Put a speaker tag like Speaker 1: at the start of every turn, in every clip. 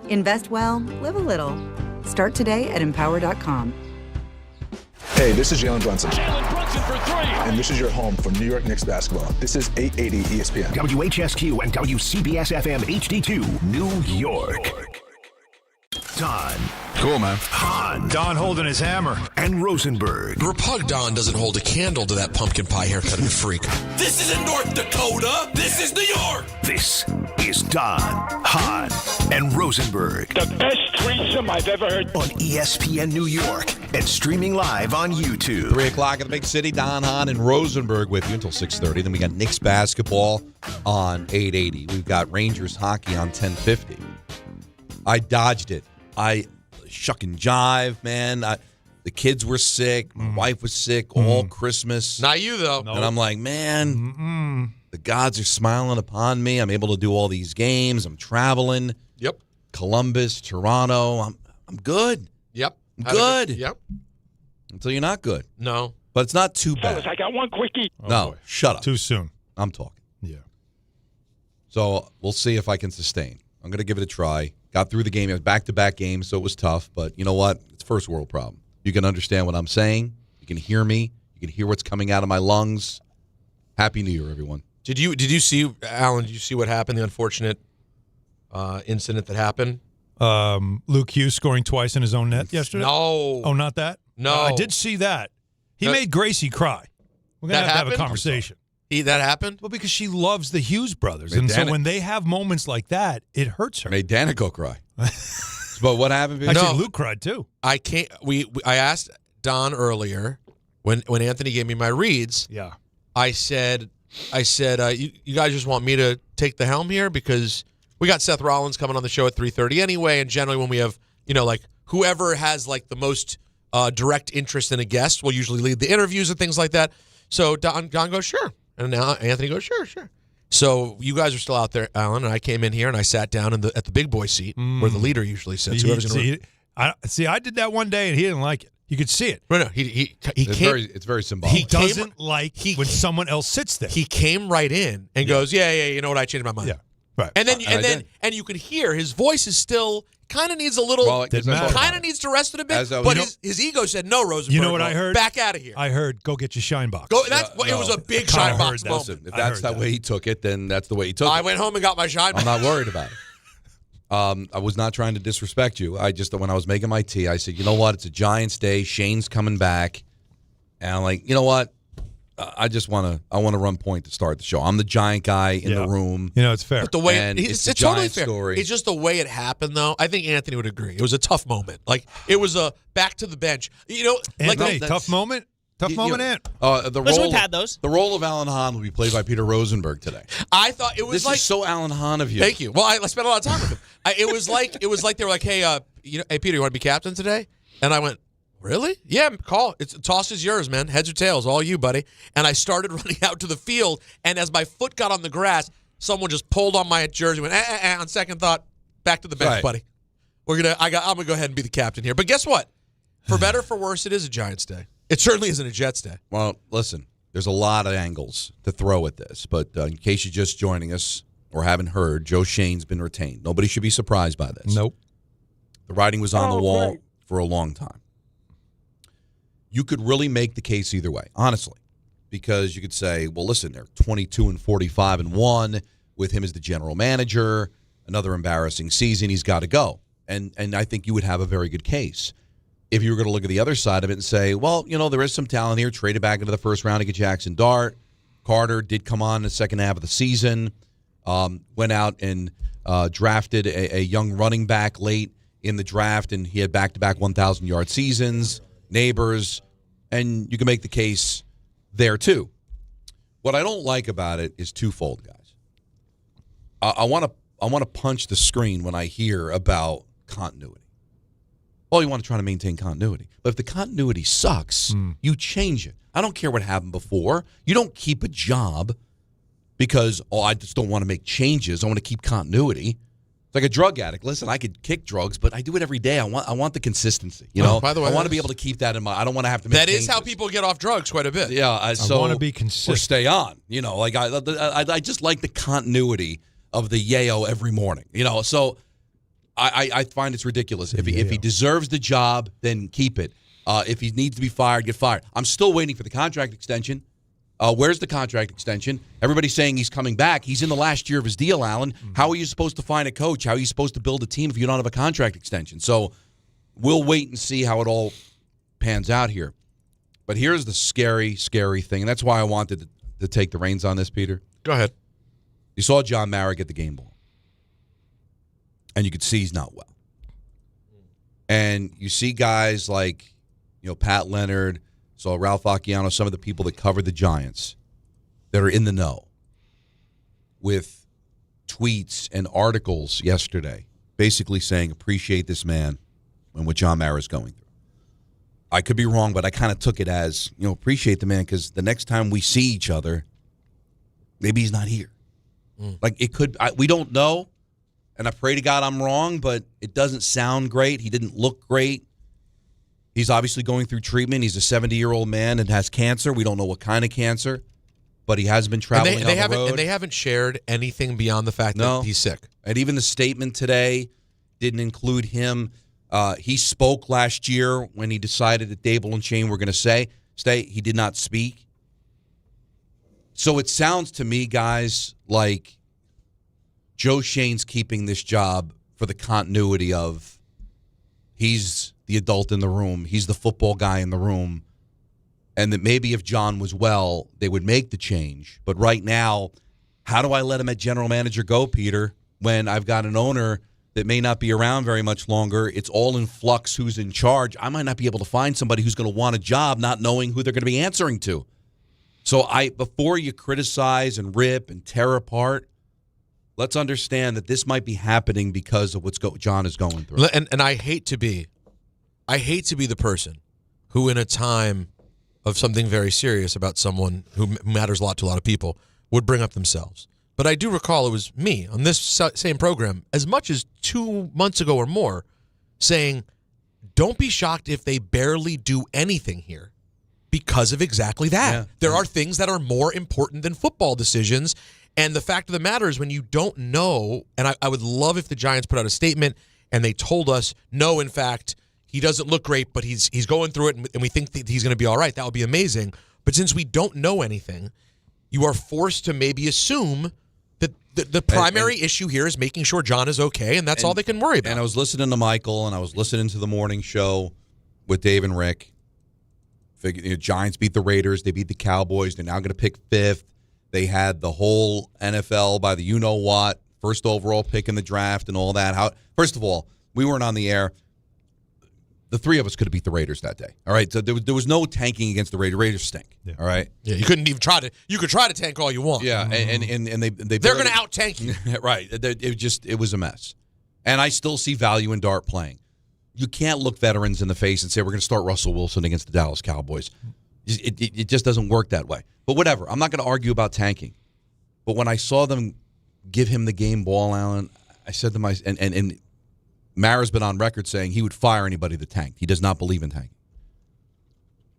Speaker 1: Invest well, live a little. Start today at Empower.com.
Speaker 2: Hey, this is Jalen Brunson.
Speaker 3: Jalen Brunson for three.
Speaker 2: And this is your home for New York Knicks basketball. This is 880 ESPN.
Speaker 4: WHSQ and WCBS-FM HD2, New York. Don.
Speaker 5: Cool, man.
Speaker 4: Hahn.
Speaker 5: Don holding his hammer.
Speaker 4: And Rosenberg.
Speaker 6: Repug Don doesn't hold a candle to that pumpkin pie haircut of a freak.
Speaker 7: This isn't North Dakota. This is New York.
Speaker 4: This is Don, Hahn, and Rosenberg.
Speaker 3: The best threesome I've ever heard.
Speaker 4: On ESPN New York and streaming live on YouTube.
Speaker 8: 3 o'clock in the big city. Don, Hahn, and Rosenberg with you until 6:30. Then we got Knicks basketball on 880. We've got Rangers hockey on 1050. I dodged it. I shuck and jive, man. The kids were sick. My wife was sick all Christmas.
Speaker 6: Not you, though.
Speaker 8: And I'm like, man, the gods are smiling upon me. I'm able to do all these games. I'm traveling.
Speaker 6: Yep.
Speaker 8: Columbus, Toronto. I'm good.
Speaker 6: Yep.
Speaker 8: I'm good.
Speaker 6: Yep.
Speaker 8: Until you're not good.
Speaker 6: No.
Speaker 8: But it's not too bad.
Speaker 3: Fellas, I got one quickie.
Speaker 8: No, shut up.
Speaker 5: Too soon.
Speaker 8: I'm talking.
Speaker 5: Yeah.
Speaker 8: So we'll see if I can sustain. I'm going to give it a try. Got through the game. It was back-to-back games, so it was tough. But you know what? It's a first world problem. You can understand what I'm saying. You can hear me. You can hear what's coming out of my lungs. Happy New Year, everyone.
Speaker 6: Did you see, Alan, did you see what happened, the unfortunate incident that happened?
Speaker 5: Luke Hughes scoring twice in his own net yesterday?
Speaker 6: No.
Speaker 5: Oh, not that?
Speaker 6: No.
Speaker 5: I did see that. He made Gracie cry. We're going to have a conversation.
Speaker 6: That happened?
Speaker 5: Well, because she loves the Hughes brothers. And so when they have moments like that, it hurts her.
Speaker 8: Made Danica cry. But what happened?
Speaker 5: Actually, Luke cried too.
Speaker 6: I can't. I asked Don earlier when Anthony gave me my reads.
Speaker 5: Yeah.
Speaker 6: I said, you guys just want me to take the helm here because we got Seth Rollins coming on the show at 3:30 anyway, and generally when we have like whoever has like the most direct interest in a guest will usually lead the interviews and things like that. So Don goes, sure. And now Anthony goes, sure. So you guys are still out there, Alan, and I came in here and I sat down at the big boy seat where the leader usually sits.
Speaker 5: I did that one day and he didn't like it. You could see it.
Speaker 6: No, it's
Speaker 8: very symbolic.
Speaker 5: He doesn't like when someone else sits there.
Speaker 6: He came right in and goes, yeah, you know what? I changed my mind.
Speaker 5: Yeah, right.
Speaker 6: And then you could hear his voice is still kind of needs a little, kind of needs to rest it a bit. But his ego said, no, Rosenberg.
Speaker 5: You know what I heard?
Speaker 6: Back out of here.
Speaker 5: I heard, go get your shine box.
Speaker 6: It was a big shine box moment.
Speaker 8: Listen, if that's the way he took it, then that's the way he took it.
Speaker 6: I went home and got my shine box.
Speaker 8: I'm not worried about it. I was not trying to disrespect you. When I was making my tea, I said, you know what? It's a Giants day. Shane's coming back. And I'm like, you know what? I want to run point to start the show. I'm the Giant guy in the room.
Speaker 5: It's fair.
Speaker 6: But the way it's totally fair.
Speaker 8: Story.
Speaker 6: It's just the way it happened, though. I think Anthony would agree. It was a tough moment. Like it was a back to the bench.
Speaker 5: Anthony, tough moment. Tough moment, Ant.
Speaker 9: We've had those.
Speaker 8: The role of Alan Hahn will be played by Peter Rosenberg today.
Speaker 6: I thought it was
Speaker 8: this is so Alan Hahn of you.
Speaker 6: Thank you. Well, I spent a lot of time with him. It was like they were like, hey, hey Peter, you want to be captain today? And I went, really? Yeah, call. Toss is yours, man. Heads or tails, all you, buddy. And I started running out to the field, and as my foot got on the grass, someone just pulled on my jersey. Went on second thought, back to the bench, buddy. I'm gonna go ahead and be the captain here. But guess what? For better or for worse, it is a Giants day. It certainly isn't a Jets day.
Speaker 8: Well, listen, there's a lot of angles to throw at this, but in case you're just joining us or haven't heard, Joe Shane's been retained. Nobody should be surprised by this.
Speaker 5: Nope.
Speaker 8: The writing was on the wall for a long time. You could really make the case either way, honestly, because you could say, well, listen, they're 22-45-1 with him as the general manager, another embarrassing season, he's got to go. And I think you would have a very good case. If you were going to look at the other side of it and say, well, there is some talent here, traded back into the first round to get Jackson Dart. Carter did come on in the second half of the season, went out and drafted a young running back late in the draft, and he had back-to-back 1,000-yard seasons, neighbors, and you can make the case there too. What I don't like about it is twofold, guys. I want to punch the screen when I hear about continuity. Well, you want to try to maintain continuity. But if the continuity sucks, you change it. I don't care what happened before. You don't keep a job because, I just don't want to make changes. I want to keep continuity. It's like a drug addict. Listen, I could kick drugs, but I do it every day. I want the consistency.
Speaker 6: By the way,
Speaker 8: I want to be able to keep that in mind. I don't want to have to make changes.
Speaker 6: That is how people get off drugs quite a bit.
Speaker 8: Yeah,
Speaker 5: I want to be consistent.
Speaker 8: Or stay on. I just like the continuity of the yayo every morning. So I find it's ridiculous. If he deserves the job, then keep it. If he needs to be fired, get fired. I'm still waiting for the contract extension. Where's the contract extension? Everybody's saying he's coming back. He's in the last year of his deal, Alan. How are you supposed to find a coach? How are you supposed to build a team if you don't have a contract extension? So we'll wait and see how it all pans out here. But here's the scary, scary thing, and that's why I wanted to take the reins on this, Peter.
Speaker 6: Go ahead.
Speaker 8: You saw John Mara get the game ball, and you could see he's not well. And you see guys like, Pat Leonard, saw Ralph Acciano, some of the people that cover the Giants that are in the know with tweets and articles yesterday basically saying, appreciate this man and what John Mara is going through. I could be wrong, but I kind of took it as, appreciate the man because the next time we see each other, maybe he's not here. Like it could, we don't know, and I pray to God I'm wrong, but it doesn't sound great. He didn't look great. He's obviously going through treatment. He's a 70-year-old man and has cancer. We don't know what kind of cancer, but he has been traveling on the road.
Speaker 6: And they haven't shared anything beyond the fact that he's sick.
Speaker 8: And even the statement today didn't include him. He spoke last year when he decided that Dable and Shane were going to stay. He did not speak. So it sounds to me, guys, like Joe Shane's keeping this job for the continuity of he's the adult in the room. He's the football guy in the room. And that maybe if John was well, they would make the change. But right now, how do I let him at general manager go, Peter, when I've got an owner that may not be around very much longer? It's all in flux who's in charge. I might not be able to find somebody who's going to want a job not knowing who they're going to be answering to. So before you criticize and rip and tear apart, let's understand that this might be happening because of what John is going through.
Speaker 6: And I hate to be the person who, in a time of something very serious about someone who matters a lot to a lot of people, would bring up themselves. But I do recall it was me on this same program, as much as 2 months ago or more, saying, don't be shocked if they barely do anything here because of exactly that. Yeah. There are things that are more important than football decisions. And the fact of the matter is when you don't know, and I would love if the Giants put out a statement and they told us, no, in fact, he doesn't look great, but he's going through it, and we think that he's going to be all right. That would be amazing. But since we don't know anything, you are forced to maybe assume that the primary issue here is making sure John is okay, and that's all they can worry about.
Speaker 8: And I was listening to Michael, and I was listening to the morning show with Dave and Rick. Giants beat the Raiders. They beat the Cowboys. They're now going to pick fifth. They had the whole NFL by the you-know-what, first overall pick in the draft and all that. First of all, we weren't on the air. The three of us could have beat the Raiders that day. All right, so there was no tanking against the Raiders. Raiders stink. Yeah. All right.
Speaker 6: Yeah, you couldn't even try to. You could try to tank all you want.
Speaker 8: Yeah, and they're
Speaker 6: going to out tank you.
Speaker 8: Right. It was a mess. And I still see value in Dart playing. You can't look veterans in the face and say we're going to start Russell Wilson against the Dallas Cowboys. It just doesn't work that way. But whatever. I'm not going to argue about tanking. But when I saw them give him the game ball, Allen, I said to myself, and Mara's been on record saying he would fire anybody that tanked. He does not believe in tanking.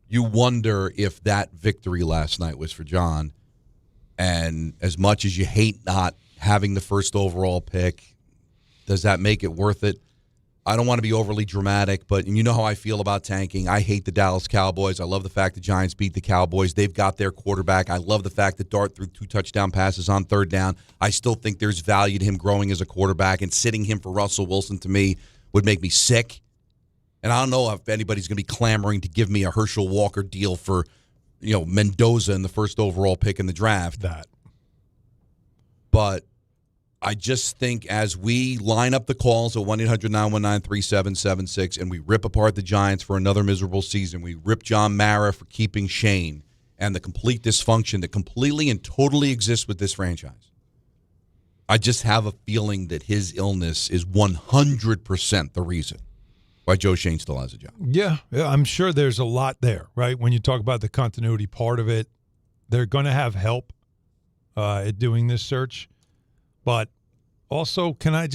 Speaker 8: You wonder if that victory last night was for John. And as much as you hate not having the first overall pick, does that make it worth it? I don't want to be overly dramatic, but you know how I feel about tanking. I hate the Dallas Cowboys. I love the fact the Giants beat the Cowboys. They've got their quarterback. I love the fact that Dart threw 2 touchdown passes on third down. I still think there's value to him growing as a quarterback, and sitting him for Russell Wilson to me would make me sick. And I don't know if anybody's going to be clamoring to give me a Herschel Walker deal for, Mendoza in the first overall pick in the draft. But I just think as we line up the calls at 1-800-919-3776 and we rip apart the Giants for another miserable season, we rip John Mara for keeping Shane and the complete dysfunction that completely and totally exists with this franchise, I just have a feeling that his illness is 100% the reason why Joe Shane still has a job.
Speaker 5: Yeah, I'm sure there's a lot there, right? When you talk about the continuity part of it, they're going to have help at doing this search. But also, can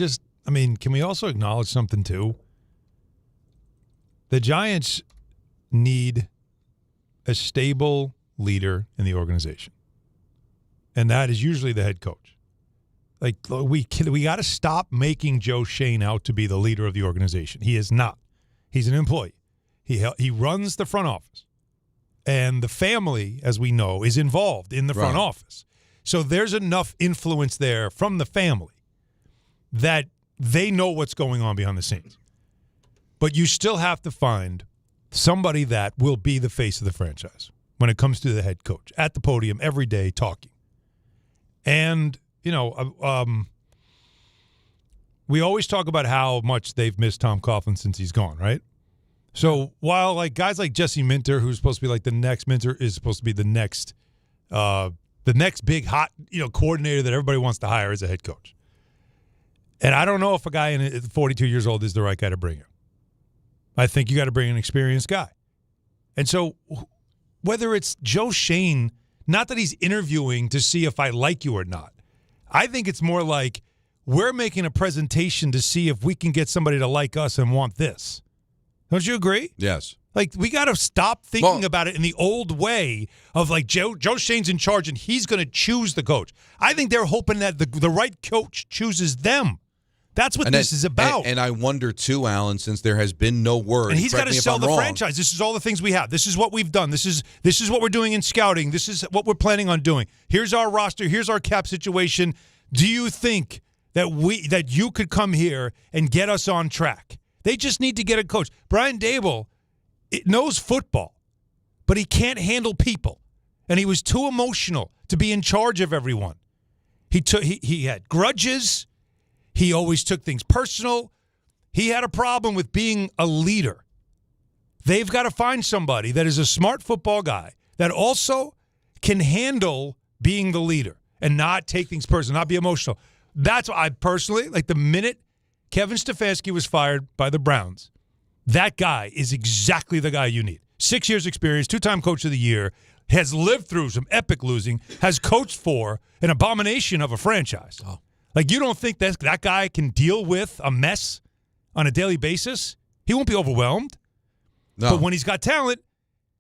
Speaker 5: we also acknowledge something too? The Giants need a stable leader in the organization. And that is usually the head coach. Like, we got to stop making Joe Schoen out to be the leader of the organization. He is not. He's an employee. He runs the front office. And the family, as we know, is involved in the front office. So there's enough influence there from the family that they know what's going on behind the scenes. But you still have to find somebody that will be the face of the franchise when it comes to the head coach at the podium every day talking. And, you know, we always talk about how much they've missed Tom Coughlin since he's gone, right? So while like guys like Jesse Minter, who's supposed to be like the next Minter, is supposed to be the next big hot, coordinator that everybody wants to hire as a head coach. And I don't know if a guy in 42 years old is the right guy to bring in. I think you got to bring an experienced guy. And so whether it's Joe Schoen, not that he's interviewing to see if I like you or not. I think it's more like we're making a presentation to see if we can get somebody to like us and want this. Don't you agree?
Speaker 8: Yes.
Speaker 5: Like, we got to stop thinking about it in the old way of, like, Joe Schoen's in charge and he's going to choose the coach. I think they're hoping that the right coach chooses them. That's what this is about.
Speaker 8: And I wonder, too, Alan, since there has been no word.
Speaker 5: And he's got to sell the franchise. This is all the things we have. This is what we've done. This is what we're doing in scouting. This is what we're planning on doing. Here's our roster. Here's our cap situation. Do you think that you could come here and get us on track? They just need to get a coach. Brian Daboll knows football, but he can't handle people. And he was too emotional to be in charge of everyone. He had grudges. He always took things personal. He had a problem with being a leader. They've got to find somebody that is a smart football guy that also can handle being the leader and not take things personal, not be emotional. That's why I personally, like, the minute Kevin Stefanski was fired by the Browns, that guy is exactly the guy you need. 6 years experience, 2-time coach of the year, has lived through some epic losing, has coached for an abomination of a franchise. Oh. Like, you don't think that guy can deal with a mess on a daily basis? He won't be overwhelmed. No. But when he's got talent,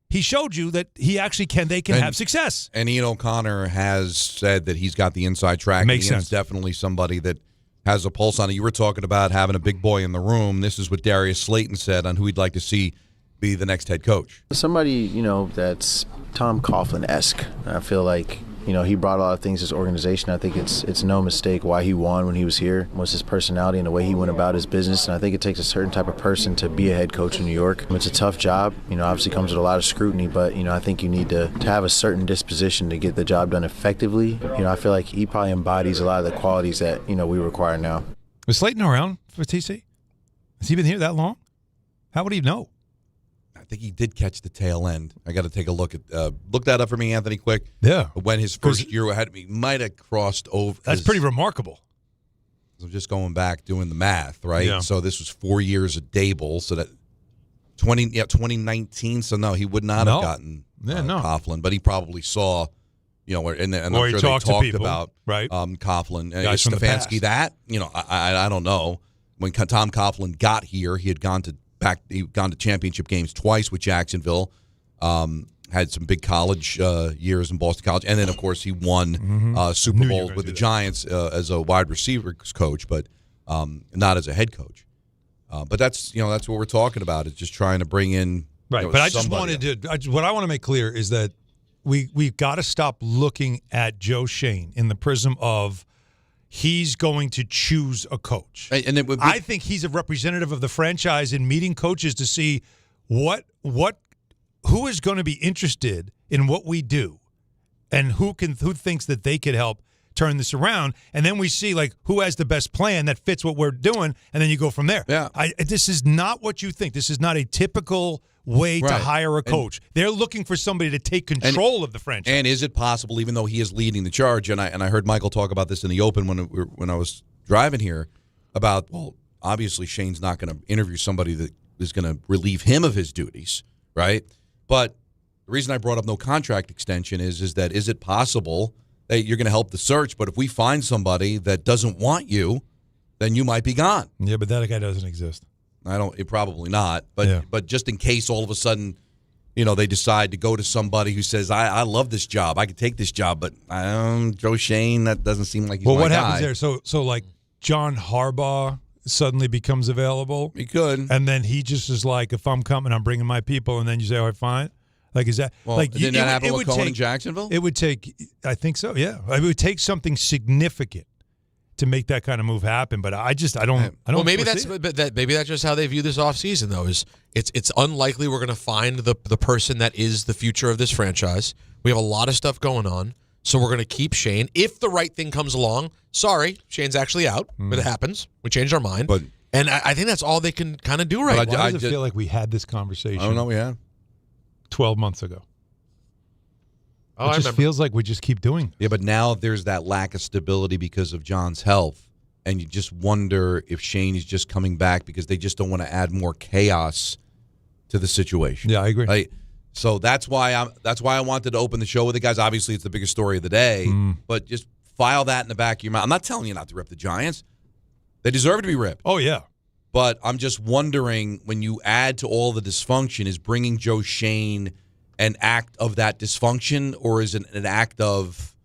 Speaker 5: he showed you that he actually can. They can have success.
Speaker 8: And Ian O'Connor has said that he's got the inside track.
Speaker 5: Makes sense.
Speaker 8: Ian's definitely somebody that has a pulse on it. You were talking about having a big boy in the room. This is what Darius Slayton said on who he'd like to see be the next head coach.
Speaker 9: Somebody, that's Tom Coughlin-esque. I feel like, he brought a lot of things to this organization. I think it's no mistake why he won when he was here, was his personality and the way he went about his business. And I think it takes a certain type of person to be a head coach in New York. It's a tough job. Obviously comes with a lot of scrutiny, but, I think you need to have a certain disposition to get the job done effectively. I feel like he probably embodies a lot of the qualities that, we require now.
Speaker 5: Was Slayton around for TC? Has he been here that long? How would he know?
Speaker 8: I think he did catch the tail end. I got to take a look that up for me, Anthony, quick.
Speaker 5: Yeah.
Speaker 8: When his first year had, he might have crossed over.
Speaker 5: That's pretty remarkable.
Speaker 8: I'm just going back doing the math, right?
Speaker 5: Yeah.
Speaker 8: So this was 4 years of Daboll, so that 2019. So no, he would not have gotten Coughlin, but he probably saw, and I'm sure they talked about
Speaker 5: right?
Speaker 8: Coughlin,
Speaker 5: Stefanski.
Speaker 8: That I don't know. When Tom Coughlin got here, he had gone to championship games twice with Jacksonville. Had some big college years in Boston College, and then of course he won Super Bowls with the Giants as a wide receiver coach, but not as a head coach. But that's what we're talking about. Is just trying to bring in
Speaker 5: right. But I just wanted to. What I want to make clear is that we've got to stop looking at Joe Schoen in the prism of he's going to choose a coach.
Speaker 8: And it would be,
Speaker 5: I think he's a representative of the franchise in meeting coaches to see who is going to be interested in what we do and who thinks that they could help turn this around. And then we see like who has the best plan that fits what we're doing, and then you go from there.
Speaker 8: Yeah.
Speaker 5: This is not what you think. This is not a typical way to hire a coach. They're looking for somebody to take control of the franchise.
Speaker 8: And is it possible, even though he is leading the charge, and I heard Michael talk about this in the open when I was driving here, about, well, obviously Shane's not going to interview somebody that is going to relieve him of his duties, right? But the reason I brought up no contract extension is that is it possible that you're going to help the search, but if we find somebody that doesn't want you, then you might be gone.
Speaker 5: Yeah, but that guy doesn't exist.
Speaker 8: Probably not, but just in case all of a sudden they decide to go to somebody who says, I love this job. I could take this job, but Joe Schoen, that doesn't seem like he's my guy.
Speaker 5: Well, what happens there? So like John Harbaugh suddenly becomes available.
Speaker 8: He could.
Speaker 5: And then he just is like, if I'm coming, I'm bringing my people. And then you say, all right, fine. Like, is that like
Speaker 8: didn't that happen with Cohen in Jacksonville?
Speaker 5: It would take, I think so, yeah. It would take something significant to make that kind of move happen. But I don't.
Speaker 6: Well, maybe that's just how they view this offseason, though. Is it's unlikely we're going to find the person that is the future of this franchise. We have a lot of stuff going on, so we're going to keep Schoen. If the right thing comes along, sorry, Shane's actually out. But it happens. We changed our mind. And I think that's all they can kind of do right now.
Speaker 5: Why does it feel like we had this conversation?
Speaker 8: I don't know. We had
Speaker 5: 12 months ago.
Speaker 6: Oh,
Speaker 5: it just feels like we just keep doing this.
Speaker 8: Yeah, but now there's that lack of stability because of John's health, and you just wonder if Schoen is just coming back because they just don't want to add more chaos to the situation.
Speaker 5: Yeah, I agree.
Speaker 8: So that's why I wanted to open the show with the guys. Obviously, it's the biggest story of the day, but just file that in the back of your mind. I'm not telling you not to rip the Giants. They deserve to be ripped.
Speaker 5: Oh, yeah.
Speaker 8: But I'm just wondering, when you add to all the dysfunction, is bringing Joe Schoen an act of that dysfunction, or is it an act of,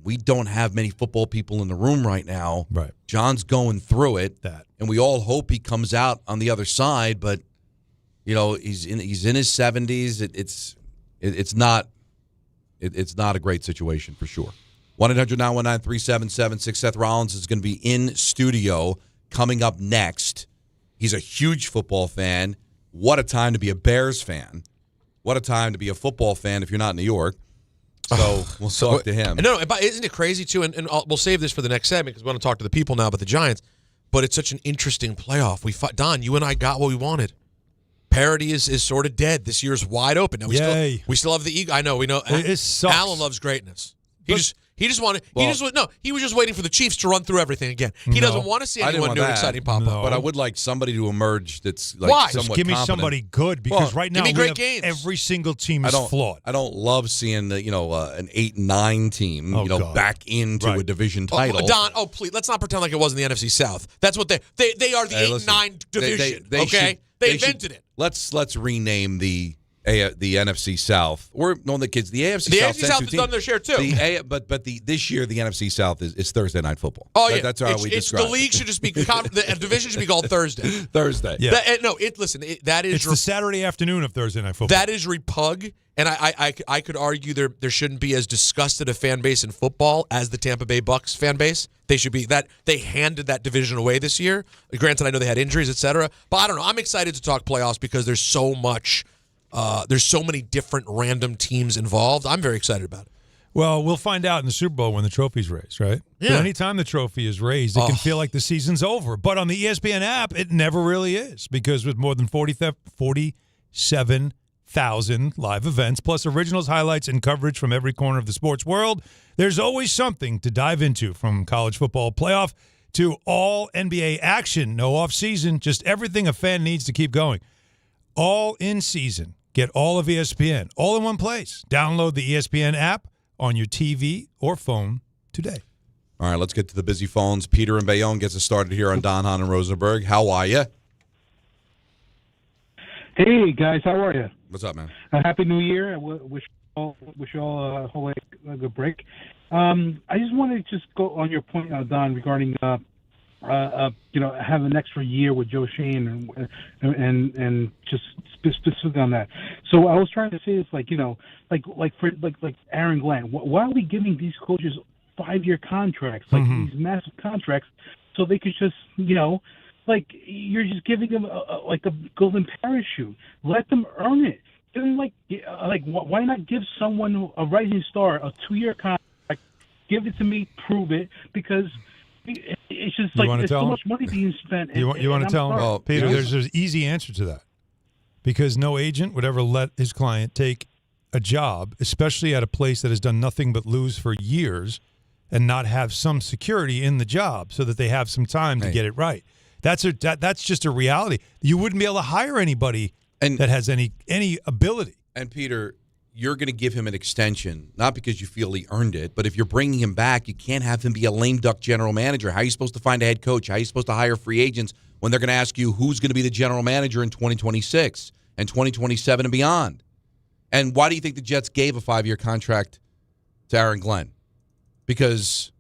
Speaker 8: we don't have many football people in the room right now.
Speaker 5: Right.
Speaker 8: John's going through it, and we all hope he comes out on the other side. But he's in his 70s. It's not a great situation for sure. 1-800-919-3776. Seth Rollins is going to be in studio coming up next. He's a huge football fan. What a time to be a Bears fan. What a time to be a football fan if you're not in New York. So we'll talk to him.
Speaker 6: No, isn't it crazy, too? And we'll save this for the next segment because we want to talk to the people now about the Giants. But it's such an interesting playoff. Don, you and I got what we wanted. Parity is sort of dead. This year's wide open. Now, we still have the ego. I know. We know.
Speaker 5: It sucks.
Speaker 6: Alan loves greatness. He was just waiting for the Chiefs to run through everything again. He doesn't want to see anyone new and exciting pop up.
Speaker 8: But I would like somebody to emerge that's like
Speaker 6: Why?
Speaker 8: somewhat
Speaker 5: Just give me
Speaker 8: competent.
Speaker 5: somebody good, because right now
Speaker 6: great games.
Speaker 5: Every single team is flawed.
Speaker 8: I don't love seeing an 8-9 team back into a division title.
Speaker 6: Don, please, let's not pretend like it wasn't the NFC South. That's what they are, the 8-9 division. They invented it.
Speaker 8: Let's rename the NFC South, or the AFC South.
Speaker 6: AFC South has done their share too.
Speaker 8: This year the NFC South is Thursday Night Football.
Speaker 6: Oh yeah,
Speaker 8: that's how we describe it.
Speaker 6: The league should just be the division should be called Thursday.
Speaker 8: Thursday.
Speaker 5: Yeah.
Speaker 6: It's
Speaker 5: the Saturday afternoon of Thursday Night Football.
Speaker 6: That is repug, and I could argue there shouldn't be as disgusted a fan base in football as the Tampa Bay Bucks fan base. They should be that. They handed that division away this year. Granted, I know they had injuries, etc. But I don't know. I'm excited to talk playoffs because there's so much. There's so many different random teams involved. I'm very excited about it.
Speaker 5: Well, we'll find out in the Super Bowl when the trophy's raised, right?
Speaker 6: Yeah.
Speaker 5: But anytime the trophy is raised, it can feel like the season's over. But on the ESPN app, it never really is, because with more than 47,000 live events, plus originals, highlights, and coverage from every corner of the sports world, there's always something to dive into, from college football playoff to all NBA action. No off-season, just everything a fan needs to keep going. All in season. Get all of ESPN, all in one place. Download the ESPN app on your TV or phone today.
Speaker 8: All right, let's get to the busy phones. Peter in Bayonne gets us started here on Don, Hahn, and Rosenberg. How are you?
Speaker 10: Hey, guys. How are you?
Speaker 8: What's up, man?
Speaker 10: Happy New Year. I wish you all a good break. I just wanted to just go on your point, Don, regarding have an extra year with Joe Schoen and just specific on that. So I was trying to say, it's like Aaron Glenn. Why are we giving these coaches 5-year contracts, these massive contracts, so they could just, you're just giving them a golden parachute. Let them earn it. Give them why not give someone a rising star a 2-year contract? Give it to me, prove it, because it's just there's so much money being spent.
Speaker 5: You want to tell him? Well, Peter, there's an easy answer to that. Because no agent would ever let his client take a job, especially at a place that has done nothing but lose for years, and not have some security in the job so that they have some time to get it right. That's just a reality. You wouldn't be able to hire anybody that has any ability.
Speaker 8: And Peter, you're going to give him an extension, not because you feel he earned it, but if you're bringing him back, you can't have him be a lame duck general manager. How are you supposed to find a head coach? How are you supposed to hire free agents when they're going to ask you who's going to be the general manager in 2026 and 2027 and beyond? And why do you think the Jets gave a 5-year contract to Aaron Glenn? Because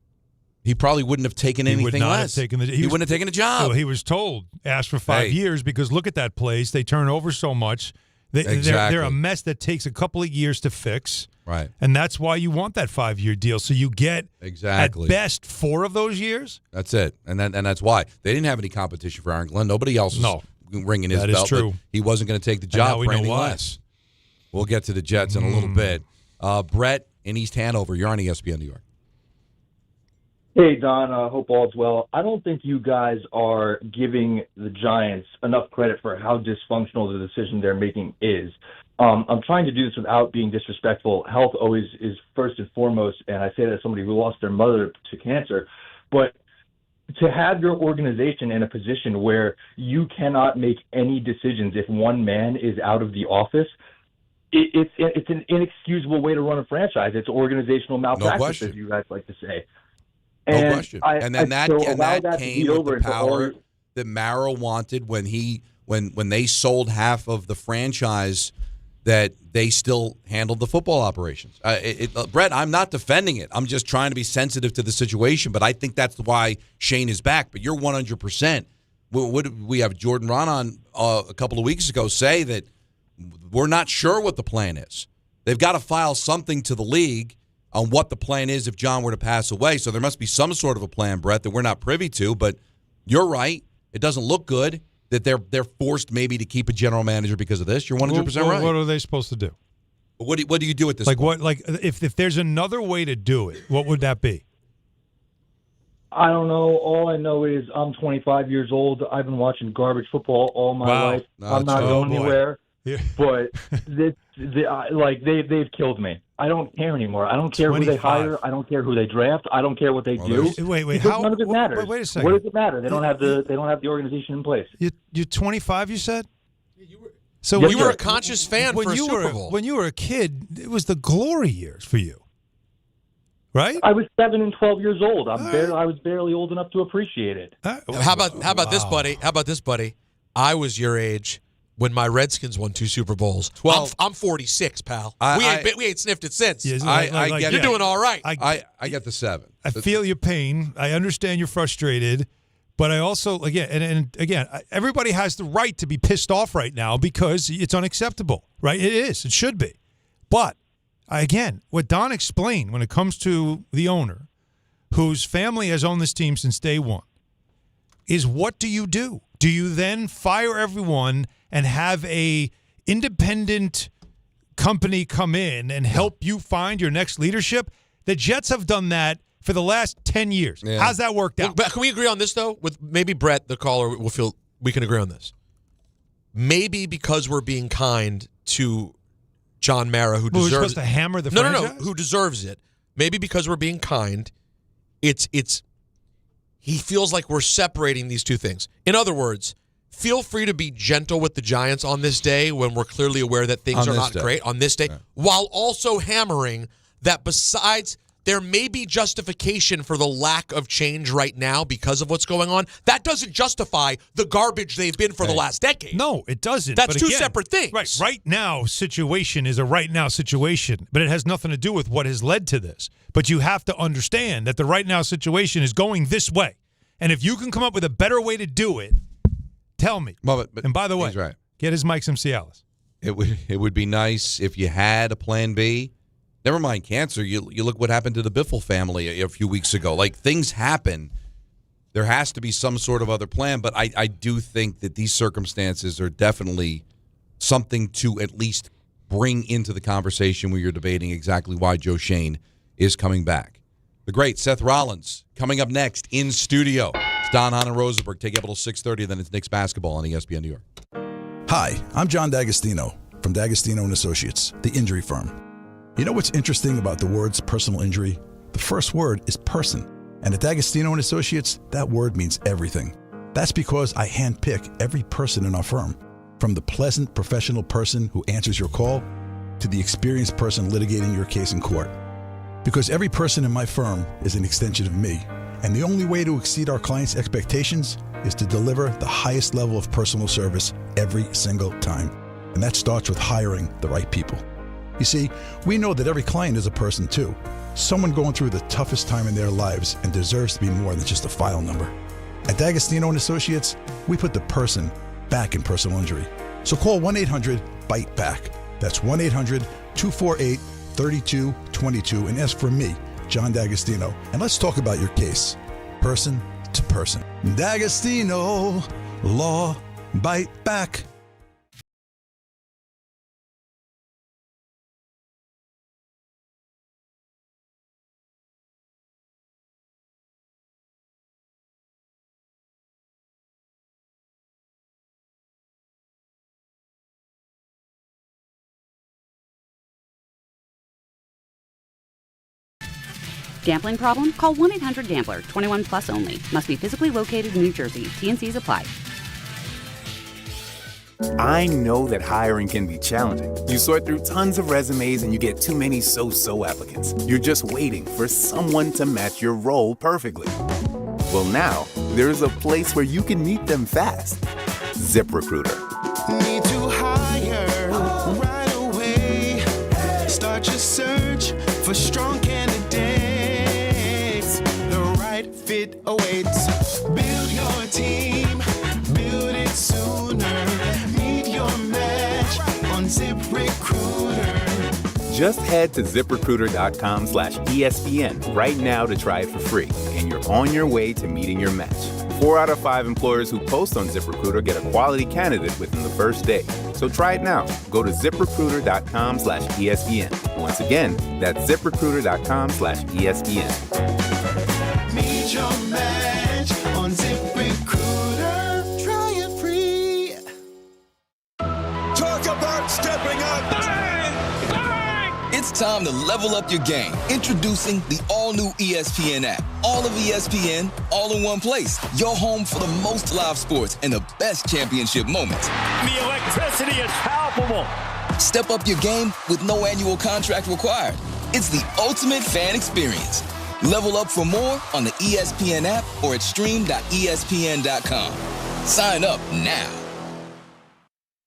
Speaker 8: he probably wouldn't have taken anything less. He wouldn't have taken a job.
Speaker 5: Well, he was told, ask for 5 years, because look at that place. They turn over so much. They're a mess that takes a couple of years to fix.
Speaker 8: Right.
Speaker 5: And that's why you want that 5-year deal. So you get, at best, 4 of those years.
Speaker 8: That's it. And that's why. They didn't have any competition for Aaron Glenn. Nobody else was ringing his belt.
Speaker 5: That is true.
Speaker 8: He wasn't going to take the job for anything less. We'll get to the Jets in a little bit. Brett in East Hanover, you're on ESPN New York.
Speaker 11: Hey, Don, hope all's well. I don't think you guys are giving the Giants enough credit for how dysfunctional the decision they're making is. I'm trying to do this without being disrespectful. Health always is first and foremost, and I say that as somebody who lost their mother to cancer. But to have your organization in a position where you cannot make any decisions if one man is out of the office, it's an inexcusable way to run a franchise. It's organizational malpractice, as you guys like to say.
Speaker 8: No question. And that came with the power that Mara wanted when they sold half of the franchise, that they still handled the football operations. Brett, I'm not defending it. I'm just trying to be sensitive to the situation, but I think that's why Shane is back. But you're 100%. We have Jordan Ron on a couple of weeks ago say that we're not sure what the plan is. They've got to file something to the league on what the plan is if John were to pass away. So there must be some sort of a plan, Brett, that we're not privy to. But you're right. It doesn't look good that they're forced maybe to keep a general manager because of this. You're 100% right.
Speaker 5: What are they supposed to do?
Speaker 8: What do you do at this point?
Speaker 5: If there's another way to do it, what would that be?
Speaker 11: I don't know. All I know is I'm 25 years old. I've been watching garbage football all my life. I'm not going anywhere. Yeah. But they've killed me. I don't care anymore. I don't care 25. Who they hire. I don't care who they draft. I don't care what they do.
Speaker 5: Wait,
Speaker 11: none of it matters.
Speaker 5: Wait a second.
Speaker 11: What does it matter? They don't have the organization in place.
Speaker 5: You're 25. You said.
Speaker 6: So you were a conscious fan for a Super Bowl.
Speaker 5: When you were a kid, it was the glory years for you, right?
Speaker 11: I was 7 and 12 years old. I was barely old enough to appreciate it.
Speaker 6: How about this, buddy? How about this, buddy? I was your age when my Redskins won 2 Super Bowls. 12. I'm 46, pal. We ain't sniffed it since.
Speaker 8: I get
Speaker 6: you're doing all right.
Speaker 8: I get the 7.
Speaker 5: I feel your pain. I understand you're frustrated. But I also, again, everybody has the right to be pissed off right now because it's unacceptable, right? It is. It should be. But, again, what Don explained when it comes to the owner, whose family has owned this team since day one, is what do you do? Do you then fire everyone and have a independent company come in and help you find your next leadership? The Jets have done that for the last 10 years. Yeah. How's that worked out?
Speaker 6: But can we agree on this, though? With maybe Brett, the caller, will feel we can agree on this. Maybe because we're being kind to John Mara, who deserves
Speaker 5: we're supposed to hammer the franchise?
Speaker 6: No, who deserves it. Maybe because we're being kind, it's he feels like we're separating these two things. In other words, feel free to be gentle with the Giants on this day when we're clearly aware that things are not great on this day, while also hammering that besides there may be justification for the lack of change right now because of what's going on. That doesn't justify the garbage they've been for the last decade.
Speaker 5: No, it doesn't.
Speaker 6: That's two separate things.
Speaker 5: Right now situation is a right now situation, but it has nothing to do with what has led to this. But you have to understand that the right now situation is going this way. And if you can come up with a better way to do it, tell me.
Speaker 8: Well, but
Speaker 5: and by the way,
Speaker 8: right.
Speaker 5: Get his Mike some Cialis.
Speaker 8: It would be nice if you had a plan B. Never mind cancer. You look what happened to the Biffle family a few weeks ago. Like, things happen. There has to be some sort of other plan, but I do think that these circumstances are definitely something to at least bring into the conversation where you're debating exactly why Joe Schoen is coming back. The great Seth Rollins coming up next in studio. It's Don, Hahn, and Rosenberg. Take up until 6:30, then it's Knicks basketball on ESPN New York.
Speaker 12: Hi, I'm John D'Agostino from D'Agostino & Associates, the injury firm. You know what's interesting about the words personal injury? The first word is person. And at D'Agostino & Associates, that word means everything. That's because I handpick every person in our firm, from the pleasant professional person who answers your call to the experienced person litigating your case in court. Because every person in my firm is an extension of me, and the only way to exceed our clients' expectations is to deliver the highest level of personal service every single time. And that starts with hiring the right people. You see, we know that every client is a person too. Someone going through the toughest time in their lives and deserves to be more than just a file number. At D'Agostino and Associates, we put the person back in personal injury. So call 1-800-BITE-BACK. That's 1-800-248-3222 and ask for me, John D'Agostino. And let's talk about your case, person to person. D'Agostino, law, bite back.
Speaker 13: Gambling problem? Call 1-800-GAMBLER. 21 plus only. Must be physically located in New Jersey. T&Cs apply.
Speaker 14: I know that hiring can be challenging. You sort through tons of resumes and you get too many so-so applicants. You're just waiting for someone to match your role perfectly. Well, now, there's a place where you can meet them fast. ZipRecruiter.
Speaker 15: Need to hire right away. Start your search for strong candidates. The right fit awaits. Build your team. Build it sooner. Meet your match on ZipRecruiter.
Speaker 14: Just head to ZipRecruiter.com/ESPN right now to try it for free, and you're on your way to meeting your match. 4 out of 5 employers who post on ZipRecruiter get a quality candidate within the first day. So try it now. Go to ZipRecruiter.com/ESPN. Once again, that's ZipRecruiter.com/ESPN.
Speaker 15: Meet your match on ZipRecruiter. Try it free.
Speaker 7: Talk about stepping up. It's time to level up your game. Introducing the all-new ESPN app. All of ESPN, all in one place. Your home for the most live sports and the best championship moments.
Speaker 3: The electricity is palpable.
Speaker 7: Step up your game with no annual contract required. It's the ultimate fan experience. Level up for more on the ESPN app or at stream.espn.com. Sign up now.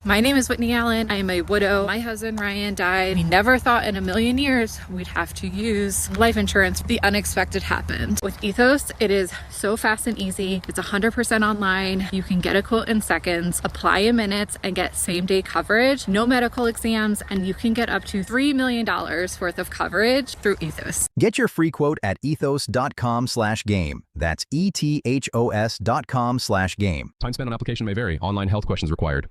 Speaker 16: My name is Whitney Allen. I am a widow. My husband, Ryan, died. We never thought in a million years we'd have to use life insurance. The unexpected happened. With Ethos, it is so fast and easy. It's 100% online. You can get a quote in seconds, apply in minutes, and get same-day coverage. No medical exams, and you can get up to $3 million worth of coverage through Ethos.
Speaker 17: Get your free quote at ethos.com/game. That's ETHOS.com/game.
Speaker 18: Time spent on application may vary. Online health questions required.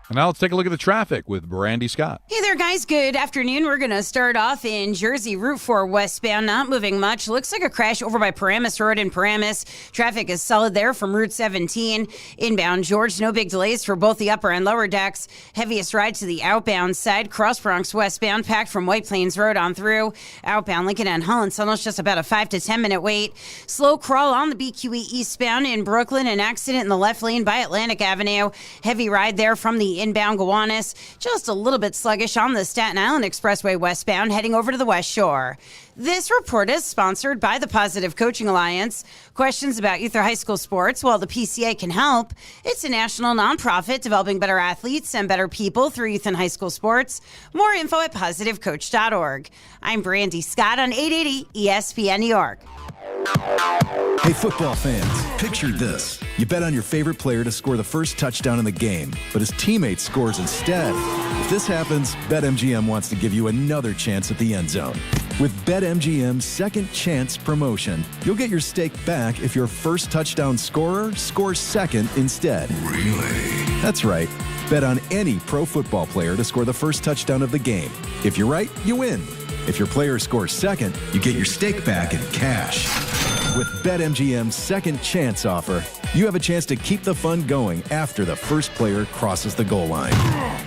Speaker 19: And now let's take a look at the traffic with Brandy Scott.
Speaker 20: Hey there, guys. Good afternoon. We're going to start off in Jersey, Route 4 westbound. Not moving much. Looks like a crash over by Paramus Road in Paramus. Traffic is solid there from Route 17. Inbound George, no big delays for both the upper and lower decks. Heaviest ride to the outbound side. Cross Bronx westbound, packed from White Plains Road on through. Outbound Lincoln and Holland Tunnels, just about a 5 to 10 minute wait. Slow crawl on the BQE eastbound in Brooklyn. An accident in the left lane by Atlantic Avenue. Heavy ride there from the inbound Gowanus. Just a little bit sluggish on the Staten Island Expressway westbound, heading over to the West Shore. This report is sponsored by the Positive Coaching Alliance. Questions about youth or high school sports? Well, the PCA can help. It's a national nonprofit developing better athletes and better people through youth and high school sports. More info at positivecoach.org. I'm Brandy Scott on 880 ESPN New York.
Speaker 21: Hey, football fans, picture this. You bet on your favorite player to score the first touchdown in the game, but his teammate scores instead. If this happens, BetMGM wants to give you another chance at the end zone. With BetMGM's Second Chance promotion, you'll get your stake back if your first touchdown scorer scores second instead.
Speaker 4: Really?
Speaker 21: That's right. Bet on any pro football player to score the first touchdown of the game. If you're right, you win. If your player scores second, you get your stake back in cash. With BetMGM's Second Chance offer, you have a chance to keep the fun going after the first player crosses the goal line.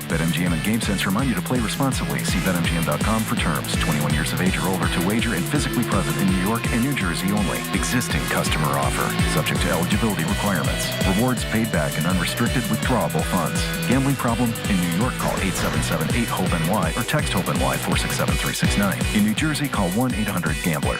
Speaker 22: BetMGM and GameSense remind you to play responsibly. See BetMGM.com for terms. 21 years of age or older to wager and physically present in New York and New Jersey only. Existing customer offer. Subject to eligibility requirements. Rewards paid back in unrestricted withdrawable funds. Gambling problem? In New York, call 877-8-HOPE-NY or text HOPE-NY 467-369. In New Jersey, call 1-800-GAMBLER.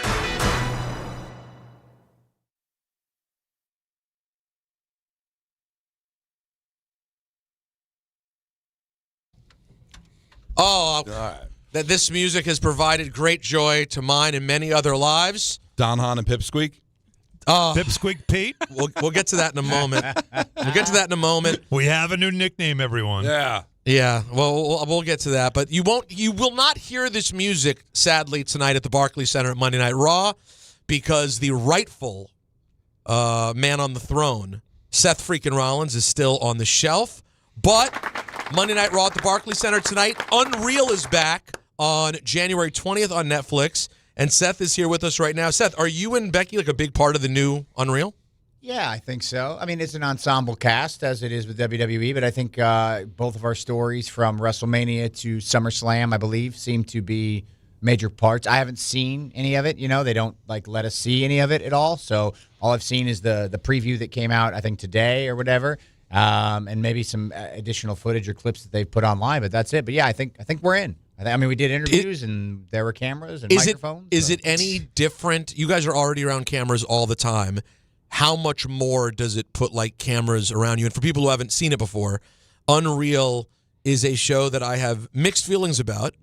Speaker 6: That this music has provided great joy to mine and many other lives.
Speaker 8: Don Hahn and Pipsqueak.
Speaker 5: Pipsqueak Pete.
Speaker 6: We'll get to that in a moment.
Speaker 5: We have a new nickname, everyone.
Speaker 6: Yeah. Well, we'll get to that, but you will not hear this music, sadly, tonight at the Barclays Center at Monday Night Raw, because the rightful man on the throne, Seth freaking Rollins, is still on the shelf. But Monday Night Raw at the Barclays Center tonight. Unreal is back on January 20th on Netflix, and Seth is here with us right now. Seth, are you and Becky like a big part of the new Unreal?
Speaker 1: Yeah, I think so. I mean, it's an ensemble cast, as it is with WWE, but I think both of our stories from WrestleMania to SummerSlam, I believe, seem to be major parts. I haven't seen any of it. They don't let us see any of it at all. So all I've seen is the preview that came out, I think, today or whatever, and maybe some additional footage or clips that they've put online. But that's it. But yeah, I think we're in. I mean, we did interviews and there were cameras and microphones.
Speaker 6: Is it any different? You guys are already around cameras all the time. How much more does it put cameras around you? And for people who haven't seen it before, Unreal is a show that I have mixed feelings about,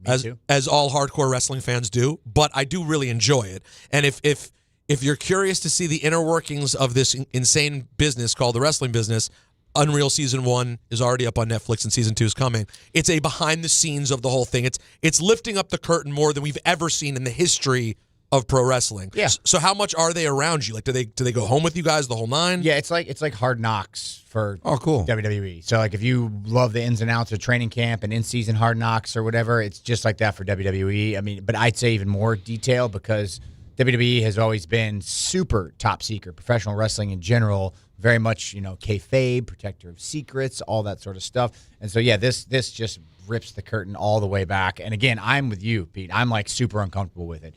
Speaker 6: as all hardcore wrestling fans do, but I do really enjoy it. And if you're curious to see the inner workings of this insane business called the wrestling business, Unreal Season 1 is already up on Netflix and Season 2 is coming. It's a behind the scenes of the whole thing. It's lifting up the curtain more than we've ever seen in the history of pro wrestling.
Speaker 1: Yeah.
Speaker 6: So how much are they around you? Do they go home with you guys the whole nine?
Speaker 1: Yeah, it's like Hard Knocks for WWE. So if you love the ins and outs of training camp and in-season Hard Knocks or whatever, it's just like that for WWE. I mean, but I'd say even more detail because WWE has always been super top secret. Professional wrestling in general, very much, kayfabe, protector of secrets, all that sort of stuff. And so, yeah, this just rips the curtain all the way back. And again, I'm with you, Pete. I'm super uncomfortable with it.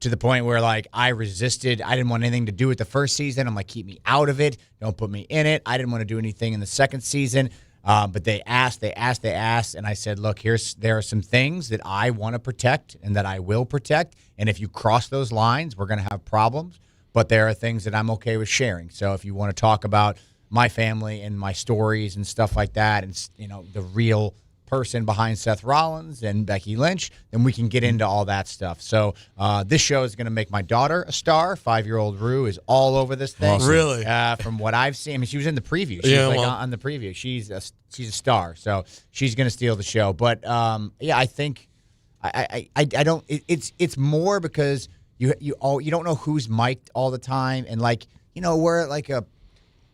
Speaker 1: To the point where I resisted. I didn't want anything to do with the first season. I'm like, keep me out of it. Don't put me in it. I didn't want to do anything in the second season. But they asked, and I said, look, there are some things that I want to protect and that I will protect. And if you cross those lines, we're going to have problems. But there are things that I'm okay with sharing. So if you want to talk about my family and my stories and stuff like that, and the real person behind Seth Rollins and Becky Lynch, then we can get into all that stuff. So this show is going to make my daughter a star. 5-year-old Rue is all over this thing.
Speaker 6: Awesome. Really?
Speaker 1: From what I've seen, I mean, she was in the preview. She was on the preview. She's a star. So she's going to steal the show. But yeah, I think I don't. It's more because you don't know who's mic'd all the time, and we're at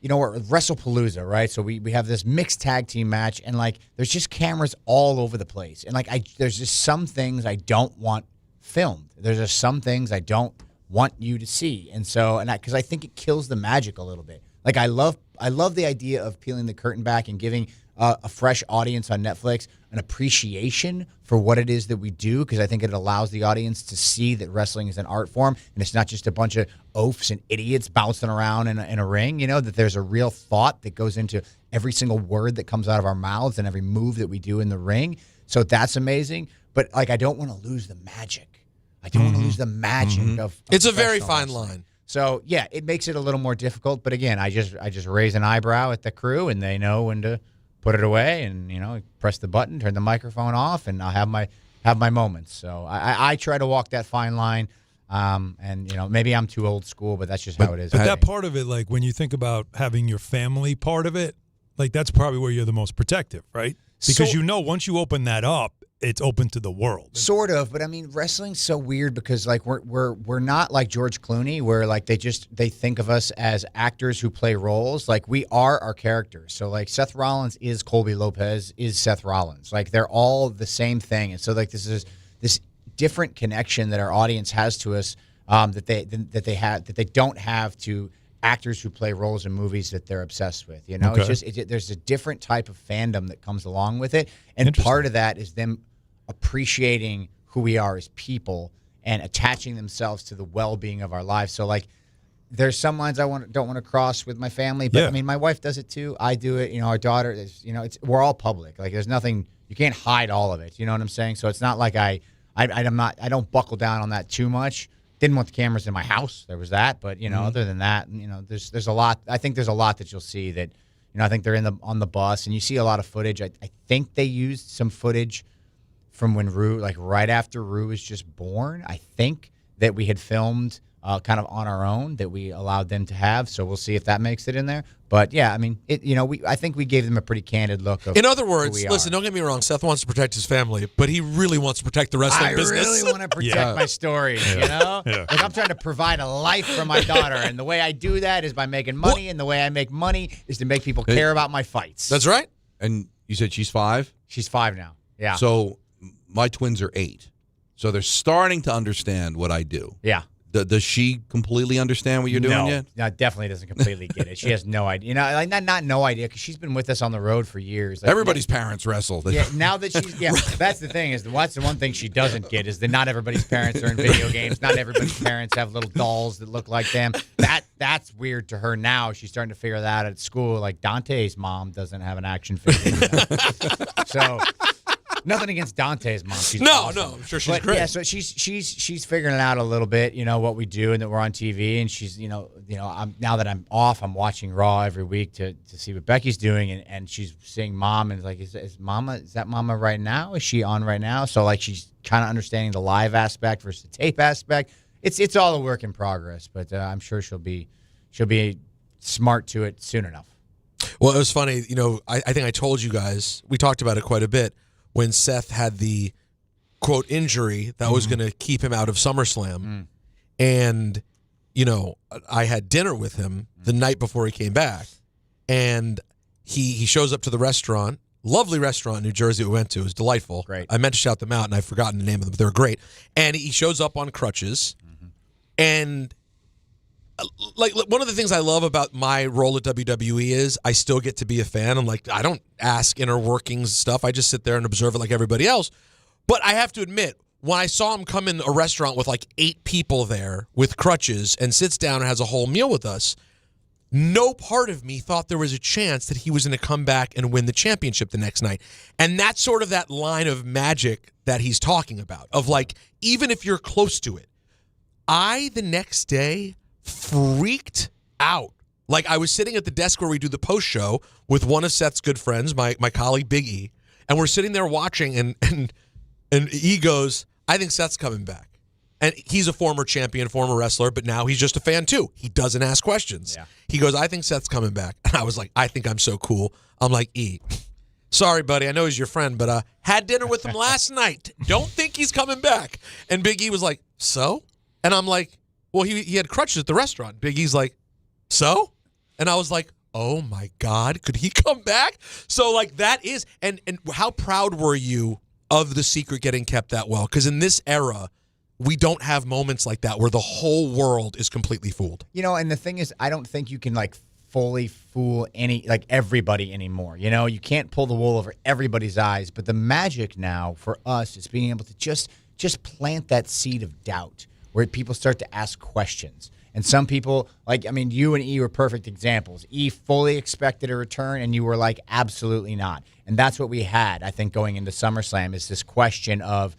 Speaker 1: we're at WrestlePalooza, right? So we have this mixed tag team match, and there's just cameras all over the place, and there's just some things I don't want filmed. There's just some things I don't want you to see, and so because I think it kills the magic a little bit. I love the idea of peeling the curtain back and giving a fresh audience on Netflix an appreciation for what it is that we do, because I think it allows the audience to see that wrestling is an art form and it's not just a bunch of oafs and idiots bouncing around in a ring, that there's a real thought that goes into every single word that comes out of our mouths and every move that we do in the ring. So that's amazing. But I don't want to lose the magic. I don't want to lose the magic of
Speaker 6: it's a very fine
Speaker 1: wrestling.
Speaker 6: line.
Speaker 1: So yeah, it makes it a little more difficult. But again, I just raise an eyebrow at the crew, and they know when to put it away, and press the button, turn the microphone off, and I'll have my moments. So I try to walk that fine line. And maybe I'm too old school, but that's just how it is.
Speaker 5: But that part of it, when you think about having your family part of it, that's probably where you're the most protective, right? Because once you open that up, it's open to the world.
Speaker 1: Sort of, but I mean, wrestling's so weird because we're not like George Clooney, where they think of us as actors who play roles. We are our characters. So Seth Rollins is Colby Lopez is Seth Rollins. They're all the same thing, and so this is this different connection that our audience has to us that they don't have to actors who play roles in movies that they're obsessed with. It's there's a different type of fandom that comes along with it, and part of that is them appreciating who we are as people and attaching themselves to the well-being of our lives. So there's some lines I don't want to cross with my family, but I mean, my wife does it too. I do it. Our daughter is. We're all public. There's nothing, you can't hide all of it. You know what I'm saying? So it's not like I don't buckle down on that too much. Didn't want the cameras in my house. There was that, but other than that, there's a lot. I think there's a lot that you'll see that, I think they're on the bus, and you see a lot of footage. I think they used some footage from when Rue, like right after Rue was just born. I think that we had filmed kind of on our own that we allowed them to have. So we'll see if that makes it in there. But yeah, I mean, I think we gave them a pretty candid look of.
Speaker 6: In other words, listen, don't get me wrong. Seth wants to protect his family, but he really wants to protect the wrestling business.
Speaker 1: I really want to protect my stories, you know? Yeah. Like I'm trying to provide a life for my daughter, and the way I do that is by making money, and the way I make money is to make people care about my fights.
Speaker 6: That's right.
Speaker 8: And you said she's 5?
Speaker 1: She's 5 now. Yeah.
Speaker 8: So my twins are 8. So they're starting to understand what I do.
Speaker 1: Yeah.
Speaker 8: Does she completely understand what you're doing yet?
Speaker 1: No, definitely doesn't completely get it. She has no idea. You know, like not no idea because she's been with us on the road for years. Like,
Speaker 8: everybody's parents wrestle.
Speaker 1: Yeah, now that she's that's the thing is that's the one thing she doesn't get is that not everybody's parents are in video games. Not everybody's parents have little dolls that look like them. That's weird to her now. She's starting to figure that out at school. Like Dante's mom doesn't have an action figure. So. Nothing against Dante's mom. She's awesome.
Speaker 6: No, I'm sure she's great.
Speaker 1: Yeah, so she's figuring it out a little bit, you know, what we do and that we're on TV. And she's, now that I'm off, I'm watching Raw every week to see what Becky's doing, and she's seeing Mom and like, is that Mama right now? Is she on right now? So like she's kind of understanding the live aspect versus the tape aspect. It's all a work in progress, but I'm sure she'll be smart to it soon enough.
Speaker 6: Well, it was funny, I think I told you guys, we talked about it quite a bit. When Seth had the, quote, injury that was going to keep him out of SummerSlam. And, I had dinner with him the night before he came back. And he shows up to the restaurant, lovely restaurant in New Jersey we went to. It was delightful.
Speaker 1: Great.
Speaker 6: I meant to shout them out, and I've forgotten the name of them, but they were great. And he shows up on crutches. And like one of the things I love about my role at WWE is I still get to be a fan. I'm like, I don't ask inner workings stuff. I just sit there and observe it like everybody else. But I have to admit, when I saw him come in a restaurant with like 8 people there with crutches and sits down and has a whole meal with us, no part of me thought there was a chance that he was going to come back and win the championship the next night. And that's sort of that line of magic that he's talking about, of like, even if you're close to it. The next day, freaked out. Like I was sitting at the desk where we do the post show with one of Seth's good friends, my colleague Big E, and we're sitting there watching, and E goes, I think Seth's coming back. And he's a former champion, former wrestler, but now he's just a fan too. He doesn't ask questions. Yeah. He goes, I think Seth's coming back. And I was like, I think I'm so cool. I'm like, E, sorry, buddy, I know he's your friend, but had dinner with him last night. Don't think he's coming back. And Big E was like, so? And I'm like, well, he had crutches at the restaurant. Big E's like, so? And I was like, oh my God, could he come back? So like that is, and how proud were you of the secret getting kept that well? Because in this era, we don't have moments like that where the whole world is completely fooled.
Speaker 1: And the thing is, I don't think you can like fully fool everybody anymore. You can't pull the wool over everybody's eyes. But the magic now for us is being able to just plant that seed of doubt, where people start to ask questions. And some people, you and E were perfect examples. E fully expected a return, and you were like, absolutely not. And that's what we had, I think, going into SummerSlam, is this question of,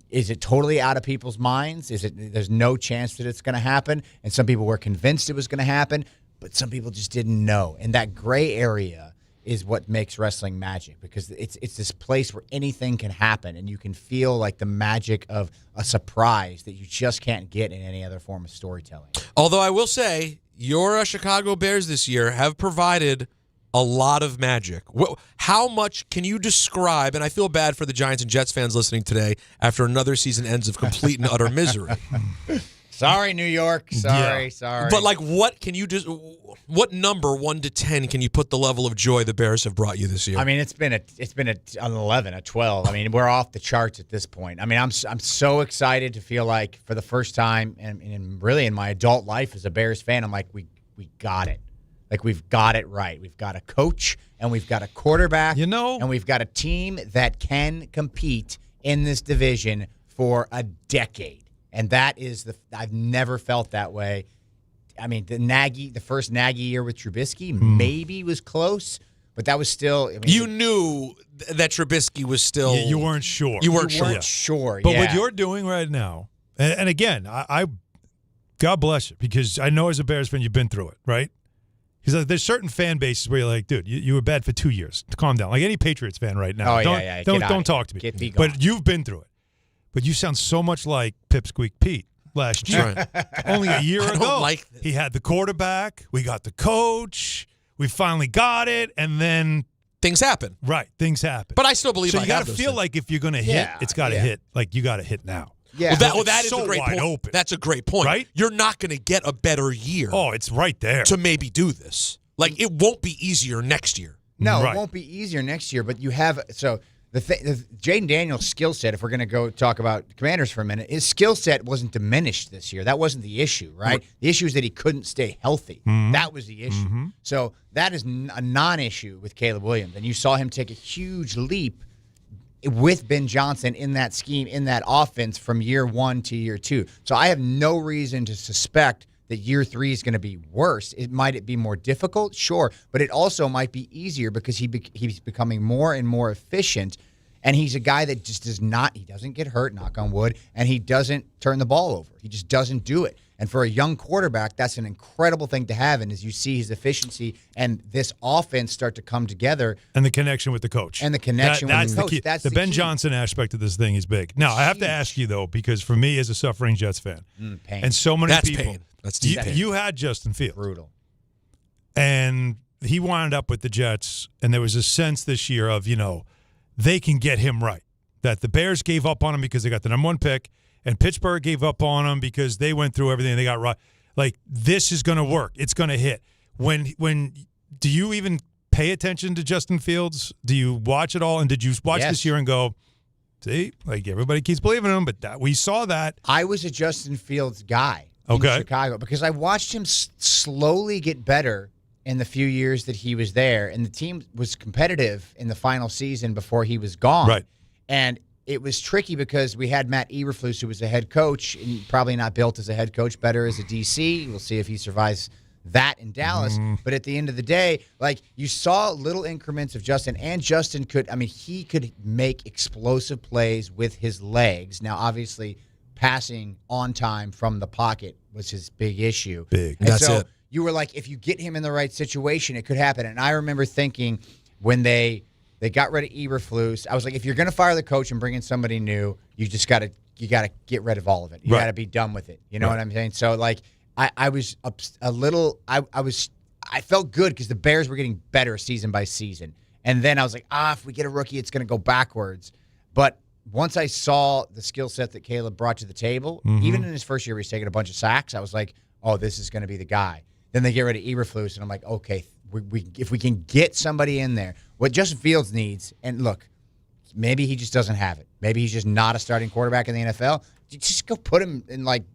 Speaker 1: is it totally out of people's minds? There's no chance that it's going to happen? And some people were convinced it was going to happen, but some people just didn't know. And that gray area is what makes wrestling magic, because it's this place where anything can happen, and you can feel like the magic of a surprise that you just can't get in any other form of storytelling.
Speaker 6: Although I will say, your Chicago Bears this year have provided a lot of magic. How much can you describe, and I feel bad for the Giants and Jets fans listening today after another season ends of complete and utter misery.
Speaker 1: Sorry, New York. Sorry.
Speaker 6: But like, what number 1 to 10 can you put the level of joy the Bears have brought you this year?
Speaker 1: I mean, it's been an 11, a 12. I mean, we're off the charts at this point. I mean, I'm so excited to feel like for the first time, and really in my adult life as a Bears fan, I'm like, we got it. Like, we've got it right. We've got a coach, and we've got a quarterback, and we've got a team that can compete in this division for a decade. And that is I've never felt that way. I mean, the first Nagy year with Trubisky maybe was close, but that was still.
Speaker 6: You knew that Trubisky was still.
Speaker 5: You weren't sure.
Speaker 6: You weren't
Speaker 1: sure.
Speaker 5: But what you're doing right now, and again, I God bless you, because I know as a Bears fan you've been through it, right? Because there's certain fan bases where you're like, dude, you were bad for 2 years. Calm down. Like any Patriots fan right now.
Speaker 1: Oh,
Speaker 5: Don't talk to me. But you've been through it. But you sound so much like Pipsqueak Pete last year. Only a year ago, he had the quarterback. We got the coach. We finally got it. And then
Speaker 6: things happen.
Speaker 5: Right. Things happen.
Speaker 6: But I still believe
Speaker 5: so you got to feel like if you're going to hit, it's got to hit. Like you got to hit now.
Speaker 6: Yeah. That is
Speaker 5: so
Speaker 6: a great
Speaker 5: wide
Speaker 6: point.
Speaker 5: open.
Speaker 6: That's a great point.
Speaker 5: Right?
Speaker 6: You're not going to get a better year.
Speaker 5: Oh, it's right there.
Speaker 6: To maybe do this. Like, it won't be easier next year.
Speaker 1: No, it won't be easier next year, but you have – so the Jaden Daniels' skill set, if we're going to go talk about the Commanders for a minute, his skill set wasn't diminished this year. That wasn't the issue, right? The issue is that he couldn't stay healthy. That was the issue. So that is a non-issue with Caleb Williams, and you saw him take a huge leap with Ben Johnson in that scheme, in that offense from year 1 to year 2. So I have no reason to suspect that year 3 is going to be worse. Might it be more difficult? Sure. But it also might be easier because he's becoming more and more efficient. And he's a guy that just he doesn't get hurt, knock on wood, and he doesn't turn the ball over. He just doesn't do it. And for a young quarterback, that's an incredible thing to have. And as you see his efficiency and this offense start to come together.
Speaker 5: And the connection with the coach.
Speaker 1: And the connection with the coach.
Speaker 5: Key.
Speaker 1: That's
Speaker 5: the Ben
Speaker 1: key.
Speaker 5: Johnson aspect of this thing is big. Now, I have to ask you, though, because for me as a suffering Jets fan,
Speaker 1: pain.
Speaker 5: and so many
Speaker 6: That's
Speaker 5: people.
Speaker 6: Pain. That's deep pain.
Speaker 5: You had Justin Fields.
Speaker 1: Brutal.
Speaker 5: And he wound up with the Jets, and there was a sense this year of, they can get him right. That the Bears gave up on him because they got the number 1 pick, and Pittsburgh gave up on him because they went through everything and they got right. Like, this is going to work. It's going to hit. When do you even pay attention to Justin Fields? Do you watch it all? And did you watch this year and go, see, like everybody keeps believing in him, but we saw that.
Speaker 1: I was a Justin Fields guy in Chicago because I watched him slowly get better in the few years that he was there, and the team was competitive in the final season before he was gone.
Speaker 5: Right.
Speaker 1: And it was tricky because we had Matt Eberflus, who was a head coach, and probably not built as a head coach, better as a DC. We'll see if he survives that in Dallas. But at the end of the day, like, you saw little increments of Justin, and Justin he could make explosive plays with his legs. Now, obviously, passing on time from the pocket was his big issue.
Speaker 5: Big.
Speaker 1: And
Speaker 6: That's
Speaker 1: so
Speaker 6: it.
Speaker 1: You were like, if you get him in the right situation, it could happen. And I remember thinking when they got rid of Eberflus, I was like, if you're going to fire the coach and bring in somebody new, you just got to get rid of all of it. You got to be done with it. You know what I'm saying? So, like, I was a little – I felt good because the Bears were getting better season by season. And then I was like, if we get a rookie, it's going to go backwards. But once I saw the skill set that Caleb brought to the table, even in his first year where he's taking a bunch of sacks, I was like, oh, this is going to be the guy. Then they get rid of Eberflus, and I'm like, okay, if we can get somebody in there, what Justin Fields needs, and look, maybe he just doesn't have it. Maybe he's just not a starting quarterback in the NFL. You just go put him in, like,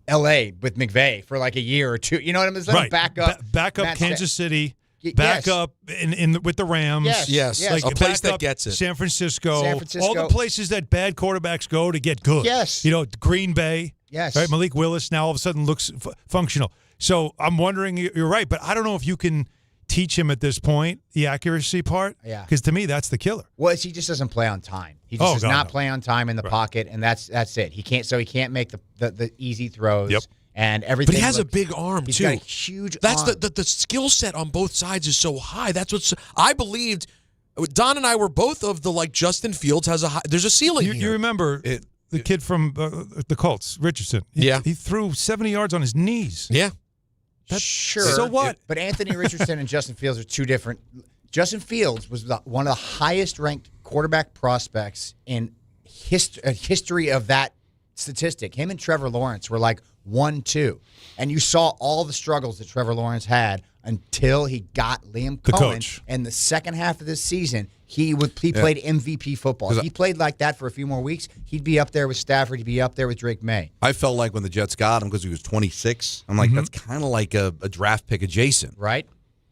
Speaker 1: L.A. with McVay for like a year or two. You know what I mean? Let him back up.
Speaker 5: Back up Kansas City. Back up in with the Rams.
Speaker 6: Yes.
Speaker 5: Like,
Speaker 6: A place that gets it.
Speaker 5: San Francisco. All the places that bad quarterbacks go to get good.
Speaker 1: Yes.
Speaker 5: Green Bay.
Speaker 1: Yes.
Speaker 5: Right. Malik Willis now all of a sudden looks functional. So I'm wondering, you're right, but I don't know if you can teach him at this point the accuracy part.
Speaker 1: Yeah.
Speaker 5: Because to me, that's the killer.
Speaker 1: Well, he just doesn't play on time. He just does not play on time in the pocket, and that's it. He can't make the easy throws.
Speaker 5: Yep.
Speaker 1: And everything.
Speaker 6: But he has a big arm,
Speaker 1: he's
Speaker 6: too.
Speaker 1: Got a huge
Speaker 6: That's
Speaker 1: arm.
Speaker 6: the skill set on both sides is so high. That's what's I believed. Don and I were both of the, like, Justin Fields has there's a ceiling here.
Speaker 5: You remember the kid from the Colts, Richardson. He threw 70 yards on his knees.
Speaker 6: Yeah.
Speaker 1: Sure.
Speaker 5: So what?
Speaker 1: But Anthony Richardson and Justin Fields are two different. Justin Fields was one of the highest-ranked quarterback prospects in history of that statistic. Him and Trevor Lawrence were like 1-2. And you saw all the struggles that Trevor Lawrence had until he got Liam Cohen. And the second half of this season, he played MVP football. If he played like that for a few more weeks, he'd be up there with Stafford. He'd be up there with Drake May.
Speaker 8: I felt like when the Jets got him, because he was 26, I'm like, that's kind of like a draft pick adjacent.
Speaker 1: Right.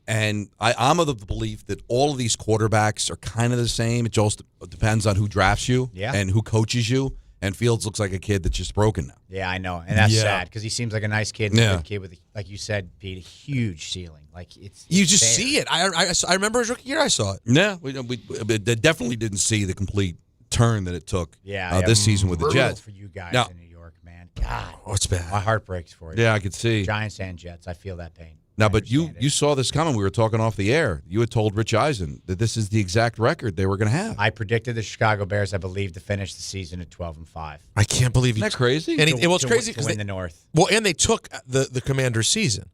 Speaker 8: And I'm of the belief that all of these quarterbacks are kind of the same. It just depends on who drafts you and who coaches you. And Fields looks like a kid that's just broken now.
Speaker 1: Yeah, I know. And that's sad because he seems like a nice kid and a good kid with, like you said, Pete, a huge ceiling. Like
Speaker 6: you just see it. I remember his rookie year I saw it.
Speaker 8: Yeah, we definitely didn't see the complete turn that it took this season with the Jets.
Speaker 1: For you guys
Speaker 8: now,
Speaker 1: in New York, man. God.
Speaker 6: Oh, it's bad.
Speaker 1: My heart breaks for you.
Speaker 8: Yeah, I could see.
Speaker 1: Giants and Jets. I feel that pain.
Speaker 8: Now, but you saw this coming. We were talking off the air. You had told Rich Eisen that this is the exact record they were going to have.
Speaker 1: I predicted the Chicago Bears, I believe, to finish the season at 12-5.
Speaker 6: I can't believe you.
Speaker 8: Isn't that crazy?
Speaker 6: And it was crazy because
Speaker 1: they win the North.
Speaker 6: Well, and they took the Commanders' season.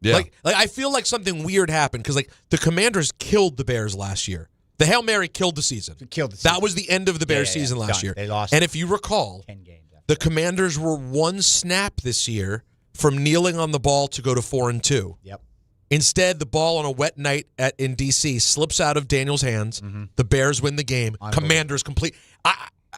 Speaker 8: Yeah.
Speaker 6: Like I feel like something weird happened because like the Commanders killed the Bears last year. The Hail Mary killed the season. That was the end of the Bears season last year.
Speaker 1: They lost.
Speaker 6: And if you recall,
Speaker 1: 10 games.
Speaker 6: The Commanders were one snap this year from kneeling on the ball to go to 4-2.
Speaker 1: Yep.
Speaker 6: Instead, the ball on a wet night in D.C. slips out of Daniel's hands. The Bears win the game. Commanders complete.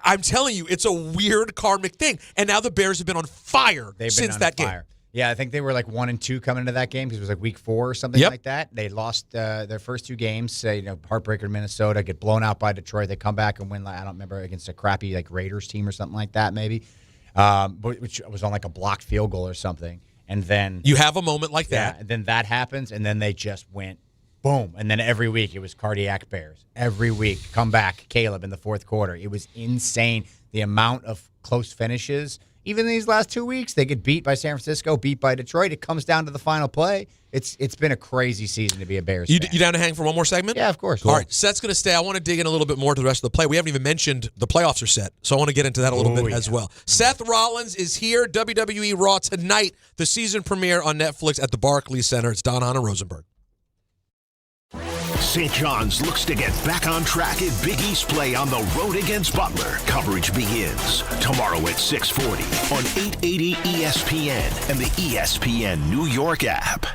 Speaker 6: I'm telling you, it's a weird karmic thing. And now the Bears have been on fire since that game.
Speaker 1: Yeah, I think they were like 1-2 coming into that game because it was like week 4 or something like that. They lost their first 2 games. Heartbreaker to Minnesota, get blown out by Detroit. They come back and win. I don't remember, against a crappy like Raiders team or something like that, maybe, which was on like a blocked field goal or something. And then
Speaker 6: you have a moment like that.
Speaker 1: Yeah, and then that happens, and then they just went boom. And then every week it was cardiac Bears. Every week, come back, Caleb in the fourth quarter. It was insane the amount of close finishes. Even in these last 2 weeks, they get beat by San Francisco, beat by Detroit. It comes down to the final play. It's been a crazy season to be a Bears fan.
Speaker 6: You down to hang for one more segment?
Speaker 1: Yeah, of course.
Speaker 6: All right, Seth's going to stay. I want to dig in a little bit more to the rest of the play. We haven't even mentioned the playoffs are set, so I want to get into that a little bit as well. Seth Rollins is here, WWE Raw tonight, the season premiere on Netflix at the Barclays Center. It's Don, Hahn, and Rosenberg.
Speaker 4: St. John's looks to get back on track at Big East play on the road against Butler. Coverage begins tomorrow at 6:40 on 880 ESPN and the ESPN New York app.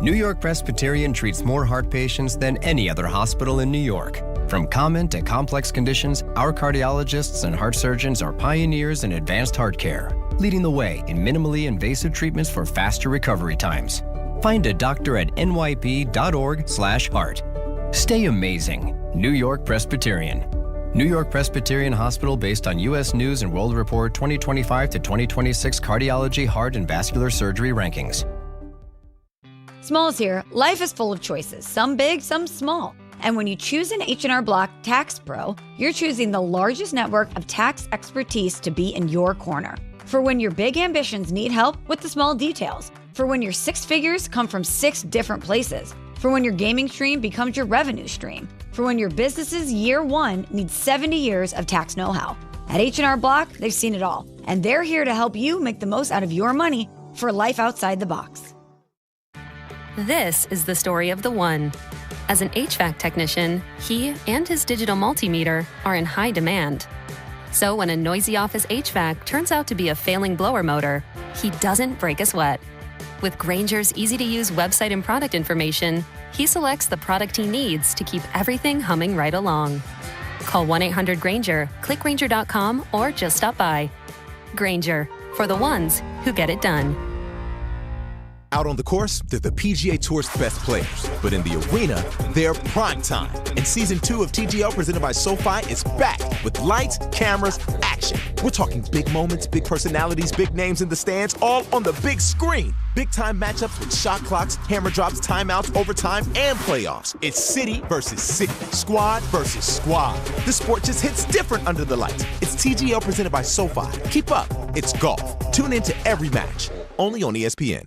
Speaker 2: New York Presbyterian treats more heart patients than any other hospital in New York. From common to complex conditions, our cardiologists and heart surgeons are pioneers in advanced heart care, leading the way in minimally invasive treatments for faster recovery times. Find a doctor at nyp.org/heart. Stay amazing. New York Presbyterian. New York Presbyterian Hospital based on U.S. News and World Report 2025 to 2026 Cardiology, Heart, and Vascular Surgery Rankings.
Speaker 9: Smalls here. Life is full of choices, some big, some small. And when you choose an H&R Block Tax Pro, you're choosing the largest network of tax expertise to be in your corner. For when your big ambitions need help with the small details. For when your 6 figures come from 6 different places. For when your gaming stream becomes your revenue stream. For when your business's year 1 needs 70 years of tax know-how. At H&R Block, they've seen it all. And they're here to help you make the most out of your money for life outside the box.
Speaker 23: This is the story of the one. As an HVAC technician, he and his digital multimeter are in high demand. So when a noisy office HVAC turns out to be a failing blower motor, he doesn't break a sweat. With Grainger's easy-to-use website and product information, he selects the product he needs to keep everything humming right along. Call 1-800-GRAINGER, click Grainger.com, or just stop by. Grainger, for the ones who get it done.
Speaker 24: Out on the course, they're the PGA Tour's best players. But in the arena, they're prime time. And Season 2 of TGL presented by SoFi is back with lights, cameras, action. We're talking big moments, big personalities, big names in the stands, all on the big screen. Big-time matchups with shot clocks, hammer drops, timeouts, overtime, and playoffs. It's city versus city, squad versus squad. The sport just hits different under the lights. It's TGL presented by SoFi. Keep up. It's golf. Tune into every match. Only on ESPN.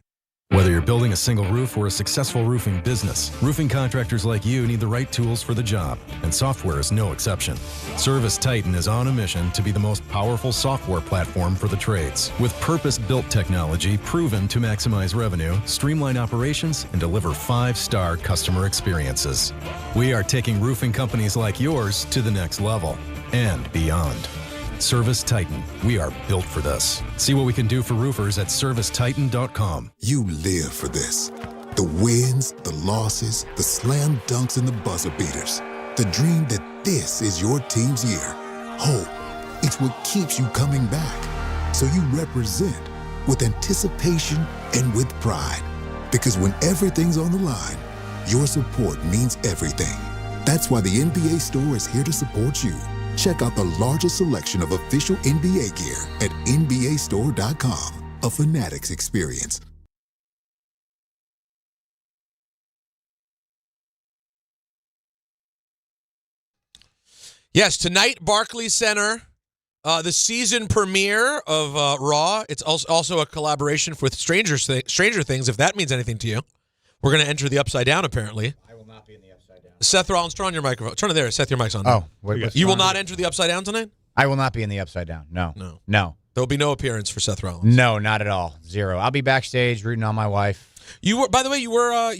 Speaker 21: Whether you're building a single roof or a successful roofing business, roofing contractors like you need the right tools for the job, and software is no exception. Service Titan is on a mission to be the most powerful software platform for the trades, with purpose-built technology proven to maximize revenue, streamline operations, and deliver 5-star customer experiences. We are taking roofing companies like yours to the next level and beyond. Service Titan. We are built for this. See what we can do for roofers at servicetitan.com.
Speaker 25: You live for this. The wins, the losses, the slam dunks, and the buzzer beaters. The dream that this is your team's year. Hope. It's what keeps you coming back. So you represent with anticipation and with pride. Because when everything's on the line, your support means everything. That's why the NBA Store is here to support you. Check out the largest selection of official NBA gear at NBAstore.com. A Fanatics experience.
Speaker 6: Yes, tonight, Barclays Center, The season premiere of Raw. It's also a collaboration with Stranger Things, if that means anything to you. We're going to enter the Upside Down, apparently.
Speaker 1: I will not be in the Upside Down.
Speaker 6: Seth Rollins, turn on your microphone. Turn it there. Seth, your mic's on.
Speaker 1: Oh, wait,
Speaker 6: you will not enter the Upside Down tonight?
Speaker 1: I will not be in the Upside Down. No.
Speaker 6: There will be no appearance for Seth Rollins.
Speaker 1: No, not at all. Zero. I'll be backstage rooting on my wife.
Speaker 6: You were, by the way, you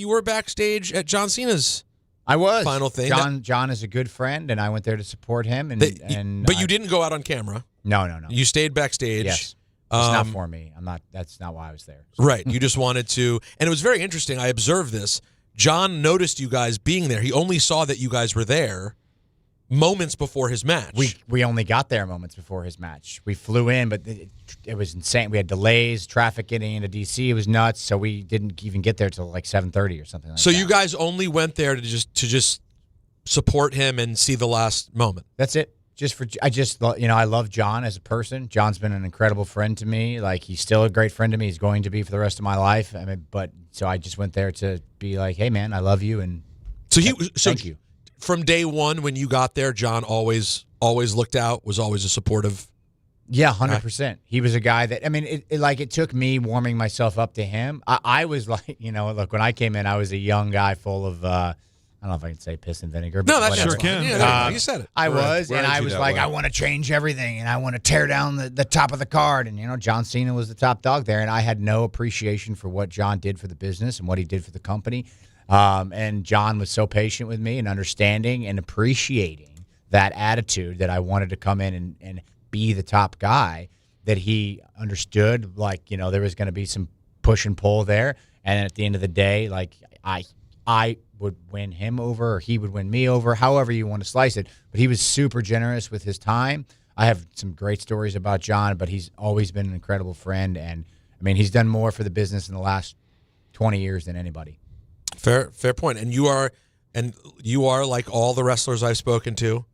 Speaker 6: were backstage at John Cena's.
Speaker 1: I was.
Speaker 6: Final thing.
Speaker 1: John is a good friend, and I went there to support him.
Speaker 6: But you didn't go out on camera.
Speaker 1: No.
Speaker 6: You stayed backstage.
Speaker 1: Yes. It's not for me. That's not why I was there.
Speaker 6: Right. You just wanted to, and it was very interesting. I observed this. John noticed you guys being there. He only saw that you guys were there moments before his match.
Speaker 1: We only got there moments before his match. We flew in, but it was insane. We had delays, traffic getting into D.C. It was nuts, so we didn't even get there till like 7:30 or something like that.
Speaker 6: So you guys only went there to just support him and see the last moment.
Speaker 1: That's it. I love John as a person. John's been an incredible friend to me. Like, he's still a great friend to me. He's going to be for the rest of my life. So I just went there to be like, hey man, I love you, and thank you.
Speaker 6: From day one, when you got there, John always looked out, was always a supportive.
Speaker 1: Yeah, 100%. He was a guy that, it took me warming myself up to him. I was like, look, when I came in, I was a young guy full of, I don't know if I can say piss and vinegar. But
Speaker 6: no, that
Speaker 1: whatever.
Speaker 6: sure can. Yeah, you said it.
Speaker 1: I was like, I want to change everything, and I want to tear down the top of the card. And, John Cena was the top dog there, and I had no appreciation for what John did for the business and what he did for the company. And John was so patient with me and understanding and appreciating that attitude that I wanted to come in and be the top guy, that he understood, there was going to be some push and pull there. And at the end of the day, I would win him over, or he would win me over, however you want to slice it. But he was super generous with his time. I have some great stories about John, but he's always been an incredible friend. And, he's done more for the business in the last 20 years than anybody.
Speaker 6: Fair point. And you are, like all the wrestlers I've spoken to,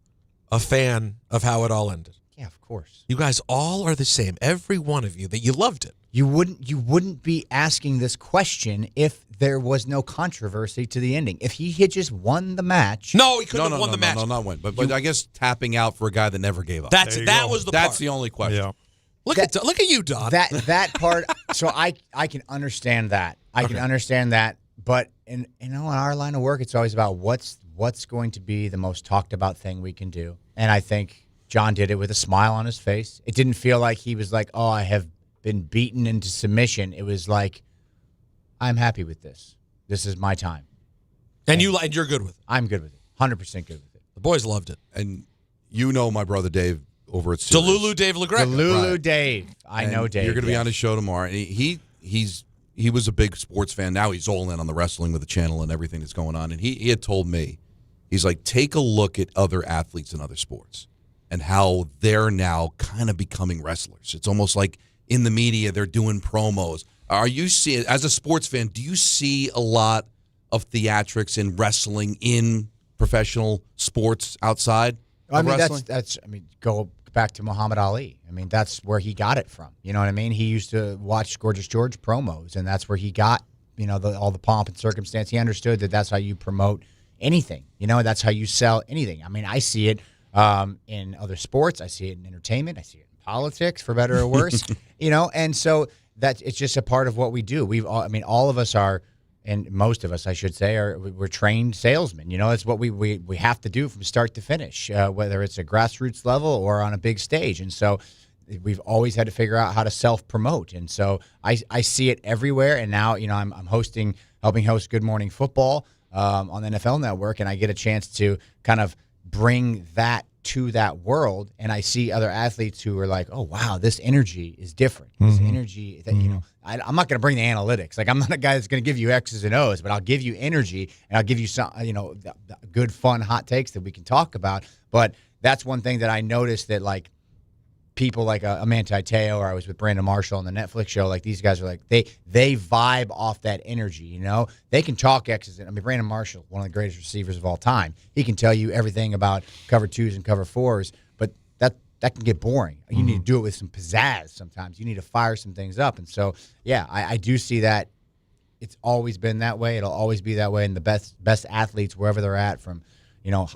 Speaker 6: a fan of how it all ended.
Speaker 1: Yeah, of course.
Speaker 6: You guys all are the same. Every one of you, that you loved it.
Speaker 1: You wouldn't be asking this question if there was no controversy to the ending. If he had just won the match.
Speaker 6: No, he couldn't have won the match.
Speaker 8: No, not win. But I guess tapping out for a guy that never gave up.
Speaker 6: That was the part.
Speaker 8: That's the only question.
Speaker 5: Yeah.
Speaker 6: Look at you, Don.
Speaker 1: That part. So I can understand that. I can understand that. But in our line of work, it's always about what's going to be the most talked about thing we can do. And I think John did it with a smile on his face. It didn't feel like he was like, oh, I have been beaten into submission. It was like, I'm happy with this. This is my time.
Speaker 6: And you're good with it.
Speaker 1: I'm good with it. 100% good with it.
Speaker 6: The boys loved it.
Speaker 8: And my brother Dave over at Sirius.
Speaker 6: Delulu Dave LaGreca.
Speaker 1: Delulu
Speaker 8: Right.
Speaker 1: Dave. I know Dave.
Speaker 8: You're going to be on his show tomorrow. And he was a big sports fan. Now he's all in on the wrestling with the channel and everything that's going on. And he had told me, he's like, take a look at other athletes in other sports and how they're now kind of becoming wrestlers. It's almost like in the media they're doing promos. Are you seeing, as a sports fan, do you see a lot of theatrics in wrestling in professional sports outside of wrestling?
Speaker 1: Go back to Muhammad Ali. That's where he got it from. You know what I mean? He used to watch Gorgeous George promos, and that's where he got, all the pomp and circumstance. He understood that that's how you promote anything. That's how you sell anything. I see it in other sports. I see it in entertainment. I see it in politics, for better or worse. And so it's just a part of what we do. All of us are, and most of us, I should say, we're trained salesmen. It's what we have to do from start to finish, whether it's a grassroots level or on a big stage. And so we've always had to figure out how to self-promote. And so I see it everywhere. And now, I'm helping host Good Morning Football on the NFL Network, and I get a chance to kind of bring that to that world, and I see other athletes who are like, oh, wow, this energy is different. This energy that, I'm not going to bring the analytics. Like, I'm not a guy that's going to give you X's and O's, but I'll give you energy, and I'll give you some, the good, fun, hot takes that we can talk about. But that's one thing that I noticed that, like, people like a Manti Te'o, or I was with Brandon Marshall on the Netflix show, like, these guys are like, they vibe off that energy, They can talk X's. Brandon Marshall, one of the greatest receivers of all time, he can tell you everything about cover 2s and cover 4s, but that can get boring. You need to do it with some pizzazz sometimes. You need to fire some things up. And so, yeah, I do see that. It's always been that way. It'll always be that way. And the best athletes, wherever they're at, from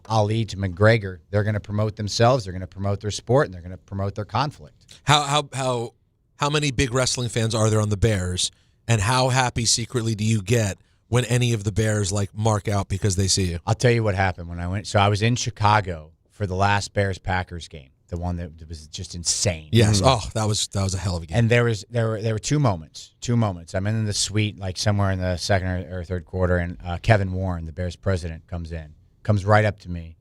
Speaker 1: Ali to McGregor, they're going to promote themselves, they're going to promote their sport, and they're going to promote their conflict.
Speaker 6: How many big wrestling fans are there on the Bears, and how happy secretly do you get when any of the Bears mark out because they see you?
Speaker 1: I'll tell you what happened when I went. So I was in Chicago for the last Bears-Packers game, the one that was just insane.
Speaker 6: Yes. Oh, that was a hell of a game.
Speaker 1: And there were two moments. I'm in the suite, somewhere in the second or third quarter, and Kevin Warren, the Bears president, comes right up to me,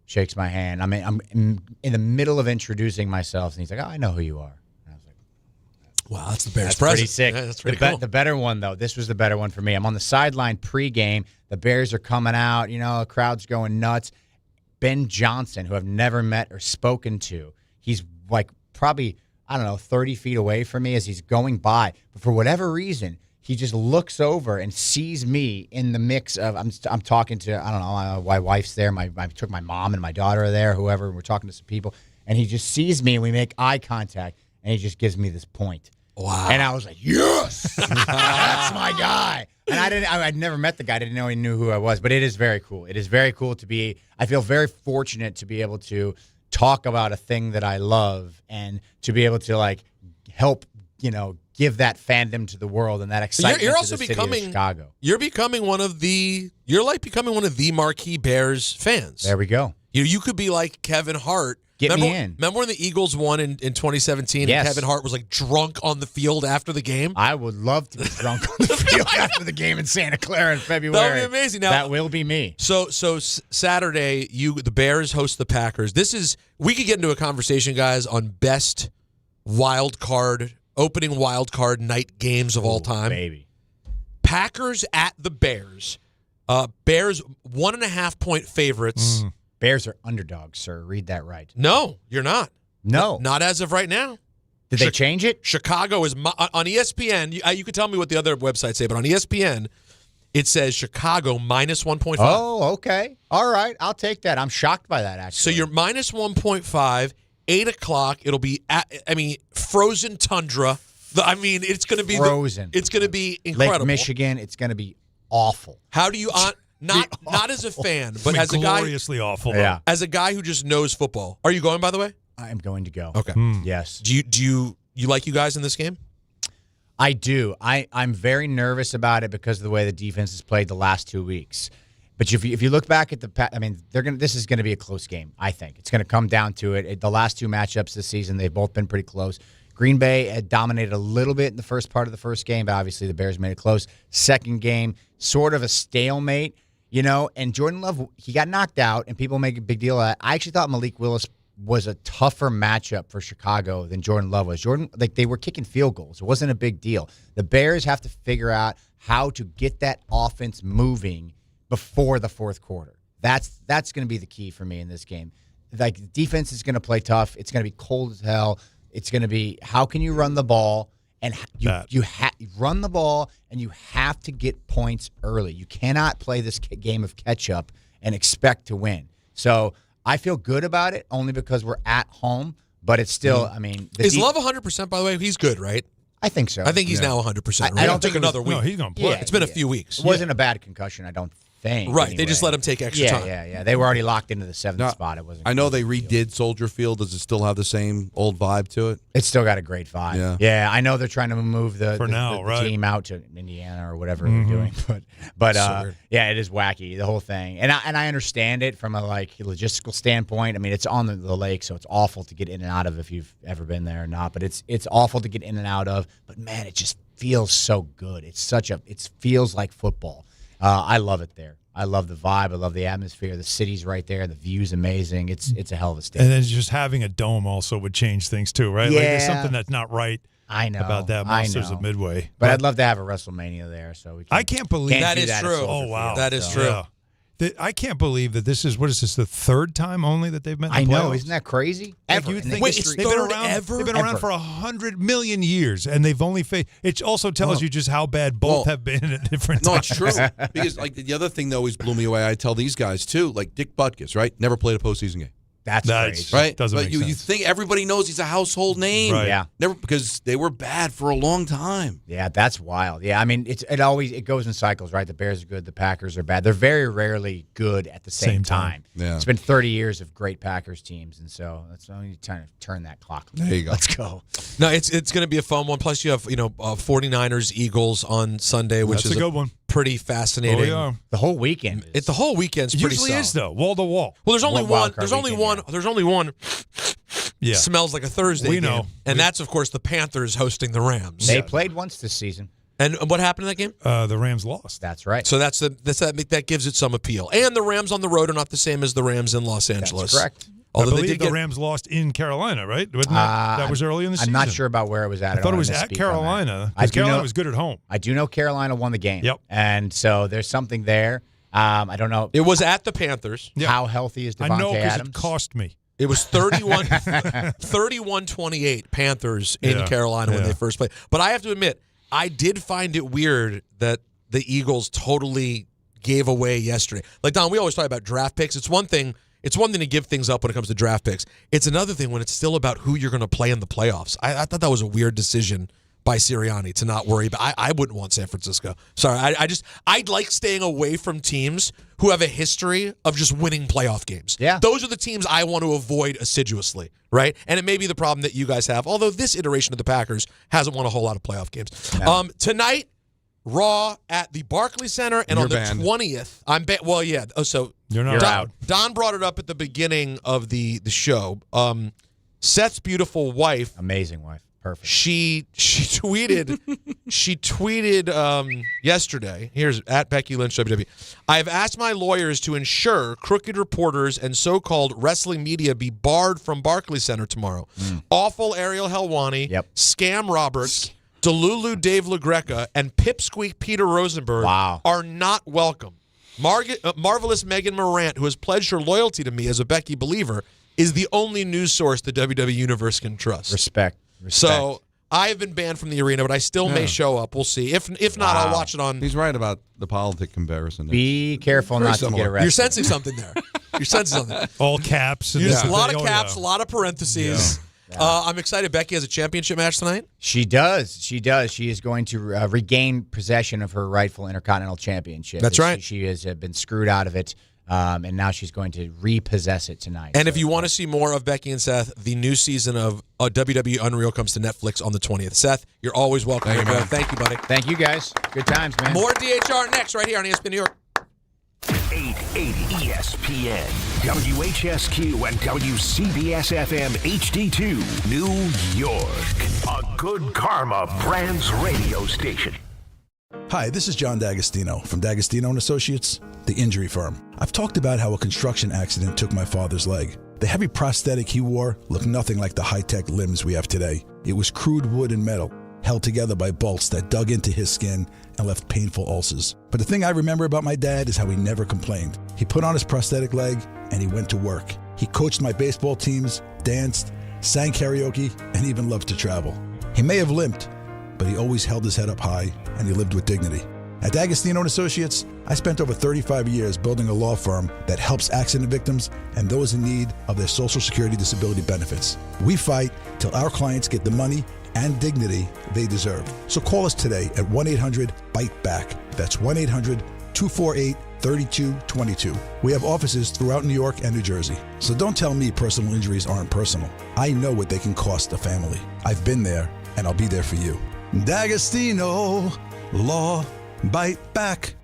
Speaker 1: shakes my hand. I'm in the middle of introducing myself, and he's like, "Oh, I know who you are." And I was like,
Speaker 6: "Wow, that's the Bears
Speaker 1: president."
Speaker 6: Pretty
Speaker 1: sick.
Speaker 6: Yeah, that's pretty cool.
Speaker 1: The better one, though. This was the better one for me. I'm on the sideline pregame. The Bears are coming out. The crowd's going nuts. Ben Johnson, who I've never met or spoken to, he's probably, 30 feet away from me as he's going by. But for whatever reason, he just looks over and sees me in the mix of, I'm talking to, my wife's there. I took my mom and my daughter are there, whoever. We're talking to some people. And he just sees me and we make eye contact. And he just gives me this point.
Speaker 6: Wow.
Speaker 1: And I was like, yes, that's my guy. And I'd never met the guy. I didn't know he knew who I was. But it is very cool. It is very cool to be, I feel very fortunate to be able to talk about a thing that I love and to be able to help, give that fandom to the world and that excitement
Speaker 6: you're also
Speaker 1: to the city of Chicago.
Speaker 6: You're becoming one of the marquee Bears fans.
Speaker 1: There we go.
Speaker 6: You could be like Kevin Hart.
Speaker 1: Me in.
Speaker 6: Remember when the Eagles won in 2017
Speaker 1: Yes.
Speaker 6: and Kevin Hart was drunk on the field after the game?
Speaker 1: I would love to be drunk on the field after the game in Santa Clara in February.
Speaker 6: That would be amazing. Now,
Speaker 1: that will be me.
Speaker 6: So Saturday, the Bears host the Packers. We could get into a conversation, guys, on best opening wild card night games of all time.
Speaker 1: Baby.
Speaker 6: Packers at the Bears. Bears 1.5-point favorites.
Speaker 1: Bears are underdogs, sir. Read that right.
Speaker 6: No, you're not.
Speaker 1: No.
Speaker 6: Not as of right now.
Speaker 1: Did they change it?
Speaker 6: Chicago is on ESPN. You can tell me what the other websites say, but on ESPN, it says Chicago minus 1.5.
Speaker 1: Oh, okay. All right. I'll take that. I'm shocked by that, actually.
Speaker 6: So you're minus 1.5, 8 o'clock. It'll be, frozen tundra. It's going to be
Speaker 1: frozen.
Speaker 6: It's going to be incredible.
Speaker 1: Lake Michigan, it's going to be awful.
Speaker 6: How do you not as a fan, but as a guy
Speaker 5: gloriously awful.
Speaker 1: Yeah.
Speaker 6: As a guy who just knows football. Are you going, by the way?
Speaker 1: I am going to go.
Speaker 6: Okay.
Speaker 1: Yes.
Speaker 6: Do you like you guys in this game?
Speaker 1: I do. I'm very nervous about it because of the way the defense has played the last 2 weeks. But if you look back at this is going to be a close game. I think it's going to come down to it. The last two matchups this season, they've both been pretty close. Green Bay had dominated a little bit in the first part of the first game, but obviously the Bears made it close. Second game, sort of a stalemate, and Jordan Love, he got knocked out, and people make a big deal of that. I actually thought Malik Willis was a tougher matchup for Chicago than Jordan Love was. They were kicking field goals. It wasn't a big deal. The Bears have to figure out how to get that offense moving before the fourth quarter. That's going to be the key for me in this game. Defense is going to play tough. It's going to be cold as hell. It's going to be, how can you run the ball? And you run the ball, and you have to get points early. You cannot play this game of catch-up and expect to win. So I feel good about it only because we're at home, but it's still,
Speaker 6: Is Love 100%, by the way? He's good, right?
Speaker 1: I think so.
Speaker 6: I think he's now 100%. Right?
Speaker 1: I don't
Speaker 6: think
Speaker 1: think
Speaker 6: another week.
Speaker 5: No, he's going to play.
Speaker 6: It's been a few weeks.
Speaker 1: It wasn't a bad concussion, I don't think.
Speaker 6: Right.
Speaker 1: Anyway.
Speaker 6: They just let him take extra time.
Speaker 1: Yeah. They were already locked into the seventh spot. It wasn't.
Speaker 8: I know they redid Soldier Field. Does it still have the same old vibe to it?
Speaker 1: It's still got a great vibe. Yeah. I know they're trying to move the team out to Indiana or whatever they're doing, but it is wacky, the whole thing. And I understand it from a logistical standpoint. It's on the lake, so it's awful to get in and out of if you've ever been there or not. But it's awful to get in and out of. But man, it just feels so good. It feels like football. I love it there. I love the vibe. I love the atmosphere. The city's right there. The view's amazing. It's a hell of a stadium.
Speaker 5: And then just having a dome also would change things too, right?
Speaker 1: Yeah.
Speaker 5: There's something that's not right.
Speaker 1: I know
Speaker 5: about that. Monsters of Midway.
Speaker 1: But I'd love to have a WrestleMania there. So
Speaker 5: I can't believe
Speaker 6: that is true.
Speaker 5: Oh wow,
Speaker 6: that is true.
Speaker 5: Yeah. I can't believe that this is the third time only that they've met in the playoffs?
Speaker 1: I know, isn't that crazy?
Speaker 5: They've been around for 100 million years, and they've only faced. It also tells you just how bad both have been at different times.
Speaker 8: No, it's true. Because the other thing that always blew me away, I tell these guys too, like Dick Butkus, right? Never played a postseason game.
Speaker 1: That's crazy.
Speaker 8: Right?
Speaker 5: Doesn't
Speaker 8: but
Speaker 5: make
Speaker 8: you
Speaker 5: sense.
Speaker 8: think everybody knows he's a household name.
Speaker 5: Right.
Speaker 1: Yeah.
Speaker 8: Never, because they were bad for a long time.
Speaker 1: Yeah, that's wild. Yeah, I mean, it goes in cycles, right? The Bears are good, the Packers are bad. They're very rarely good at the same time.
Speaker 8: Yeah.
Speaker 1: It's been 30 years of great Packers teams, and so that's only trying to turn that clock.
Speaker 8: There you go.
Speaker 1: Let's go.
Speaker 6: No, it's going to be a fun one. Plus, you have 49ers Eagles on Sunday, which
Speaker 5: That's
Speaker 6: is
Speaker 5: a good one.
Speaker 6: Pretty fascinating.
Speaker 5: Oh, yeah.
Speaker 1: The whole weekend.
Speaker 6: The whole weekend's
Speaker 5: It
Speaker 6: pretty
Speaker 5: usually
Speaker 6: solid.
Speaker 5: is, though, wall to wall.
Speaker 6: Well, there's only one.
Speaker 1: Wildcard
Speaker 6: There's only
Speaker 1: weekend,
Speaker 6: one.
Speaker 1: yeah.
Speaker 6: There's only one.
Speaker 5: Yeah.
Speaker 6: Smells like a Thursday.
Speaker 5: We
Speaker 6: game.
Speaker 5: know.
Speaker 6: And that's of course the Panthers hosting the Rams.
Speaker 1: They played once this season.
Speaker 6: And what happened in that game?
Speaker 5: The Rams lost.
Speaker 1: That's right.
Speaker 6: So that gives it some appeal. And the Rams on the road are not the same as the Rams in Los Angeles.
Speaker 1: That's correct.
Speaker 6: Although
Speaker 5: I believe
Speaker 6: they did
Speaker 5: the
Speaker 6: get
Speaker 5: Rams lost in Carolina, right? Wasn't that was early in the season.
Speaker 1: I'm not sure about where it was at.
Speaker 5: I thought it was at Carolina.
Speaker 1: I
Speaker 5: Because
Speaker 1: do
Speaker 5: Carolina
Speaker 1: know-
Speaker 5: was good at home.
Speaker 1: I do know Carolina won the game.
Speaker 5: Yep.
Speaker 1: And so there's something there. I don't know.
Speaker 6: It was at the Panthers.
Speaker 1: How healthy is
Speaker 5: I
Speaker 1: Devontae
Speaker 5: know because
Speaker 1: Adams?
Speaker 5: it cost me.
Speaker 6: It was 31-28 Panthers in Carolina when they first played. But I have to admit, I did find it weird that the Eagles totally gave away yesterday. Like, Don, we always talk about draft picks. It's one thing to give things up when it comes to draft picks. It's another thing when it's still about who you're going to play in the playoffs. I thought that was a weird decision by Sirianni to not worry. But I wouldn't want San Francisco. Sorry, I'd like staying away from teams who have a history of just winning playoff games.
Speaker 1: Yeah.
Speaker 6: Those are the teams I want to avoid assiduously, right? And it may be the problem that you guys have, although this iteration of the Packers hasn't won a whole lot of playoff games.
Speaker 1: No.
Speaker 6: Tonight, Raw at the Barclays Center, and
Speaker 8: You're
Speaker 6: on the
Speaker 8: banned.
Speaker 6: 20th, well, yeah. Oh, so
Speaker 5: You're not
Speaker 1: out.
Speaker 6: Don brought it up at the beginning of the show. Seth's beautiful wife,
Speaker 1: Amazing wife. Perfect.
Speaker 6: she tweeted yesterday. Here's at Becky Lynch WWE. I have asked my lawyers to ensure crooked reporters and so-called wrestling media be barred from Barclays Center tomorrow. Awful Ariel Helwani, Scam Roberts, Delulu Dave LaGreca, and Pipsqueak Peter Rosenberg are not welcome. Marvelous Megan Morant, who has pledged her loyalty to me as a Becky believer, is the only news source the WWE Universe can trust.
Speaker 1: Respect.
Speaker 6: So I have been banned from the arena, but I still may show up. We'll see. If not, I'll watch it on.
Speaker 8: He's right about the politic comparison.
Speaker 1: Be careful not to get arrested.
Speaker 6: You're sensing something there. You're sensing something.
Speaker 5: All caps. And
Speaker 6: A lot of caps, a lot of parentheses. I'm excited. Becky has a championship match tonight.
Speaker 1: She does. She is going to regain possession of her rightful Intercontinental Championship.
Speaker 6: That's right.
Speaker 1: She has been screwed out of it, and now she's going to repossess it tonight.
Speaker 6: And if you want to see more of Becky and Seth, the new season of WWE Unreal comes to Netflix on the 20th. Seth, you're always welcome. Thank you, buddy.
Speaker 1: Thank you, guys. Good times, man.
Speaker 6: More DHR next, right here on ESPN New York.
Speaker 4: 880 ESPN, WHSQ, and WCBS-FM HD2, New York. A Good Karma Brands radio station.
Speaker 10: Hi, this is John D'Agostino from D'Agostino & Associates, the injury firm. I've talked about how a construction accident took my father's leg. The heavy prosthetic he wore looked nothing like the high-tech limbs we have today. It was crude wood and metal, held together by bolts that dug into his skin and left painful ulcers. But the thing I remember about my dad is how he never complained. He put on his prosthetic leg and he went to work. He coached my baseball teams, danced, sang karaoke, and even loved to travel. He may have limped, but he always held his head up high and he lived with dignity. At D'Agostino & Associates, I spent over 35 years building a law firm that helps accident victims and those in need of their Social Security disability benefits. We fight till our clients get the money and dignity they deserve. So call us today at 1-800-BITE-BACK. That's 1-800-248-3222. We have offices throughout New York and New Jersey. So don't tell me personal injuries aren't personal. I know what they can cost a family. I've been there, and I'll be there for you. D'Agostino Law. Bite back.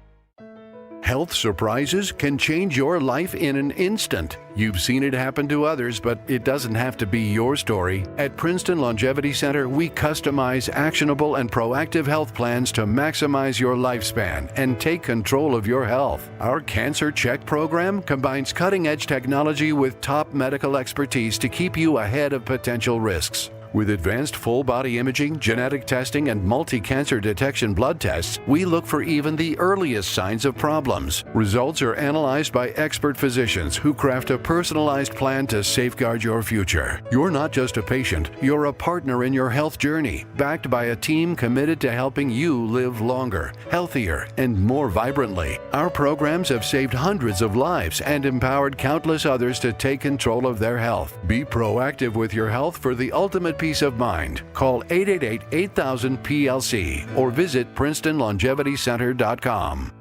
Speaker 11: Health surprises can change your life in an instant. You've seen it happen to others, but it doesn't have to be your story. At Princeton Longevity Center, we customize actionable and proactive health plans to maximize your lifespan and take control of your health. Our Cancer Check program combines cutting-edge technology with top medical expertise to keep you ahead of potential risks. With advanced full-body imaging, genetic testing, and multi-cancer detection blood tests, we look for even the earliest signs of problems. Results are analyzed by expert physicians who craft a personalized plan to safeguard your future. You're not just a patient, you're a partner in your health journey, backed by a team committed to helping you live longer, healthier, and more vibrantly. Our programs have saved hundreds of lives and empowered countless others to take control of their health. Be proactive with your health for the ultimate peace of mind. Call 888-8000-PLC or visit PrincetonLongevityCenter.com.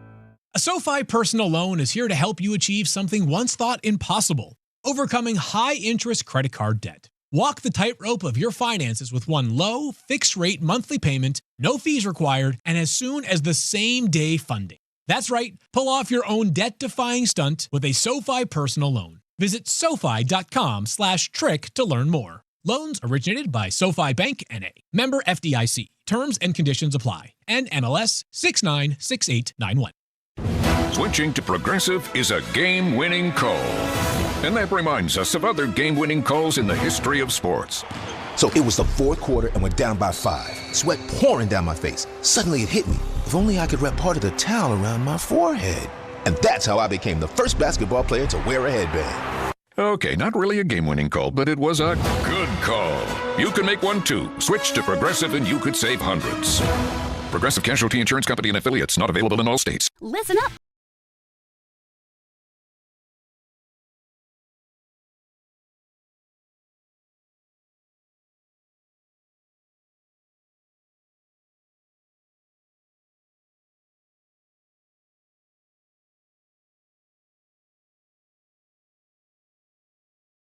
Speaker 3: A SoFi personal loan is here to help you achieve something once thought impossible: overcoming high-interest credit card debt. Walk the tightrope of your finances with one low, fixed-rate monthly payment, no fees required, and as soon as the same-day funding. That's right. Pull off your own debt-defying stunt with a SoFi personal loan. Visit SoFi.com/trick to learn more. Loans originated by SoFi Bank N.A. Member FDIC. Terms and conditions apply. NMLS 696891.
Speaker 12: Switching to Progressive is a game-winning call. And that reminds us of other game-winning calls in the history of sports.
Speaker 13: So it was the fourth quarter and we're down by 5. Sweat pouring down my face. Suddenly it hit me. If only I could wrap part of the towel around my forehead. And that's how I became the first basketball player to wear a headband.
Speaker 12: Okay, not really a game-winning call, but it was a good call. You can make one too. Switch to Progressive and you could save hundreds. Progressive Casualty Insurance Company and affiliates, not available in all states.
Speaker 14: Listen up.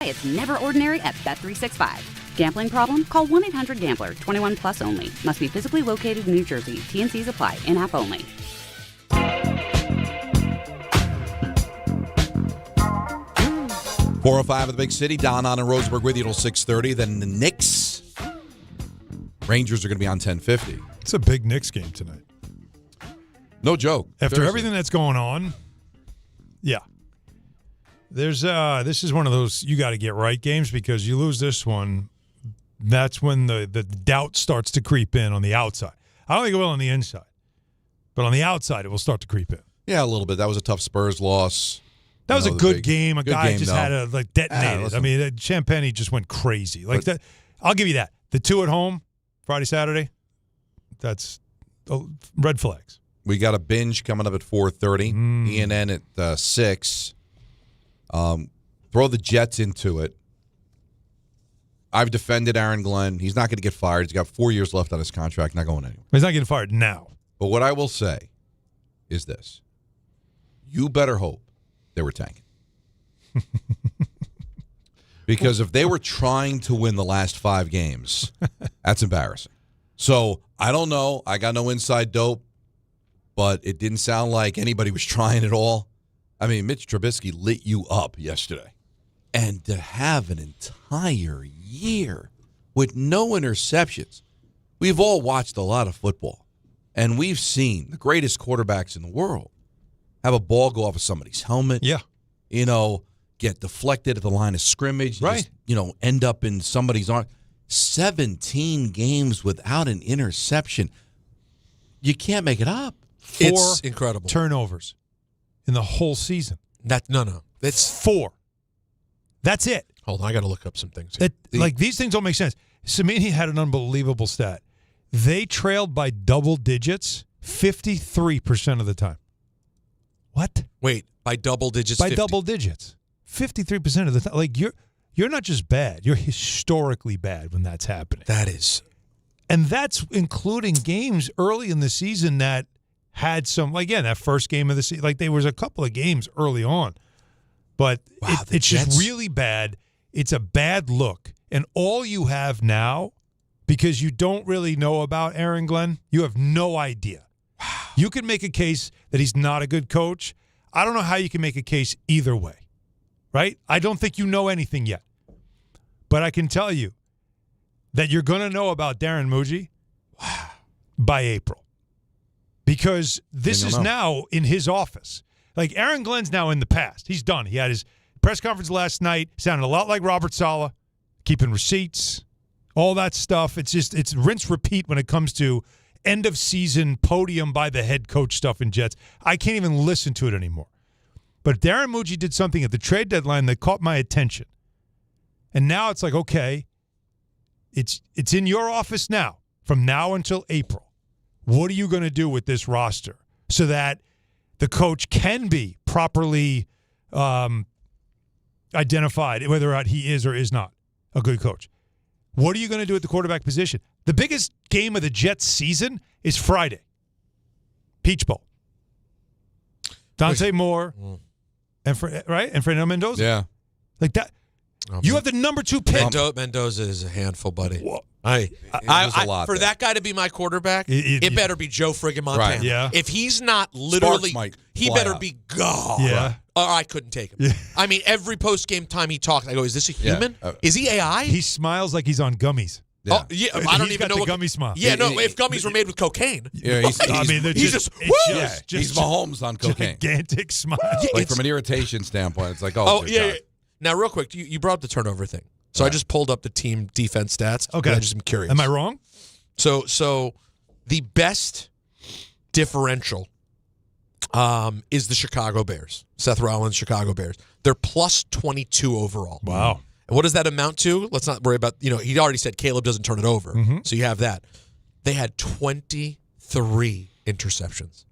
Speaker 15: It's never ordinary at Bet365. Gambling problem? Call 1-800-GAMBLER. 21 plus only. Must be physically located in New Jersey. T&Cs apply. In-app only.
Speaker 8: .405 at the big city. Don on and Rosenberg with you till 6:30. Then the Knicks. Rangers are going to be on 10:50.
Speaker 5: It's a big Knicks game tonight.
Speaker 8: No joke.
Speaker 5: After
Speaker 8: Seriously.
Speaker 5: everything that's going on, yeah. This is one of those you got to get right games, because you lose this one, that's when the doubt starts to creep in on the outside. I don't think it will on the inside, but on the outside it will start to creep in.
Speaker 8: Yeah, a little bit. That was a tough Spurs loss.
Speaker 5: That was a good game. A guy just had a detonated. I mean, Champagny just went crazy. That. I'll give you that. The 2 at home, Friday, Saturday, that's red flags.
Speaker 8: We got a binge coming up at 4:30. ENN at 6. Throw the Jets into it. I've defended Aaron Glenn. He's not going to get fired. He's got 4 years left on his contract. Not going anywhere.
Speaker 5: He's not getting fired now.
Speaker 8: But what I will say is this. You better hope they were tanking. Because if they were trying to win the last 5 games, that's embarrassing. So, I don't know. I got no inside dope. But it didn't sound like anybody was trying at all. I mean, Mitch Trubisky lit you up yesterday. And to have an entire year with no interceptions. We've all watched a lot of football, and we've seen the greatest quarterbacks in the world have a ball go off of somebody's helmet.
Speaker 5: Yeah.
Speaker 8: Get deflected at the line of scrimmage.
Speaker 5: Right.
Speaker 8: Just, end up in somebody's arm. 17 games without an interception. You can't make it up.
Speaker 6: It's incredible.
Speaker 5: Turnovers in the whole season.
Speaker 6: No.
Speaker 5: It's 4. That's it.
Speaker 6: Hold on, I got to look up some things here.
Speaker 5: These things don't make sense. Samini had an unbelievable stat. They trailed by double digits 53% of the time. What?
Speaker 6: Wait, by double digits?
Speaker 5: By double digits. 53% of the time. You're not just bad. You're historically bad when that's happening.
Speaker 6: That is.
Speaker 5: And that's including games early in the season that had some, that first game of the season. There was a couple of games early on. But it's just really bad. It's a bad look. And all you have now, because you don't really know about Aaron Glenn, you have no idea. Wow. You can make a case that he's not a good coach. I don't know how you can make a case either way, right? I don't think you know anything yet. But I can tell you that you're going to know about Darren Muji by April. Because this is now in his office. Aaron Glenn's now in the past. He's done. He had his press conference last night. Sounded a lot like Robert Saleh, keeping receipts. all that stuff. It's rinse repeat when it comes to end of season podium by the head coach stuff in Jets. I can't even listen to it anymore. But Darren Mucci did something at the trade deadline that caught my attention. And now it's like, okay, it's in your office now, from now until April. What are you going to do with this roster so that the coach can be properly identified, whether or not he is or is not a good coach? What are you going to do at the quarterback position? The biggest game of the Jets season is Friday. Peach Bowl. Dante Moore and Fernando Mendoza.
Speaker 8: Yeah.
Speaker 5: Like that. You have the number 2 pick.
Speaker 6: Mendoza is a handful, buddy.
Speaker 8: There's
Speaker 6: a lot
Speaker 8: for
Speaker 6: that guy to be my quarterback, it better be Joe friggin' Montana.
Speaker 8: Right.
Speaker 5: Yeah.
Speaker 6: If he's not literally, he better be gone.
Speaker 5: Yeah.
Speaker 6: Or I couldn't take him.
Speaker 5: Yeah.
Speaker 6: I mean, every post-game time he talks, I go, is this a human? Is he AI?
Speaker 5: He smiles like he's on gummies.
Speaker 6: Yeah. Oh, yeah. I don't even know what
Speaker 5: gummy smile.
Speaker 6: Yeah, no. If gummies were made with cocaine,
Speaker 8: he's
Speaker 5: just
Speaker 8: he's Mahomes on cocaine.
Speaker 5: Gigantic smile.
Speaker 8: Like from an irritation standpoint, it's like,
Speaker 6: yeah. Now, real quick, you brought up the turnover thing. So I just pulled up the team defense stats.
Speaker 5: Okay.
Speaker 6: I just am curious.
Speaker 5: Am I wrong?
Speaker 6: So the best differential is the Chicago Bears. Seth Rollins, Chicago Bears. They're plus 22 overall.
Speaker 5: Wow.
Speaker 6: And what does that amount to? Let's not worry about, he already said Caleb doesn't turn it over.
Speaker 5: Mm-hmm.
Speaker 6: So you have that. They had 23 interceptions.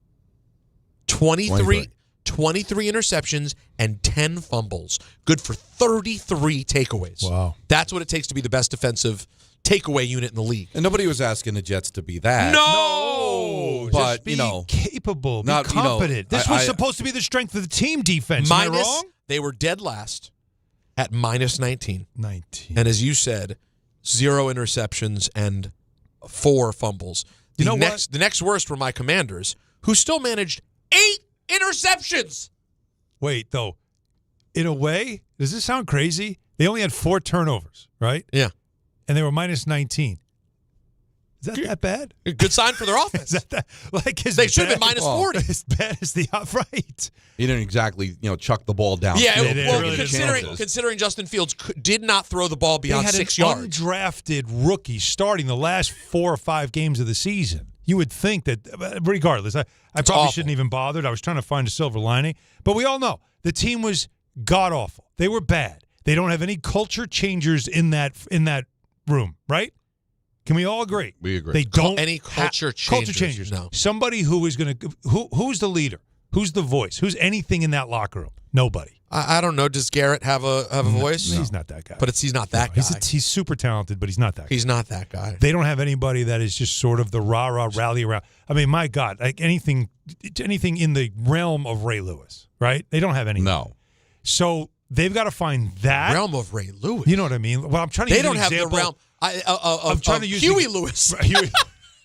Speaker 6: 23 interceptions and 10 fumbles. Good for 33 takeaways.
Speaker 5: Wow.
Speaker 6: That's what it takes to be the best defensive takeaway unit in the league.
Speaker 8: And nobody was asking the Jets to be that.
Speaker 6: No!
Speaker 8: But,
Speaker 5: just be capable, be competent. This was supposed to be the strength of the team defense. Am I wrong?
Speaker 6: They were dead last at minus 19.
Speaker 5: 19.
Speaker 6: And as you said, 0 interceptions and 4 fumbles. The next worst were my Commanders, who still managed 8 interceptions.
Speaker 5: Wait, though, in a way, does this sound crazy? They only had 4 turnovers, right?
Speaker 6: Yeah.
Speaker 5: And they were minus 19. Is that bad?
Speaker 6: Good sign for their offense. They should have been minus 40.
Speaker 5: As bad as the right.
Speaker 8: He didn't exactly, chuck the ball down.
Speaker 6: Yeah, considering Justin Fields did not throw the ball beyond 6 yards.
Speaker 5: They had an undrafted rookie starting the last 4 or 5 games of the season. You would think that, regardless, I probably shouldn't even bothered. I was trying to find a silver lining. But we all know the team was god-awful. They were bad. They don't have any culture changers in that room, right? Can we all agree?
Speaker 8: We agree.
Speaker 5: They don't
Speaker 6: any culture changers. No.
Speaker 5: Somebody who is going to who's the leader? Who's the voice? Who's anything in that locker room? Nobody.
Speaker 6: I don't know. Does Garrett have a voice?
Speaker 5: He's not that guy.
Speaker 6: But he's not that guy.
Speaker 5: He's super talented, but he's not that guy.
Speaker 6: He's not that guy.
Speaker 5: They don't have anybody that is just sort of the rah-rah rally around. I mean, my God, like anything in the realm of Ray Lewis, right? They don't have anything.
Speaker 8: No.
Speaker 5: So they've got to find that.
Speaker 6: Realm of Ray Lewis.
Speaker 5: You know what I mean? Well, I'm trying to
Speaker 6: They don't have the realm
Speaker 5: I'm trying to use
Speaker 6: Huey Lewis.
Speaker 5: Huey.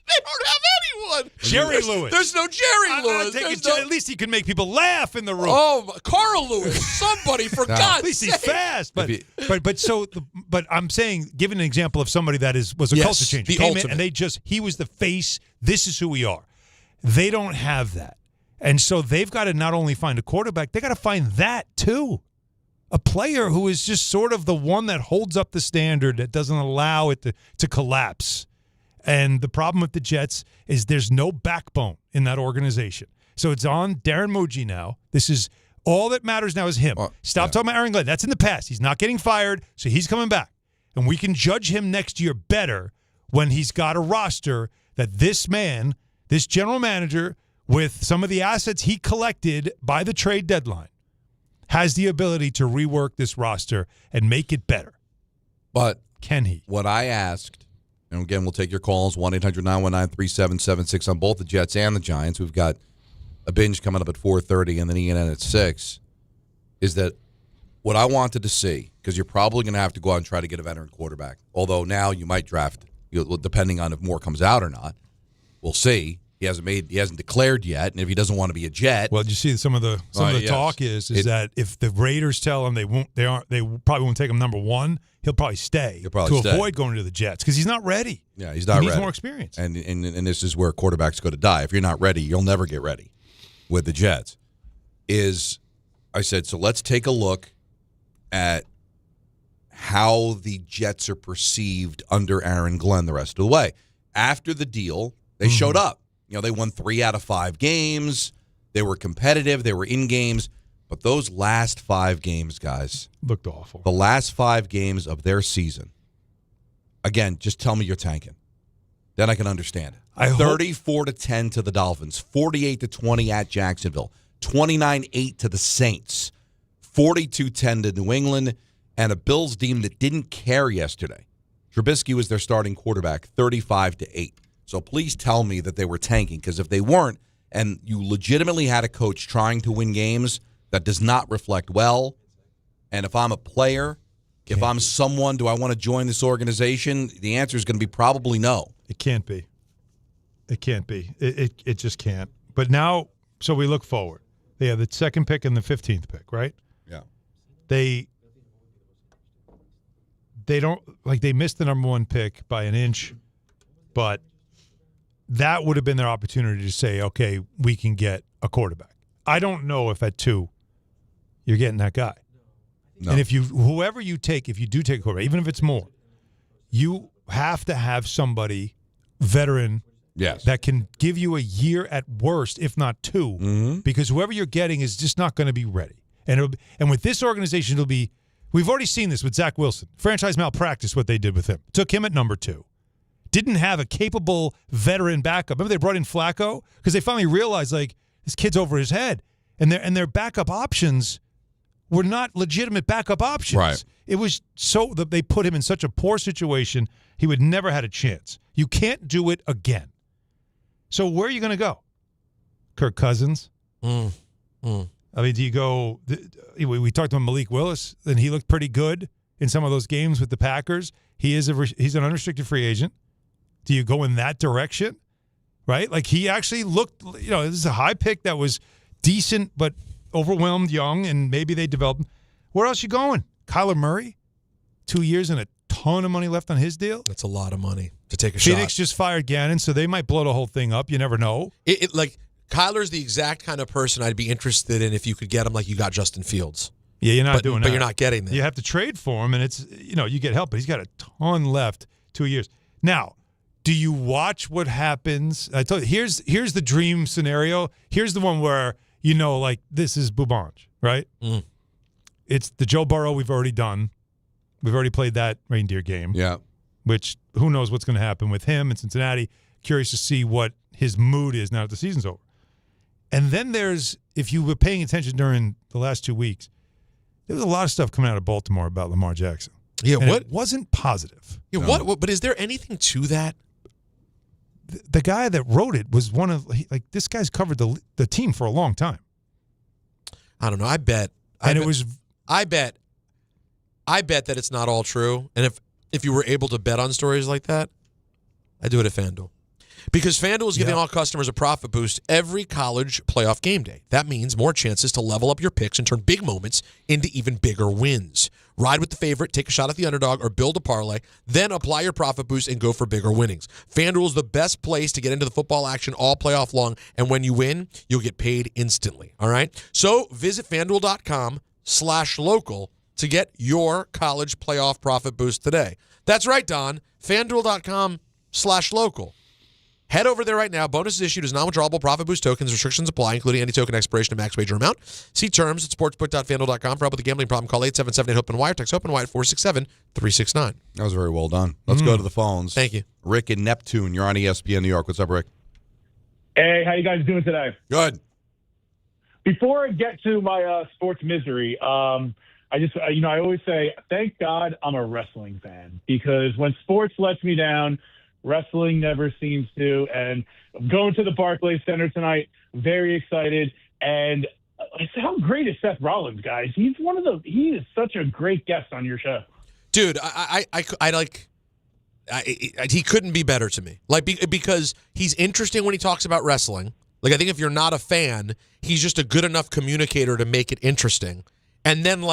Speaker 6: They don't have anyone.
Speaker 5: Jerry Lewis.
Speaker 6: There's no Jerry Lewis.
Speaker 5: At least he can make people laugh in the room.
Speaker 6: Oh, Carl Lewis. Somebody, for God's sake.
Speaker 5: At least he's fast. But I'm saying, give an example of somebody that was a culture changer.
Speaker 6: The
Speaker 5: Came
Speaker 6: ultimate.
Speaker 5: in and he was the face. This is who we are. They don't have that. And so they've got to not only find a quarterback, they got to find that too. A player who is just sort of the one that holds up the standard, that doesn't allow it to collapse. And the problem with the Jets is there's no backbone in that organization. So it's on Darren Mucci now. This is all that matters now is him. Stop talking about Aaron Glenn. That's in the past. He's not getting fired, so he's coming back. And we can judge him next year better when he's got a roster that this man, this general manager, with some of the assets he collected by the trade deadline, has the ability to rework this roster and make it better.
Speaker 8: But
Speaker 5: can he?
Speaker 8: What I asked, and again, we'll take your calls, 1-800-919-3776 on both the Jets and the Giants. We've got a binge coming up at 4:30 and then ENN at 6, is that what I wanted to see, because you're probably going to have to go out and try to get a veteran quarterback, although now you might draft, depending on if more comes out or not. We'll see. He hasn't declared yet, and if he doesn't want to be a Jet,
Speaker 5: well, you see some of the talk is that if the Raiders tell him they probably won't take him number 1, he'll probably stay avoid going to the Jets because he's not ready.
Speaker 8: Yeah, he's not ready.
Speaker 5: He needs more experience.
Speaker 8: And this is where quarterbacks go to die. If you're not ready, you'll never get ready with the Jets. I said, so let's take a look at how the Jets are perceived under Aaron Glenn the rest of the way. After the deal, they showed up. They won 3 out of 5 games. They were competitive. They were in games. But those last 5 games, guys,
Speaker 5: looked awful. The
Speaker 8: last 5 games of their season. Again, just tell me you're tanking. Then I can understand it. 34-10 to the Dolphins, 48-20 at Jacksonville, 29-8 to the Saints, 42-10 to New England, and a Bills team that didn't care yesterday. Trubisky was their starting quarterback, 35-8. So please tell me that they were tanking, because if they weren't, and you legitimately had a coach trying to win games, that does not reflect well. And if I'm a player, if I'm someone, do I want to join this organization? The answer is going to be probably no.
Speaker 5: It can't be. It can't be. It just can't. But now, so we look forward. They have the 2nd pick and the 15th pick, right?
Speaker 8: Yeah.
Speaker 5: They don't, like, they missed the number 1 pick by an inch, but that would have been their opportunity to say, okay, we can get a quarterback. I don't know if at 2 you're getting that guy.
Speaker 8: No.
Speaker 5: And if whoever you take, if you do take a quarterback, even if it's more, you have to have somebody veteran that can give you a year at worst, if not 2, because whoever you're getting is just not going to be ready. And with this organization, it'll be. We've already seen this with Zach Wilson. Franchise malpractice, what they did with him. Took him at number 2. Didn't have a capable veteran backup. Remember they brought in Flacco? Because they finally realized, like, this kid's over his head. And their backup options were not legitimate backup options.
Speaker 8: Right.
Speaker 5: It was so that they put him in such a poor situation, he would never had a chance. You can't do it again. So where are you going to go? Kirk Cousins? I mean, do you go – we talked about Malik Willis, and he looked pretty good in some of those games with the Packers. He's an unrestricted free agent. Do you go in that direction? Right? Like, he actually looked – this is a high pick that was decent but overwhelmed young, and maybe they developed. Where else you going? Kyler Murray? 2 years and a ton of money left on his deal?
Speaker 6: That's a lot of money to take a shot.
Speaker 5: Phoenix just fired Gannon, so they might blow the whole thing up. You never know.
Speaker 6: Kyler's the exact kind of person I'd be interested in if you could get him like you got Justin Fields.
Speaker 5: Yeah, you're not doing that.
Speaker 6: But you're not getting that.
Speaker 5: You have to trade for him, and it's, you get help, but he's got a ton left, 2 years. Now, do you watch what happens? I told you, here's the dream scenario. Here's the one where, this is Bubanj, right? It's the Joe Burrow we've already done. We've already played that reindeer game.
Speaker 8: Yeah.
Speaker 5: Which, who knows what's going to happen with him in Cincinnati. Curious to see what his mood is now that the season's over. And then there's, if you were paying attention during the last 2 weeks, there was a lot of stuff coming out of Baltimore about Lamar Jackson.
Speaker 6: Yeah,
Speaker 5: and
Speaker 6: what?
Speaker 5: It wasn't positive.
Speaker 6: Yeah, what? But is there anything to that?
Speaker 5: The guy that wrote it was one of, this guy's covered the team for a long time.
Speaker 6: I don't know. I bet that it's not all true. And if you were able to bet on stories like that, I'd do it at FanDuel. Because FanDuel is giving all customers a profit boost every college playoff game day. That means more chances to level up your picks and turn big moments into even bigger wins. Ride with the favorite, take a shot at the underdog, or build a parlay, then apply your profit boost and go for bigger winnings. FanDuel is the best place to get into the football action all playoff long, and when you win, you'll get paid instantly, all right? So visit FanDuel.com/local to get your college playoff profit boost today. That's right, Don. FanDuel.com/local. Head over there right now. Bonuses issued as non-withdrawable profit boost tokens. Restrictions apply, including any token expiration and max wager amount. See terms at sportsbook.fanduel.com. For help with a gambling problem, call 877-8-HOPE-NY. Text HOPE-NY at 467-369.
Speaker 8: That was very well done. Let's go to the phones.
Speaker 6: Thank you.
Speaker 8: Rick in Neptune. You're on ESPN New York. What's up, Rick?
Speaker 7: Hey, how you guys doing today?
Speaker 8: Good.
Speaker 7: Before I get to my sports misery, I always say, thank God I'm a wrestling fan, because when sports lets me down, wrestling never seems to. And I'm going to the Barclays Center tonight, very excited. And how great is Seth Rollins, guys? He is such a great guest on your show.
Speaker 6: Dude, he couldn't be better to me. Because he's interesting when he talks about wrestling. I think if you're not a fan, he's just a good enough communicator to make it interesting. And then,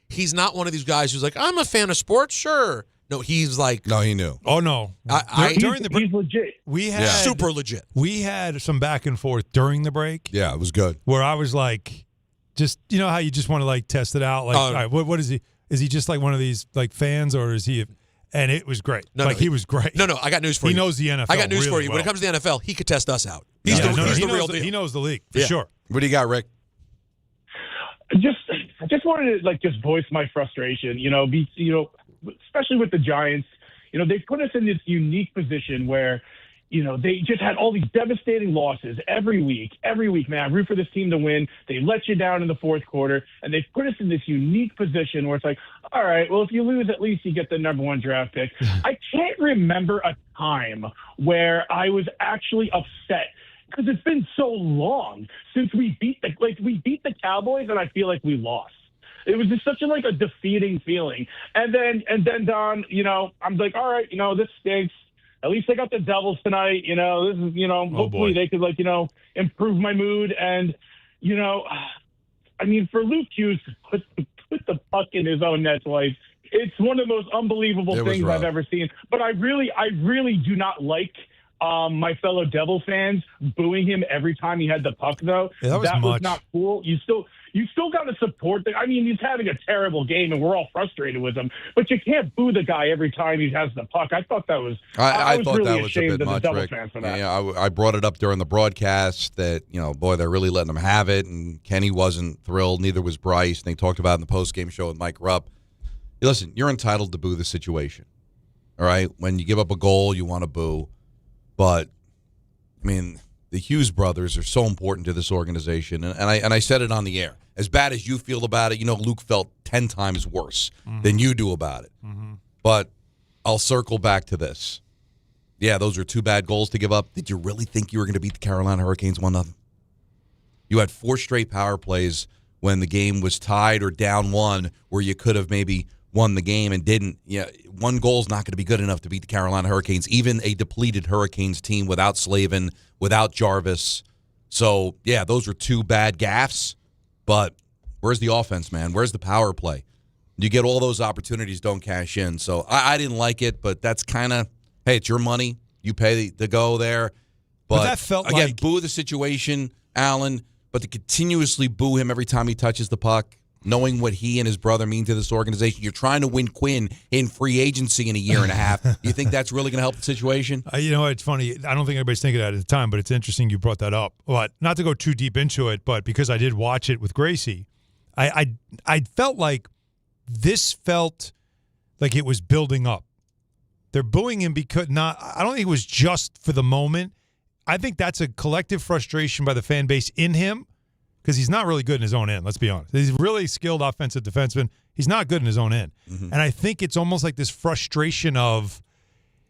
Speaker 6: he's not one of these guys who's like, I'm a fan of sports, sure. No, he's like...
Speaker 8: No, he knew.
Speaker 5: Oh, no.
Speaker 7: During the break, he's legit.
Speaker 5: We had
Speaker 6: super legit.
Speaker 5: We had some back and forth during the break.
Speaker 8: Yeah, it was good.
Speaker 5: Where I was like, just, how you just want to, test it out? All right, what is he? Is he just like one of these like fans, or is he? And it was great. He was great.
Speaker 6: No, I got news for you.
Speaker 5: He knows the NFL.
Speaker 6: I got news
Speaker 5: really
Speaker 6: for you.
Speaker 5: well.
Speaker 6: When it comes to the NFL, he could test us out. He's the real deal.
Speaker 5: He knows the league for sure.
Speaker 8: What do you got, Rick?
Speaker 7: I just wanted to just voice my frustration. Especially with the Giants. They put us in this unique position where, they just had all these devastating losses every week, man. I root for this team to win. They let you down in the fourth quarter, and they put us in this unique position where it's like, all right, well, if you lose, at least you get the number 1 draft pick. I can't remember a time where I was actually upset because it's been so long since we beat the Cowboys, and I feel like we lost. It was just such a defeating feeling. And then Don, I'm like, all right, this stinks. At least I got the Devils tonight. This is, hopefully they could improve my mood. And, for Luke Hughes to put the puck in his own net twice, it's one of the most unbelievable things I've ever seen. But I really do not like my fellow Devil fans booing him every time he had the puck, though.
Speaker 5: Yeah, that
Speaker 7: was not cool. You still got to support he's having a terrible game, and we're all frustrated with him. But you can't boo the guy every time he has the puck. I thought that was. I was
Speaker 8: thought
Speaker 7: really
Speaker 8: that was
Speaker 7: ashamed
Speaker 8: a bit
Speaker 7: of the
Speaker 8: much,
Speaker 7: Devil
Speaker 8: Rick.
Speaker 7: fans for that.
Speaker 8: Yeah, I brought it up during the broadcast that they're really letting him have it, and Kenny wasn't thrilled. Neither was Bryce. And they talked about it in the post-game show with Mike Rupp. Listen, you're entitled to boo the situation. All right, when you give up a goal, you want to boo, but the Hughes brothers are so important to this organization, and I said it on the air. As bad as you feel about it, Luke felt 10 times worse than you do about it. Mm-hmm. But I'll circle back to this. Yeah, those are 2 bad goals to give up. Did you really think you were going to beat the Carolina Hurricanes 1-0? You had 4 straight power plays when the game was tied or down 1, where you could have maybe won the game and didn't. Yeah, 1 goal's not going to be good enough to beat the Carolina Hurricanes, even a depleted Hurricanes team without Slavin, without Jarvis. So, yeah, those are 2 bad gaffes. But where's the offense, man? Where's the power play? You get all those opportunities, don't cash in. So I didn't like it, but that's kind of, hey, it's your money. You pay to go there. But
Speaker 5: that felt
Speaker 8: again, boo the situation, Allen, but to continuously boo him every time he touches the puck, knowing what he and his brother mean to this organization. You're trying to win Quinn in free agency in a year and a half. You think that's really going to help the situation?
Speaker 5: It's funny. I don't think anybody's thinking that at the time, but it's interesting you brought that up. But not to go too deep into it, but because I did watch it with Gracie, I felt like this felt like it was building up. They're booing him because I don't think it was just for the moment. I think that's a collective frustration by the fan base in him. Because he's not really good in his own end, let's be honest. He's a really skilled offensive defenseman. He's not good in his own end. Mm-hmm. And I think it's almost like this frustration of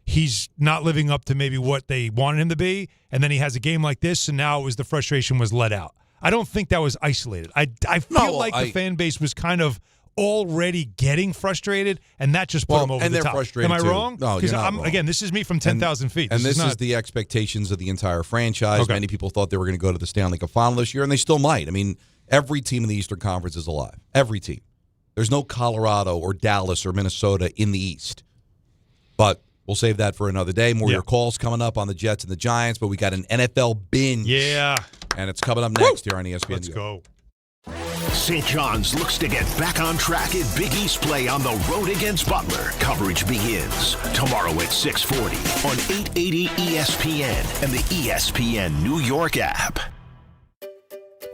Speaker 5: he's not living up to maybe what they wanted him to be, and then he has a game like this, and now the frustration was let out. I don't think that was isolated. I feel the fan base was kind of already getting frustrated, and that just put them over the top.
Speaker 8: Frustrated
Speaker 5: Am I
Speaker 8: too.
Speaker 5: wrong?
Speaker 8: No, you're not wrong.
Speaker 5: Again, this is me from 10,000 feet.
Speaker 8: And this is the expectations of the entire franchise. Okay. Many people thought they were going to go to the Stanley Cup final this year, and they still might. Every team in the Eastern Conference is alive. Every team. There's no Colorado or Dallas or Minnesota in the East. But we'll save that for another day. More of your calls coming up on the Jets and the Giants, but we got an NFL binge.
Speaker 5: Yeah.
Speaker 8: And it's coming up next here on ESPN.
Speaker 5: Let's go.
Speaker 4: St. John's looks to get back on track in Big East play on the road against Butler. Coverage begins tomorrow at 6:40 on 880 ESPN and the ESPN New York app.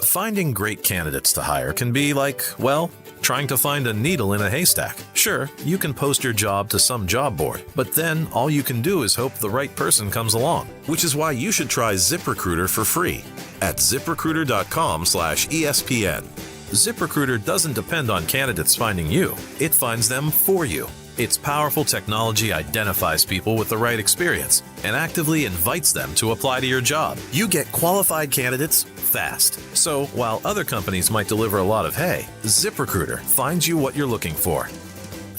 Speaker 14: Finding great candidates to hire can be like, well, trying to find a needle in a haystack. Sure, you can post your job to some job board, but then all you can do is hope the right person comes along, which is why you should try ZipRecruiter for free at ZipRecruiter.com/ESPN. ZipRecruiter doesn't depend on candidates finding you. It finds them for you. Its powerful technology identifies people with the right experience and actively invites them to apply to your job. You get qualified candidates fast. So while other companies might deliver a lot of hay, ZipRecruiter finds you what you're looking for.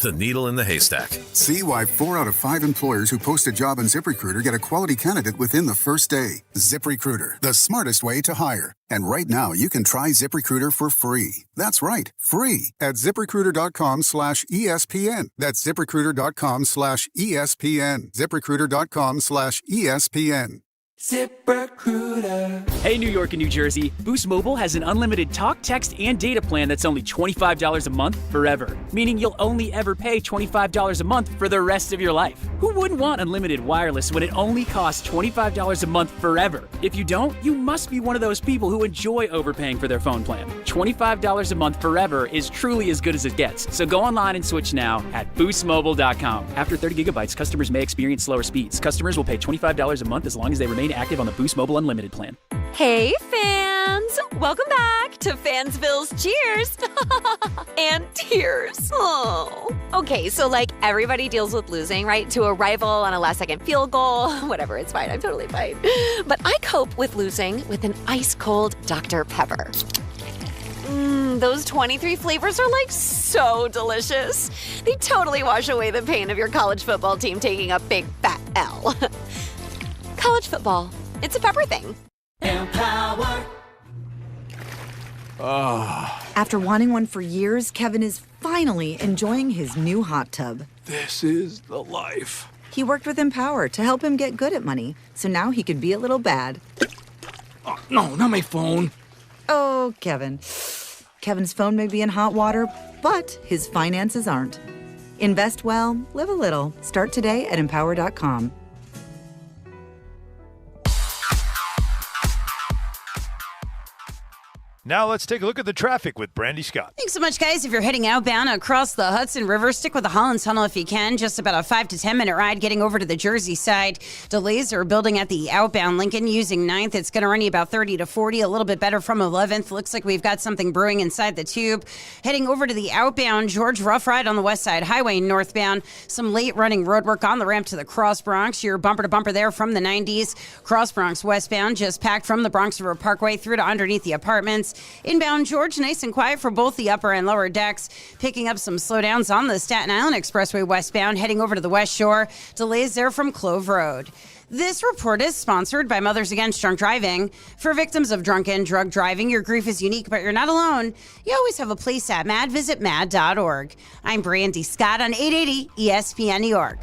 Speaker 14: The needle in the haystack.
Speaker 16: See why 4 out of 5 employers who post a job on ZipRecruiter get a quality candidate within the first day. ZipRecruiter, the smartest way to hire. And right now, you can try ZipRecruiter for free. That's right, free at ZipRecruiter.com/ESPN. That's ZipRecruiter.com/ESPN. ZipRecruiter.com/ESPN.
Speaker 17: ZipRecruiter. Hey, New York and New Jersey. Boost Mobile has an unlimited talk, text, and data plan that's only $25 a month forever. Meaning you'll only ever pay $25 a month for the rest of your life. Who wouldn't want unlimited wireless when it only costs $25 a month forever? If you don't, you must be one of those people who enjoy overpaying for their phone plan. $25 a month forever is truly as good as it gets. So go online and switch now at boostmobile.com. After 30 gigabytes, customers may experience slower speeds. Customers will pay $25 a month as long as they remain active on the Boost Mobile Unlimited plan.
Speaker 18: Hey, fans! Welcome back to Fansville's Cheers and Tears. Oh. Okay, so like everybody deals with losing, right? To a rival on a last-second field goal. Whatever, it's fine. I'm totally fine. But I cope with losing with an ice-cold Dr. Pepper. Those 23 flavors are like so delicious. They totally wash away the pain of your college football team taking a big fat L. College football. It's a pepper thing.
Speaker 19: Empower.
Speaker 20: After wanting one for years, Kevin is finally enjoying his new hot tub.
Speaker 19: This is the life.
Speaker 20: He worked with Empower to help him get good at money, so now he could be a little bad.
Speaker 19: Oh, no, not my phone.
Speaker 20: Oh, Kevin. Kevin's phone may be in hot water, but his finances aren't. Invest well, live a little. Start today at empower.com.
Speaker 22: Now let's take a look at the traffic with Brandy Scott.
Speaker 26: Thanks so much, guys. If you're heading outbound across the Hudson River, stick with the Holland Tunnel if you can. Just about a 5 to 10 minute ride getting over to the Jersey side. Delays are building at the outbound Lincoln using 9th. It's going to run you about 30 to 40, a little bit better from 11th. Looks like we've got something brewing inside the tube. Heading over to the outbound George, rough ride on the west side highway northbound. Some late running road work on the ramp to the Cross Bronx. You're bumper to bumper there from the 90s. Cross Bronx westbound just packed from the Bronx River Parkway through to underneath the apartments. Inbound George, nice and quiet for both the upper and lower decks. Picking up some slowdowns on the Staten Island Expressway westbound, heading over to the West Shore. Delays there from Clove Road. This report is sponsored by Mothers Against Drunk Driving. For victims of drunken drug driving, your grief is unique, but you're not alone. You always have a place at MAD. Visit mad.org. I'm Brandy Scott on 880 ESPN New York.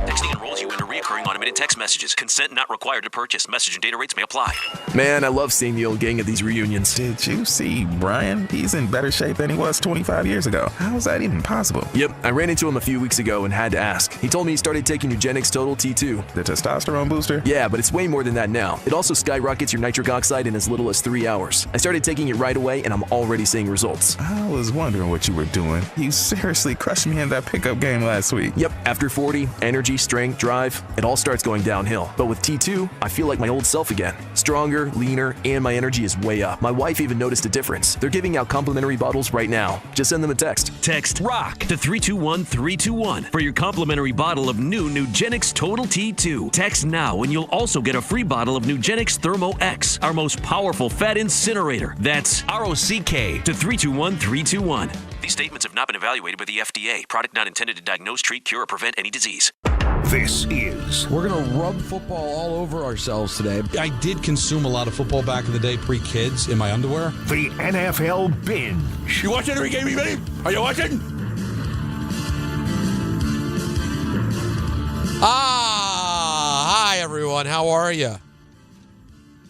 Speaker 27: Texting enrolls you into recurring automated text messages. Consent not required to purchase. Message and data rates may apply.
Speaker 24: Man, I love seeing the old gang at these reunions. Did you see Brian? He's in better shape than he was 25 years ago. How is that even possible? Yep, I ran into him a few weeks ago and had to ask. He told me he started taking Nugenix Total T2. The testosterone booster? Yeah, but it's way more than that now. It also skyrockets your nitric oxide in as little as 3 hours. I started taking it right away and I'm already seeing results. I was wondering what you were doing. You seriously crushed me in that pickup game last week. Yep, after 40, energy, strength, drive, it all starts going downhill. But with T2, I feel like my old self again. Stronger, leaner, and my energy is way up. My wife even noticed a difference. They're giving out complimentary bottles right now. Just send them a text.
Speaker 27: Text ROCK to 321-321 for your complimentary bottle of new Nugenix Total T2. Text now and you'll also get a free bottle of Nugenix Thermo X, our most powerful fat incinerator. That's ROCK to 321-321. These statements have not been evaluated by the FDA. Product not intended to diagnose, treat, cure, or prevent any disease.
Speaker 4: This is...
Speaker 28: We're going to rub football all over ourselves today. I did consume a lot of football back in the day, pre-kids, in my underwear.
Speaker 4: The NFL Binge.
Speaker 28: You watching every game, buddy? Are you watching?
Speaker 6: Hi, everyone. How are you?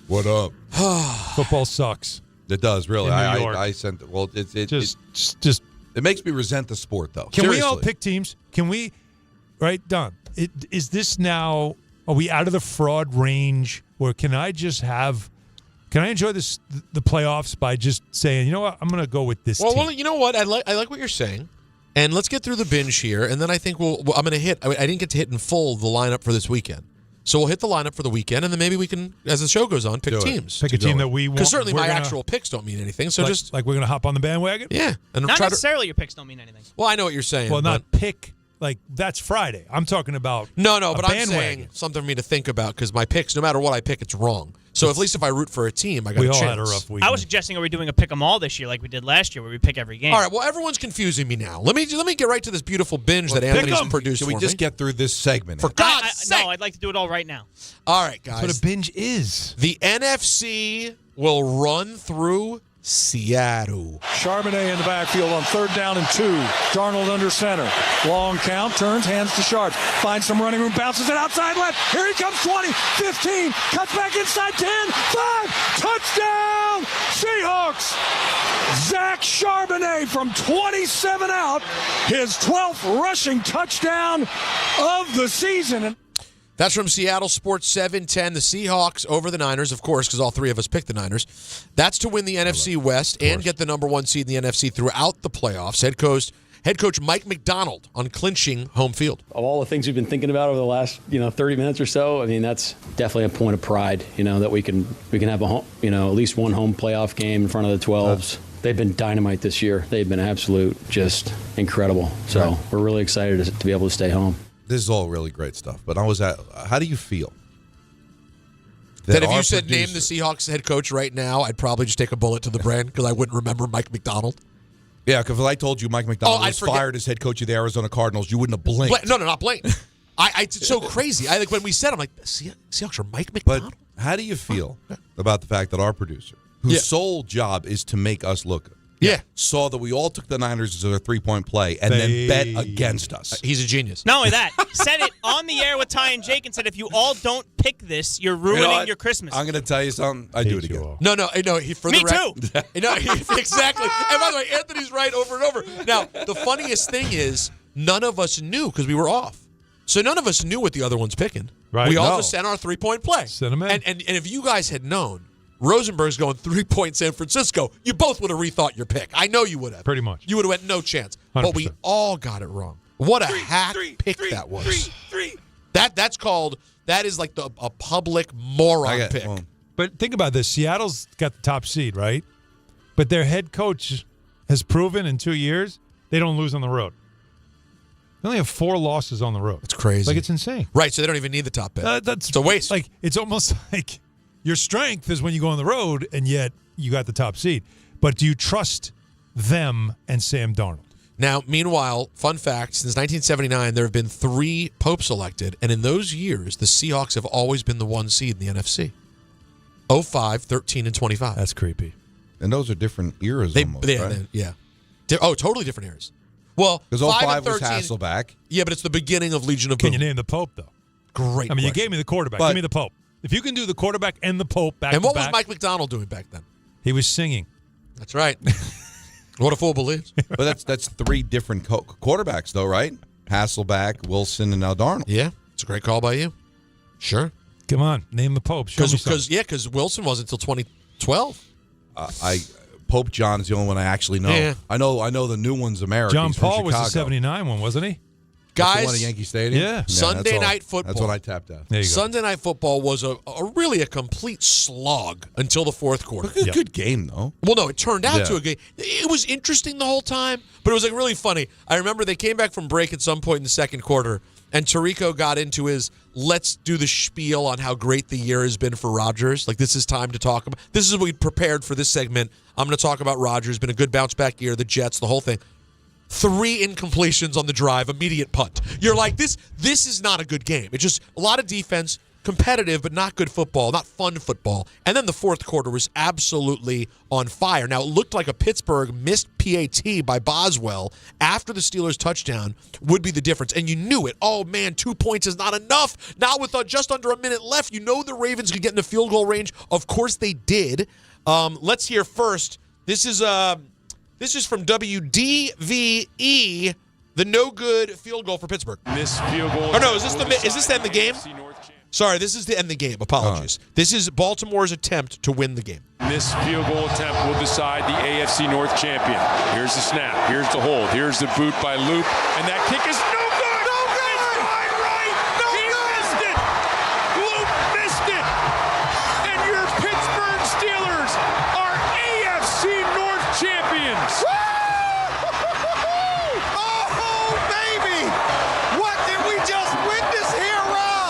Speaker 8: What up?
Speaker 5: Football sucks.
Speaker 8: It does, really. I sent. Well, it makes me resent the sport, though.
Speaker 5: Can we all pick teams? Can we? Right, done. Is this now? Are we out of the fraud range? Or can I enjoy the playoffs by just saying, you know what, I'm going to go with this team?
Speaker 6: Well, you know what? I like what you're saying. And let's get through the binge here, and then I think I'm going to hit. I didn't get to hit in full the lineup for this weekend. So we'll hit the lineup for the weekend, and then maybe we can, as the show goes on, pick teams.
Speaker 5: Pick a team that we want.
Speaker 6: Because certainly my actual picks don't mean anything. So
Speaker 5: like we're going to hop on the bandwagon?
Speaker 6: Yeah. And
Speaker 29: not necessarily your picks don't mean anything.
Speaker 6: Well, I know what you're saying.
Speaker 5: Well, not pick. Like, that's Friday. I'm talking about
Speaker 6: No, but I'm saying something for me to think about because my picks, no matter what I pick, it's wrong. So at least if I root for a team, I got a chance. We all
Speaker 5: had a rough week.
Speaker 29: I was suggesting, are we doing a pick 'em all this year like we did last year where we pick every game?
Speaker 6: All right, well, everyone's confusing me now. Let me get right to this beautiful binge that Anthony's produced for me.
Speaker 8: Can we just get through this segment?
Speaker 6: For God's sake!
Speaker 29: No, I'd like to do it all right now.
Speaker 6: All right, guys.
Speaker 5: That's what a binge is.
Speaker 6: The NFC will run through Seattle.
Speaker 1: Charbonnet in the backfield on 3rd down and 2. Darnold under center. Long count, turns, hands to Sharp. Finds some running room, bounces it outside left. Here he comes, 20, 15, cuts back inside 10, 5, touchdown, Seahawks. Zach Charbonnet from 27 out, his 12th rushing touchdown of the season.
Speaker 6: That's from Seattle Sports 710. The Seahawks over the Niners, of course, because all three of us picked the Niners. That's to win the NFC West and get the number 1 seed in the NFC throughout the playoffs. Head coach Mike McDonald on clinching home field.
Speaker 2: Of all the things we've been thinking about over the last 30 minutes or so, I mean, that's definitely a point of pride, that we can have a home, at least one home playoff game in front of the 12s. They've been dynamite this year. They've been absolute, just incredible. So we're really excited to be able to stay home.
Speaker 8: This is all really great stuff, but how do you feel?
Speaker 6: That if you said name the Seahawks head coach right now, I'd probably just take a bullet to the brain because I wouldn't remember Mike McDonald.
Speaker 8: Yeah, because if I told you Mike McDonald was fired as head coach of the Arizona Cardinals, you wouldn't have blinked.
Speaker 6: No, not blinked. It's so crazy. I when we said, I'm like, Seahawks are Mike McDonald?
Speaker 8: But how do you feel about the fact that our producer, whose sole job is to make us look good, saw that we all took the Niners as a 3-point play and then bet against us?
Speaker 6: He's a genius.
Speaker 29: Not only that, said it on the air with Ty and Jake and said, if you all don't pick this, you're ruining your Christmas.
Speaker 8: I'm going to tell you something. I do it again.
Speaker 6: No. Me too. Exactly. And by the way, Anthony's right over and over. Now, the funniest thing is none of us knew because we were off. So none of us knew what the other one's picking.
Speaker 5: Right.
Speaker 6: We all just sent our 3-point play.
Speaker 5: Sent them in.
Speaker 6: And if you guys had known, Rosenberg's going 3-point San Francisco, you both would have rethought your pick. I know you would have.
Speaker 5: Pretty much.
Speaker 6: You would have went no chance.
Speaker 5: 100%.
Speaker 6: But we all got it wrong. What a hack pick that was. That is like a public moron pick.
Speaker 5: But think about this. Seattle's got the top seed, right? But their head coach has proven in 2 years they don't lose on the road. They only have 4 losses on the road.
Speaker 6: It's crazy.
Speaker 5: Like, it's insane.
Speaker 6: Right, so they don't even need the top pick. It's a waste.
Speaker 5: Like, it's almost like your strength is when you go on the road, and yet you got the top seed. But do you trust them and Sam Darnold?
Speaker 6: Now, meanwhile, fun fact, since 1979, there have been 3 popes elected, and in those years, the Seahawks have always been the 1 seed in the NFC. 05, 13, and 25.
Speaker 8: That's creepy. And those are different eras almost, right?
Speaker 6: Yeah. Totally different eras. Well,
Speaker 8: because 05 was Hasselback.
Speaker 6: Yeah, but it's the beginning of Legion of
Speaker 5: Can
Speaker 6: Boom.
Speaker 5: you name the Pope, though?
Speaker 6: Great
Speaker 5: You
Speaker 6: question.
Speaker 5: gave me the quarterback. Give me the Pope. If you can do the quarterback and the Pope back
Speaker 6: And what
Speaker 5: to
Speaker 6: was
Speaker 5: back,
Speaker 6: Mike McDonald doing back then?
Speaker 5: He was singing.
Speaker 6: That's right. What a fool believes.
Speaker 8: But that's 3 different quarterbacks, though, right? Hasselback, Wilson, and now Darnold.
Speaker 6: Yeah, it's a great call by you. Sure.
Speaker 5: Come on, name the Pope.
Speaker 6: Because Wilson wasn't until 2012.
Speaker 8: Pope John is the only one I actually know.
Speaker 6: Yeah.
Speaker 8: I know the new one's American.
Speaker 5: John
Speaker 8: He's from
Speaker 5: Paul was the
Speaker 8: Chicago.
Speaker 5: 79 one, wasn't he?
Speaker 6: Guys,
Speaker 8: That's the one at Yankee Stadium?
Speaker 5: Yeah.
Speaker 6: Sunday night football.
Speaker 8: That's what I tapped out.
Speaker 5: There you go.
Speaker 6: Sunday night football was really a complete slog until the fourth quarter.
Speaker 8: Good game, though.
Speaker 6: Well, no, it turned out to a game. It was interesting the whole time, but it was like really funny. I remember they came back from break at some point in the second quarter, and Tirico got into his let's do the spiel on how great the year has been for Rodgers. Like, this is time to talk about. This is what we prepared for this segment. I'm going to talk about Rodgers. Been a good bounce back year, the Jets, the whole thing. 3 incompletions on the drive, immediate punt. You're like, this is not a good game. It's just a lot of defense, competitive, but not good football, not fun football. And then the fourth quarter was absolutely on fire. Now, it looked like a Pittsburgh missed PAT by Boswell after the Steelers' touchdown would be the difference. And you knew it. Oh, man, 2 points is not enough. Not with just under a minute left. You know the Ravens could get in the field goal range. Of course they did. Let's hear first. This is from WDVE, the no good field goal for Pittsburgh.
Speaker 3: Missed field goal.
Speaker 6: Oh no, is this the end of the game? Sorry, this is the end of the game. Apologies. This is Baltimore's attempt to win the game.
Speaker 3: Missed field goal attempt will decide the AFC North champion. Here's the snap. Here's the hold. Here's the boot by Loop, and that kick is no good. No good. It's wide right. No he good. Missed it. Loop missed it. And your Pittsburgh Steelers are AFC North champions.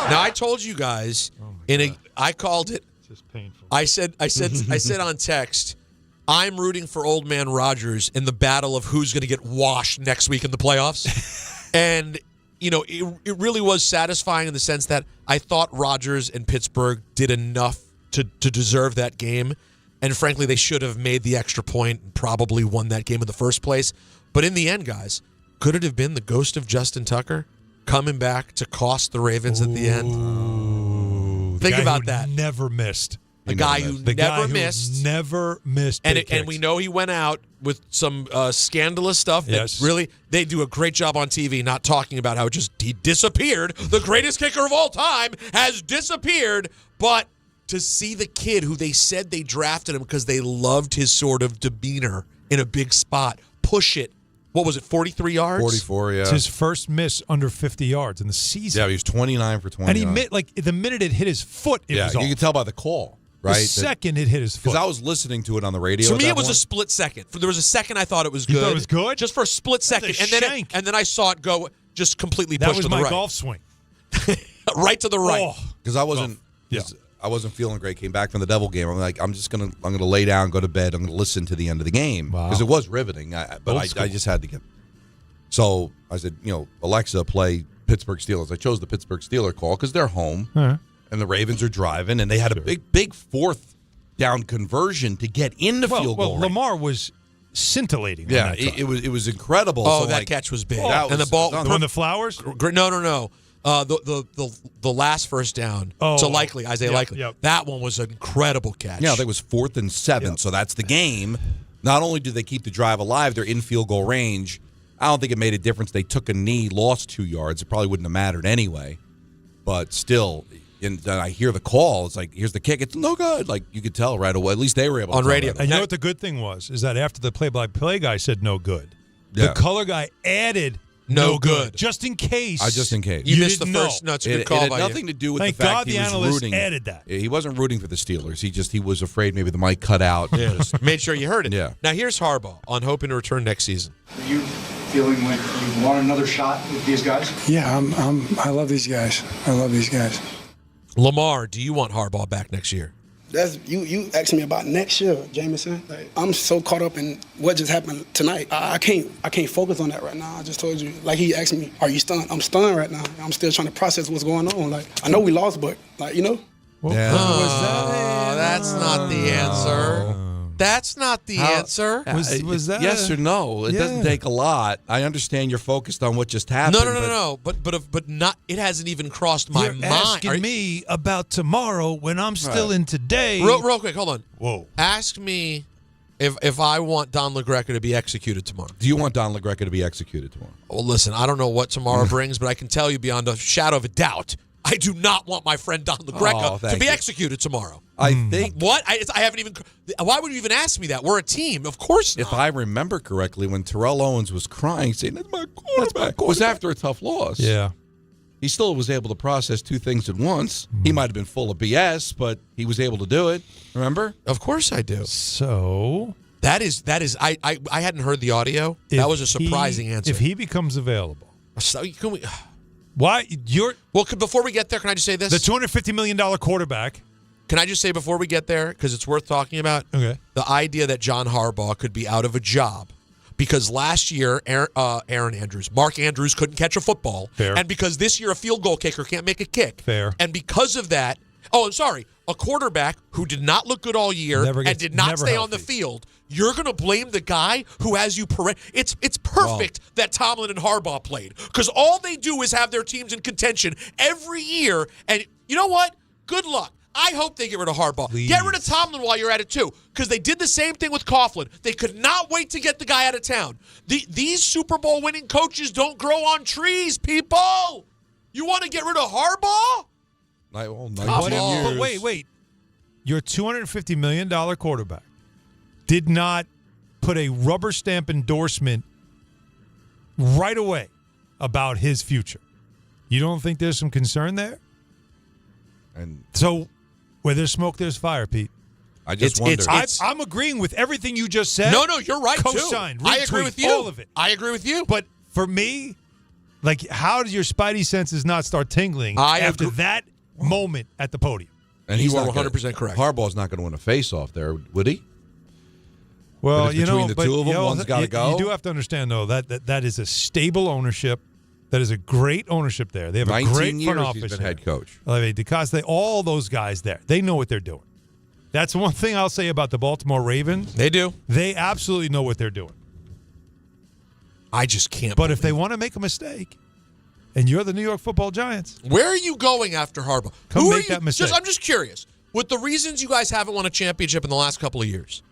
Speaker 6: Now I told you guys I called it.
Speaker 5: It's just painful.
Speaker 6: I said on text, I'm rooting for old man Rodgers in the battle of who's going to get washed next week in the playoffs. And it really was satisfying in the sense that I thought Rodgers and Pittsburgh did enough to deserve that game. And frankly, they should have made the extra point and probably won that game in the first place. But in the end, guys, could it have been the ghost of Justin Tucker coming back to cost the Ravens at the end? Think about that.
Speaker 5: Never missed.
Speaker 6: The guy who never missed.
Speaker 5: Never missed.
Speaker 6: And we know he went out with some scandalous stuff that really, they do a great job on TV not talking about how he disappeared. The greatest kicker of all time has disappeared. But to see the kid who they said they drafted him because they loved his sort of demeanor in a big spot, push it. What was it, 43 yards?
Speaker 8: 44, yeah.
Speaker 5: It's his first miss under 50 yards in the season.
Speaker 8: Yeah, he was 29 for 29.
Speaker 5: And the minute it hit his foot, it was off.
Speaker 8: You could tell by the call, right?
Speaker 5: The second it hit his foot.
Speaker 8: Because I was listening to it on the radio.
Speaker 6: To me, it was a split second. There was a second I thought it was good.
Speaker 5: You thought it was good?
Speaker 6: Just for a split second. And then I saw it go just completely push to the right.
Speaker 5: That was my golf swing.
Speaker 6: Right to the right.
Speaker 8: Because I wasn't... I wasn't feeling great. Came back from the Devil game. I'm like, I'm gonna lay down, go to bed. I'm gonna listen to the end of the game because it was riveting. But I just had to get. So I said, Alexa, play Pittsburgh Steelers. I chose the Pittsburgh Steelers call because they're home, and the Ravens are driving, and they had a big fourth down conversion to get in the field goal.
Speaker 5: Lamar was scintillating.
Speaker 8: Yeah, it was incredible.
Speaker 6: Oh, so that catch was big. And the ball
Speaker 5: on the flowers.
Speaker 6: No. The last first down to Isaiah Likely.
Speaker 5: Yep.
Speaker 6: That one was an incredible catch.
Speaker 8: Yeah, that was 4th and 7, so that's the game. Not only do they keep the drive alive, they're in field goal range. I don't think it made a difference. They took a knee, lost 2 yards. It probably wouldn't have mattered anyway. But still, and I hear the call. It's like, here's the kick. It's no good. Like, you could tell right away. At least they were able to
Speaker 6: on radio.
Speaker 5: And you know what the good thing was? Is that after the play-by-play guy said no good, the color guy added no good. Just in case.
Speaker 8: Just in case.
Speaker 6: You missed the first. No, it's a good call
Speaker 8: it had nothing to do with
Speaker 5: Thank
Speaker 8: the fact
Speaker 5: God
Speaker 8: he
Speaker 5: the
Speaker 8: was
Speaker 5: analyst
Speaker 8: rooting.
Speaker 5: added that.
Speaker 8: He wasn't rooting for the Steelers. He was afraid maybe the mic cut out.
Speaker 6: Yeah, just made sure you heard it.
Speaker 8: Yeah.
Speaker 6: Now here's Harbaugh on hoping to return next season.
Speaker 9: Are you feeling like you want another shot with these guys?
Speaker 10: Yeah, I love these guys. I love these guys.
Speaker 6: Lamar, do you want Harbaugh back next year?
Speaker 10: That's you asking me about next year, Jameson. Like, I'm so caught up in what just happened tonight. I can't focus on that right now. I just told you. Like, he asked me, "Are you stunned?" I'm stunned right now. I'm still trying to process what's going on. Like, I know we lost, but
Speaker 6: That's not the answer. That's not the answer.
Speaker 5: Was that
Speaker 8: yes or no? It doesn't take a lot. I understand you're focused on what just happened.
Speaker 6: No. But not. It hasn't even crossed my mind.
Speaker 5: You're asking me about tomorrow when I'm still in today.
Speaker 6: Real quick, hold on.
Speaker 5: Whoa.
Speaker 6: Ask me if I want Don LaGreca to be executed tomorrow.
Speaker 8: Do you want Don LaGreca to be executed tomorrow?
Speaker 6: Well, listen, I don't know what tomorrow brings, but I can tell you beyond a shadow of a doubt, I do not want my friend Don LaGreca to be executed tomorrow.
Speaker 8: I think
Speaker 6: what I haven't even. Why would you even ask me that? We're a team, of course not.
Speaker 8: If I remember correctly, when Terrell Owens was crying, saying "That's my quarterback," it was after a tough loss.
Speaker 5: Yeah,
Speaker 8: he still was able to process two things at once. He might have been full of BS, but he was able to do it. Remember?
Speaker 6: Of course I do.
Speaker 5: So
Speaker 6: that is. I hadn't heard the audio. That was a surprising answer.
Speaker 5: If he becomes available,
Speaker 6: so can we?
Speaker 5: Why
Speaker 6: before we get there, can I just say this?
Speaker 5: The $250 million quarterback.
Speaker 6: Can I just say before we get there, because it's worth talking about,
Speaker 5: the
Speaker 6: idea that John Harbaugh could be out of a job because last year Mark Andrews couldn't catch a football.
Speaker 5: Fair.
Speaker 6: And because this year a field goal kicker can't make a kick.
Speaker 5: Fair.
Speaker 6: And because of that, a quarterback who did not look good all year and did not stay on the field, you're going to blame the guy who has you It's perfect that Tomlin and Harbaugh played because all they do is have their teams in contention every year. And you know what? Good luck. I hope they get rid of Harbaugh.
Speaker 5: Please.
Speaker 6: Get rid of Tomlin while you're at it, too, because they did the same thing with Coughlin. They could not wait to get the guy out of town. These Super Bowl winning coaches don't grow on trees, people. You want to get rid of Harbaugh?
Speaker 5: But wait. Your $250 million quarterback did not put a rubber stamp endorsement right away about his future. You don't think there's some concern there?
Speaker 8: And
Speaker 5: so, where there's smoke, there's fire, Pete.
Speaker 8: I just wonder.
Speaker 5: I'm agreeing with everything you just said.
Speaker 6: No, you're right,
Speaker 5: Co-signed,
Speaker 6: too. I agree with you.
Speaker 5: All of it.
Speaker 6: I agree with you.
Speaker 5: But for me, like, how does your spidey senses not start tingling after that moment at the podium?
Speaker 8: And
Speaker 6: he's 100% correct.
Speaker 8: Harbaugh's not going to win a face-off there, would he?
Speaker 5: Well,
Speaker 8: between the two of them, one's got to go.
Speaker 5: You do have to understand, though, that is a stable ownership. That is a great ownership there. They have a great front office.
Speaker 8: He's been head coach.
Speaker 5: DeCosta, all those guys there, they know what they're doing. That's one thing I'll say about the Baltimore Ravens.
Speaker 6: They do.
Speaker 5: They absolutely know what they're doing.
Speaker 6: I just can't.
Speaker 5: But if they want to make a mistake, and you're the New York Football Giants,
Speaker 6: where are you going after Harbaugh?
Speaker 5: Come make that mistake.
Speaker 6: I'm just curious. With the reasons you guys haven't won a championship in the last couple of years,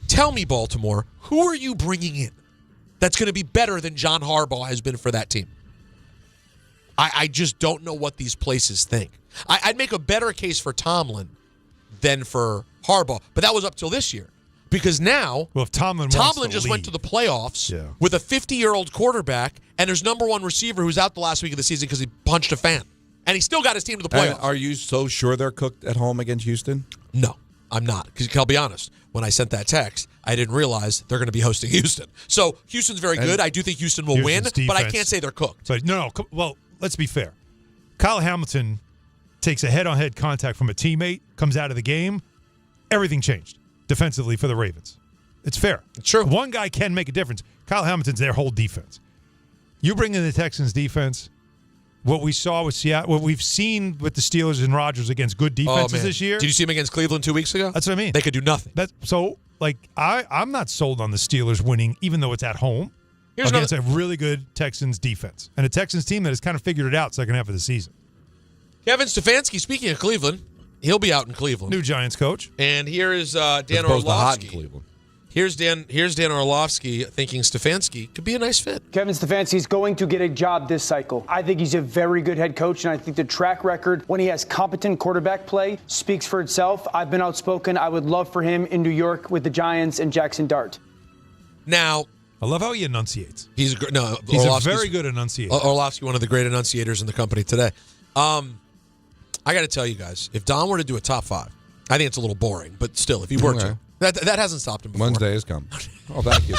Speaker 6: tell me, Baltimore, who are you bringing in that's going to be better than John Harbaugh has been for that team? I just don't know what these places think. I'd make a better case for Tomlin than for Harbaugh, but that was up till this year. Because now,
Speaker 5: well, if Tomlin
Speaker 6: just went to the playoffs with a 50-year-old quarterback, and there's number one receiver who's out the last week of the season because he punched a fan. And he still got his team to the playoffs.
Speaker 8: And are you so sure they're cooked at home against Houston?
Speaker 6: No, I'm not. Because I'll be honest, when I sent that text, I didn't realize they're going to be hosting Houston. So Houston's very good. I do think Houston will win, but I can't say they're cooked.
Speaker 5: But no. Well, let's be fair. Kyle Hamilton takes a head-on-head contact from a teammate, comes out of the game. Everything changed defensively for the Ravens. It's fair.
Speaker 6: It's true.
Speaker 5: One guy can make a difference. Kyle Hamilton's their whole defense. You bring in the Texans' defense. What we saw with Seattle, what we've seen with the Steelers and Rodgers against good defenses this year.
Speaker 6: Did you see him against Cleveland 2 weeks ago?
Speaker 5: That's what I mean.
Speaker 6: They could do nothing.
Speaker 5: I'm not sold on the Steelers winning, even though it's at home. Against a really good Texans defense. And a Texans team that has kind of figured it out second half of the season.
Speaker 6: Kevin Stefanski, speaking of Cleveland, he'll be out in Cleveland.
Speaker 5: New Giants coach.
Speaker 6: And here is Dan
Speaker 8: Orlovsky. Hot in Cleveland.
Speaker 6: Here's Dan Orlovsky thinking Stefanski could be a nice fit.
Speaker 7: Kevin Stefanski's going to get a job this cycle. I think he's a very good head coach, and I think the track record when he has competent quarterback play speaks for itself. I've been outspoken. I would love for him in New York with the Giants and Jackson Dart.
Speaker 6: Now,
Speaker 5: I love how he enunciates.
Speaker 6: He's a
Speaker 5: very good enunciator.
Speaker 6: Orlovsky, one of the great enunciators in the company today. I got to tell you guys, if Don were to do a top five, I think it's a little boring, but still, if he were to. That hasn't stopped him before.
Speaker 8: Wednesday has come. Oh, thank you.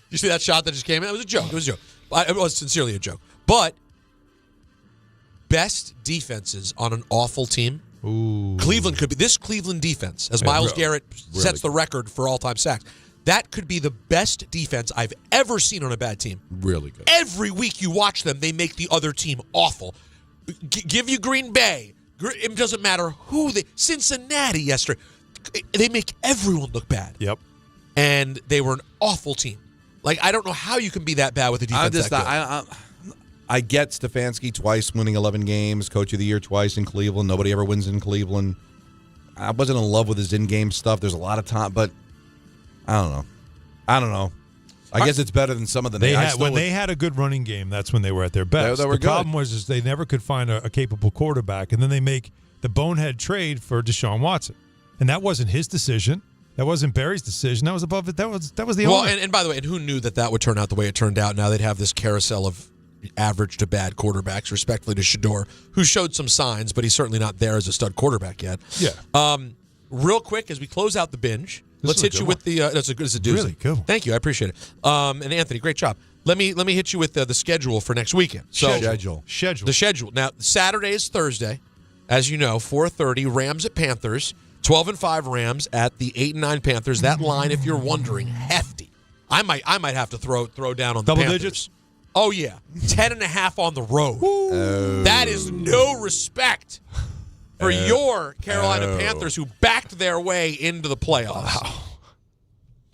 Speaker 6: You see that shot that just came in? It was a joke. It was a joke. It was sincerely a joke. But best defenses on an awful team.
Speaker 5: Ooh.
Speaker 6: Cleveland could be. This Cleveland defense, as Myles Garrett sets the record for all-time sacks, that could be the best defense I've ever seen on a bad team.
Speaker 8: Really good.
Speaker 6: Every week you watch them, they make the other team awful. Give you Green Bay. It doesn't matter who they. Cincinnati yesterday. They make everyone look bad.
Speaker 5: Yep.
Speaker 6: And they were an awful team. Like, I don't know how you can be that bad with a defense that good.
Speaker 8: I get Stefanski twice winning 11 games, coach of the year twice in Cleveland. Nobody ever wins in Cleveland. I wasn't in love with his in-game stuff. There's a lot of time, but I don't know. I guess it's better than some of the names.
Speaker 5: When they had a good running game, that's when they were at their best.
Speaker 8: The
Speaker 5: problem was they never could find a capable quarterback, and then they make the bonehead trade for Deshaun Watson. And that wasn't his decision. That wasn't Barry's decision. That was above it. That was the
Speaker 6: well,
Speaker 5: owner.
Speaker 6: And by the way, and who knew that would turn out the way it turned out? Now they'd have this carousel of average to bad quarterbacks, respectfully to Shedeur, who showed some signs, but he's certainly not there as a stud quarterback yet.
Speaker 5: Yeah.
Speaker 6: Real quick, as we close out the binge, let's hit you with the. That's a doozy.
Speaker 5: Really cool.
Speaker 6: Thank you, I appreciate it. And Anthony, great job. Let me hit you with the schedule for next weekend. So
Speaker 5: schedule.
Speaker 6: The schedule. Now Saturday is Thursday, as you know, 4:30. Rams at Panthers. 12-5 Rams at the 8-9 Panthers. That line, if you're wondering, hefty. I might have to throw down on the
Speaker 5: double
Speaker 6: Panthers.
Speaker 5: Digits.
Speaker 6: Oh yeah, 10.5 on the road. That is no respect for your Carolina Panthers, who backed their way into the playoffs.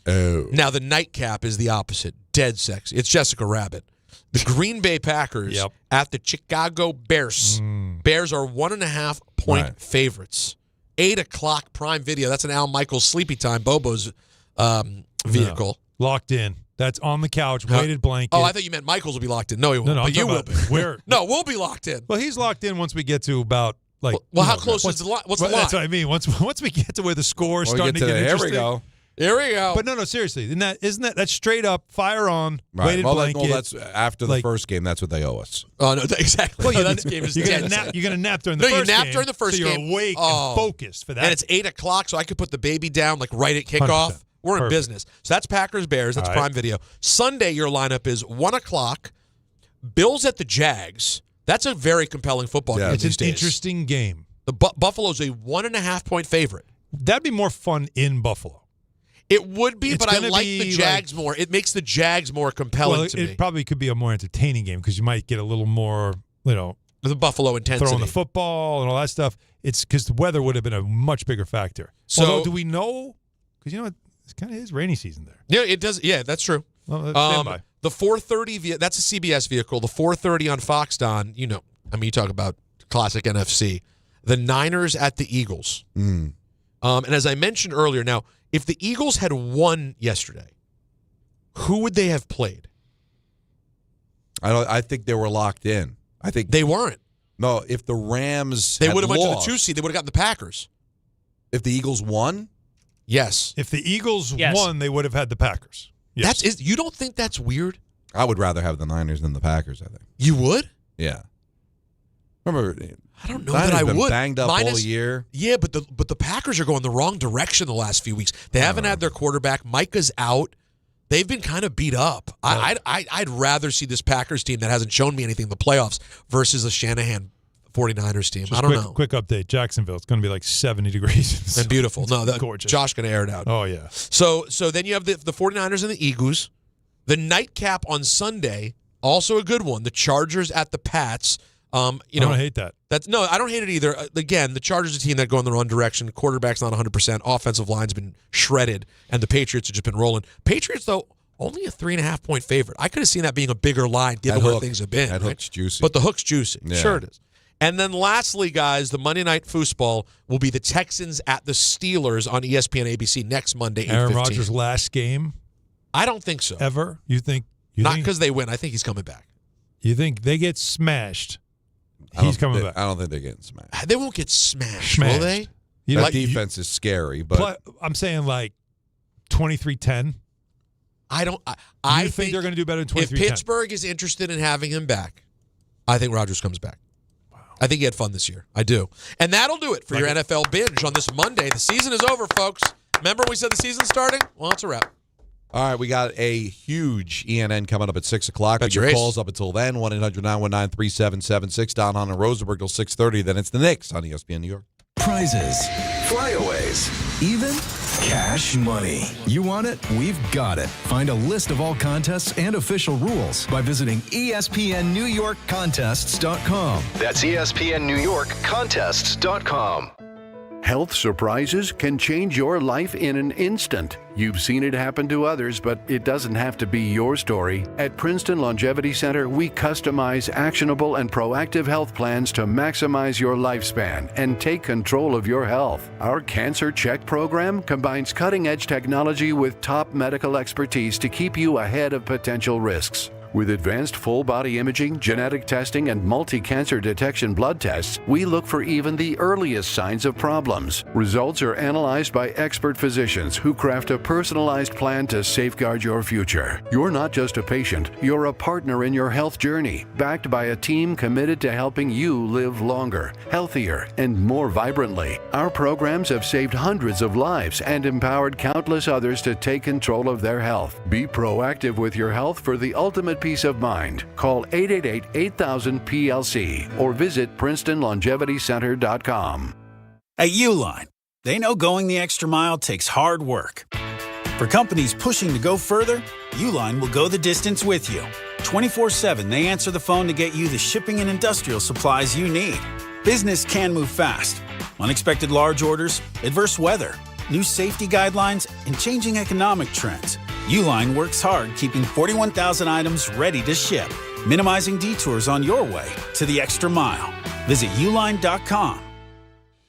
Speaker 8: Wow.
Speaker 6: Now the nightcap is the opposite. Dead sexy. It's Jessica Rabbit. The Green Bay Packers at the Chicago Bears. Bears are 1.5-point favorites. 8 o'clock Prime Video. That's an Al Michaels sleepy time. Bobo's vehicle.
Speaker 5: No. Locked in. That's on the couch, weighted blanket.
Speaker 6: Oh, I thought you meant Michaels will be locked in. No, he won't.
Speaker 5: No,
Speaker 6: but you will be.
Speaker 5: No,
Speaker 6: we'll be locked in.
Speaker 5: Well, he's locked in once we get to about
Speaker 6: Well, how close is the line? What's the line?
Speaker 5: That's what I mean. Once we get to where the score is starting to get interesting.
Speaker 6: Here we go.
Speaker 5: But no, seriously. Isn't that straight up fire on, weighted blanket?
Speaker 8: Well, that's after the first game. That's what they owe us.
Speaker 6: Oh, no, exactly.
Speaker 5: Well,
Speaker 6: that game is
Speaker 5: you're going to nap during the first game.
Speaker 6: No, you nap during the first game.
Speaker 5: So you're awake and focused for that.
Speaker 6: And it's 8 o'clock, so I could put the baby down right at kickoff. 100%. We're in business. So that's Packers-Bears. That's Prime Video. Sunday, your lineup is 1 o'clock. Bills at the Jags. That's a very compelling football game
Speaker 5: It's an interesting game.
Speaker 6: The Buffalo's a 1.5-point favorite.
Speaker 5: That'd be more fun in Buffalo.
Speaker 6: It would be, but I like the Jags more. It makes the Jags more compelling to me.
Speaker 5: It probably could be a more entertaining game because you might get a little more,
Speaker 6: The Buffalo intensity.
Speaker 5: Throwing the football and all that stuff. It's because the weather would have been a much bigger factor.
Speaker 6: So,
Speaker 5: although, do we know? Because you know what? It kind of is rainy season there.
Speaker 6: Yeah, it does. Yeah, that's true.
Speaker 5: Well, stand by.
Speaker 6: The 4:30, that's a CBS vehicle. The 4:30 on Fox, Don, you talk about classic NFC. The Niners at the Eagles. And as I mentioned earlier, now, if the Eagles had won yesterday, who would they have played?
Speaker 8: I think they were locked in. I think
Speaker 6: they weren't.
Speaker 8: No, if the Rams
Speaker 6: they would have went to the
Speaker 8: lost,
Speaker 6: 2 seed, they would have gotten the Packers.
Speaker 8: If the Eagles won?
Speaker 6: Yes.
Speaker 5: If the Eagles won, they would have had the Packers. Yes.
Speaker 6: You don't think that's weird?
Speaker 8: I would rather have the Niners than the Packers, I think.
Speaker 6: You would?
Speaker 8: Yeah. Remember,
Speaker 6: I don't know that I
Speaker 8: been
Speaker 6: would.
Speaker 8: Banged up all year.
Speaker 6: Yeah, but the Packers are going the wrong direction the last few weeks. They haven't had their quarterback. Micah's out. They've been kind of beat up. I'd rather see this Packers team that hasn't shown me anything in the playoffs versus the Shanahan 49ers team.
Speaker 5: Just
Speaker 6: I don't know.
Speaker 5: Quick update. Jacksonville. It's going to be like 70 degrees.
Speaker 6: And beautiful. No,
Speaker 5: gorgeous.
Speaker 6: Josh going to air it out.
Speaker 5: Oh, yeah.
Speaker 6: So then you have the 49ers and the Eagles. The nightcap on Sunday, also a good one. The Chargers at the Pats. I don't
Speaker 5: hate that.
Speaker 6: No, I don't hate it either. Again, the Chargers are a team that go in the wrong direction. Quarterback's not 100%. Offensive line's been shredded, and the Patriots have just been rolling. Patriots, though, only a 3.5-point favorite. I could have seen that being a bigger line given where things have been.
Speaker 8: That hook's juicy.
Speaker 6: But the hook's juicy.
Speaker 8: Yeah.
Speaker 6: Sure it is. And then lastly, guys, the Monday Night Foosball will be the Texans at the Steelers on ESPN ABC next Monday, 8:15.
Speaker 5: Aaron Rodgers' last game?
Speaker 6: I don't think so.
Speaker 5: Ever? You think?
Speaker 6: Not because they win. I think he's coming back.
Speaker 5: You think they get smashed? He's coming back.
Speaker 8: I don't think they're getting smashed.
Speaker 6: They won't get smashed, will they?
Speaker 8: That defense is scary, but
Speaker 5: I'm saying like 23-10.
Speaker 6: I
Speaker 5: think they're going to do better than 23-10.
Speaker 6: If Pittsburgh is interested in having him back, I think Rodgers comes back. Wow. I think he had fun this year. I do. And that'll do it for your NFL binge on this Monday. The season is over, folks. Remember we said the season's starting? Well, it's a wrap.
Speaker 8: All right, we got a huge ENN coming up at 6 o'clock.
Speaker 6: That's
Speaker 8: your
Speaker 6: your
Speaker 8: calls up until then, 1-800-919-3776. Don, Hahn, and Rosenberg till 6:30. Then it's the Knicks on ESPN New York.
Speaker 11: Prizes, flyaways, even cash money. You want it? We've got it. Find a list of all contests and official rules by visiting ESPNNewYorkContests.com.
Speaker 12: That's ESPNNewYorkContests.com. Health surprises can change your life in an instant. You've seen it happen to others, but it doesn't have to be your story. At Princeton Longevity Center, we customize actionable and proactive health plans to maximize your lifespan and take control of your health. Our Cancer Check program combines cutting-edge technology with top medical expertise to keep you ahead of potential risks. With advanced full-body imaging, genetic testing, and multi-cancer detection blood tests, we look for even the earliest signs of problems. Results are analyzed by expert physicians who craft a personalized plan to safeguard your future. You're not just a patient, you're a partner in your health journey, backed by a team committed to helping you live longer, healthier, and more vibrantly. Our programs have saved hundreds of lives and empowered countless others to take control of their health. Be proactive with your health for the ultimate peace of mind. Call 888-8000-PLC or visit PrincetonLongevityCenter.com.
Speaker 13: At Uline, they know going the extra mile takes hard work. For companies pushing to go further, Uline will go the distance with you. 24/7, they answer the phone to get you the shipping and industrial supplies you need. Business can move fast. Unexpected large orders, adverse weather, new safety guidelines, and changing economic trends. Uline works hard keeping 41,000 items ready to ship, minimizing detours on your way to the extra mile. Visit uline.com.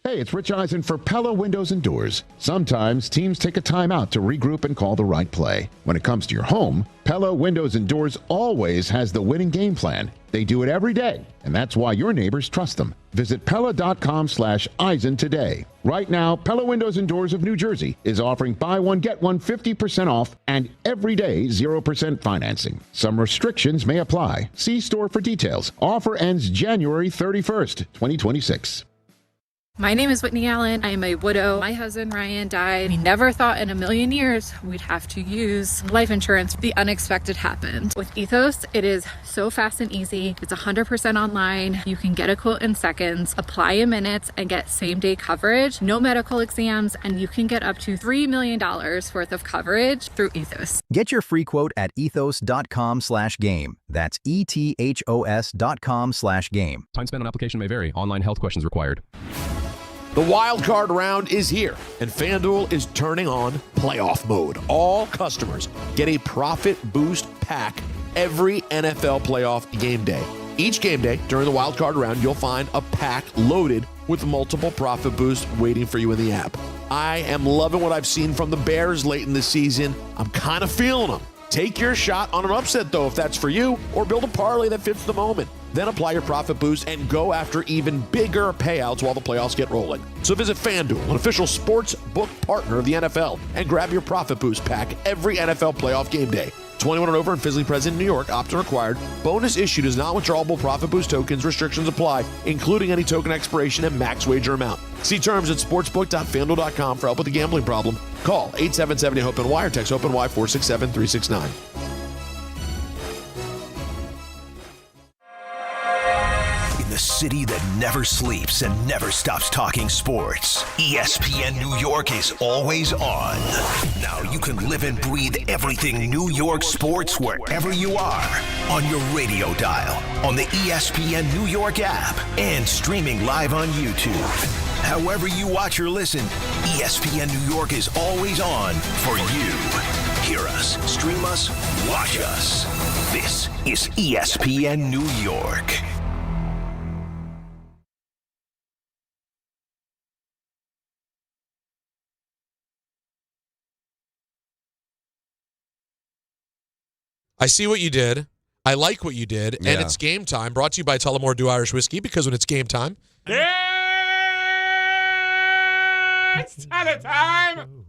Speaker 14: Hey, it's Rich Eisen for Pella Windows and Doors. Sometimes teams take a time out to regroup and call the right play. When it comes to your home, Pella Windows and Doors always has the winning game plan. They do it every day, and that's why your neighbors trust them. Visit Pella.com/Eisen today. Right now, Pella Windows and Doors of New Jersey is offering buy one, get one 50% off and every day 0% financing. Some restrictions may apply. See store for details. Offer ends January 31st, 2026.
Speaker 15: My name is Whitney Allen. I am a widow. My husband, Ryan, died. We never thought in a million years we'd have to use life insurance. The unexpected happened. With Ethos, it is so fast and easy. It's 100% online. You can get a quote in seconds, apply in minutes, and get same-day coverage. No medical exams, and you can get up to $3 million worth of coverage through Ethos.
Speaker 16: Get your free quote at ethos.com/game. That's ethos.com/game.
Speaker 17: Time spent on application may vary. Online health questions required.
Speaker 18: The wild card round is here, and FanDuel is turning on playoff mode. All customers get a profit boost pack every NFL playoff game day. Each game day during the wild card round, you'll find a pack loaded with multiple profit boosts waiting for you in the app. I am loving what I've seen from the Bears late in the season. I'm kind of feeling them. Take your shot on an upset, though, if that's for you, or build a parlay that fits the moment. Then apply your profit boost and go after even bigger payouts while the playoffs get rolling. So visit FanDuel, an official sports book partner of the NFL, and grab your profit boost pack every NFL playoff game day. 21 and over and physically present in New York. Opt-in required. Bonus issued is non-withdrawable profit boost tokens. Restrictions apply, including any token expiration and max wager amount. See terms at sportsbook.fanduel.com for help with a gambling problem. Call 877-HOPE-NY or text HOPE-NY 467-369.
Speaker 4: The city that never sleeps and never stops talking sports. ESPN New York is always on. Now you can live and breathe everything New York sports wherever you are. On your radio dial, on the ESPN New York app, and streaming live on YouTube. However you watch or listen, ESPN New York is always on for you. Hear us, stream us, watch us. This is ESPN New York.
Speaker 6: I see what you did. I like what you did.
Speaker 8: Yeah.
Speaker 6: And it's game time. Brought to you by Tullamore Dew Irish Whiskey, because when it's game time.
Speaker 29: It's Tully time.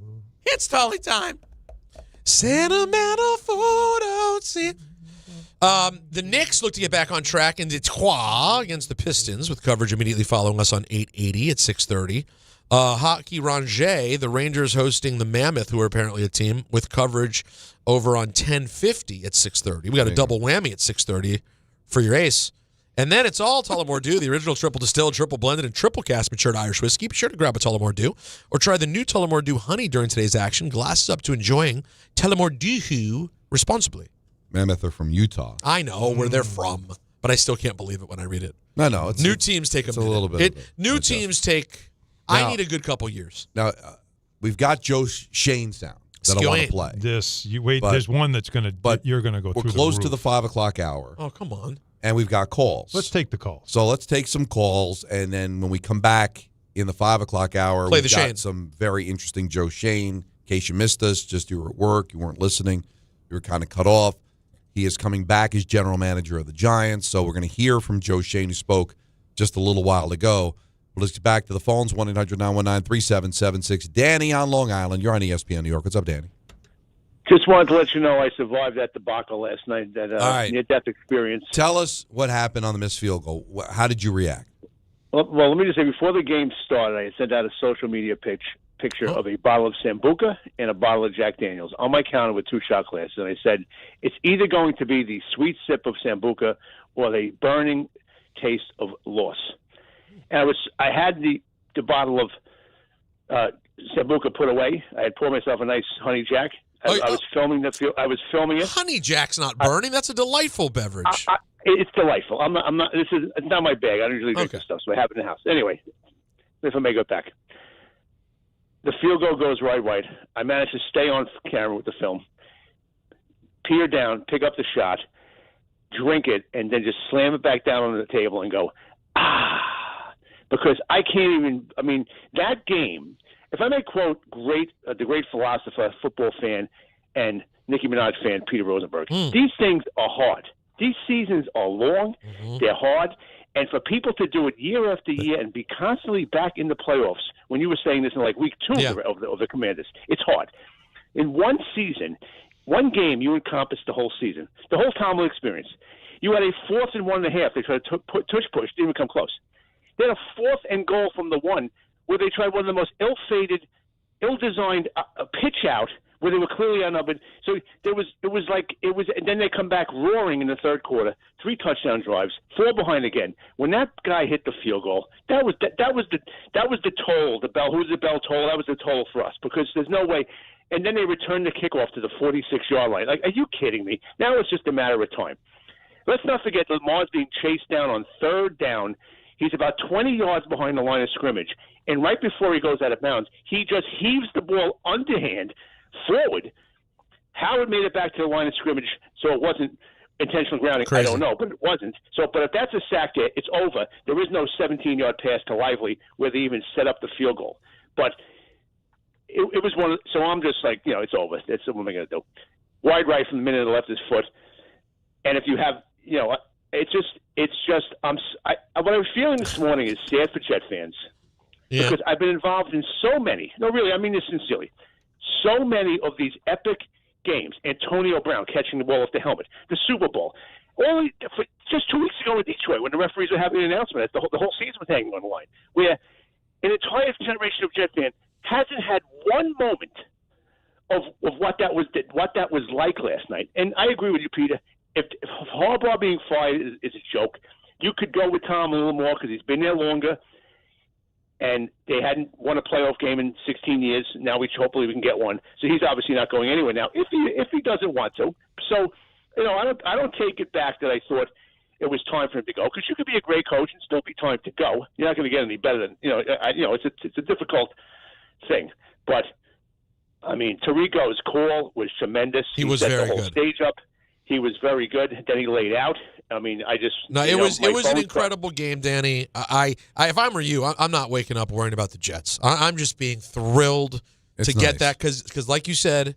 Speaker 6: It's Tully time. Sentimental photos. The Knicks look to get back on track in Detroit against the Pistons, with coverage immediately following us on 880 at 6:30. Hockey Ranger, the Rangers hosting the Mammoth, who are apparently a team, with coverage over on 1050 at 6:30. We got a double whammy at 6:30 for your ace. And then it's all Tullamore Dew, the original triple distilled, triple blended, and triple cast matured Irish whiskey. Be sure to grab a Tullamore Dew or try the new Tullamore Dew Honey during today's action. Glasses up to enjoying Tullamore Dew responsibly.
Speaker 8: Mammoth are from Utah.
Speaker 6: I know where they're from, but I still can't believe it when I read it.
Speaker 8: No.
Speaker 6: New teams take a
Speaker 8: little bit.
Speaker 6: New teams take. I need a good couple years.
Speaker 8: Now, we've got Joe Schoen sound that I want to play.
Speaker 5: There's one that's going to, but you're going to go through.
Speaker 8: We're close to the 5 o'clock hour.
Speaker 6: Oh, come on.
Speaker 8: And we've got calls.
Speaker 5: Let's take the calls.
Speaker 8: So let's take some calls, and then when we come back in the 5 o'clock hour, we've got some very interesting Joe Schoen. In case you missed us, just you were at work, you weren't listening, you were kind of cut off. He is coming back as general manager of the Giants, so we're going to hear from Joe Schoen, who spoke just a little while ago. Well, let's get back to the phones, 1-800-919-3776. Danny on Long Island. You're on ESPN New York. What's up, Danny?
Speaker 19: Just wanted to let you know I survived that debacle last night, that near-death experience.
Speaker 8: Tell us what happened on the missed field goal. How did you react?
Speaker 19: Well, let me just say, before the game started, I sent out a social media picture of a bottle of Sambuca and a bottle of Jack Daniels on my counter with 2 shot glasses, and I said, it's either going to be the sweet sip of Sambuca or the burning taste of loss. And I had the bottle of Sambuca put away. I had poured myself a nice honey Jack. I was filming it.
Speaker 6: Honey Jack's not burning. That's a delightful beverage.
Speaker 19: It's delightful. I'm not. It's not my bag. I don't usually drink this stuff, so I have it in the house. Anyway, if I may go back, the field goal goes right. I managed to stay on camera with the film, peer down, pick up the shot, drink it, and then just slam it back down on the table and go, because I can't even. I mean, that game. If I may quote the great philosopher, football fan, and Nicki Minaj fan, Peter Rosenberg, these things are hard. These seasons are long. They're hard. And for people to do it year after year and be constantly back in the playoffs, when you were saying this in like week 2 of the Commanders, it's hard. In one season, one game, you encompassed the whole season, the whole Tomlin experience. You had a 4th and 1.5. They tried to push, didn't even come close. They had a 4th and goal from the 1 where they tried one of the most ill-fated, ill-designed pitch out where they were clearly outnumbered. So it was, and then they come back roaring in the third quarter, 3 touchdown drives, 4 behind again. When that guy hit the field goal, that was the toll. The bell, who's the bell toll? That was the toll for us because there's no way. And then they returned the kickoff to the 46-yard line. Like, are you kidding me? Now it's just a matter of time. Let's not forget Lamar's being chased down on 3rd down. He's about 20 yards behind the line of scrimmage. And right before he goes out of bounds, he just heaves the ball underhand forward. Howard made it back to the line of scrimmage, so it wasn't intentional grounding.
Speaker 6: Crazy.
Speaker 19: I don't know, but it wasn't. So, but if that's a sack there, it's over. There is no 17-yard pass to Lively where they even set up the field goal. But it was one. So I'm just like, it's over. That's what am I going to do? Wide right from the minute of the left his foot. And if you have, it's just. What I was feeling this morning is sad for Jet fans because I've been involved in so many. No, really, I mean this sincerely. So many of these epic games. Antonio Brown catching the ball off the helmet. The Super Bowl. Just 2 weeks ago in Detroit when the referees were having an announcement, the whole season was hanging on the line. Where an entire generation of Jet fans hasn't had one moment of what that was like last night. And I agree with you, Peter. If Harbaugh being fired is a joke, you could go with Tom a little more because he's been there longer, and they hadn't won a playoff game in 16 years. Now hopefully we can get one. So he's obviously not going anywhere now if he doesn't want to. So I don't take it back that I thought it was time for him to go because you could be a great coach and still be time to go. You're not going to get any better than it's a difficult thing, but I mean Tirico's call was tremendous.
Speaker 6: He was
Speaker 19: set
Speaker 6: very
Speaker 19: the whole
Speaker 6: good.
Speaker 19: Stage up. He was very good. Then he laid out. I mean,
Speaker 6: it was an incredible game, Danny. If I were you, I'm not waking up worrying about the Jets. I'm just being thrilled to get that because, like you said,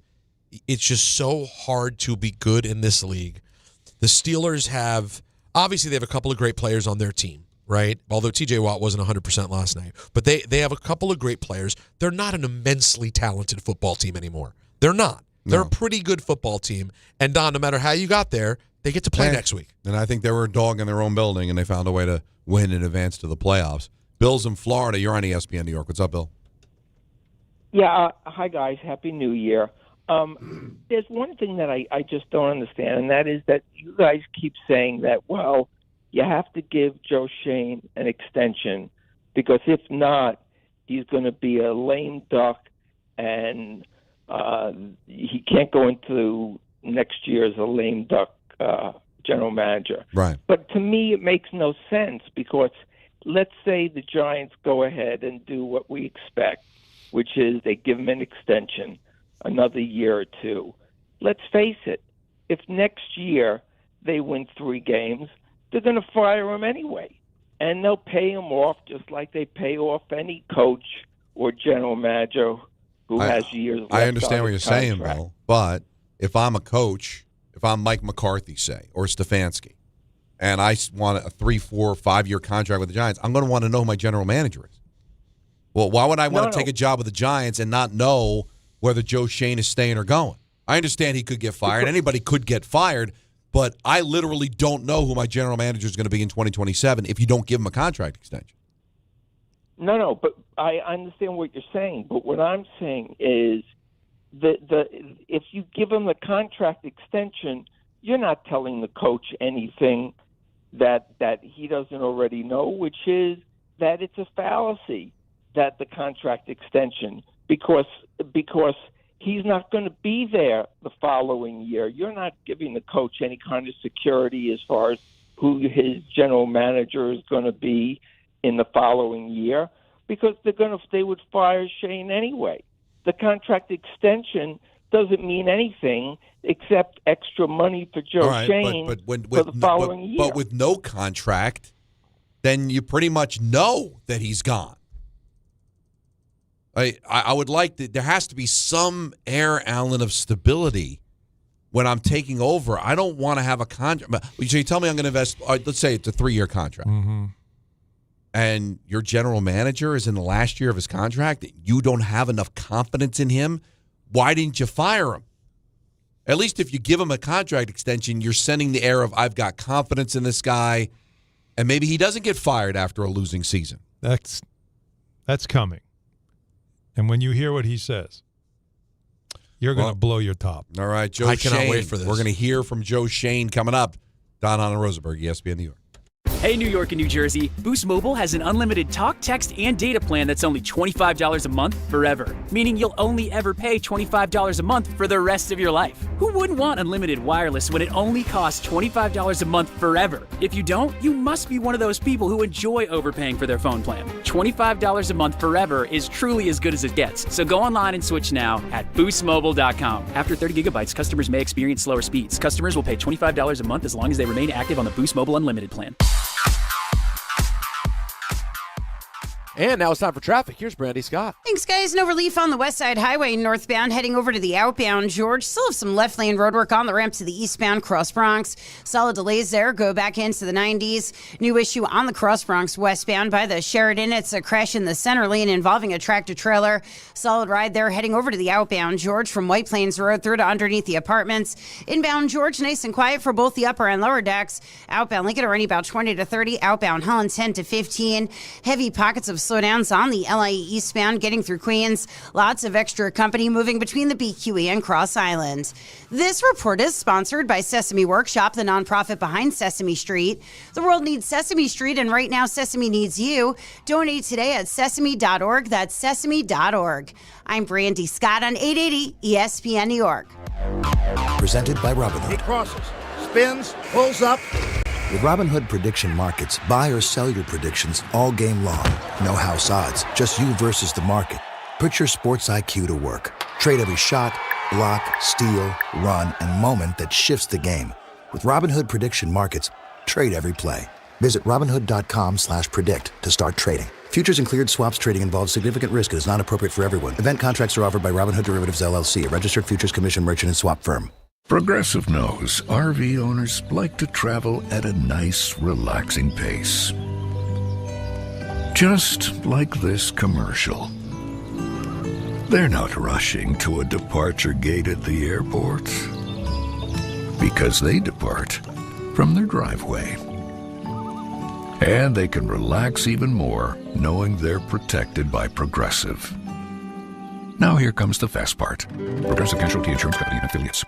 Speaker 6: it's just so hard to be good in this league. The Steelers obviously they have a couple of great players on their team, right? Although T.J. Watt wasn't 100% last night, but they have a couple of great players. They're not an immensely talented football team anymore. They're not. They're a pretty good football team. And, Don, no matter how you got there, they get to play next week.
Speaker 8: And I think they were a dog in their own building, and they found a way to win and advance to the playoffs. Bill's in Florida. You're on ESPN New York. What's up, Bill?
Speaker 20: Yeah, hi, guys. Happy New Year. There's one thing that I just don't understand, and that is that you guys keep saying that, well, you have to give Joe Schoen an extension because if not, he's going to be a lame duck and he can't go into next year as a lame duck general manager.
Speaker 8: Right.
Speaker 20: But to me, it makes no sense because let's say the Giants go ahead and do what we expect, which is they give him an extension, another year or two. Let's face it, if next year they win 3 games, they're going to fire him anyway. And they'll pay him off just like they pay off any coach or general manager who has years left.
Speaker 8: I understand what you're saying,
Speaker 20: contract.
Speaker 8: Bill. But if I'm a coach, if I'm Mike McCarthy, say, or Stefanski, and I want a 3, 4, 5-year contract with the Giants, I'm going to want to know who my general manager is. Well, why would I want to take a job with the Giants and not know whether Joe Schoen is staying or going? I understand he could get fired. Anybody could get fired, but I literally don't know who my general manager is going to be in 2027 if you don't give him a contract extension.
Speaker 20: No, but I understand what you're saying. But what I'm saying is if you give him the contract extension, you're not telling the coach anything that he doesn't already know, which is that it's a fallacy that the contract extension because he's not going to be there the following year. You're not giving the coach any kind of security as far as who his general manager is going to be in the following year because they would fire Schoen anyway. The contract extension doesn't mean anything except extra money for Joe Schoen for the following year.
Speaker 8: But with no contract, then you pretty much know that he's gone. I would like there has to be some air, Alan, of stability when I'm taking over. I don't want to have a contract. So you tell me I'm going to invest, let's say it's a 3-year contract.
Speaker 5: Mm-hmm.
Speaker 8: And your general manager is in the last year of his contract. You don't have enough confidence in him. Why didn't you fire him? At least if you give him a contract extension, you're sending the air of, I've got confidence in this guy, And maybe he doesn't get fired after a losing season.
Speaker 5: That's coming. And when you hear what he says, you're going to blow your top.
Speaker 8: All right, Joe
Speaker 6: I
Speaker 8: Schoen.
Speaker 6: cannot wait for this.
Speaker 8: We're going to hear from Joe Schoen coming up. Hahn and Rosenberg, ESPN New York.
Speaker 1: Hey, New York and New Jersey, Boost Mobile has an unlimited talk, text, and data plan that's only $25 a month forever, meaning you'll only ever pay $25 a month for the rest of your life. Who wouldn't want unlimited wireless when it only costs $25 a month forever? If you don't, you must be one of those people who enjoy overpaying for their phone plan. $25 a month forever is truly as good as it gets. So go online and switch now at boostmobile.com. After 30 gigabytes, customers may experience slower speeds. Customers will pay $25 a month as long as they remain active on the Boost Mobile Unlimited plan.
Speaker 18: And now it's time for traffic. Here's Brandy Scott.
Speaker 21: Thanks, guys. No relief on the West Side Highway northbound heading over to the outbound George. Still have some left lane roadwork on the ramp to the eastbound Cross Bronx. Solid delays there. Go back into the 90s. New issue on the Cross Bronx westbound by the Sheridan. It's a crash in the center lane involving a tractor trailer. Solid ride there heading over to the outbound George from White Plains Road through to underneath the apartments. Inbound George, nice and quiet for both the upper and lower decks. Outbound Lincoln already about 20 to 30. Outbound Holland 10 to 15. Heavy pockets of slowdowns on the LA eastbound getting through Queens. Lots of extra company moving between the BQE and Cross Island. This report is sponsored by Sesame Workshop, the nonprofit behind Sesame Street. The world needs Sesame Street, and right now Sesame needs you. Donate today at sesame.org. That's sesame.org. I'm Brandy Scott on 880 ESPN New York.
Speaker 22: Presented by Robinhood.
Speaker 23: He crosses, spins, pulls up.
Speaker 22: With Robinhood Prediction Markets, buy or sell your predictions all game long. No house odds, just you versus the market. Put your sports IQ to work. Trade every shot, block, steal, run, and moment that shifts the game. With Robinhood Prediction Markets, trade every play. Visit Robinhood.com/predict to start trading. Futures and cleared swaps trading involves significant risk and is not appropriate for everyone. Event contracts are offered by Robinhood Derivatives LLC, a registered futures commission merchant and swap firm.
Speaker 24: Progressive knows RV owners like to travel at a nice, relaxing pace. Just like this commercial. They're not rushing to a departure gate at the airport because they depart from their driveway. And they can relax even more knowing they're protected by Progressive. Now here comes the fast part. Progressive Casualty Insurance Company and Affiliates.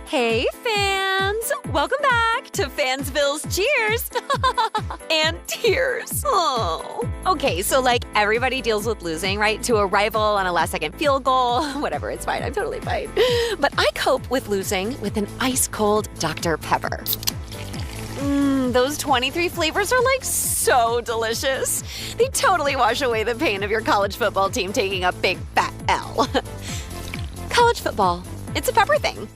Speaker 25: Hey, fans! Welcome back to Fansville's Cheers and Tears. Oh. Okay, so like everybody deals with losing, right? To a rival on a last-second field goal. Whatever, it's fine. I'm totally fine. But I cope with losing with an ice-cold Dr. Pepper. Those 23 flavors are like so delicious. They totally wash away the pain of your college football team taking a big fat L. College football. It's a pepper thing.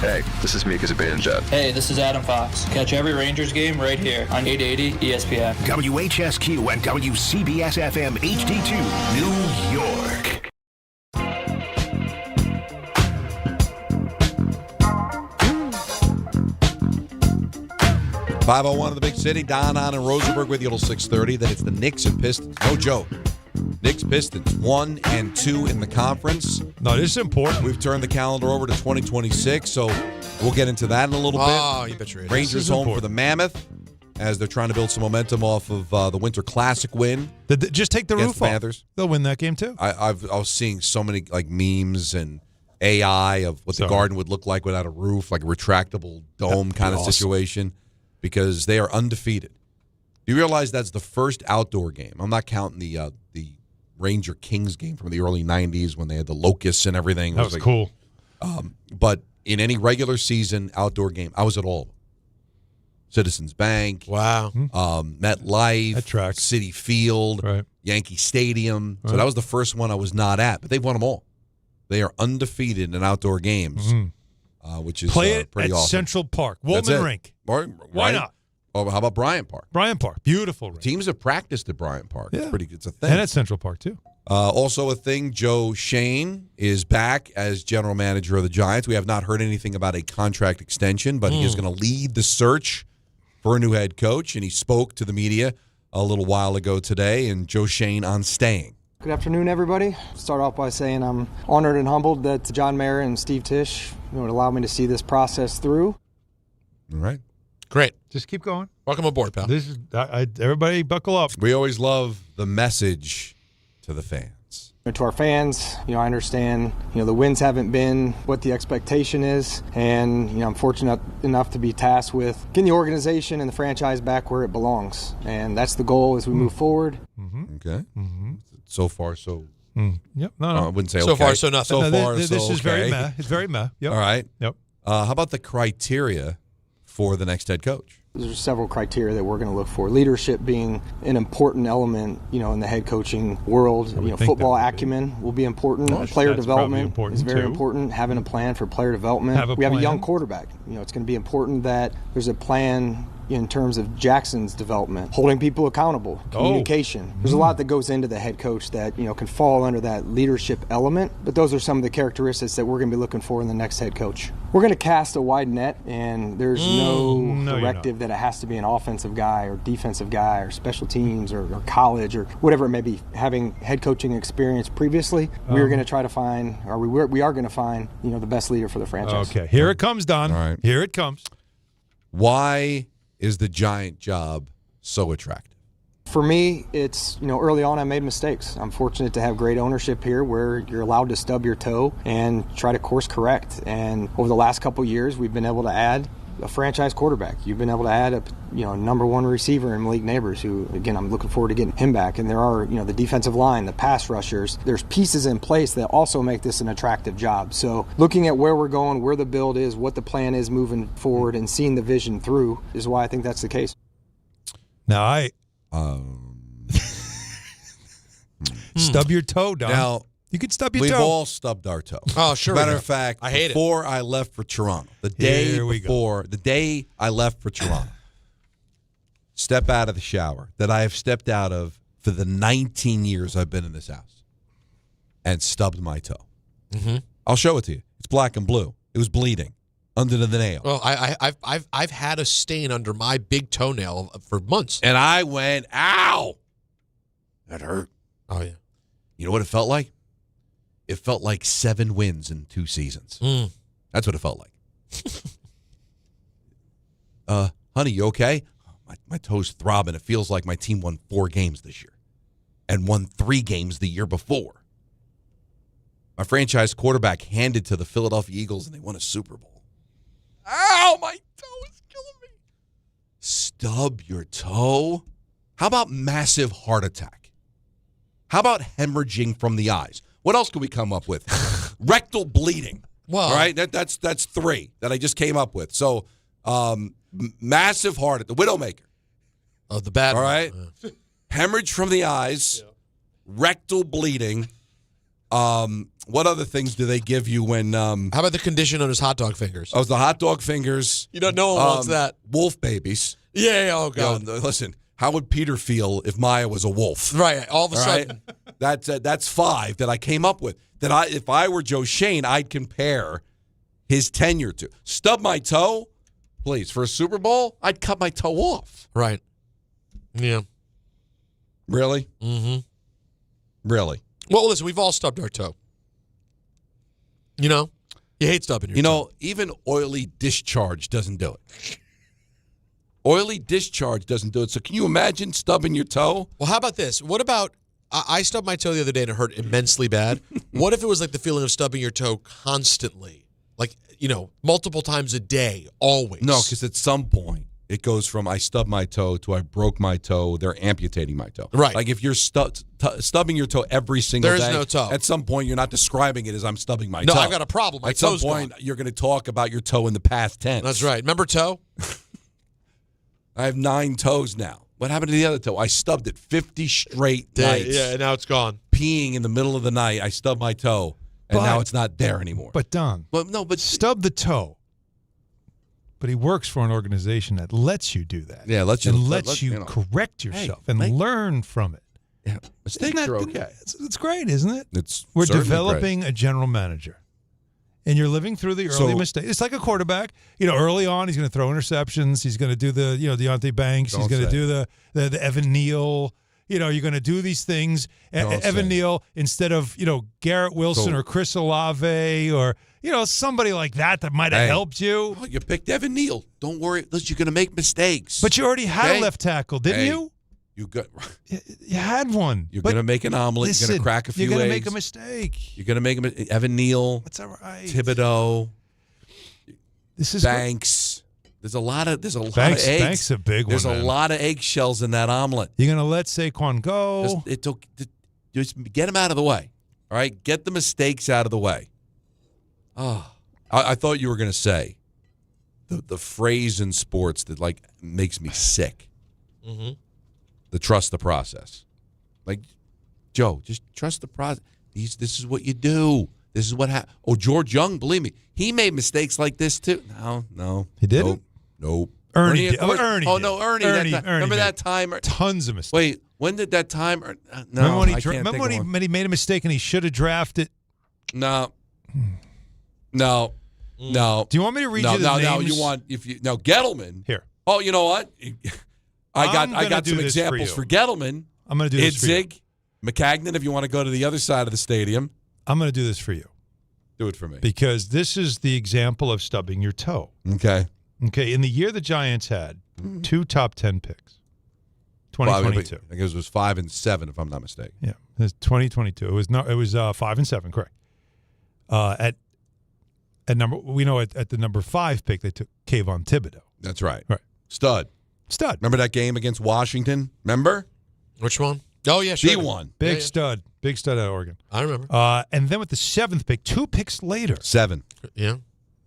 Speaker 26: Hey, this is Mika Zibanejad.
Speaker 27: Hey, this is Adam Fox. Catch every Rangers game right here on 880 ESPN.
Speaker 4: WHSQ and WCBS-FM HD2, New York.
Speaker 8: .501 in the big city. Hahn and Rosenberg with you till 6:30. Then it's the Knicks and Pistons. No joke. Knicks, Pistons, 1 and 2 in the conference.
Speaker 5: No, this is important.
Speaker 8: We've turned the calendar over to 2026, so we'll get into that in a little bit.
Speaker 6: Oh, you bet you're
Speaker 8: Rangers home for the Mammoth as they're trying to build some momentum off of the Winter Classic win.
Speaker 5: Just take the roof
Speaker 8: the
Speaker 5: off.
Speaker 8: Panthers.
Speaker 5: They'll win that game too.
Speaker 8: I was seeing so many like memes and AI of what the Garden would look like without a roof, like a retractable dome kind of situation, because they are undefeated. You realize that's the first outdoor game. I'm not counting the Ranger Kings game from the early 90s when they had the locusts and everything.
Speaker 5: That was cool.
Speaker 8: But in any regular season outdoor game, I was at all. Citizens Bank, MetLife, City Field, Yankee Stadium. So that was the first one I was not at, but they've won them all. They are undefeated in outdoor games, which is
Speaker 5: Play it
Speaker 8: pretty
Speaker 5: at
Speaker 8: awesome.
Speaker 5: Central Park, Woolman Rink.
Speaker 8: Why
Speaker 5: not?
Speaker 8: Oh, how about Bryant Park?
Speaker 5: Bryant Park, beautiful rink.
Speaker 8: Teams have practiced at Bryant Park.
Speaker 5: Yeah.
Speaker 8: It's a thing.
Speaker 5: And at Central Park, too.
Speaker 8: Also a thing, Joe Schoen is back as general manager of the Giants. We have not heard anything about a contract extension, but he is going to lead the search for a new head coach, and he spoke to the media a little while ago today, and Joe Schoen on staying.
Speaker 28: Good afternoon, everybody. Start off by saying I'm honored and humbled that John Mayer and Steve Tisch would allow me to see this process through.
Speaker 8: All right.
Speaker 6: Great.
Speaker 5: Just keep going.
Speaker 6: Welcome aboard, pal.
Speaker 5: This is everybody buckle up.
Speaker 8: We always love the message to the fans.
Speaker 28: To our fans, I understand, the wins haven't been what the expectation is, and, I'm fortunate enough to be tasked with getting the organization and the franchise back where it belongs, and that's the goal as we move forward.
Speaker 8: Okay. So far, so.
Speaker 5: Yep. No.
Speaker 8: I wouldn't say
Speaker 6: so
Speaker 8: okay.
Speaker 6: far, so nothing.
Speaker 8: So far,
Speaker 5: this
Speaker 8: so
Speaker 5: is
Speaker 8: okay.
Speaker 5: very meh. It's very meh. Yep.
Speaker 8: All right.
Speaker 5: Yep.
Speaker 8: How about the criteria for the next head coach?
Speaker 28: There's several criteria that we're going to look for. Leadership being an important element, in the head coaching world. Football acumen will be important. Player development is very important. Having a plan for player development. We have a young quarterback. It's going to be important that there's a plan in terms of Jackson's development, holding people accountable, communication. There's a lot that goes into the head coach that, can fall under that leadership element, but those are some of the characteristics that we're going to be looking for in the next head coach. We're going to cast a wide net, and there's no directive that it has to be an offensive guy or defensive guy or special teams or college or whatever it may be. Having head coaching experience previously, we're going to try to find, or we are going to find, the best leader for the franchise.
Speaker 5: Okay, here it comes, Don.
Speaker 8: All right.
Speaker 5: Here it comes.
Speaker 8: Why is the Giant job so attractive?
Speaker 28: For me, it's, early on I made mistakes. I'm fortunate to have great ownership here where you're allowed to stub your toe and try to course correct. And over the last couple of years, we've been able to add a franchise quarterback. You've been able to add a number one receiver in Malik Neighbors, who, again, I'm looking forward to getting him back. And there are, the defensive line, the pass rushers. There's pieces in place that also make this an attractive job. So looking at where we're going, where the build is, what the plan is moving forward, and seeing the vision through is why I think that's the case.
Speaker 5: Now, stub your toe, Don.
Speaker 8: Now,
Speaker 5: you can stub your
Speaker 8: we've
Speaker 5: toe.
Speaker 8: We've all stubbed our toe.
Speaker 6: Oh, sure.
Speaker 8: Matter of fact,
Speaker 6: I hate
Speaker 8: before I left for Toronto, the day I left for Toronto, step out of the shower that I have stepped out of for the 19 years I've been in this house, and stubbed my toe.
Speaker 6: Mm-hmm.
Speaker 8: I'll show it to you. It's black and blue. It was bleeding under the nail.
Speaker 6: Well, I've had a stain under my big toenail for months,
Speaker 8: and I went, ow, that hurt.
Speaker 6: Oh yeah.
Speaker 8: You know what it felt like? It felt like 7 wins in 2 seasons. That's what it felt like. Honey, you okay? My toe's throbbing. It feels like my team won 4 games this year and won 3 games the year before. My franchise quarterback handed to the Philadelphia Eagles, and they won a Super Bowl. Ow, my toe is killing me. Stub your toe? How about massive heart attack? How about hemorrhaging from the eyes? What else can we come up with? Rectal bleeding.
Speaker 6: Well,
Speaker 8: all right, that's 3 that I just came up with. So, massive heart at the Widowmaker.
Speaker 6: Oh, the bad.
Speaker 8: All right, hemorrhage from the eyes, rectal bleeding. What other things do they give you when? How
Speaker 6: about the condition on his hot dog fingers?
Speaker 8: Oh, the hot dog fingers.
Speaker 6: No one wants that.
Speaker 8: Wolf babies.
Speaker 6: Yeah. Oh God.
Speaker 8: Listen. How would Peter feel if Maya was a wolf?
Speaker 6: Right. All of a sudden.
Speaker 8: That's 5 that I came up with. If I were Joe Schoen, I'd compare his tenure to. Stub my toe, please. For a Super Bowl, I'd cut my toe off.
Speaker 6: Right. Yeah.
Speaker 8: Really?
Speaker 6: Mm-hmm.
Speaker 8: Really?
Speaker 6: Well, listen, we've all stubbed our toe. You hate stubbing your toe.
Speaker 8: Even oily discharge doesn't do it. Oily discharge doesn't do it. So can you imagine stubbing your toe?
Speaker 6: Well, how about this? What about I stubbed my toe the other day and it hurt immensely bad. What if it was like the feeling of stubbing your toe constantly? Like, multiple times a day, always?
Speaker 8: No, because at some point it goes from I stubbed my toe to I broke my toe, they're amputating my toe.
Speaker 6: Right.
Speaker 8: Like if you're stubbing your toe every single day.
Speaker 6: There is no toe.
Speaker 8: At some point you're not describing it as I'm stubbing my toe.
Speaker 6: No, I've got a problem. My
Speaker 8: at some
Speaker 6: toe's
Speaker 8: point
Speaker 6: gone.
Speaker 8: you're going to talk about your toe in the past tense.
Speaker 6: That's right. Remember toe?
Speaker 8: I have 9 toes now. What happened to the other toe? I stubbed it 50 straight nights.
Speaker 6: Yeah, now it's gone.
Speaker 8: Peeing in the middle of the night, I stubbed my toe, and now it's not there anymore.
Speaker 5: But Don,
Speaker 8: but
Speaker 5: stub the toe. But he works for an organization that lets you do that.
Speaker 8: Yeah, lets
Speaker 5: you correct yourself and learn from it.
Speaker 8: Yeah, mistakes are okay.
Speaker 5: It's great, isn't it?
Speaker 8: We're
Speaker 5: developing a general manager. And you're living through the early mistakes. It's like a quarterback. Early on, he's going to throw interceptions. He's going to do the, Deontay Banks. He's going to do the Evan Neal. You're going to do these things. Evan Neal instead of, Garrett Wilson or Chris Olave or, somebody like that might have helped you.
Speaker 8: Oh, you picked Evan Neal. Don't worry. Listen, you're going to make mistakes.
Speaker 5: But you already had a left tackle, didn't you?
Speaker 8: You
Speaker 5: had one.
Speaker 8: You're going to make an omelet. You're going to crack a few eggs.
Speaker 5: You're going to make a mistake.
Speaker 8: You're going to make Evan Neal.
Speaker 5: That's all right.
Speaker 8: Thibodeau.
Speaker 5: This is
Speaker 8: Banks. There's a lot of eggs.
Speaker 5: Banks a big one.
Speaker 8: There's a lot of eggshells in that omelet.
Speaker 5: You're going to let Saquon go.
Speaker 8: Just get him out of the way. All right? Get the mistakes out of the way. Oh, I thought you were going to say the phrase in sports that, makes me sick.
Speaker 6: Mm-hmm.
Speaker 8: The trust the process. Joe, just trust the process. This is what you do. This is what happened. Oh, George Young, believe me, he made mistakes like this too. No.
Speaker 5: He didn't?
Speaker 8: Nope.
Speaker 5: Ernie did.
Speaker 8: Ernie. Remember that time?
Speaker 5: Tons of mistakes.
Speaker 8: Wait, when did that time? No,
Speaker 5: remember when he made a mistake and he should have drafted?
Speaker 8: No.
Speaker 5: Do you want me to read you the names?
Speaker 8: No, you want Gettleman.
Speaker 5: Here.
Speaker 8: Oh, you know what? I got some examples for Gettleman.
Speaker 5: I'm going to do this for you.
Speaker 8: Idzig, McCagnon, if you want to go to the other side of the stadium.
Speaker 5: I'm going to do this for you.
Speaker 8: Do it for me.
Speaker 5: Because this is the example of stubbing your toe.
Speaker 8: Okay.
Speaker 5: In the year the Giants had 2 top 10 picks. 2022.
Speaker 8: I guess it was 5 and 7, if I'm not mistaken.
Speaker 5: Yeah, it was 2022. It was 5 and 7, correct. At the number 5 pick, they took Kayvon Thibodeau.
Speaker 8: That's right.
Speaker 5: Right.
Speaker 8: Stud. Remember that game against Washington? Remember?
Speaker 6: Which one? Oh, yeah, sure.
Speaker 8: D1.
Speaker 5: Big stud. Big stud out of Oregon.
Speaker 6: I remember.
Speaker 5: And then with the 7th pick, 2 picks later.
Speaker 8: 7.
Speaker 6: Yeah.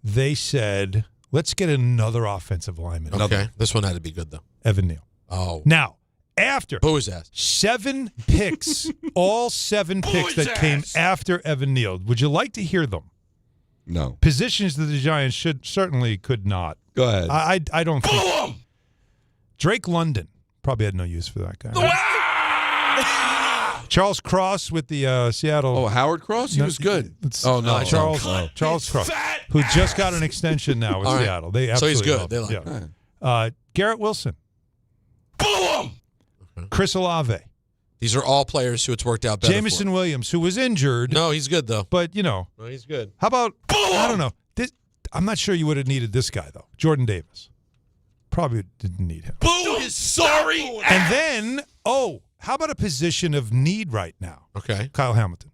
Speaker 5: They said, let's get another offensive lineman.
Speaker 6: Okay. This one had to be good, though.
Speaker 5: Evan Neal.
Speaker 6: Oh.
Speaker 5: Now, after
Speaker 6: Boo his ass.
Speaker 5: 7 picks, all 7 picks that came after Evan Neal, would you like to hear them?
Speaker 8: No.
Speaker 5: Positions that the Giants could not.
Speaker 8: Go ahead.
Speaker 5: I don't think. Drake London probably had no use for that guy. Charles Cross with the Seattle.
Speaker 8: Oh, Howard Cross? He was good.
Speaker 5: Charles Cross, who just got an extension now with Seattle. They absolutely
Speaker 6: so he's good.
Speaker 5: They like Garrett Wilson. Chris Olave.
Speaker 6: These are all players who it's worked out better
Speaker 5: Jamison Williams, who was injured.
Speaker 6: No, he's good, though.
Speaker 5: But,
Speaker 6: No, he's good.
Speaker 5: How about, I don't know. I'm not sure you would have needed this guy, though. Jordan Davis. Probably didn't need him.
Speaker 8: Boo his sorry ass.
Speaker 5: And then, how about a position of need right now?
Speaker 6: Okay.
Speaker 5: Kyle Hamilton.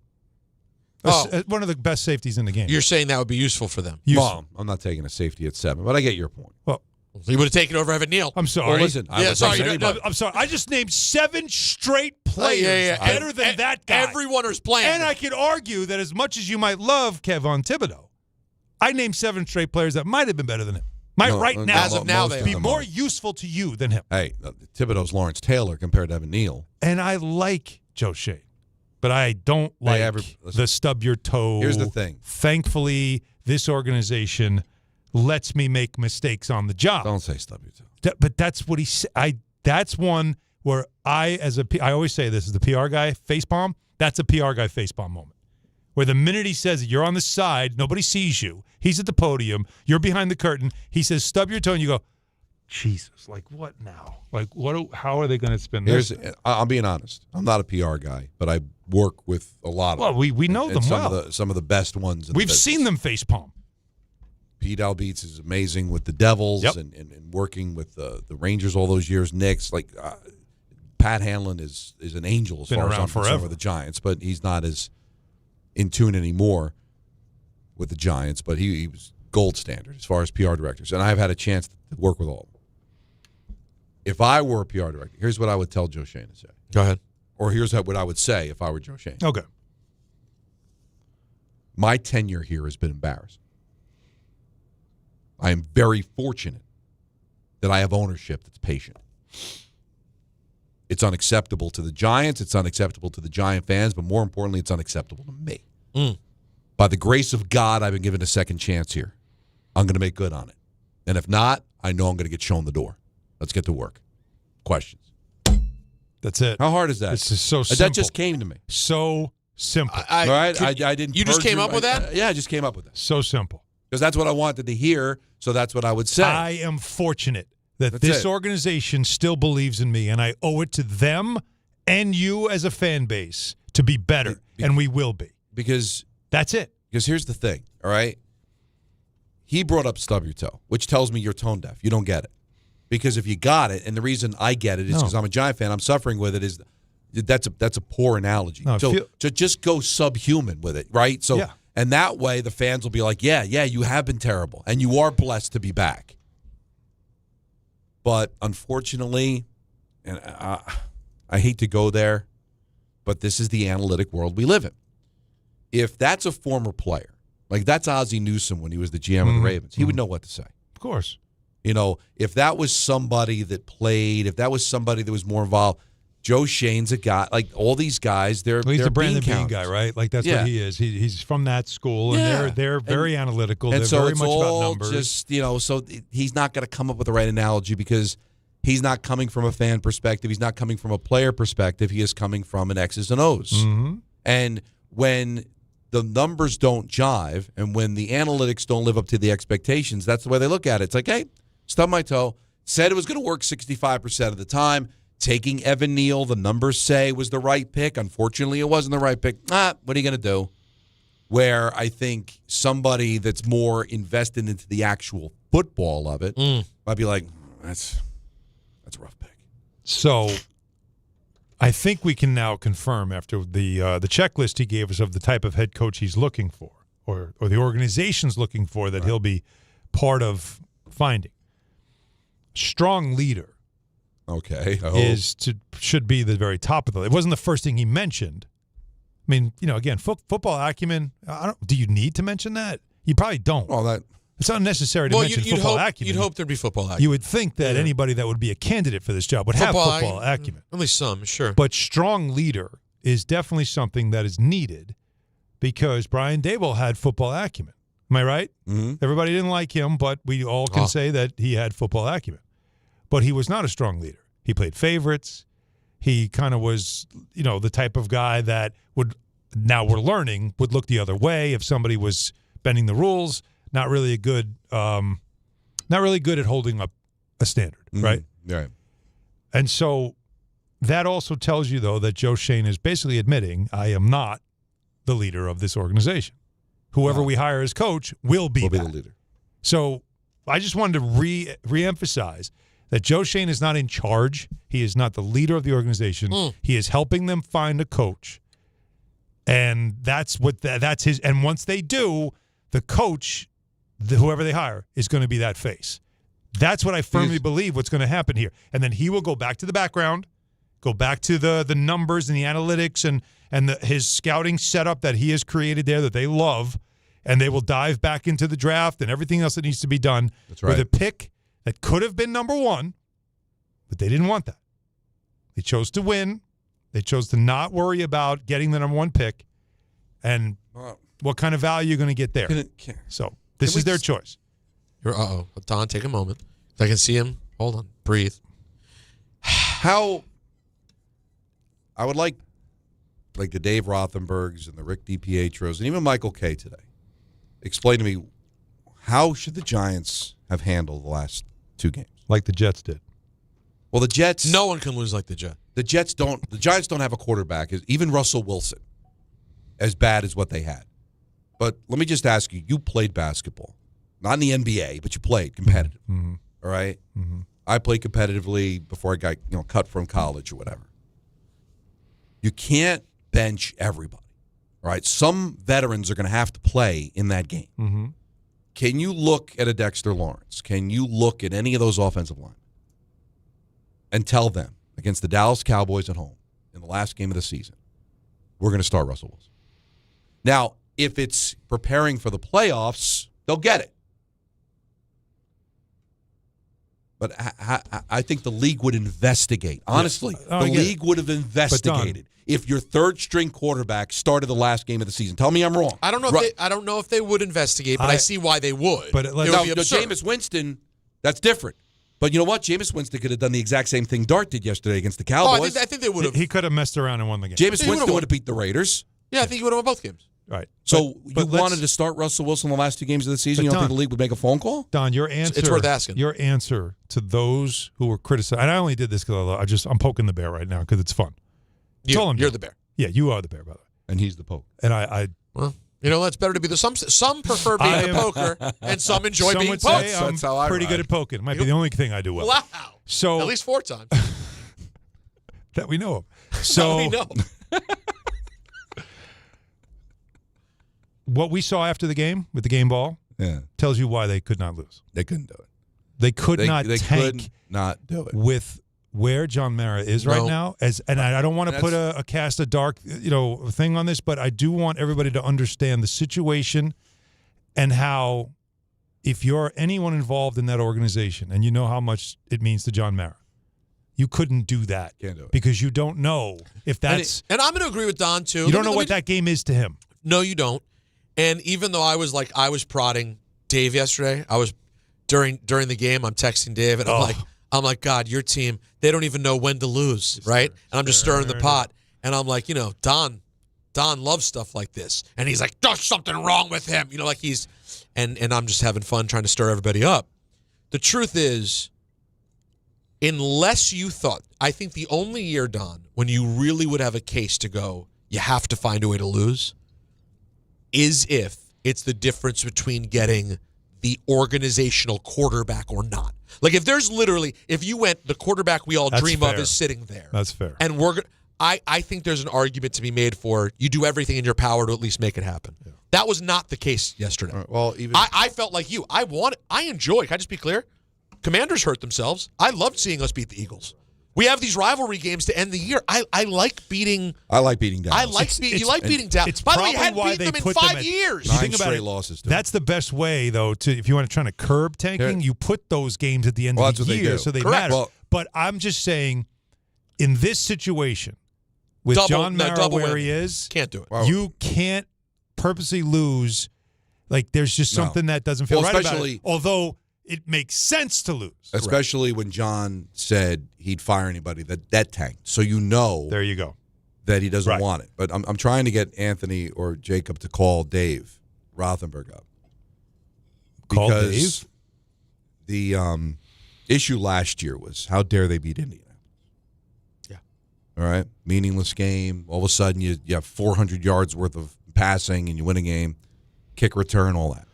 Speaker 5: One of the best safeties in the game.
Speaker 6: You're saying that would be useful for them?
Speaker 8: Mom, I'm not taking a safety at 7, but I get your point.
Speaker 5: Well,
Speaker 6: you would have taken over Evan Neal.
Speaker 5: I'm sorry.
Speaker 8: Well, listen,
Speaker 5: I'm sorry. I just named 7 straight players better than that guy.
Speaker 6: Everyone is playing.
Speaker 5: And I could argue that as much as you might love Kayvon Thibodeau, I named 7 straight players that might have been better than him. As of now, they be more useful to you than him.
Speaker 8: Hey, Thibodeau's Lawrence Taylor compared to Evan Neal.
Speaker 5: And I like Joe Schoen, but I don't like the stub your toe.
Speaker 8: Here's the thing.
Speaker 5: Thankfully, this organization lets me make mistakes on the job.
Speaker 8: Don't say stub your toe.
Speaker 5: But that's what he said. That's one where I always say this is the PR guy facepalm. That's a PR guy facepalm moment. Where the minute he says you're on the side, nobody sees you. He's at the podium. You're behind the curtain. He says, stub your toe, and you go, Jesus, what now? How are they going to spin this?
Speaker 8: I'm being honest. I'm not a PR guy, but I work with a lot of them.
Speaker 5: Well, we know them well.
Speaker 8: Some of the best ones.
Speaker 5: We've seen them facepalm.
Speaker 8: Pete Albeets is amazing with the Devils and working with the Rangers all those years. Knicks, Pat Hanlon is an angel as far as I'm concerned with the Giants, but he's not as in tune anymore with the Giants, but he was gold standard as far as PR directors, and I've had a chance to work with all of them. If I were a PR director, here's what I would tell Joe Schoen to say.
Speaker 6: Go ahead.
Speaker 8: Or here's what I would say if I were Joe Schoen.
Speaker 5: Okay.
Speaker 8: My tenure here has been embarrassing. I am very fortunate that I have ownership that's patient. It's unacceptable to the Giants. It's unacceptable to the Giant fans. But more importantly, it's unacceptable to me. By the grace of God, I've been given a second chance here. I'm going to make good on it. And if not, I know I'm going to get shown the door. Let's get to work. Questions?
Speaker 5: That's it.
Speaker 8: How hard is that?
Speaker 5: This is so simple.
Speaker 8: That just came to me.
Speaker 5: So simple.
Speaker 8: All right? I didn't.
Speaker 6: You just came up with that?
Speaker 8: Yeah, I just came up with that.
Speaker 5: So simple.
Speaker 8: Because that's what I wanted to hear, so that's what I would say.
Speaker 5: I am fortunate that this organization still believes in me, and I owe it to them and you as a fan base to be better, and we will be.
Speaker 8: Because
Speaker 5: that's it.
Speaker 8: Because here's the thing, all right? he brought up stub your toe, which tells me you're tone deaf. You don't get it. Because if you got it, and the reason I get it is because I'm a Giant fan, I'm suffering with it, is that's a poor analogy.
Speaker 5: No,
Speaker 8: so just go subhuman with it, right? So, and that way the fans will be like, yeah, you have been terrible, and you are blessed to be back. But unfortunately, and I hate to go there, but this is the analytic world we live in. If that's a former player, like that's Ozzie Newsome when he was the GM of the Ravens, he would know what to say.
Speaker 5: Of course.
Speaker 8: You know, if that was somebody that played, if that was somebody that was more involved, Joe Schoen's a guy. Like all these guys, they're
Speaker 5: he's
Speaker 8: they're
Speaker 5: a Brandon
Speaker 8: bean
Speaker 5: Bean guy, right? Like that's what he is. He's from that school, and they're very analytical.
Speaker 8: And
Speaker 5: they're
Speaker 8: so
Speaker 5: very
Speaker 8: it's
Speaker 5: much
Speaker 8: all
Speaker 5: about numbers.
Speaker 8: just so he's not going to come up with the right analogy because he's not coming from a fan perspective. He's not coming from a player perspective. He is coming from an X's and O's.
Speaker 5: Mm-hmm.
Speaker 8: And when the numbers don't jive, and when the analytics don't live up to the expectations, that's the way they look at it. It's like, hey, stubbed my toe. Said it was going to work 65% of the time. Taking Evan Neal, the numbers say, was the right pick. Unfortunately, it wasn't the right pick. What are you going to do? Where I think somebody that's more invested into the actual football of it might be like, that's a rough pick.
Speaker 5: So I think we can now confirm after the checklist he gave us of the type of head coach he's looking for or the organization's looking for that he'll be part of finding. Strong leader.
Speaker 8: Okay.
Speaker 5: Should be the very top of the. It wasn't the first thing he mentioned. I mean, again, football acumen. Do you need to mention that? You probably don't.
Speaker 8: Well,
Speaker 5: it's unnecessary to mention football acumen.
Speaker 6: You'd hope there'd be football acumen.
Speaker 5: You would think that anybody that would be a candidate for this job would have football acumen.
Speaker 6: At least some, sure.
Speaker 5: But strong leader is definitely something that is needed because Brian Daboll had football acumen. Am I right?
Speaker 8: Mm-hmm.
Speaker 5: Everybody didn't like him, but we all can say that he had football acumen. But he was not a strong leader. He played favorites. He kind of was, the type of guy that would, now we're learning, would look the other way if somebody was bending the rules. Not really good at holding up a standard, right?
Speaker 8: Right.
Speaker 5: And so that also tells you, though, that Joe Schoen is basically admitting, I am not the leader of this organization. Whoever we hire as coach will be
Speaker 8: the leader.
Speaker 5: So I just wanted to reemphasize that Joe Schoen is not in charge. He is not the leader of the organization. He is helping them find a coach. And that's his. And once they do, the coach, whoever they hire, is going to be that face. That's what I firmly believe what's going to happen here. And then he will go back to the background, go back to the numbers and the analytics and his scouting setup that he has created there that they love, and they will dive back into the draft and everything else that needs to be done with a pick that could have been number one, but they didn't want that. They chose to win. They chose to not worry about getting the number one pick and what kind of value you're going to get there. So this is their choice.
Speaker 6: Don, take a moment. If I can see him. Hold on. Breathe.
Speaker 8: How I would like the Dave Rothenbergs and the Rick DiPietros and even Michael Kay today. Explain to me, how should the Giants have handled the last two games?
Speaker 5: Like the Jets did.
Speaker 8: Well, the Jets.
Speaker 6: No one can lose like the Jets.
Speaker 8: The Giants don't have a quarterback. Even Russell Wilson, as bad as what they had. But let me just ask you, you played basketball. Not in the NBA, but you played competitive.
Speaker 5: Mm-hmm.
Speaker 8: All right?
Speaker 5: Mm-hmm.
Speaker 8: I played competitively before I got cut from college or whatever. You can't bench everybody. All right? Some veterans are going to have to play in that game.
Speaker 5: Mm-hmm.
Speaker 8: Can you look at a Dexter Lawrence? Can you look at any of those offensive linemen and tell them against the Dallas Cowboys at home in the last game of the season, we're going to start Russell Wilson? Now, if it's preparing for the playoffs, they'll get it. But I think the league would investigate. Honestly, the league would have investigated if your third-string quarterback started the last game of the season. Tell me I'm wrong.
Speaker 6: I don't know if they would investigate, but I see why they would.
Speaker 5: But
Speaker 8: Jameis Winston, that's different. But you know what? Jameis Winston could have done the exact same thing Dart did yesterday against the Cowboys.
Speaker 6: I think they would have.
Speaker 5: He could have messed around and won the game.
Speaker 8: Jameis Winston would have beat the Raiders.
Speaker 6: Yeah, I think he would have won both games.
Speaker 5: Right.
Speaker 8: So you wanted to start Russell Wilson the last two games of the season? You don't think the league would make a phone call?
Speaker 5: Don, your answer.
Speaker 6: It's worth asking.
Speaker 5: Your answer to those who were criticized, and I only did this because I'm poking the bear right now because it's fun.
Speaker 6: You're the bear.
Speaker 5: Yeah, you are the bear, by the way.
Speaker 8: And he's the poke.
Speaker 5: And I
Speaker 6: You know, it's better to be the some prefer being a poker, and some enjoy being
Speaker 5: would
Speaker 6: poked.
Speaker 5: say I'm pretty good at poking. It might be the only thing I do well.
Speaker 6: Wow.
Speaker 5: So
Speaker 6: at least 4 times
Speaker 5: that we know of. So
Speaker 6: we know.
Speaker 5: What we saw after the game with the game ball tells you why they could not lose.
Speaker 8: They couldn't do it.
Speaker 5: They could
Speaker 8: They
Speaker 5: not tank
Speaker 8: could not do it.
Speaker 5: with where John Mara is right now. I don't want to put a cast a dark thing on this, but I do want everybody to understand the situation and how if you're anyone involved in that organization and you know how much it means to John Mara, you couldn't do that.
Speaker 8: Can't do it.
Speaker 5: Because you don't know if that's
Speaker 6: and I'm going to agree with Don too.
Speaker 5: You don't know what that game is to him.
Speaker 6: No, you don't. And even though I was prodding Dave yesterday, I was during the game. I'm texting Dave, and I'm like, God, your team, they don't even know when to lose, right? And I'm just stirring the pot, and I'm like, Don loves stuff like this, and he's like, there's something wrong with him, like he's, and I'm just having fun trying to stir everybody up. The truth is, unless you thought, I think the only year, Don, when you really would have a case to go, you have to find a way to lose, is if it's the difference between getting the organizational quarterback or not. Like if you went, the quarterback we all dream of is sitting there.
Speaker 5: That's fair.
Speaker 6: And I think there's an argument to be made for you do everything in your power to at least make it happen. Yeah. That was not the case yesterday.
Speaker 8: Right, well, even
Speaker 6: I felt like you. I enjoy, can I just be clear? Commanders hurt themselves. I loved seeing us beat the Eagles. We have these rivalry games to end the year. I like beating.
Speaker 8: I like beating Dallas.
Speaker 6: You like beating Dallas.
Speaker 5: It's
Speaker 6: By the way,
Speaker 5: probably
Speaker 6: you hadn't
Speaker 5: why
Speaker 6: beaten
Speaker 5: they
Speaker 6: them in
Speaker 5: put them
Speaker 6: 5
Speaker 5: at
Speaker 6: years.
Speaker 8: 9
Speaker 5: think about
Speaker 8: straight
Speaker 5: it,
Speaker 8: losses.
Speaker 5: That's the best way, though, if you want to try to curb tanking, you put those games at the end of the year so they matter.
Speaker 8: Well,
Speaker 5: but I'm just saying, in this situation, with John Mara where he is,
Speaker 6: can't do it.
Speaker 5: You can't purposely lose. Like there's just something that doesn't feel right about it. Although it makes sense to lose.
Speaker 8: Especially when John said he'd fire anybody that tanked. So
Speaker 5: there you go.
Speaker 8: That he doesn't want it. But I'm trying to get Anthony or Jacob to call Dave Rothenberg up.
Speaker 5: Call
Speaker 8: because
Speaker 5: Dave?
Speaker 8: The issue last year was how dare they beat Indiana.
Speaker 6: Yeah.
Speaker 8: All right? Meaningless game. All of a sudden you have 400 yards worth of passing and you win a game. Kick return, all that.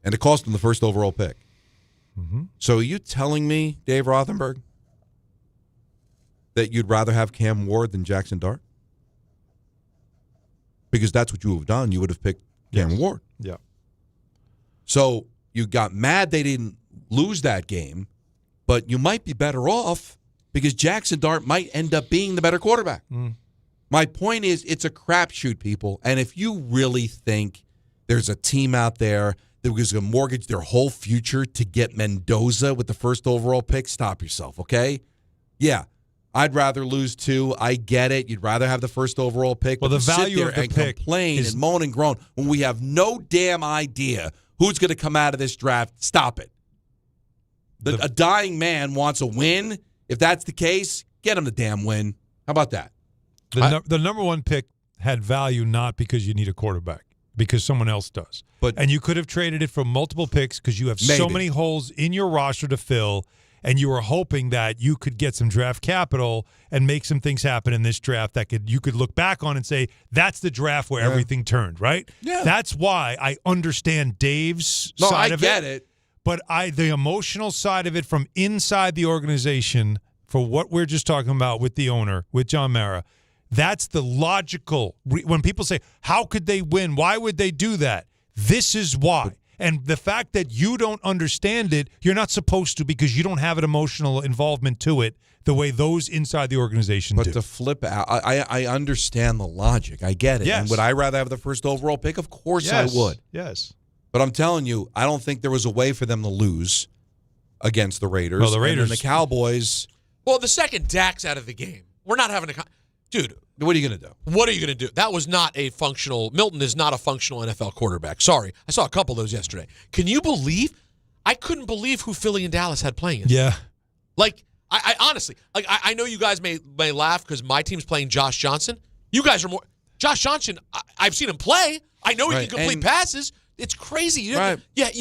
Speaker 8: And it cost them the first overall pick.
Speaker 5: Mm-hmm.
Speaker 8: So are you telling me, Dave Rothenberg, that you'd rather have Cam Ward than Jackson Dart? Because that's what you would have done. You would have picked Cam Ward.
Speaker 5: Yeah.
Speaker 8: So you got mad they didn't lose that game, but you might be better off because Jackson Dart might end up being the better quarterback. My point is it's a crapshoot, people. And if you really think there's a team out there that was going to mortgage their whole future to get Mendoza with the first overall pick, stop yourself, okay? Yeah, I'd rather lose 2. I get it. You'd rather have the first overall pick.
Speaker 5: Well,
Speaker 8: but
Speaker 5: the
Speaker 8: to
Speaker 5: value
Speaker 8: sit there
Speaker 5: of the
Speaker 8: and
Speaker 5: pick
Speaker 8: complain
Speaker 5: is-
Speaker 8: and moan and groan when we have no damn idea who's going to come out of this draft, stop it. A dying man wants a win. If that's the case, get him the damn win. How about that?
Speaker 5: The number one pick had value not because you need a quarterback, because someone else does. And you could have traded it for multiple picks because you have so many holes in your roster to fill, and you were hoping that you could get some draft capital and make some things happen in this draft that you could look back on and say, that's the draft where everything turned, right?
Speaker 8: Yeah.
Speaker 5: That's why I understand Dave's side of it.
Speaker 8: I get it.
Speaker 5: But the emotional side of it from inside the organization, for what we're just talking about with the owner, with John Mara, that's the logical. When people say, how could they win? Why would they do that? This is why. And the fact that you don't understand it, you're not supposed to because you don't have an emotional involvement to it the way those inside the organization do.
Speaker 8: But to flip out, I understand the logic. I get it.
Speaker 5: Yes.
Speaker 8: And would I rather have the first overall pick? Of course I would.
Speaker 5: Yes.
Speaker 8: But I'm telling you, I don't think there was a way for them to lose against the Raiders.
Speaker 5: Well, the Raiders.
Speaker 8: And the Cowboys.
Speaker 6: Well, the second Dak's out of the game, we're not having a dude.
Speaker 8: What are you going to do?
Speaker 6: What are you going to do? That was not a functional. Milton is not a functional NFL quarterback. Sorry. I saw a couple of those yesterday. Can you believe? I couldn't believe who Philly and Dallas had playing it.
Speaker 5: Yeah.
Speaker 6: Like, I honestly, like, I know you guys may laugh because my team's playing Josh Johnson. You guys are more. Josh Johnson, I've seen him play. I know he can complete passes. It's crazy. You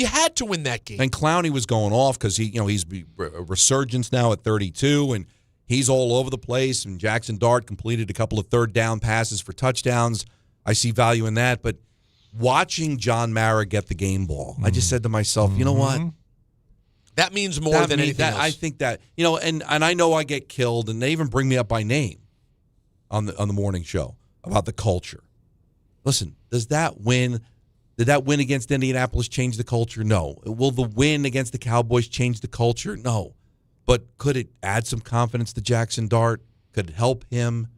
Speaker 6: had to win that game.
Speaker 8: And Clowney was going off because he's a resurgence now at 32, and he's all over the place. And Jackson Dart completed a couple of third down passes for touchdowns. I see value in that. But watching John Mara get the game ball, I just said to myself, you know what?
Speaker 6: That means more than anything else.
Speaker 8: I think that, and I know I get killed, and they even bring me up by name on the morning show about the culture. Listen, did that win against Indianapolis change the culture? No. Will the win against the Cowboys change the culture? No. But could it add some confidence to Jackson Dart? Could it help him?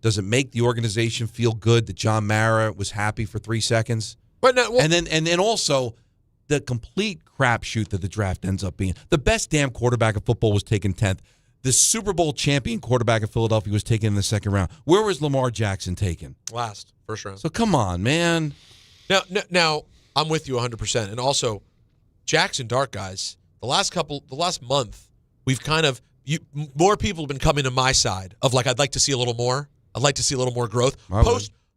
Speaker 8: Does it make the organization feel good that John Mara was happy for 3 seconds?
Speaker 6: But no,
Speaker 8: and then also the complete crapshoot that the draft ends up being. The best damn quarterback of football was taken 10th. The Super Bowl champion quarterback of Philadelphia was taken in the second round. Where was Lamar Jackson taken?
Speaker 6: First round.
Speaker 8: So come on, man.
Speaker 6: Now I'm with you 100%. And also, Jackson Dart, guys, the last month, we've kind of more people have been coming to my side of like, I'd like to see a little more. I'd like to see a little more growth.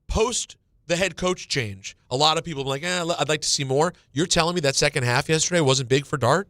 Speaker 6: Post the head coach change, a lot of people have been like, I'd like to see more. You're telling me that second half yesterday wasn't big for Dart?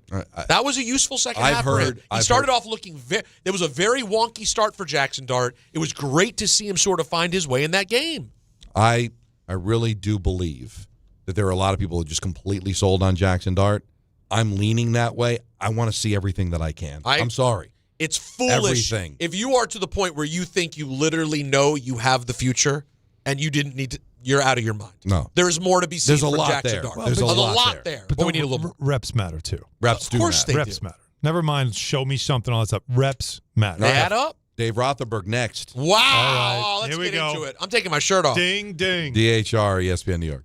Speaker 6: That was a useful second half for him. He started off looking there was a very wonky start for Jackson Dart. It was great to see him sort of find his way in that game.
Speaker 8: I really do believe that there are a lot of people who are just completely sold on Jackson Dart. I'm leaning that way. I want to see everything that I can. I'm sorry.
Speaker 6: It's foolish.
Speaker 8: Everything.
Speaker 6: If you are to the point where you think you literally know you have the future and you didn't need to, you're out of your mind.
Speaker 8: No.
Speaker 6: There's more to be seen from Jackson
Speaker 8: there.
Speaker 6: Dart.
Speaker 8: Well, there's a lot
Speaker 6: there.
Speaker 5: But
Speaker 6: we need a little more.
Speaker 5: Reps matter, too.
Speaker 8: Reps do matter.
Speaker 5: Reps matter. Never mind, show me something, all that stuff. Reps matter.
Speaker 6: They add up.
Speaker 8: Dave Rothenberg next.
Speaker 6: Wow.
Speaker 5: All right.
Speaker 6: Let's
Speaker 5: Here we
Speaker 6: get
Speaker 5: go.
Speaker 6: into it. I'm taking my shirt off.
Speaker 5: Ding, ding.
Speaker 8: DHR, ESPN New York.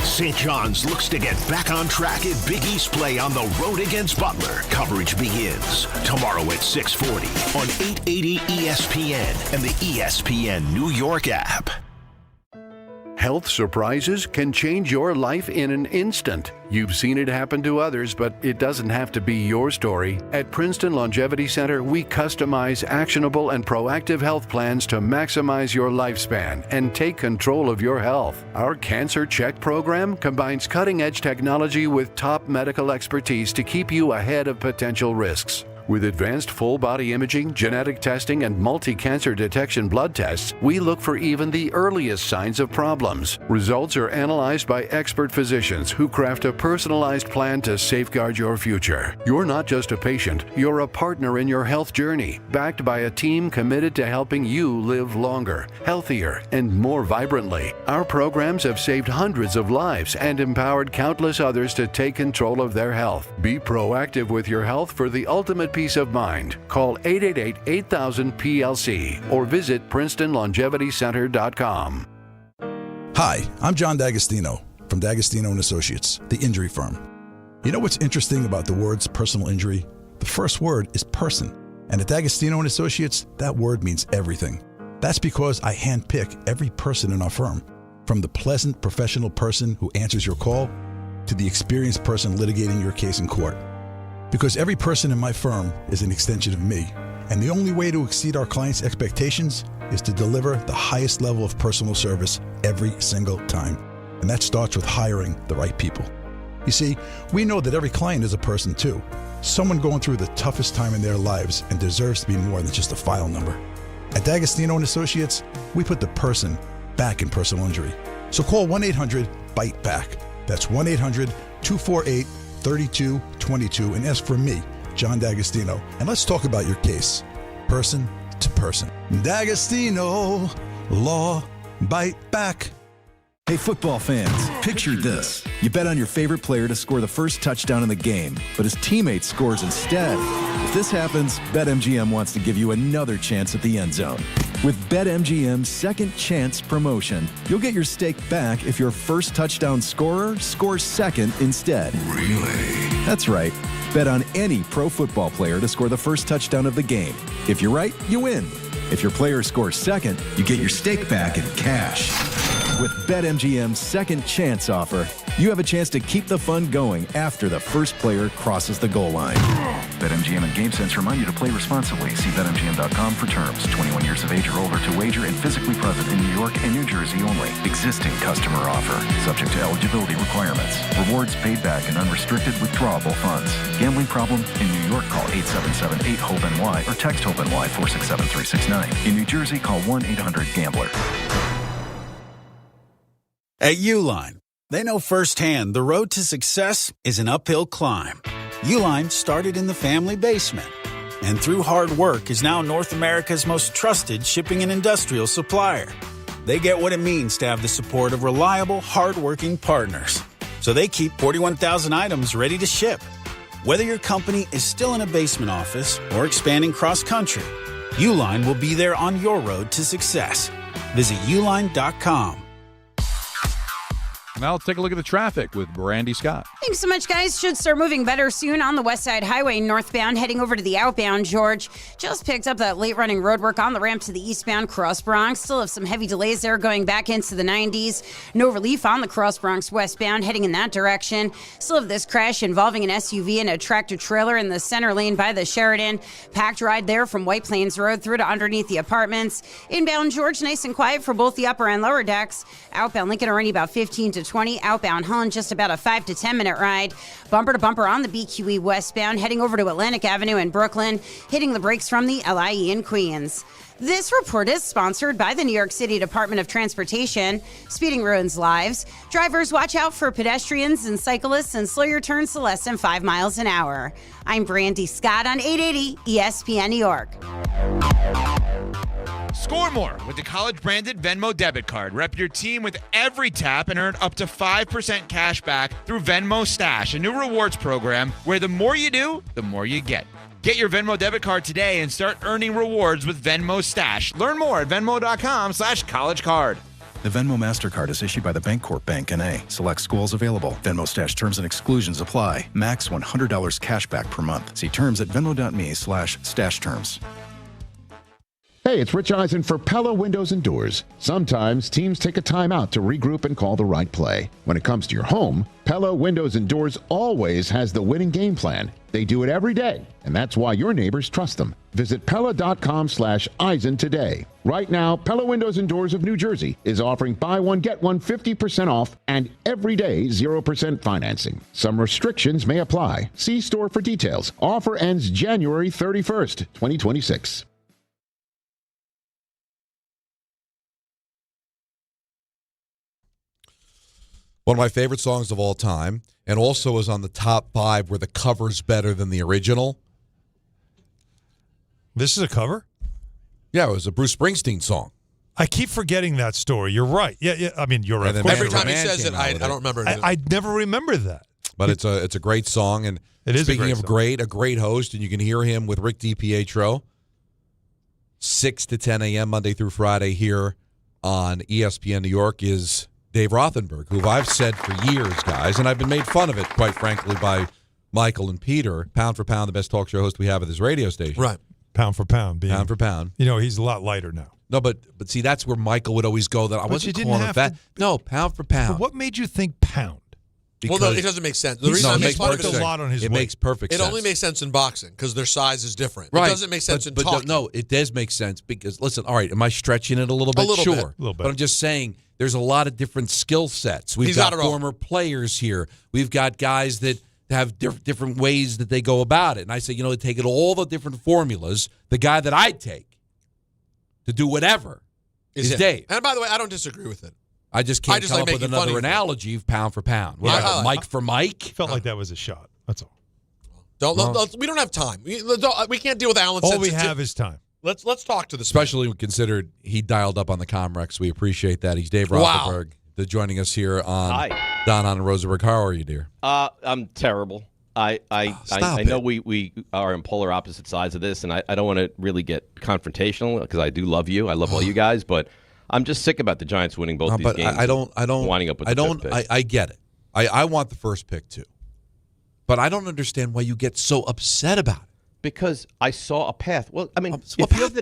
Speaker 4: St. John's looks to get back on track at Big East play on the road against Butler. Coverage begins tomorrow at 6:40 on 880 ESPN and the ESPN New York app.
Speaker 24: Health surprises can change your life in an instant. You've seen it happen to others, but it doesn't have to be your story. At Princeton Longevity Center, we customize actionable and proactive health plans to maximize your lifespan and take control of your health. Our Cancer Check program combines cutting-edge technology with top medical expertise to keep you ahead of potential risks. With advanced full-body imaging, genetic testing, and multi-cancer detection blood tests, we look for even the earliest signs of problems. Results are analyzed by expert physicians who craft a personalized plan to safeguard your future. You're not just a patient, you're a partner in your health journey, backed by a team committed to helping you live longer, healthier, and more vibrantly. Our programs have saved hundreds of lives and empowered countless others to take control of their health. Be proactive with your health for the ultimate peace of mind. Call 888-8000-PLC or visit PrincetonLongevityCenter.com.
Speaker 2: Hi, I'm John D'Agostino from D'Agostino & Associates, the injury firm. You know what's interesting about the words personal injury? The first word is person. And at D'Agostino & Associates, that word means everything. That's because I handpick every person in our firm, from the pleasant professional person who answers your call to the experienced person litigating your case in court. Because every person in my firm is an extension of me, and the only way to exceed our clients' expectations is to deliver the highest level of personal service every single time. And that starts with hiring the right people. You see, we know that every client is a person too, someone going through the toughest time in their lives and deserves to be more than just a file number. At D'Agostino & Associates, we put the person back in personal injury. So call 1-800-BITE-BACK. That's 1-800-248-3222 and ask for me, John D'Agostino. And let's talk about your case, person to person. D'Agostino, law, bite back.
Speaker 3: Hey, football fans, picture this. You bet on your favorite player to score the first touchdown in the game, but his teammate scores instead. If this happens, BetMGM wants to give you another chance at the end zone. With BetMGM's Second Chance promotion, you'll get your stake back if your first touchdown scorer scores second instead.
Speaker 24: Really?
Speaker 3: That's right. Bet on any pro football player to score the first touchdown of the game. If you're right, you win. If your player scores second, you get your stake back in cash. With BetMGM's Second Chance offer, you have a chance to keep the fun going after the first player crosses the goal line.
Speaker 7: BetMGM and GameSense remind you to play responsibly. See BetMGM.com for terms. 21 years of age or older to wager and physically present in New York and New Jersey only. Existing customer offer. Subject to eligibility requirements. Rewards paid back in unrestricted withdrawable funds. Gambling problem? In New York, call 877-8-HOPE-NY or text HOPE-NY 467-369. In New Jersey, call 1-800-GAMBLER.
Speaker 9: At Uline, they know firsthand the road to success is an uphill climb. Uline started in the family basement, and through hard work is now North America's most trusted shipping and industrial supplier. They get what it means to have the support of reliable, hardworking partners. So they keep 41,000 items ready to ship. Whether your company is still in a basement office or expanding cross-country, Uline will be there on your road to success. Visit uline.com.
Speaker 10: Now let's take a look at the traffic with Brandy Scott.
Speaker 21: Thanks so much, guys. Should start moving better soon on the West Side Highway northbound, heading over to the outbound. George just picked up that late-running roadwork on the ramp to the eastbound Cross Bronx. Still have some heavy delays there going back into the 90s. No relief on the Cross Bronx westbound, heading in that direction. Still have this crash involving an SUV and a tractor-trailer in the center lane by the Sheridan. Packed ride there from White Plains Road through to underneath the apartments. Inbound George, nice and quiet for both the upper and lower decks. Outbound Lincoln already about 15 to 20. Outbound Hahn, just about a 5 to 10 minute ride. Bumper to bumper on the BQE westbound, heading over to Atlantic Avenue in Brooklyn, hitting the brakes from the LIE in Queens. This report is sponsored by the New York City Department of Transportation. Speeding ruins lives. Drivers, watch out for pedestrians and cyclists and slow your turns to less than 5 miles an hour. I'm Brandy Scott on 880 ESPN New York.
Speaker 11: Score more with the college-branded Venmo debit card. Rep your team with every tap and earn up to 5% cash back through Venmo Stash, a new rewards program where the more you do, the more you get. Get your Venmo debit card today and start earning rewards with Venmo Stash. Learn more at venmo.com/collegecard.
Speaker 3: The Venmo MasterCard is issued by the Bancorp Bank N.A. Select schools available. Venmo Stash terms and exclusions apply. Max $100 cash back per month. See terms at venmo.me/stash terms.
Speaker 12: Hey, it's Rich Eisen for Pella Windows and Doors. Sometimes teams take a time out to regroup and call the right play. When it comes to your home, Pella Windows and Doors always has the winning game plan. They do it every day, and that's why your neighbors trust them. Visit Pella.com/Eisen today. Right now, Pella Windows and Doors of New Jersey is offering buy one, get one 50% off and every day 0% financing. Some restrictions may apply. See store for details. Offer ends January 31st, 2026.
Speaker 8: One of my favorite songs of all time, and also is on the top 5 where the cover's better than the original.
Speaker 5: This is a cover?
Speaker 8: Yeah, it was a Bruce Springsteen song.
Speaker 5: I keep forgetting that story. You're right. Yeah. I mean, you're right.
Speaker 6: Every time he says it, I don't remember it.
Speaker 5: I never remember that.
Speaker 8: But it's a great song, and
Speaker 5: it is
Speaker 8: speaking of great, a great host, and you can hear him with Rick DiPietro, 6 to 10 a.m. Monday through Friday here on ESPN New York is Dave Rothenberg, who I've said for years, guys, and I've been made fun of it, quite frankly, by Michael and Peter, pound for pound, the best talk show host we have at this radio station.
Speaker 6: Right.
Speaker 5: Pound for pound.
Speaker 8: Pound for pound.
Speaker 5: You know, he's a lot lighter now.
Speaker 8: No, but see, that's where Michael would always go. That I wasn't calling him fat. No, pound for pound.
Speaker 5: But what made you think pound?
Speaker 8: Because
Speaker 6: well, no, it doesn't make sense. The reason
Speaker 5: he's worked a lot on his weight.
Speaker 8: It makes perfect sense.
Speaker 6: It only makes sense in boxing because their size is different.
Speaker 8: Right.
Speaker 6: It doesn't make sense in talking.
Speaker 8: No, it does make sense because, listen, all right, am I stretching it a little bit? Sure.
Speaker 5: A little bit.
Speaker 8: But I'm just saying there's a lot of different skill sets. We've got former players here. We've got guys that have different ways that they go about it. And I say, take it all the different formulas. The guy that I'd take to do whatever is Dave.
Speaker 6: And by the way, I don't disagree with it.
Speaker 8: I just can't come up with another analogy of pound for pound. Mike for Mike?
Speaker 5: Felt like that was a shot. That's all.
Speaker 6: We don't have time. We can't deal with Alan.
Speaker 5: All we have is time.
Speaker 6: Let's talk to this.
Speaker 8: Especially when considered he dialed up on the Comrex. We appreciate that. He's Dave Rothenberg. Joining us here on Don on Rosenberg. How are you, dear?
Speaker 13: I'm terrible. I know we are in polar opposite sides of this, and I don't want to really get confrontational because I do love you. I love all you guys, but I'm just sick about the Giants winning both these games.
Speaker 8: I don't
Speaker 13: winding up with the fifth pick.
Speaker 8: I get it. I want the first pick too, but I don't understand why you get so upset about it.
Speaker 13: Because I saw a path. Well, I mean,
Speaker 8: if you have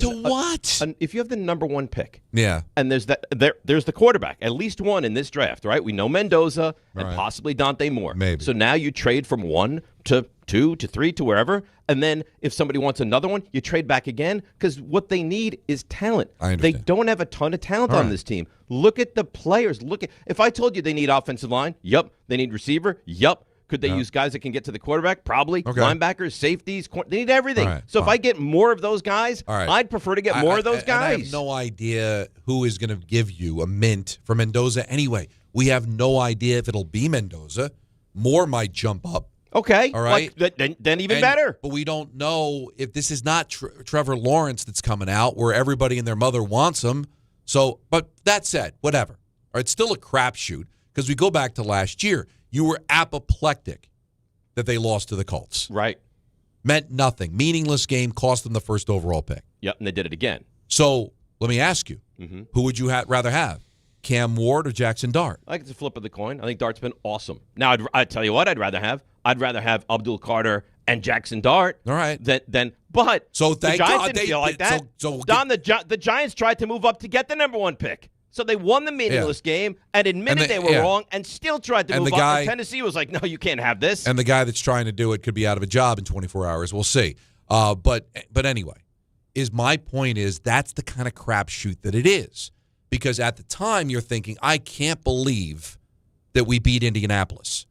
Speaker 13: if you have the number one pick,
Speaker 8: yeah,
Speaker 13: and there's the quarterback, at least one in this draft, right? We know Mendoza and possibly Dante Moore.
Speaker 8: Maybe.
Speaker 13: So now you trade from 1 to 2 to 3 to wherever, and then if somebody wants another one, you trade back again because what they need is talent. They don't have a ton of talent on this team. Look at the players. If I told you they need offensive line, yup. They need receiver, yup. Could they use guys that can get to the quarterback? Probably. Okay. Linebackers, safeties, they need everything. So if I get more of those guys, I'd prefer to get more of those guys.
Speaker 8: I have no idea who is going to give you a mint for Mendoza anyway. We have no idea if it'll be Mendoza. Moore might jump up.
Speaker 13: Okay.
Speaker 8: All right.
Speaker 13: Then even better.
Speaker 8: But we don't know if this is not Trevor Lawrence that's coming out where everybody and their mother wants him. So, but that said, whatever. All right, it's still a crapshoot because we go back to last year. You were apoplectic that they lost to the Colts.
Speaker 13: Right.
Speaker 8: Meant nothing. Meaningless game, cost them the first overall pick.
Speaker 13: Yep, and they did it again.
Speaker 8: So let me ask you, who would you rather have, Cam Ward or Jackson Dart?
Speaker 13: I think it's a flip of the coin. I think Dart's been awesome. Now, I'd tell you what I'd rather have. I'd rather have Abdul Carter and Jackson Dart.
Speaker 8: All right.
Speaker 13: But
Speaker 8: so
Speaker 13: the Giants didn't feel like that. Don, the Giants tried to move up to get the number 1 pick. So they won the meaningless game and admitted they were wrong and still tried to move up. And Tennessee was like, no, you can't have this.
Speaker 8: And the guy that's trying to do it could be out of a job in 24 hours. We'll see. But anyway, my point is that's the kind of crapshoot that it is. Because at the time you're thinking, I can't believe that we beat Indianapolis.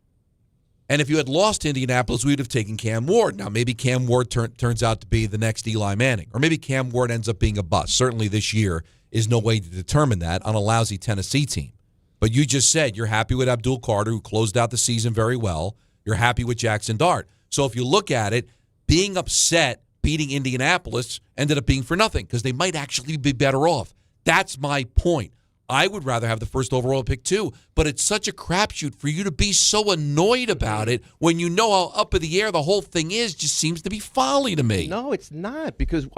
Speaker 8: And if you had lost to Indianapolis, we would have taken Cam Ward. Now, maybe Cam Ward turns out to be the next Eli Manning. Or maybe Cam Ward ends up being a bust. Certainly this year is no way to determine that on a lousy Tennessee team. But you just said you're happy with Abdul Carter, who closed out the season very well. You're happy with Jackson Dart. So if you look at it, being upset beating Indianapolis ended up being for nothing because they might actually be better off. That's my point. I would rather have the first overall pick too, but it's such a crapshoot for you to be so annoyed about it when you know how up in the air the whole thing is. Just seems to be folly to me.
Speaker 13: No, it's not because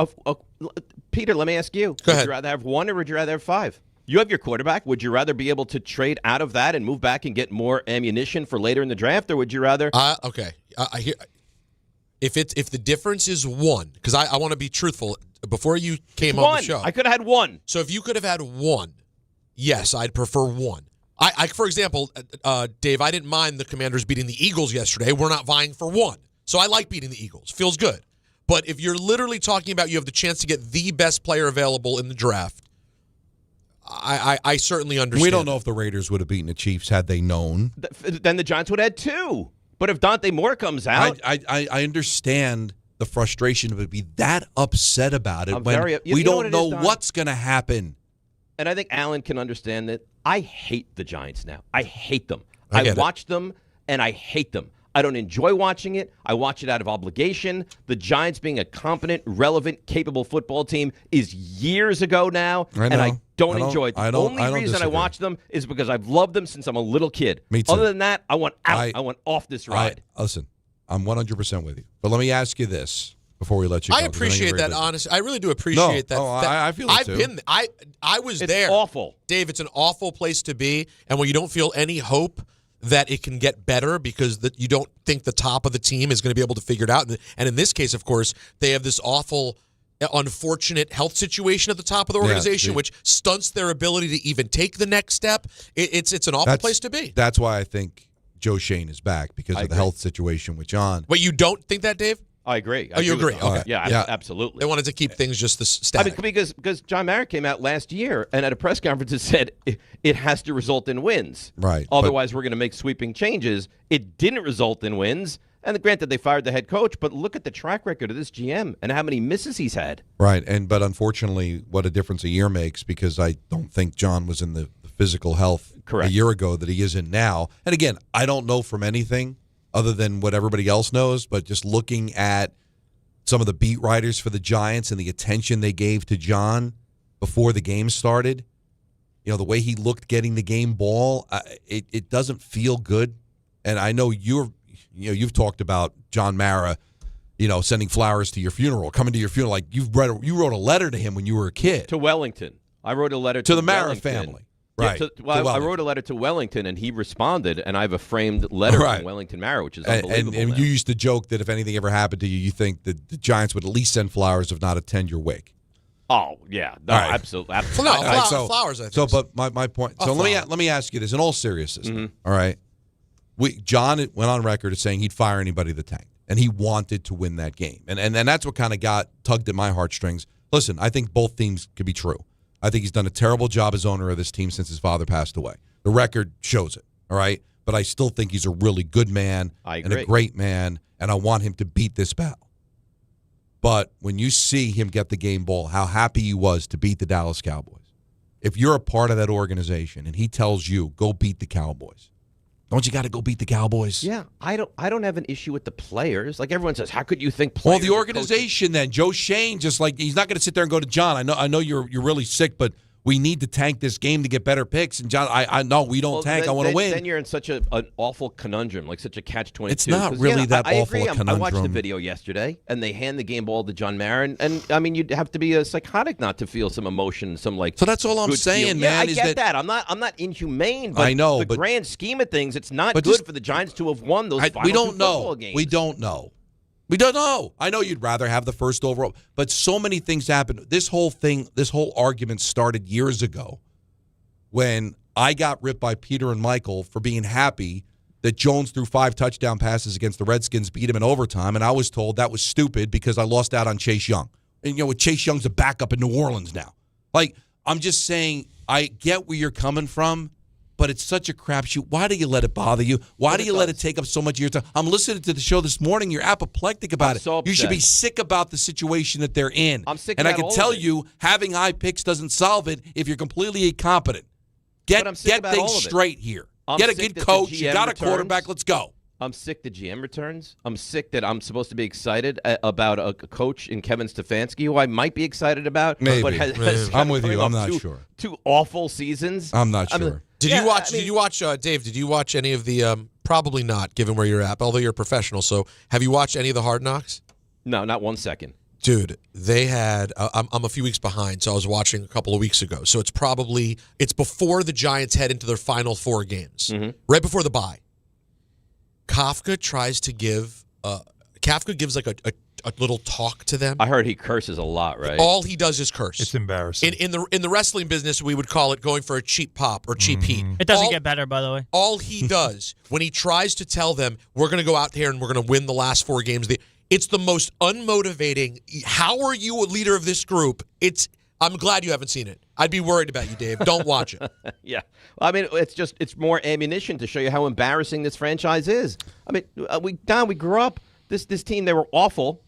Speaker 13: Peter, let me ask you.
Speaker 6: Go
Speaker 13: would
Speaker 6: ahead.
Speaker 13: you rather have 1 or would you rather have 5? You have your quarterback. Would you rather be able to trade out of that and move back and get more ammunition for later in the draft, or would you rather?
Speaker 6: Okay. I hear. If the difference is 1, because I want to be truthful. Before you came on the show,
Speaker 13: I could have had 1.
Speaker 6: So if you could have had 1, yes, I'd prefer 1. I for example, Dave, I didn't mind the Commanders beating the Eagles yesterday. We're not vying for 1, so I like beating the Eagles. Feels good. But if you're literally talking about you have the chance to get the best player available in the draft, I certainly understand.
Speaker 8: We don't know if the Raiders would have beaten the Chiefs had they known.
Speaker 13: Then the Giants would have had 2. But if Dante Moore comes out,
Speaker 8: I understand the frustration of it, be that upset about it when we don't know what's going to happen.
Speaker 13: And I think Allen can understand that. I hate the Giants now. I hate them. I watch them, and I hate them. I don't enjoy watching it. I watch it out of obligation. The Giants being a competent, relevant, capable football team is years ago now, and I don't enjoy it. The only reason I watch them is because I've loved them since I'm a little kid.
Speaker 8: Me too.
Speaker 13: Other than that, I want out. I want off this ride.
Speaker 8: Listen, I'm 100% with you. But let me ask you this before we let you go.
Speaker 6: I appreciate that, honestly. I really do appreciate that.
Speaker 8: I feel it too.
Speaker 6: I was there.
Speaker 13: It's awful.
Speaker 6: Dave, it's an awful place to be, and when you don't feel any hope that it can get better because you don't think the top of the team is going to be able to figure it out. And in this case, of course, they have this awful, unfortunate health situation at the top of the organization, which stunts their ability to even take the next step. It's an awful place to be.
Speaker 8: That's why I think Joe Schoen is back because of the health situation with John.
Speaker 6: Wait, you don't think that, Dave?
Speaker 13: I agree.
Speaker 6: You agree? Okay.
Speaker 13: Yeah, absolutely.
Speaker 6: They wanted to keep things just static.
Speaker 13: I mean, because John Mara came out last year and at a press conference and said it has to result in wins.
Speaker 8: Right.
Speaker 13: Otherwise, we're going to make sweeping changes. It didn't result in wins. And granted, they fired the head coach, but look at the track record of this GM and how many misses he's had.
Speaker 8: Right. But unfortunately, what a difference a year makes, because I don't think John was in the physical health a year ago that he is in now. And again, I don't know from anything other than what everybody else knows, but just looking at some of the beat writers for the Giants and the attention they gave to John before the game started, the way he looked getting the game ball, it doesn't feel good. And I know you've talked about John Mara, sending flowers to your funeral, coming to your funeral, like you wrote a letter to him when you were a kid.
Speaker 13: To Wellington. I wrote a letter
Speaker 8: to the
Speaker 13: Mara
Speaker 8: Mara family.
Speaker 13: Right.
Speaker 8: Yeah,
Speaker 13: I wrote a letter to Wellington, and he responded, and I have a framed letter from Wellington Mara, which is unbelievable.
Speaker 8: And you used to joke that if anything ever happened to you, you think that the Giants would at least send flowers, if not attend your wake.
Speaker 13: Oh, yeah. No, absolutely.
Speaker 6: Flowers, I think.
Speaker 8: So, but my point. So let me ask you this in all seriousness. All right. John went on record as saying he'd fire anybody that tanked, and he wanted to win that game. And that's what kind of tugged at my heartstrings. Listen, I think both themes could be true. I think he's done a terrible job as owner of this team since his father passed away. The record shows it, all right? But I still think he's a really good man and a great man, and I want him to beat this battle. But when you see him get the game ball, how happy he was to beat the Dallas Cowboys, if you're a part of that organization and he tells you, go beat the Cowboys, don't you got to go beat the Cowboys?
Speaker 13: Yeah, I don't have an issue with the players. Like everyone says, how could you think players?
Speaker 8: Well, the organization then, Joe Schoen, just like he's not going to sit there and go to John. I know you're really sick, but we need to tank this game to get better picks. And John, I know we don't tank. I want to win.
Speaker 13: Then you're in such an awful conundrum, like such a catch-22.
Speaker 8: It's not really that awful a conundrum.
Speaker 13: I watched the video yesterday, and they hand the game ball to John Marin, and I mean, you'd have to be a psychotic not to feel some emotion, some like.
Speaker 8: So that's all I'm saying, man.
Speaker 13: Yeah, I get that. I'm not inhumane. But
Speaker 8: I know,
Speaker 13: the grand scheme of things, it's not good for the Giants to have won those final two football games.
Speaker 8: We don't know. We don't know. I know you'd rather have the first overall, but so many things happen. This whole argument started years ago when I got ripped by Peter and Michael for being happy that Jones threw 5 touchdown passes against the Redskins, beat him in overtime, and I was told that was stupid because I lost out on Chase Young. And, Chase Young's a backup in New Orleans now. Like, I'm just saying, I get where you're coming from, but it's such a crapshoot. Why do you let it bother you? Why do you let it take up so much of your time? I'm listening to the show this morning. You're apoplectic about it.
Speaker 13: So
Speaker 8: you should be sick about the situation that they're in.
Speaker 13: I'm sick
Speaker 8: and
Speaker 13: about
Speaker 8: I can tell you, having high picks doesn't solve it if you're completely incompetent. Get things straight here. Get a good coach. You got a quarterback. Let's go.
Speaker 13: I'm sick the GM returns. I'm sick that I'm supposed to be excited about a coach in Kevin Stefanski, who I might be excited about.
Speaker 8: Maybe.
Speaker 13: But has
Speaker 8: I'm with you. I'm not sure.
Speaker 13: 2 awful seasons.
Speaker 8: I'm not sure.
Speaker 6: Did you watch, Dave, did you watch any of the, probably not, given where you're at, although you're a professional, so have you watched any of the Hard Knocks?
Speaker 13: No, not 1 second.
Speaker 6: Dude, they had, I'm a few weeks behind, so I was watching a couple of weeks ago, so it's before the Giants head into their final 4 games, right before the bye. Kafka gives like a little talk to them.
Speaker 13: I heard he curses a lot, right?
Speaker 6: All he does is curse.
Speaker 5: It's embarrassing.
Speaker 6: In the wrestling business, we would call it going for a cheap pop or cheap heat.
Speaker 1: It doesn't get better, by the way.
Speaker 6: All he does when he tries to tell them, we're going to go out there and we're going to win the last 4 games, it's the most unmotivating. How are you a leader of this group? I'm glad you haven't seen it. I'd be worried about you, Dave. Don't watch it.
Speaker 13: Yeah. Well, I mean, it's more ammunition to show you how embarrassing this franchise is. I mean, we grew up, this team, they were awful,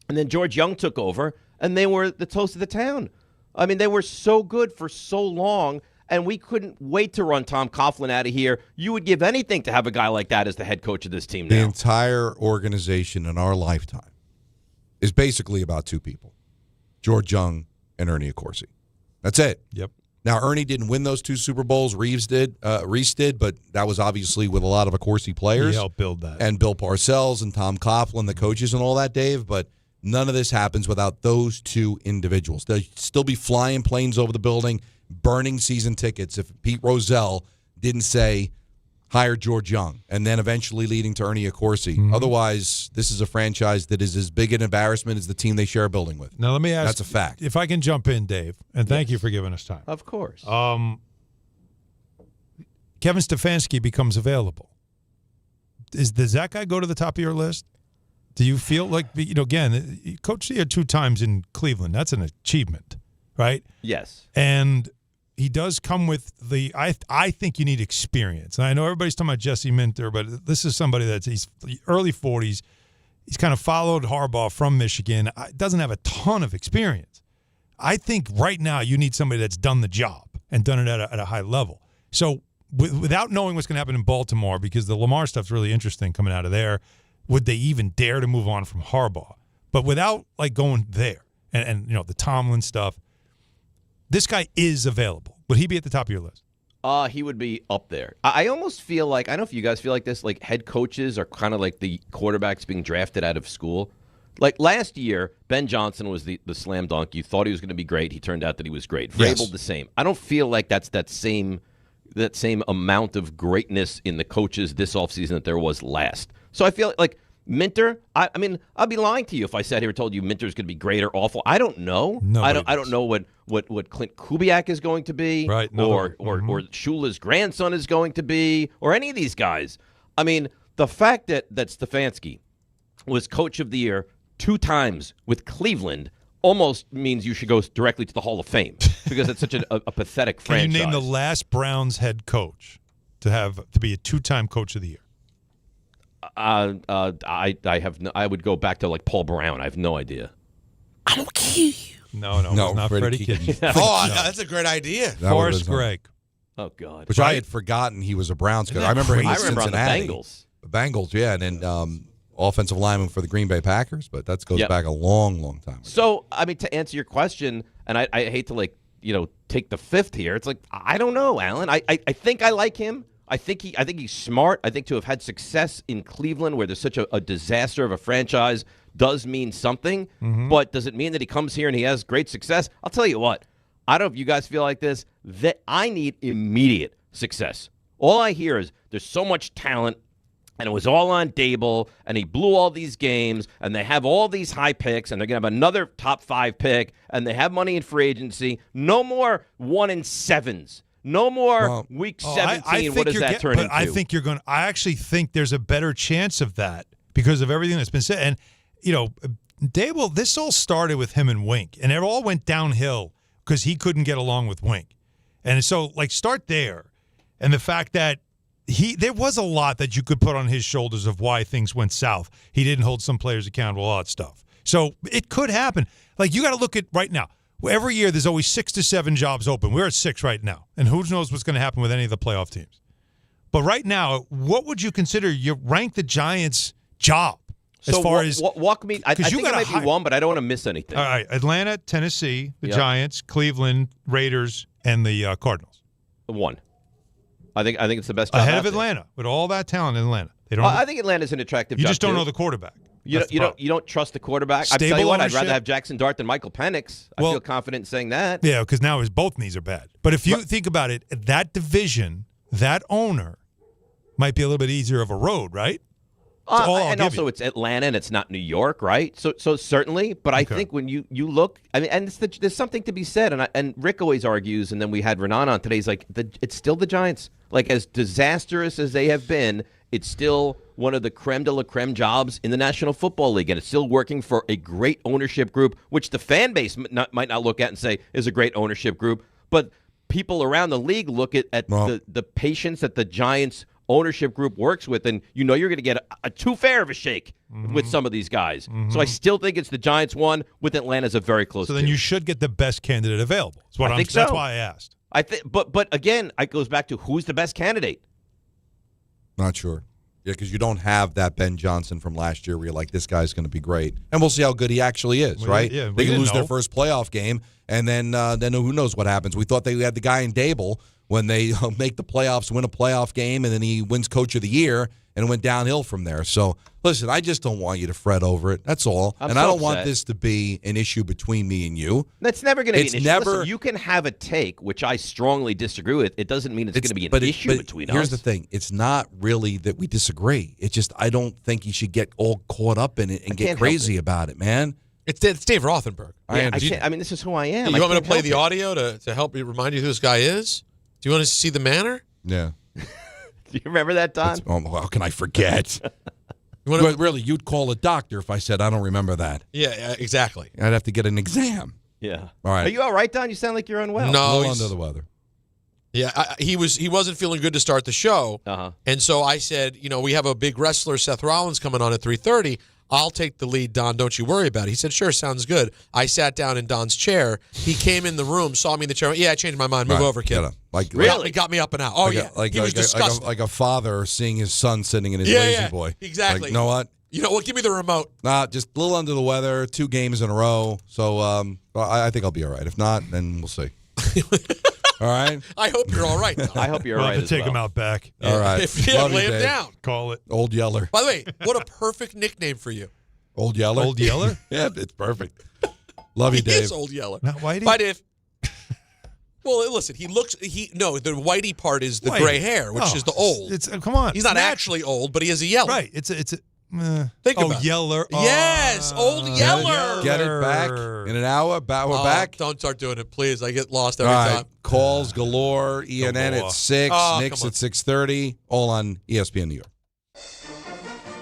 Speaker 13: and then George Young took over, and they were the toast of the town. I mean, they were so good for so long, and we couldn't wait to run Tom Coughlin out of here. You would give anything to have a guy like that as the head coach of this team now.
Speaker 8: The entire organization in our lifetime is basically about 2 people, George Young and Ernie Accorsi. That's it.
Speaker 5: Yep.
Speaker 8: Now, Ernie didn't win those 2 Super Bowls. Reese did, but that was obviously with a lot of Accorsi players.
Speaker 5: He helped build that.
Speaker 8: And Bill Parcells and Tom Coughlin, the coaches and all that, Dave. But none of this happens without those 2 individuals. They'll still be flying planes over the building, burning season tickets if Pete Rozelle didn't say, hire George Young, and then eventually leading to Ernie Accorsi. Otherwise, this is a franchise that is as big an embarrassment as the team they share a building with.
Speaker 5: Now, let me ask.
Speaker 8: That's a fact.
Speaker 5: If I can jump in, Dave, and thank you for giving us time.
Speaker 13: Of course.
Speaker 5: Kevin Stefanski becomes available. Does that guy go to the top of your list? Do you feel like, again, he coached here 2 times in Cleveland. That's an achievement, right?
Speaker 13: Yes.
Speaker 5: And he does come with I think you need experience. And I know everybody's talking about Jesse Minter, but this is somebody he's early 40s. He's kind of followed Harbaugh from Michigan. Doesn't have a ton of experience. I think right now you need somebody that's done the job and done it at a high level. So without knowing what's going to happen in Baltimore, because the Lamar stuff's really interesting coming out of there, would they even dare to move on from Harbaugh? But without going there and the Tomlin stuff, this guy is available. Would he be at the top of your list?
Speaker 13: He would be up there. I almost feel like, I don't know if you guys feel like this, like head coaches are kind of like the quarterbacks being drafted out of school. Like last year, Ben Johnson was the slam dunk. You thought he was going to be great. He turned out that he was great. Vrabel the same. I don't feel like that's that same amount of greatness in the coaches this offseason that there was last. So I feel like Minter, I mean, I'd be lying to you if I sat here and told you Minter's going to be great or awful. I don't know. I don't know what Clint Kubiak is going to be,
Speaker 5: right?
Speaker 13: Or Shula's grandson is going to be, or any of these guys. I mean, the fact that Stefanski was coach of the year 2 times with Cleveland almost means you should go directly to the Hall of Fame because it's such a pathetic franchise.
Speaker 5: Can you name the last Browns head coach to be a 2-time coach of the year?
Speaker 13: I would go back to like Paul Brown. I have no idea.
Speaker 6: I don't kill you.
Speaker 5: No, it's not Freddie Kitchen.
Speaker 6: That's a great idea.
Speaker 5: Forrest Gregg.
Speaker 13: Oh, God.
Speaker 8: Which I had forgotten he was a Browns coach. I remember him in Cincinnati.
Speaker 13: on the Bengals.
Speaker 8: The Bengals, yeah, and then offensive lineman for the Green Bay Packers, but that goes back a long, long time ago.
Speaker 13: So, I mean, to answer your question, and I hate to take the fifth here. It's like, I don't know, Alan. I think I like him. I think he's smart. I think to have had success in Cleveland, where there's such a disaster of a franchise, does mean something.
Speaker 5: Mm-hmm.
Speaker 13: But does it mean that he comes here and he has great success? I'll tell you what. I don't know if you guys feel like this, that I need immediate success. All I hear is there's so much talent, and it was all on Dable, and he blew all these games, and they have all these high picks, and they're going to have another top 5 pick, and they have money in free agency. No more 1-7s. No more week 17. What does that turn into?
Speaker 5: I think you're going. I actually think there's a better chance of that because of everything that's been said. And Dable, this all started with him and Wink, and it all went downhill because he couldn't get along with Wink. And so, start there, and the fact that there was a lot that you could put on his shoulders of why things went south. He didn't hold some players accountable, all that stuff. So it could happen. You got to look at right now. Every year, there's always 6 to 7 jobs open. We're at 6 right now, and who knows what's going to happen with any of the playoff teams. But right now, what would you consider you rank the Giants' job as far as
Speaker 13: walk me? I think it might be one, but I don't want to miss anything.
Speaker 5: All right, Atlanta, Tennessee, the Giants, Cleveland, Raiders, and the Cardinals.
Speaker 13: 1. I think it's the best job
Speaker 5: ahead of Atlanta with all that talent in Atlanta. They don't.
Speaker 13: I think Atlanta's an attractive job.
Speaker 5: You just don't
Speaker 13: too.
Speaker 5: know the quarterback.
Speaker 13: You don't trust the quarterback. I tell you what, I'd rather have Jackson Dart than Michael Penix. I feel confident in saying that.
Speaker 5: Yeah, because now his both knees are bad. But if you think about it, that division, that owner might be a little bit easier of a road, right?
Speaker 13: And also it's Atlanta and it's not New York, right? So certainly, but I think when you look, I mean, and there's something to be said, and Rick always argues, and then we had Renan on today. He's like, it's still the Giants. As disastrous as they have been, it's still one of the creme de la creme jobs in the National Football League, and it's still working for a great ownership group, which the fan base might not look at and say is a great ownership group, but people around the league look at the patience that the Giants ownership group works with, and you're going to get a too fair of a shake with some of these guys. Mm-hmm. So I still think it's the Giants 1 with Atlanta's a very close.
Speaker 5: So then you should get the best candidate available. That's why I asked.
Speaker 13: I think, but again, it goes back to who's the best candidate.
Speaker 8: Not sure. Yeah, because you don't have that Ben Johnson from last year where you're like, this guy's going to be great. And we'll see how good he actually is, right?
Speaker 5: Yeah,
Speaker 8: they lose their first playoff game, and then who knows what happens. We thought they had the guy in Dable when they make the playoffs, win a playoff game, and then he wins Coach of the Year, and it went downhill from there. So, listen, I just don't want you to fret over it. That's all. I don't want this to be an issue between me and you.
Speaker 13: That's never going to be an issue. Listen, you can have a take, which I strongly disagree with. It doesn't mean it's going to be an issue between us.
Speaker 8: Here's the thing. It's not really that we disagree. It's just I don't think you should get all caught up in it and get crazy about it, man.
Speaker 6: It's Dave Rothenberg.
Speaker 13: This is who I am.
Speaker 6: You want me to play the audio to help you remind you who this guy is? Do you want to see the manner?
Speaker 8: Yeah.
Speaker 13: Do you remember that, Don?
Speaker 8: How can I forget? Really, you'd call a doctor if I said I don't remember that.
Speaker 6: Yeah, exactly.
Speaker 8: I'd have to get an exam.
Speaker 13: Yeah.
Speaker 8: All right.
Speaker 13: Are you all right, Don? You sound like you're unwell.
Speaker 6: No,
Speaker 8: a little under the weather.
Speaker 6: Yeah, he wasn't feeling good to start the show, and so I said, we have a big wrestler, Seth Rollins, coming on at 3:30. I'll take the lead, Don. Don't you worry about it. He said, sure, sounds good. I sat down in Don's chair. He came in the room, saw me in the chair. Went, yeah, I changed my mind. Move over, kid.
Speaker 13: Really?
Speaker 6: Got me up and out. Oh, yeah. He was disgusted.
Speaker 8: Like a father seeing his son sitting in his lazy boy.
Speaker 6: Exactly.
Speaker 8: You know what?
Speaker 6: You know what? Give me the remote.
Speaker 8: Nah, just a little under the weather, 2 games in a row. So I think I'll be all right. If not, then we'll see. All right?
Speaker 6: I hope you're all right, Don.
Speaker 13: I hope you're all right.
Speaker 5: We'll have to take him out back.
Speaker 8: All right.
Speaker 6: Lay him down.
Speaker 5: Call it.
Speaker 8: Old Yeller.
Speaker 6: By the way, what a perfect nickname for you.
Speaker 8: Old Yeller?
Speaker 5: Old Yeller?
Speaker 8: Yeah, it's perfect. Love you, Dave.
Speaker 6: He is Old Yeller.
Speaker 5: Not Whitey?
Speaker 6: Bye, Dave. Well, listen, the whitey part is the gray hair, which is the old.
Speaker 5: Come on.
Speaker 6: He's not actually old, but he is a yeller.
Speaker 5: Right.
Speaker 6: Think about it.
Speaker 5: Yeller.
Speaker 6: Yes, Old Yeller.
Speaker 8: Get it back in an hour. We're back.
Speaker 6: Don't start doing it, please. I get lost every time.
Speaker 8: Calls galore. ENN at 6. Knicks at 6:30. All on ESPN New York.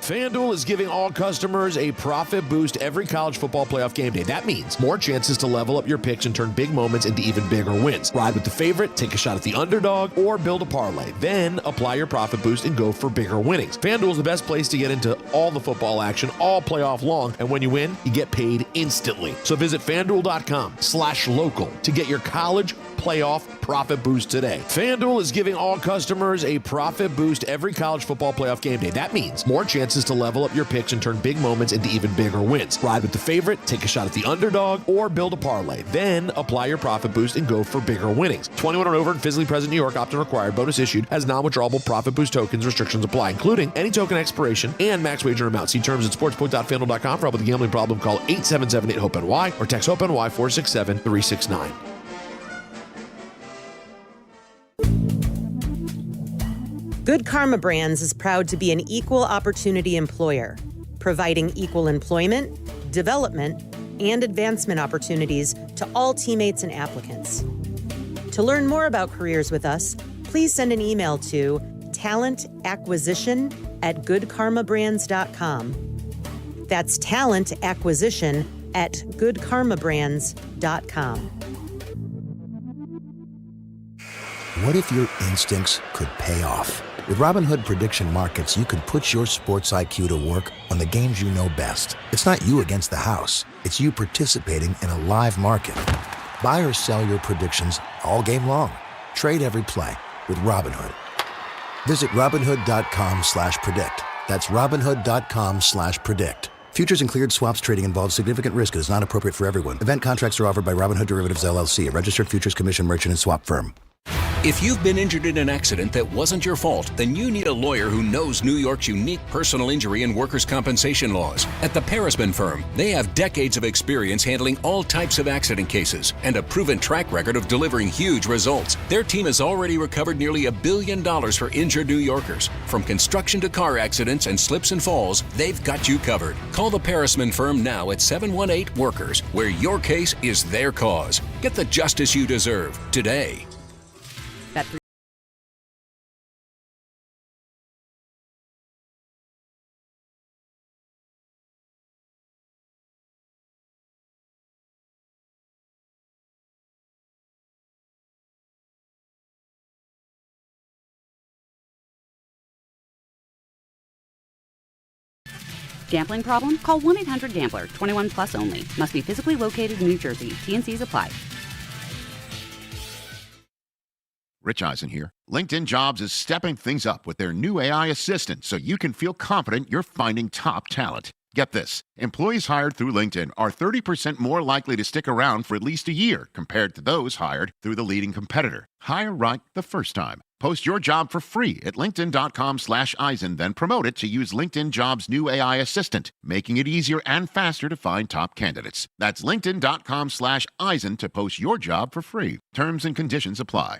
Speaker 1: FanDuel is giving all customers a profit boost every college football playoff game day. That means more chances to level up your picks and turn big moments into even bigger wins. Ride with the favorite, take a shot at the underdog, or build a parlay. Then apply your profit boost and go for bigger winnings. FanDuel is the best place to get into all the football action all playoff long, and when you win, you get paid instantly. So visit FanDuel.com/local to get your college playoff profit boost today. FanDuel is giving all customers a profit boost every college football playoff game day. That means more chances to level up your picks and turn big moments into even bigger wins. Ride with the favorite, take a shot at the underdog, or build a parlay. Then apply your profit boost and go for bigger winnings. 21 and over and physically present in New York. Opt-in required. Bonus issued as non-withdrawable profit boost tokens. Restrictions apply, including any token expiration and max wager amount. See terms at sportsbook.fanduel.com. For help with a gambling problem, call 877-8-HOPE-NY or text HOPE-NY 467-369.
Speaker 14: Good Karma Brands is proud to be an equal opportunity employer, providing equal employment, development, and advancement opportunities to all teammates and applicants. To learn more about careers with us, please send an email to talentacquisition@goodkarmabrands.com. That's talentacquisition@goodkarmabrands.com.
Speaker 22: What if your instincts could pay off? With Robinhood Prediction Markets, you can put your sports IQ to work on the games you know best. It's not you against the house. It's you participating in a live market. Buy or sell your predictions all game long. Trade every play with Robinhood. Visit Robinhood.com/predict. That's Robinhood.com/predict. Futures and cleared swaps trading involves significant risk and is not appropriate for everyone. Event contracts are offered by Robinhood Derivatives LLC, a registered futures commission merchant and swap firm.
Speaker 15: If you've been injured in an accident that wasn't your fault, then you need a lawyer who knows New York's unique personal injury and workers' compensation laws. At the Parisman Firm, they have decades of experience handling all types of accident cases and a proven track record of delivering huge results. Their team has already recovered nearly $1 billion for injured New Yorkers. From construction to car accidents and slips and falls, they've got you covered. Call the Parisman Firm now at 718-WORKERS, where your case is their cause. Get the justice you deserve today.
Speaker 16: Gambling problem? Call 1-800-GAMBLER. 21 plus only. Must be physically located in New Jersey. T&Cs apply.
Speaker 12: Rich Eisen here. LinkedIn Jobs is stepping things up with their new AI assistant so you can feel confident you're finding top talent. Get this. Employees hired through LinkedIn are 30% more likely to stick around for at least a year compared to those hired through the leading competitor. Hire right the first time. Post your job for free at linkedin.com/Eisen, then promote it to use LinkedIn Jobs' new AI assistant, making it easier and faster to find top candidates. That's linkedin.com/Eisen to post your job for free. Terms and conditions apply.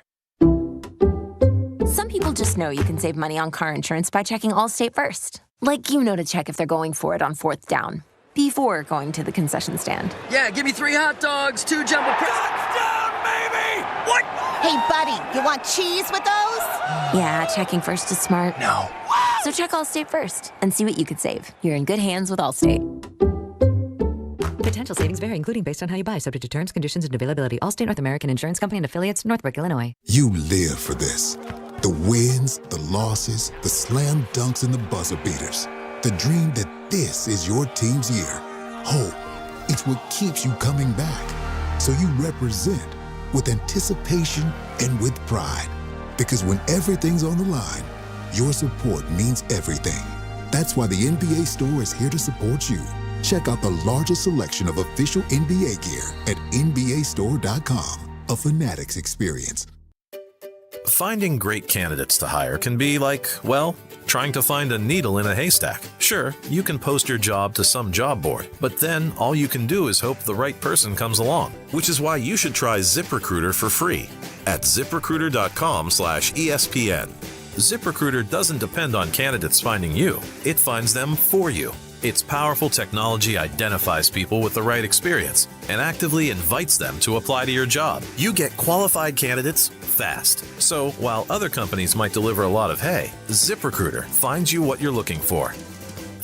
Speaker 17: Some people just know you can save money on car insurance by checking Allstate first. Like, you know, to check if they're going for it on 4th down before going to the concession stand.
Speaker 18: Yeah, give me 3 hot dogs, 2 jumbo touchdown, baby! What?
Speaker 17: Hey, buddy, you want cheese with those? Yeah, checking first is smart.
Speaker 18: No.
Speaker 17: So check Allstate first and see what you could save. You're in good hands with Allstate.
Speaker 19: Potential savings vary, including based on how you buy, subject to terms, conditions, and availability. Allstate North American Insurance Company and affiliates, Northbrook, Illinois.
Speaker 20: You live for this. The wins, the losses, the slam dunks, and the buzzer beaters. The dream that this is your team's year. Hope, it's what keeps you coming back. So you represent with anticipation and with pride. Because when everything's on the line, your support means everything. That's why the NBA Store is here to support you. Check out the largest selection of official NBA gear at NBAstore.com. A Fanatics experience.
Speaker 29: Finding great candidates to hire can be like, well, trying to find a needle in a haystack. Sure, you can post your job to some job board, but then all you can do is hope the right person comes along, which is why you should try ZipRecruiter for free at ZipRecruiter.com/ESPN. ZipRecruiter doesn't depend on candidates finding you. It finds them for you. Its powerful technology identifies people with the right experience and actively invites them to apply to your job. You get qualified candidates fast. So while other companies might deliver a lot of hay, ZipRecruiter finds you what you're looking for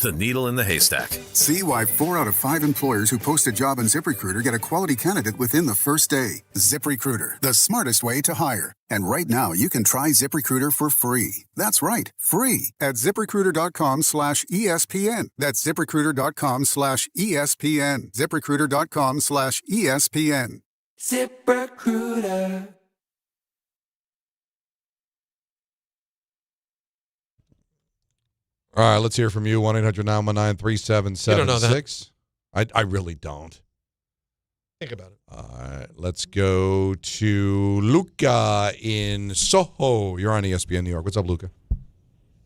Speaker 29: the needle in the haystack.
Speaker 2: See why 4 out of 5 employers who post a job on ZipRecruiter get a quality candidate within the first day. ZipRecruiter, the smartest way to hire. And right now, you can try ZipRecruiter for free. That's right, free at ZipRecruiter.com/ESPN. That's ZipRecruiter.com/ESPN. ZipRecruiter.com/ESPN.
Speaker 4: ZipRecruiter.
Speaker 8: All right, let's hear from you. 1-800-919-3776.
Speaker 6: You don't know that.
Speaker 8: I really don't.
Speaker 6: Think about it.
Speaker 8: All right, let's go to Luca in Soho. You're on ESPN New York. What's up, Luca?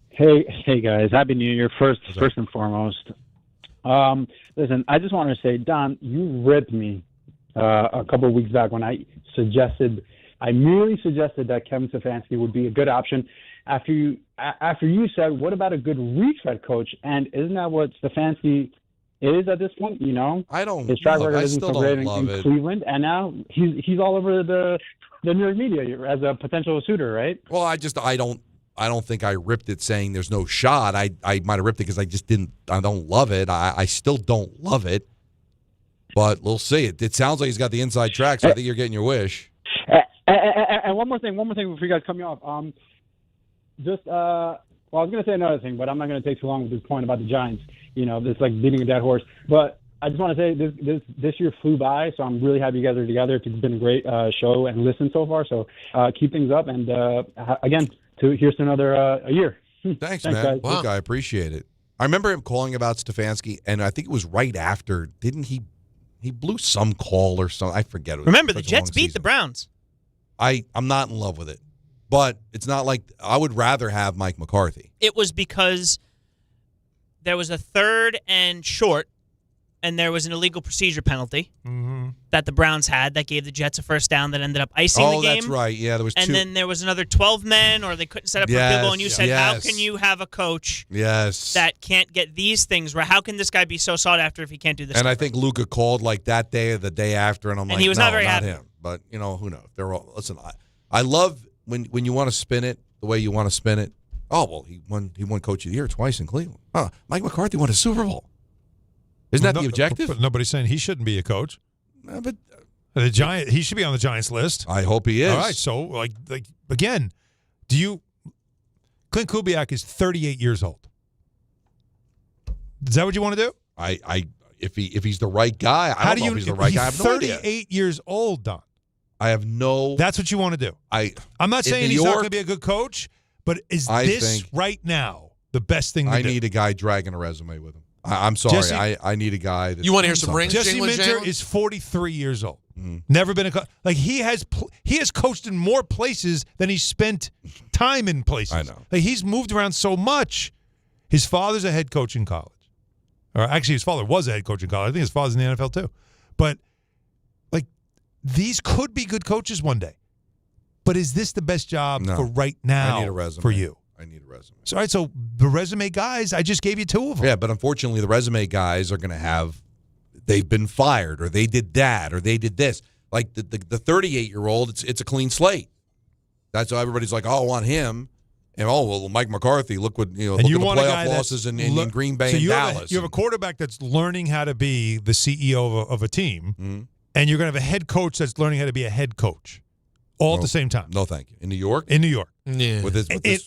Speaker 7: Hey guys. Happy New Year. First and foremost. Listen, I just want to say, Don, you ripped me a couple of weeks back when I merely suggested that Kevin Stefanski would be a good option. After you said, what about a good retread coach? And isn't that what Stefanski is at this point? You know, his track record isn't so great in Cleveland, and now he's all over the New York media as a potential suitor, right?
Speaker 8: Well, I don't think I ripped it saying there's no shot. I might have ripped it because I don't love it. I still don't love it, but we'll see. It sounds like he's got the inside track, so I think you're getting your wish.
Speaker 7: And one more thing before you guys cut me off. I was going to say another thing, but I'm not going to take too long with this point about the Giants. You know, it's like beating a dead horse. But I just want to say this year flew by, so I'm really happy you guys are together. It's been a great show and listen so far. So keep things up, and again, here's to another year.
Speaker 8: Thanks, man.
Speaker 7: Guys.
Speaker 8: Wow. Look, I appreciate it. I remember him calling about Stefanski, and I think it was right after. Didn't he? He blew some call or something. I forget.
Speaker 23: Remember, the Jets beat the Browns.
Speaker 8: I'm not in love with it. But it's not like I would rather have Mike McCarthy.
Speaker 23: It was because there was a 3rd and short, and there was an illegal procedure penalty that the Browns had that gave the Jets a first down that ended up icing the game.
Speaker 8: Oh, that's right. Yeah, there was
Speaker 23: and
Speaker 8: two.
Speaker 23: then there was another 12 men, or they couldn't set up for a field goal, and you said, how can you have a coach that can't get these things right? How can this guy be so sought after if he can't do this
Speaker 8: And
Speaker 23: stuff?
Speaker 8: I think Luka called like that day or the day after, and I'm like,
Speaker 23: he was
Speaker 8: no,
Speaker 23: not very happy.
Speaker 8: him. But, who knows? They're all, listen, I love when you want to spin it the way you want to spin it. Oh, well, he won Coach of the Year twice in Cleveland. Mike McCarthy won a Super Bowl. Isn't that the objective?
Speaker 5: But nobody's saying he shouldn't be a coach.
Speaker 8: But
Speaker 5: the Giant, he should be on the Giants list.
Speaker 8: I hope he is.
Speaker 5: All right, so like again, Clint Kubiak is 38 years old. Is that what you want to do?
Speaker 8: If he's the right guy, I don't know if he's the right guy. I have no idea.
Speaker 5: 38 years old, Don.
Speaker 8: I have no.
Speaker 5: That's what you want to do. I'm not saying he's not going to be a good coach, but is this right now the best thing to do?
Speaker 8: I need a guy dragging a resume with him. I'm sorry. I need a guy.
Speaker 6: You want to hear some rings?
Speaker 5: Jesse Minter is 43 years old. Never been a coach. Like he has coached in more places than he spent time in places.
Speaker 8: I know.
Speaker 5: Like he's moved around so much. His father's a head coach in college. Or actually, his father was a head coach in college. I think his father's in the NFL too. But like these could be good coaches one day. But is this the best job for right now?
Speaker 8: I need a resume
Speaker 5: for you.
Speaker 8: I need a resume.
Speaker 5: So, all right, so the resume guys, I just gave you 2 of them.
Speaker 8: Yeah, but unfortunately, the resume guys are going to have, they've been fired, or they did that, or they did this. Like the 38-year-old, it's a clean slate. That's why everybody's like, oh, I want him. And Mike McCarthy, look what look at the playoff losses in Green Bay and Dallas.
Speaker 5: You have a quarterback that's learning how to be the CEO of a team, and you're going to have a head coach that's learning how to be a head coach. All at the same time.
Speaker 8: No, thank you. In New York?
Speaker 5: In New York.
Speaker 6: Yeah.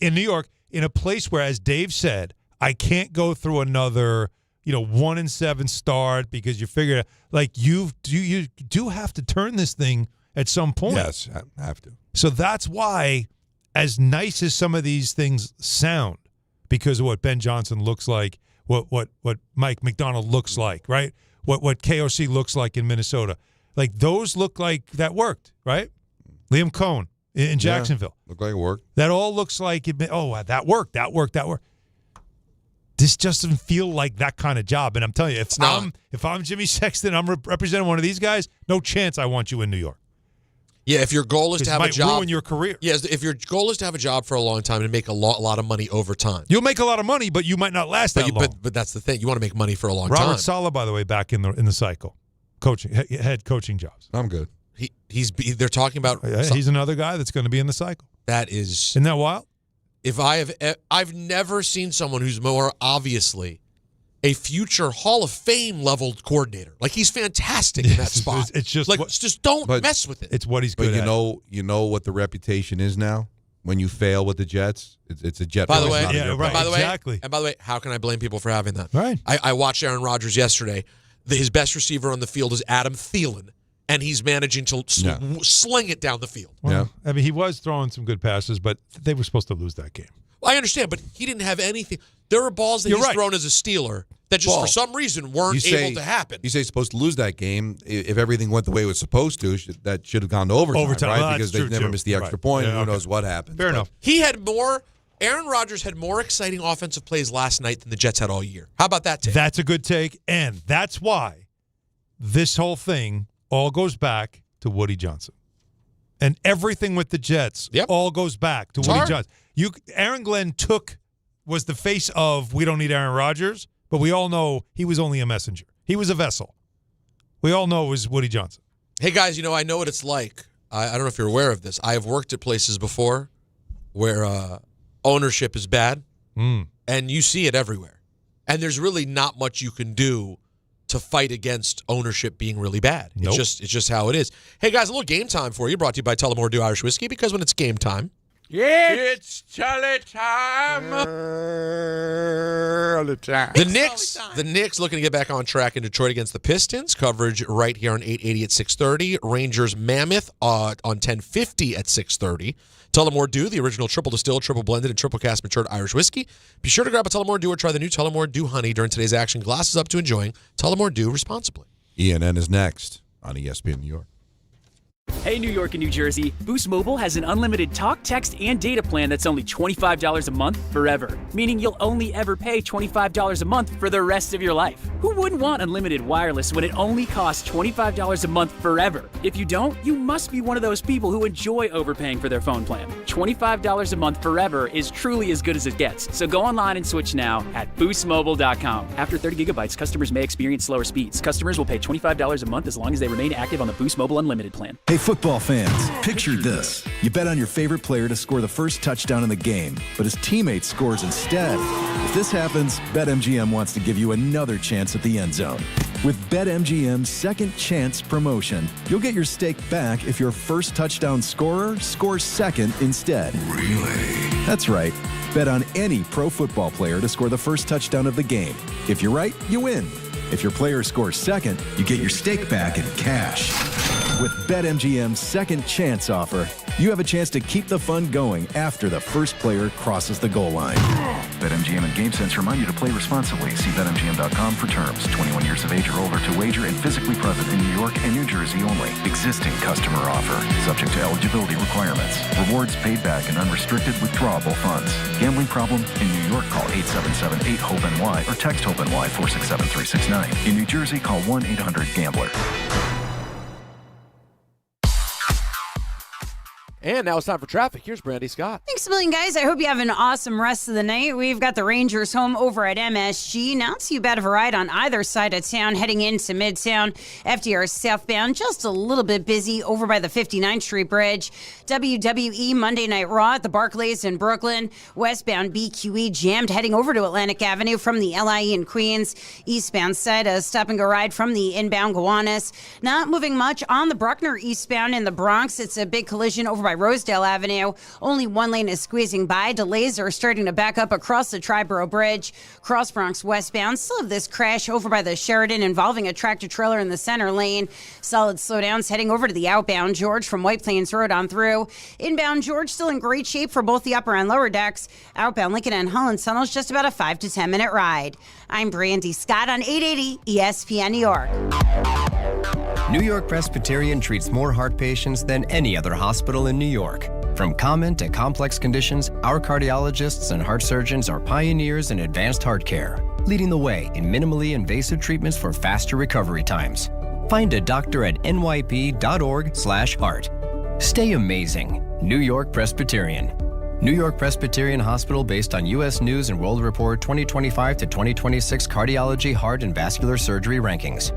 Speaker 5: In New York, in a place where, as Dave said, I can't go through another, 1-7 start because you figure like you do have to turn this thing at some point.
Speaker 8: Yes, I have to.
Speaker 5: So that's why, as nice as some of these things sound, because of what Ben Johnson looks like, what Mike McDonald looks like, right? What KOC looks like in Minnesota, like those look like that worked, right? Liam Cohn in Jacksonville.
Speaker 8: Looked like it worked.
Speaker 5: That all looks like that worked. That worked. This just doesn't feel like that kind of job. And I'm telling you, if I'm Jimmy Sexton, I'm representing one of these guys, no chance I want you in New York.
Speaker 6: Yeah, if your goal is to have a job,
Speaker 5: ruin your career.
Speaker 6: Yes, if your goal is to have a job for a long time and make a lot of money over time,
Speaker 5: you'll make a lot of money, but you might not last that long.
Speaker 6: But that's the thing. You want to make money for a long time.
Speaker 5: Robert Saleh, by the way, back in the cycle, head coaching jobs.
Speaker 8: I'm good.
Speaker 6: They're talking about.
Speaker 5: He's another guy that's going to be in the cycle.
Speaker 6: Isn't
Speaker 5: that wild?
Speaker 6: I've never seen someone who's more obviously a future Hall of Fame level coordinator. Like, he's fantastic in that spot.
Speaker 5: It's just
Speaker 6: just don't mess with it.
Speaker 5: It's what he's good
Speaker 8: But
Speaker 5: at.
Speaker 8: you know what the reputation is now? When you fail with the Jets, it's a Jet.
Speaker 6: By the way,
Speaker 5: exactly.
Speaker 6: And by the way, how can I blame people for having that?
Speaker 5: Right.
Speaker 6: I watched Aaron Rodgers yesterday. His best receiver on the field is Adam Thielen, and he's managing to sling it down the field.
Speaker 5: Well, I mean, he was throwing some good passes, but they were supposed to lose that game.
Speaker 6: Well, I understand, but he didn't have anything. There were balls that he's thrown as a Steeler that just for some reason weren't able to happen.
Speaker 8: You say he's supposed to lose that game. If everything went the way it was supposed to, that should have gone to overtime, right?
Speaker 5: Well,
Speaker 8: because they never missed the extra point, and who knows what happened.
Speaker 5: Fair enough.
Speaker 6: Aaron Rodgers had more exciting offensive plays last night than the Jets had all year. How about that take?
Speaker 5: That's a good take, and that's why this whole thing all goes back to Woody Johnson. And everything with the Jets all goes back to Woody Johnson. Aaron Glenn was the face of, we don't need Aaron Rodgers, but we all know he was only a messenger. He was a vessel. We all know it was Woody Johnson.
Speaker 6: Hey, guys, I know what it's like. I don't know if you're aware of this. I have worked at places before where ownership is bad, and you see it everywhere. And there's really not much you can do to fight against ownership being really bad.
Speaker 5: Nope.
Speaker 6: It's just how it is. Hey, guys, a little game time for you, brought to you by Tullamore Dew Irish Whiskey, because when it's game time,
Speaker 4: it's Tully time.
Speaker 6: The Knicks looking to get back on track in Detroit against the Pistons. Coverage right here on 880 at 6:30. Rangers Mammoth on 1050 at 6:30. Tullamore Dew, the original triple distilled, triple blended, and triple cast matured Irish whiskey. Be sure to grab a Tullamore Dew or try the new Tullamore Dew Honey during today's action. Glasses up to enjoying Tullamore Dew responsibly.
Speaker 8: ENN is next on ESPN New York.
Speaker 9: Hey, New York and New Jersey, Boost Mobile has an unlimited talk, text, and data plan that's only $25 a month forever, meaning you'll only ever pay $25 a month for the rest of your life. Who wouldn't want unlimited wireless when it only costs $25 a month forever? If you don't, you must be one of those people who enjoy overpaying for their phone plan. $25 a month forever is truly as good as it gets, so go online and switch now at boostmobile.com. After 30 gigabytes, customers may experience slower speeds. Customers will pay $25 a month as long as they remain active on the Boost Mobile Unlimited plan.
Speaker 3: Hey, football fans, picture this. You bet on your favorite player to score the first touchdown in the game, but his teammate scores instead. If this happens, BetMGM wants to give you another chance at the end zone. With BetMGM's Second Chance promotion, you'll get your stake back if your first touchdown scorer scores second instead.
Speaker 20: Really?
Speaker 3: That's right. Bet on any pro football player to score the first touchdown of the game. If you're right, you win. If your player scores second, you get your stake back in cash. With BetMGM's Second Chance offer, you have a chance to keep the fun going after the first player crosses the goal line. BetMGM and GameSense remind you to play responsibly. See BetMGM.com for terms. 21 years of age or older to wager and physically present in New York and New Jersey only. Existing customer offer. Subject to eligibility requirements. Rewards paid back in unrestricted withdrawable funds. Gambling problem? In New York, call 877-8-HOPE-NY or text HOPE-NY 467-369. In New Jersey, call 1-800-GAMBLER.
Speaker 6: And now it's time for traffic. Here's Brandy Scott.
Speaker 10: Thanks a million, guys. I hope you have an awesome rest of the night. We've got the Rangers home over at MSG. Not too bad of a ride on either side of town, heading into Midtown. FDR southbound, just a little bit busy over by the 59th Street Bridge. WWE Monday Night Raw at the Barclays in Brooklyn. Westbound BQE jammed, heading over to Atlantic Avenue from the LIE in Queens. Eastbound side, a stop-and-go ride from the inbound Gowanus. Not moving much on the Bruckner eastbound in the Bronx. It's a big collision over by Rosedale Avenue. Only one lane is squeezing by. Delays are starting to back up across the Triborough Bridge. Cross Bronx westbound. Still have this crash over by the Sheridan involving a tractor trailer in the center lane. Solid slowdowns heading over to the outbound George from White Plains Road on through. Inbound George still in great shape for both the upper and lower decks. Outbound Lincoln and Holland Tunnels just about a 5 to 10 minute ride. I'm Brandy Scott on 880 ESPN New York.
Speaker 21: New York Presbyterian treats more heart patients than any other hospital in New York. From common to complex conditions, our cardiologists and heart surgeons are pioneers in advanced heart care, leading the way in minimally invasive treatments for faster recovery times. Find a doctor at nyp.org/heart. Stay amazing. New York Presbyterian. New York Presbyterian Hospital based on U.S. News and World Report 2025 to 2026 cardiology, heart, and vascular surgery rankings.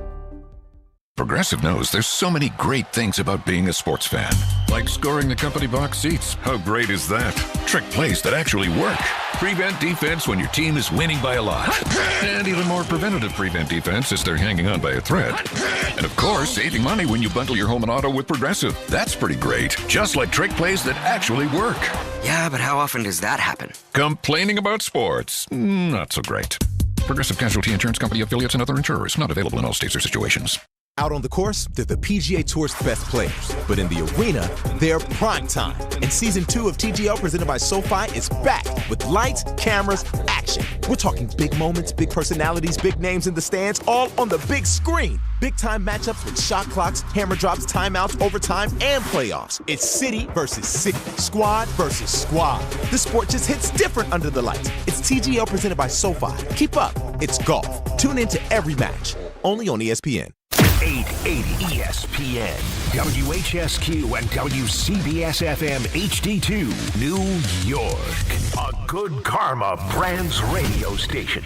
Speaker 1: Progressive knows there's so many great things about being a sports fan. Like scoring the company box seats. How great is that? Trick plays that actually work. Prevent defense when your team is winning by a lot. And even more preventative prevent defense as they're hanging on by a thread. And of course, saving money when you bundle your home and auto with Progressive. That's pretty great. Just like trick plays that actually work.
Speaker 11: Yeah, but how often does that happen?
Speaker 1: Complaining about sports. Not so great. Progressive Casualty Insurance Company affiliates and other insurers. Not available in all states or situations.
Speaker 13: Out on the course, they're the PGA Tour's best players. But in the arena, they're prime time. And Season 2 of TGL presented by SoFi is back with lights, cameras, action. We're talking big moments, big personalities, big names in the stands, all on the big screen. Big-time matchups with shot clocks, hammer drops, timeouts, overtime, and playoffs. It's city versus city, squad versus squad. The sport just hits different under the lights. It's TGL presented by SoFi. Keep up. It's golf. Tune into every match. Only on ESPN.
Speaker 14: 880 ESPN, WHSQ, and WCBS-FM HD2, New York. A Good Karma Brands radio station.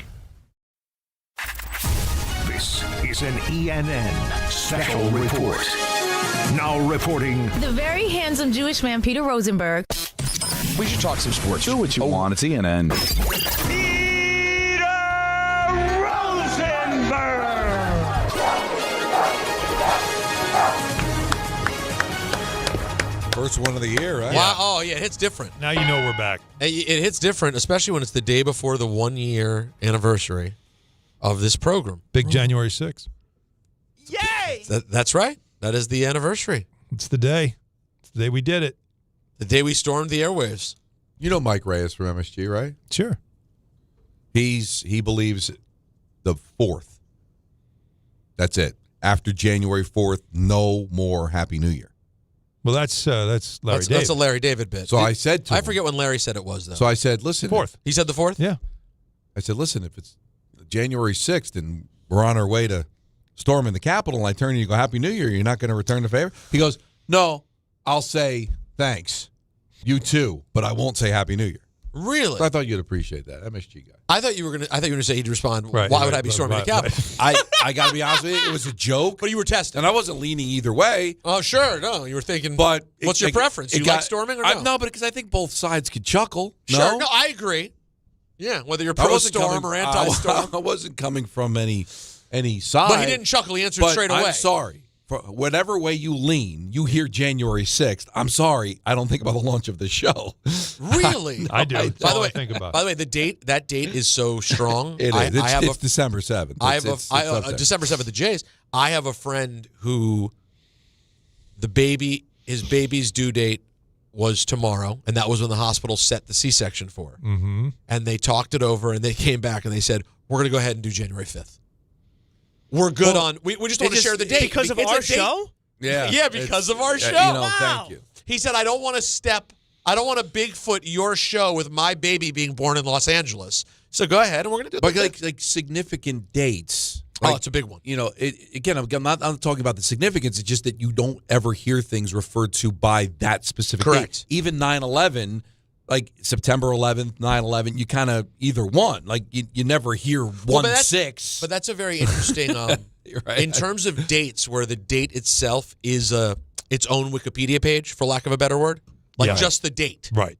Speaker 14: This is an ENN Special Report. Now reporting...
Speaker 24: The very handsome Jewish man, Peter Rosenberg.
Speaker 6: We should talk some sports.
Speaker 25: Do what you want. It's ENN.
Speaker 8: First one of the year, right?
Speaker 6: Wow. Oh, yeah, it hits different.
Speaker 5: Now you know we're back.
Speaker 6: It hits different, especially when it's the day before the 1-year anniversary of this program.
Speaker 5: Big January 6th.
Speaker 6: Yay! That's right. That is the anniversary.
Speaker 5: It's the day. It's the day we did it.
Speaker 6: The day we stormed the airwaves.
Speaker 8: You know Mike Reyes from MSG, right?
Speaker 5: Sure.
Speaker 8: He believes the 4th. That's it. After January 4th, no more Happy New Year.
Speaker 5: Well, that's Larry David.
Speaker 6: That's a Larry David bit.
Speaker 8: So I said to him,
Speaker 6: I forget when Larry said it was, though.
Speaker 8: So I said, listen.
Speaker 5: 4th.
Speaker 6: He said the 4th?
Speaker 5: Yeah.
Speaker 8: I said, listen, if it's January 6th and we're on our way to storming the Capitol and I turn to you and go, Happy New Year, you're not going to return the favor? He goes, no, I'll say thanks. You too, but I won't say Happy New Year.
Speaker 6: Really?
Speaker 8: So I thought you'd appreciate that. MSG guy.
Speaker 6: I thought you were gonna say he'd respond, why would I be storming the Capitol?
Speaker 8: I got to be honest with you, it was a joke.
Speaker 6: But you were testing.
Speaker 8: And I wasn't leaning either way.
Speaker 6: Oh, sure. No, you were thinking,
Speaker 8: but
Speaker 6: what's your preference? You like storming or no?
Speaker 8: No, but because I think both sides could chuckle.
Speaker 6: Sure. No, I agree. Yeah, whether you're pro-storm or anti-storm.
Speaker 8: I wasn't coming from any side.
Speaker 6: But he didn't chuckle. He answered straight away.
Speaker 8: I'm sorry. For whatever way you lean, you hear January 6th. I'm sorry. I don't think about the launch of the show.
Speaker 6: Really?
Speaker 5: I do.
Speaker 6: By the way,
Speaker 5: think about.
Speaker 6: By the way, that date is so strong.
Speaker 8: It is. It's December 7th.
Speaker 6: December 7th, the Jays. I have a friend who his baby's due date was tomorrow, and that was when the hospital set the C-section for.
Speaker 5: Mm-hmm.
Speaker 6: And they talked it over, and they came back, and they said, we're going to go ahead and do January 5th. We're good on. We just want to share the date
Speaker 23: because of our show.
Speaker 8: Yeah,
Speaker 6: because of our show.
Speaker 8: Wow. Thank you.
Speaker 6: He said, I don't want to Bigfoot your show with my baby being born in Los Angeles. So go ahead, and we're going to do it.
Speaker 8: But like significant dates.
Speaker 6: It's a big one.
Speaker 8: You know, I'm not talking about the significance. It's just that you don't ever hear things referred to by that specific
Speaker 6: Correct.
Speaker 8: date. Even 9/11. Like September 11th, 9/11, you kind of either one. Like you never hear 1/6.
Speaker 6: But that's a very interesting.
Speaker 8: Right.
Speaker 6: In terms of dates, where the date itself is its own Wikipedia page, for lack of a better word, just the date.
Speaker 5: Right.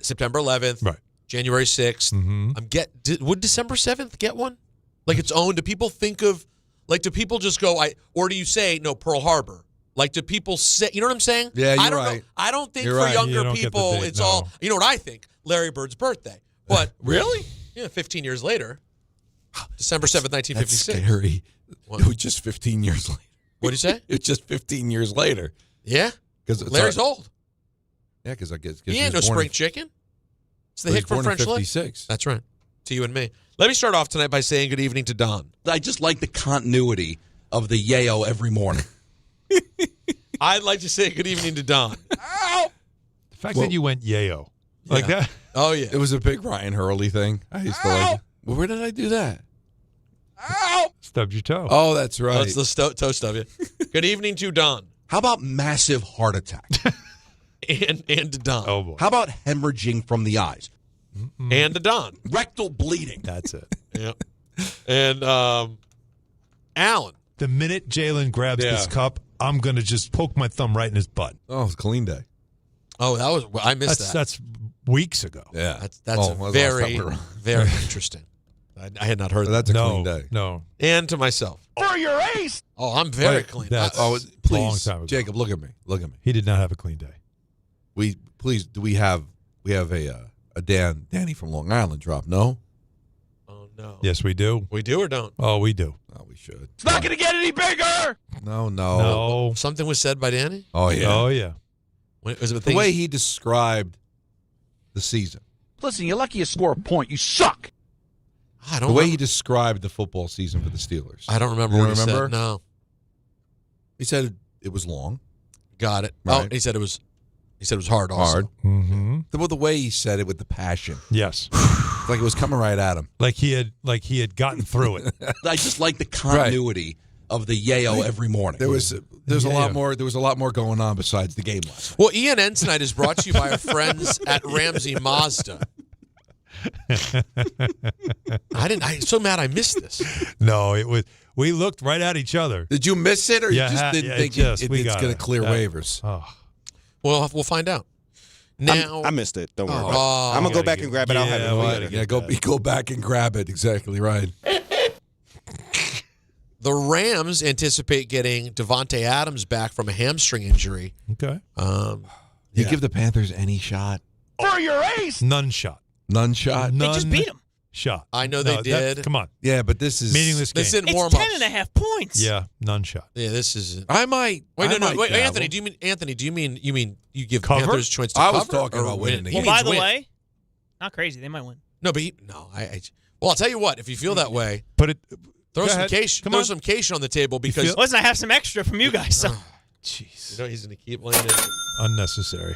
Speaker 6: September 11th.
Speaker 5: Right.
Speaker 6: January 6th.
Speaker 5: Mm-hmm.
Speaker 6: Would December 7th get one? Like its own? Do people think of? Like, do people just go? Or do you say no? Pearl Harbor. Like, do people say, you know what I'm saying?
Speaker 8: Yeah,
Speaker 6: I don't
Speaker 8: right.
Speaker 6: know. I don't think
Speaker 8: You're
Speaker 6: for
Speaker 8: right.
Speaker 6: younger people, it's all, you know what I think? Larry Bird's birthday. But
Speaker 8: really?
Speaker 6: Yeah, 15 years later. December 7th, 1956.
Speaker 8: That's scary. It was just 15 years later.
Speaker 6: What did you say?
Speaker 8: It's just 15 years later.
Speaker 6: Yeah? Larry's old.
Speaker 8: Yeah, because I guess
Speaker 6: he ain't no spring chicken. It's the hick from French Lick.
Speaker 8: 56.
Speaker 6: That's right. To you and me. Let me start off tonight by saying good evening to Don.
Speaker 8: I just like the continuity of the yayo every morning.
Speaker 6: I'd like to say good evening to Don.
Speaker 5: The fact that you went yayo like that.
Speaker 6: Oh, yeah.
Speaker 8: It was a big Ryan Hurley thing. I used to like it. Well, where did I do that?
Speaker 5: Stubbed your toe.
Speaker 8: Oh, that's right.
Speaker 6: That's the toe stub you. Good evening to Don.
Speaker 8: How about massive heart attack?
Speaker 6: and to Don.
Speaker 5: Oh, boy.
Speaker 8: How about hemorrhaging from the eyes?
Speaker 5: Mm-mm.
Speaker 6: And to Don.
Speaker 8: Rectal bleeding.
Speaker 5: That's it.
Speaker 6: Yep. And Alan.
Speaker 5: The minute Jalen grabs this cup, I'm going to just poke my thumb right in his butt.
Speaker 8: Oh, it's clean day.
Speaker 6: Oh, I missed that.
Speaker 5: That's weeks ago.
Speaker 8: Yeah.
Speaker 6: That's very, very interesting. I had not heard that.
Speaker 8: That's a clean day.
Speaker 5: No.
Speaker 6: And to myself.
Speaker 14: For your ace.
Speaker 6: Oh, I'm very clean.
Speaker 5: That's
Speaker 8: please,
Speaker 5: long time ago.
Speaker 8: Jacob, look at me. Look at me.
Speaker 5: He did not have a clean day.
Speaker 8: Do we have a Danny from Long Island drop? No?
Speaker 6: Oh, no.
Speaker 5: Yes, we do.
Speaker 6: We do or don't?
Speaker 5: Oh, we do.
Speaker 8: Oh, we should.
Speaker 14: It's not going to get any bigger.
Speaker 8: No.
Speaker 6: Something was said by Danny?
Speaker 8: Oh, yeah.
Speaker 5: Oh, yeah.
Speaker 8: The way he described the season.
Speaker 14: Listen, you're lucky you score a point. You suck.
Speaker 6: I don't
Speaker 8: The way
Speaker 6: remember.
Speaker 8: he described the football season for the Steelers.
Speaker 6: I don't remember
Speaker 8: You
Speaker 6: what
Speaker 8: don't
Speaker 6: he
Speaker 8: remember?
Speaker 6: said. No.
Speaker 8: He said it was long.
Speaker 6: Got it.
Speaker 8: Right.
Speaker 6: Oh, he said it was hard also.
Speaker 8: Hard.
Speaker 5: Mm-hmm.
Speaker 8: The way he said it with the passion.
Speaker 5: Yes.
Speaker 8: Like it was coming right at him.
Speaker 5: Like he had gotten through it.
Speaker 12: I just like the continuity of the yayo every morning.
Speaker 8: There's a lot more. There was a lot more going on besides the game last night.
Speaker 6: Well, ENN tonight is brought to you by our friends at Ramsey Mazda. I'm so mad I missed this.
Speaker 5: No, it was. We looked right at each other.
Speaker 8: Did you miss it, or you just didn't think it's going to clear waivers?
Speaker 5: Oh.
Speaker 6: Well, we'll find out. Now
Speaker 15: I missed it. Don't worry about it. I'm gonna go back and grab it. I'll have it.
Speaker 8: Go back and grab it. Exactly right.
Speaker 6: The Rams anticipate getting Devontae Adams back from a hamstring injury.
Speaker 5: Okay.
Speaker 8: You give the Panthers any shot?
Speaker 14: For your ace.
Speaker 5: None shot.
Speaker 8: None shot.
Speaker 23: They just beat him.
Speaker 5: Shot.
Speaker 6: I know they did.
Speaker 5: Come on.
Speaker 8: Yeah, but this is
Speaker 5: meaningless game.
Speaker 6: This didn't
Speaker 23: It's
Speaker 6: warm
Speaker 23: 10.5 points.
Speaker 5: Yeah, none shot.
Speaker 6: Yeah, this is.
Speaker 8: I might.
Speaker 6: Wait,
Speaker 8: I
Speaker 6: no.
Speaker 8: might
Speaker 6: Wait,
Speaker 8: dabble.
Speaker 6: Anthony. Do you mean you give
Speaker 5: Cover?
Speaker 6: Panthers a chance to
Speaker 8: I
Speaker 6: cover?
Speaker 8: was talking
Speaker 6: or
Speaker 8: about winning the
Speaker 6: win?
Speaker 8: game.
Speaker 23: Well,
Speaker 6: He
Speaker 23: by the
Speaker 6: means win.
Speaker 23: way, not crazy. They might win.
Speaker 6: No, but well, I'll tell you what. If you feel that way,
Speaker 5: But it.
Speaker 6: throw
Speaker 5: Go
Speaker 6: some
Speaker 5: ahead.
Speaker 6: cash.
Speaker 5: Come
Speaker 6: Throw
Speaker 5: on.
Speaker 6: some cash on the table because
Speaker 23: Listen, I have some extra from you guys. So.
Speaker 5: Jeez.
Speaker 6: you know he's going to keep laying it.
Speaker 5: Unnecessary.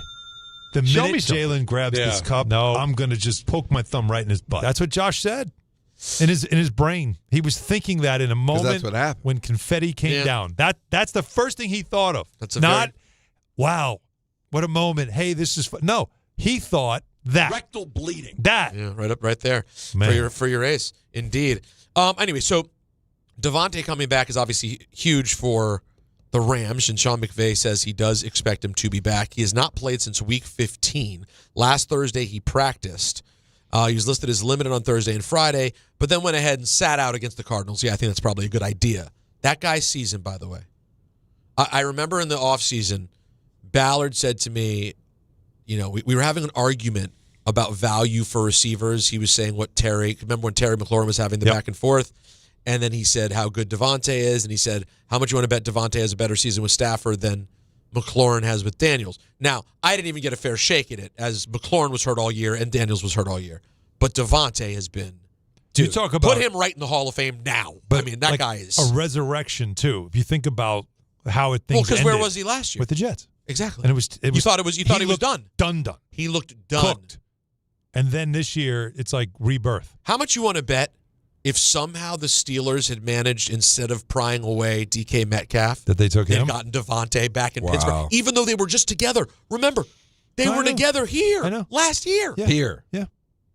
Speaker 5: The
Speaker 14: Show
Speaker 5: minute
Speaker 14: me something.
Speaker 5: Jalen grabs
Speaker 8: Yeah.
Speaker 5: this cup, I'm going to just poke my thumb right in his butt. That's what Josh said. In his brain, he was thinking that in a moment
Speaker 8: that's what happened.
Speaker 5: when confetti came down. That's the first thing he thought of.
Speaker 6: That's
Speaker 5: wow, what a moment. Hey, this is fun. No, he thought that
Speaker 12: Rectal bleeding.
Speaker 5: that.
Speaker 6: Yeah, right there
Speaker 5: Man.
Speaker 6: for your ace. Indeed. Anyway, so Devontae coming back is obviously huge for the Rams, and Sean McVay says he does expect him to be back. He has not played since Week 15. Last Thursday, he practiced. He was listed as limited on Thursday and Friday, but then went ahead and sat out against the Cardinals. Yeah, I think that's probably a good idea. That guy's season, by the way. I remember in the offseason, Ballard said to me, we were having an argument about value for receivers. He was saying remember when Terry McLaurin was having the back and forth? And then he said how good Devontae is, and he said, how much you want to bet Devontae has a better season with Stafford than McLaurin has with Daniels. Now, I didn't even get a fair shake at it, as McLaurin was hurt all year and Daniels was hurt all year. But Devontae has been,
Speaker 5: You talk about
Speaker 6: put him right in the Hall of Fame now.
Speaker 5: But
Speaker 6: I mean, that
Speaker 5: like
Speaker 6: guy is
Speaker 5: a resurrection too. If you think about how it things
Speaker 6: because where
Speaker 5: ended
Speaker 6: was he last year?
Speaker 5: with the Jets?
Speaker 6: Exactly.
Speaker 5: And it was
Speaker 6: you thought he was
Speaker 5: looked
Speaker 6: done.
Speaker 5: Done.
Speaker 6: He looked done.
Speaker 5: Cooked. And then this year, it's like rebirth.
Speaker 6: How much you want to bet if somehow the Steelers had managed, instead of prying away DK Metcalf,
Speaker 5: that they took
Speaker 6: they'd
Speaker 5: him?
Speaker 6: gotten Devontae back in
Speaker 8: Wow.
Speaker 6: Pittsburgh, even though they were just together. Remember, they
Speaker 5: I
Speaker 6: were
Speaker 5: know.
Speaker 6: together here
Speaker 5: I know.
Speaker 6: last year,
Speaker 5: Yeah.
Speaker 8: Here.
Speaker 5: Yeah.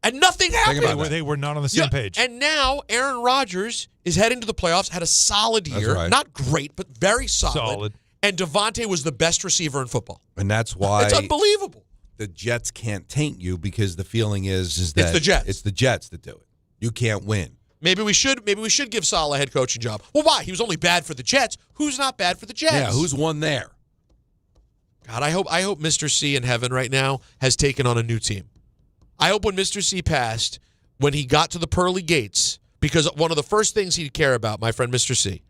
Speaker 6: and nothing happened.
Speaker 5: They were not on the same page.
Speaker 6: And now Aaron Rodgers is heading to the playoffs, had a solid year.
Speaker 8: right.
Speaker 6: Not great, but very solid.
Speaker 5: Solid.
Speaker 6: And Devontae was the best receiver in football.
Speaker 8: And that's why
Speaker 6: It's unbelievable.
Speaker 8: the Jets can't taint you, because the feeling is that
Speaker 6: the Jets.
Speaker 8: It's the Jets that do it. You can't win.
Speaker 6: Maybe we should give Saleh a head coaching job. Well, why? He was only bad for the Jets. Who's not bad for the Jets?
Speaker 8: Yeah, who's won there?
Speaker 6: God, I hope Mr. C in heaven right now has taken on a new team. I hope when Mr. C passed, when he got to the pearly gates, because one of the first things he'd care about, my friend Mr. C,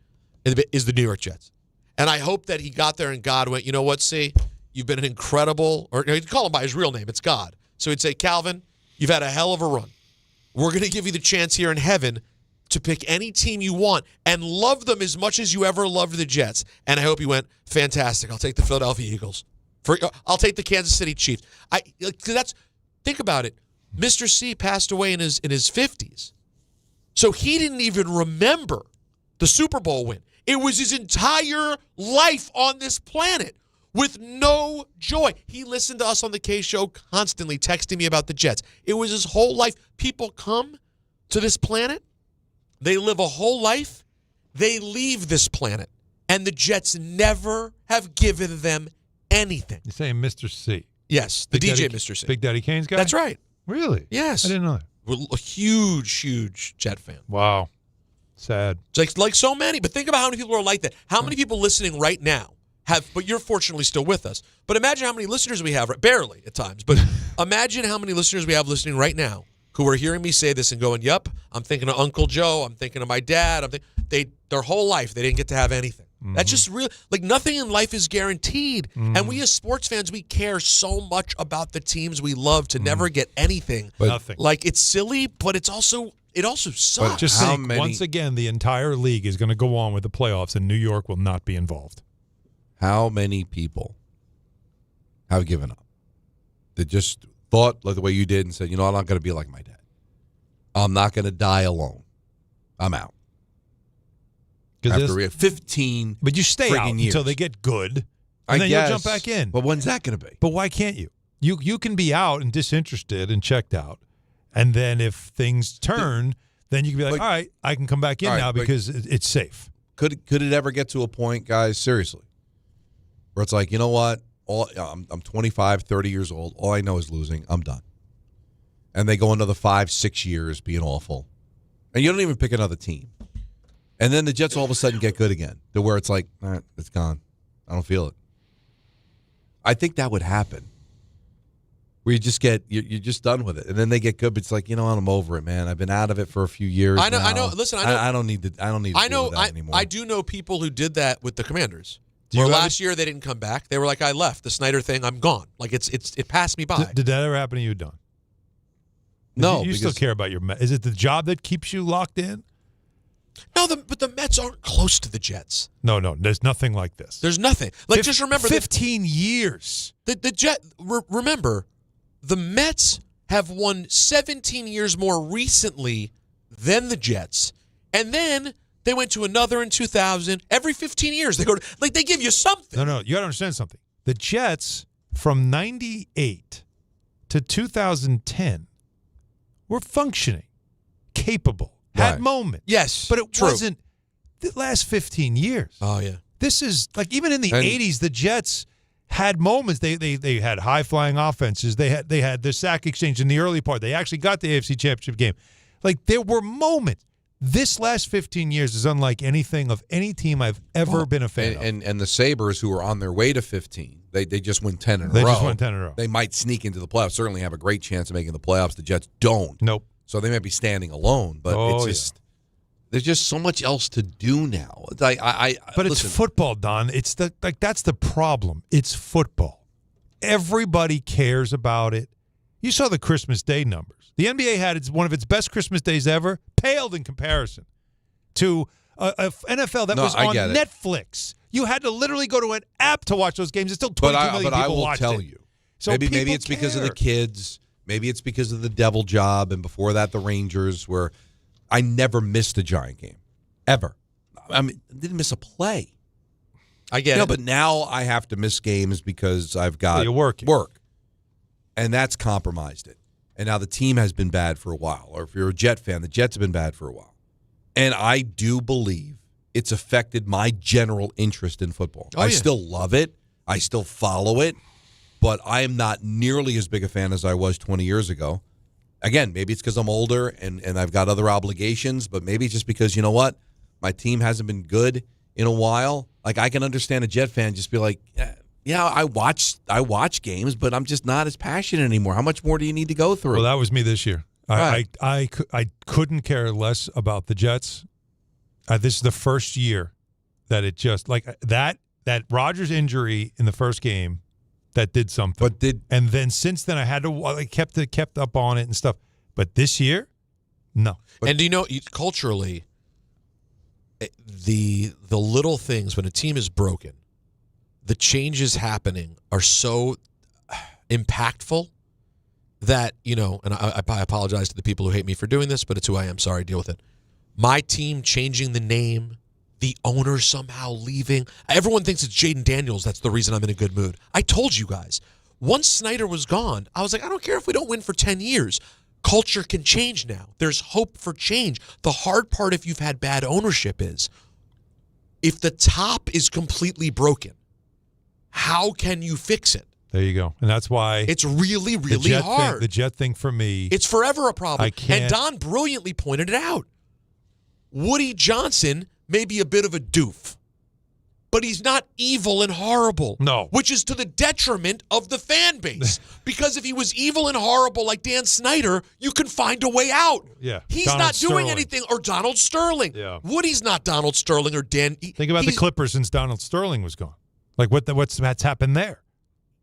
Speaker 6: is the New York Jets. And I hope that he got there and God went, you know what, C? You've been an incredible, or he'd call him by his real name. It's God. So he'd say, Calvin, you've had a hell of a run. We're going to give you the chance here in heaven to pick any team you want and love them as much as you ever loved the Jets. And I hope he went, fantastic. I'll take the Philadelphia Eagles. I'll take the Kansas City Chiefs. Think about it. Mr. C passed away in his 50s. So he didn't even remember the Super Bowl win. It was his entire life on this planet with no joy. He listened to us on the K Show constantly, texting me about the Jets. It was his whole life. People come to this planet, they live a whole life, They leave this planet, and the Jets never have given them anything.
Speaker 5: You're saying Mr. C?
Speaker 6: Yes, the DJ Mr. C.
Speaker 5: Big Daddy Kane's guy?
Speaker 6: That's right.
Speaker 5: Really?
Speaker 6: Yes.
Speaker 5: I didn't know that.
Speaker 6: We're a huge Jet fan.
Speaker 5: Wow. Sad.
Speaker 6: Like so many. But think about how many people are like that. How many people listening right now but you're fortunately still with us. But imagine how many listeners we have, barely at times, but imagine how many listeners we have listening right now who are hearing me say this and going, yep, I'm thinking of Uncle Joe, I'm thinking of my dad. Their whole life, they didn't get to have anything. That's just real. Like, nothing in life is guaranteed. And we as sports fans, we care so much about the teams we love to never get anything.
Speaker 5: Nothing.
Speaker 6: Like, it's silly, but it also sucks.
Speaker 5: But just think, once again, the entire league is going to go on with the playoffs, and New York will not be involved.
Speaker 8: How many people have given up? That just thought like the way you did and said, I'm not going to be like my dad. I'm not going to die alone. I'm out. After 15
Speaker 5: but you stay out
Speaker 8: years.
Speaker 5: Until they get good, and then you'll jump back in.
Speaker 8: But when's that going to be?
Speaker 5: But why can't you? You can be out and disinterested and checked out, and then if things turn, then you can be like, all right, I can come back in now because it's safe.
Speaker 8: Could it ever get to a point, guys, seriously, where it's like, you know what? I'm 25, 30 years old. All I know is losing. I'm done. And they go another 5-6 years being awful. And you don't even pick another team. And then the Jets all of a sudden get good again, to where it's like, all right, it's gone. I don't feel it. I think that would happen. Where you just you're just done with it, and then they get good. But it's like, I'm over it, man. I've been out of it for a few years.
Speaker 6: I know.
Speaker 8: Now.
Speaker 6: Listen, I know.
Speaker 8: I don't need to. I don't need. To deal with that anymore.
Speaker 6: I do know people who did that with the Commanders. Where last year they didn't come back. They were like, I left the Snyder thing. I'm gone. Like it passed me by.
Speaker 5: Did that ever happen to you, Don?
Speaker 8: No,
Speaker 5: you still care about your Mets. Is it the job that keeps you locked in?
Speaker 6: No, but the Mets aren't close to the Jets.
Speaker 5: No, there's nothing like this.
Speaker 6: There's nothing. Like, just remember
Speaker 5: 15 years.
Speaker 6: Remember, the Mets have won 17 years more recently than the Jets. And then they went to another in 2000. Every 15 years, they give you something.
Speaker 5: No, you got to understand something. The Jets, from 98 to 2010, were functioning, capable. Had moments.
Speaker 6: Yes.
Speaker 5: But it wasn't the last 15 years.
Speaker 6: Oh, yeah.
Speaker 5: This is like, even in the 80s, the Jets had moments. They had high-flying offenses. They had the sack exchange in the early part. They actually got the AFC Championship game. Like, there were moments. This last 15 years is unlike anything of any team I've ever been a fan of.
Speaker 8: And the Sabres, who are on their way to 15, they just win 10 in a row.
Speaker 5: They just won 10 in a row.
Speaker 8: They might sneak into the playoffs. Certainly have a great chance of making the playoffs. The Jets don't.
Speaker 5: Nope.
Speaker 8: So they might be standing alone, but there's just so much else to do now. But
Speaker 5: it's football, Don. It's that's the problem. It's football. Everybody cares about it. You saw the Christmas Day numbers. The NBA had one of its best Christmas days ever, paled in comparison to a NFL that was on Netflix. You had to literally go to an app to watch those games. It's still 22 million people watched it.
Speaker 8: But I will tell you,
Speaker 5: so
Speaker 8: maybe it's because of the kids. Maybe it's because of the Devil job, and before that, the Rangers, where I never missed a Giant game, ever. I mean, I didn't miss a play.
Speaker 6: I get it.
Speaker 8: But now I have to miss games because I've got
Speaker 5: work.
Speaker 8: And that's compromised it. And now the team has been bad for a while. Or if you're a Jet fan, the Jets have been bad for a while. And I do believe it's affected my general interest in football. I still love it. I still follow it. But I am not nearly as big a fan as I was 20 years ago. Again, maybe it's because I'm older and I've got other obligations, but maybe it's just because, you know what? My team hasn't been good in a while. Like, I can understand a Jet fan just be like, yeah, I watch games, but I'm just not as passionate anymore. How much more do you need to go through?
Speaker 5: Well, that was me this year.
Speaker 8: Right.
Speaker 5: I couldn't care less about the Jets. This is the first year that it just, like, that Rodgers injury in the first game, that did something. And then since then I had to kept up on it and stuff. But this year, no.
Speaker 6: And do you know, culturally, the little things when a team is broken, the changes happening are so impactful that, and I apologize to the people who hate me for doing this, but it's who I am. Sorry, deal with it. My team changing the name, the owner somehow leaving. Everyone thinks it's Jaden Daniels. That's the reason I'm in a good mood. I told you guys. Once Snyder was gone, I was like, I don't care if we don't win for 10 years. Culture can change now. There's hope for change. The hard part if you've had bad ownership is if the top is completely broken, how can you fix it?
Speaker 5: There you go. And that's why
Speaker 6: it's really, really hard.
Speaker 5: The Jet thing for me.
Speaker 6: It's forever a problem.
Speaker 5: I can't.
Speaker 6: And Don brilliantly pointed it out. Woody Johnson may be a bit of a doof, but he's not evil and horrible.
Speaker 5: No.
Speaker 6: Which is to the detriment of the fan base. Because if he was evil and horrible like Dan Snyder, you can find a way out.
Speaker 5: Yeah.
Speaker 6: He's
Speaker 5: Donald
Speaker 6: not doing
Speaker 5: Sterling.
Speaker 6: anything. Or Donald Sterling.
Speaker 5: Yeah.
Speaker 6: Woody's not Donald Sterling or Dan.
Speaker 5: Think about the Clippers since Donald Sterling was gone. Like what's happened there?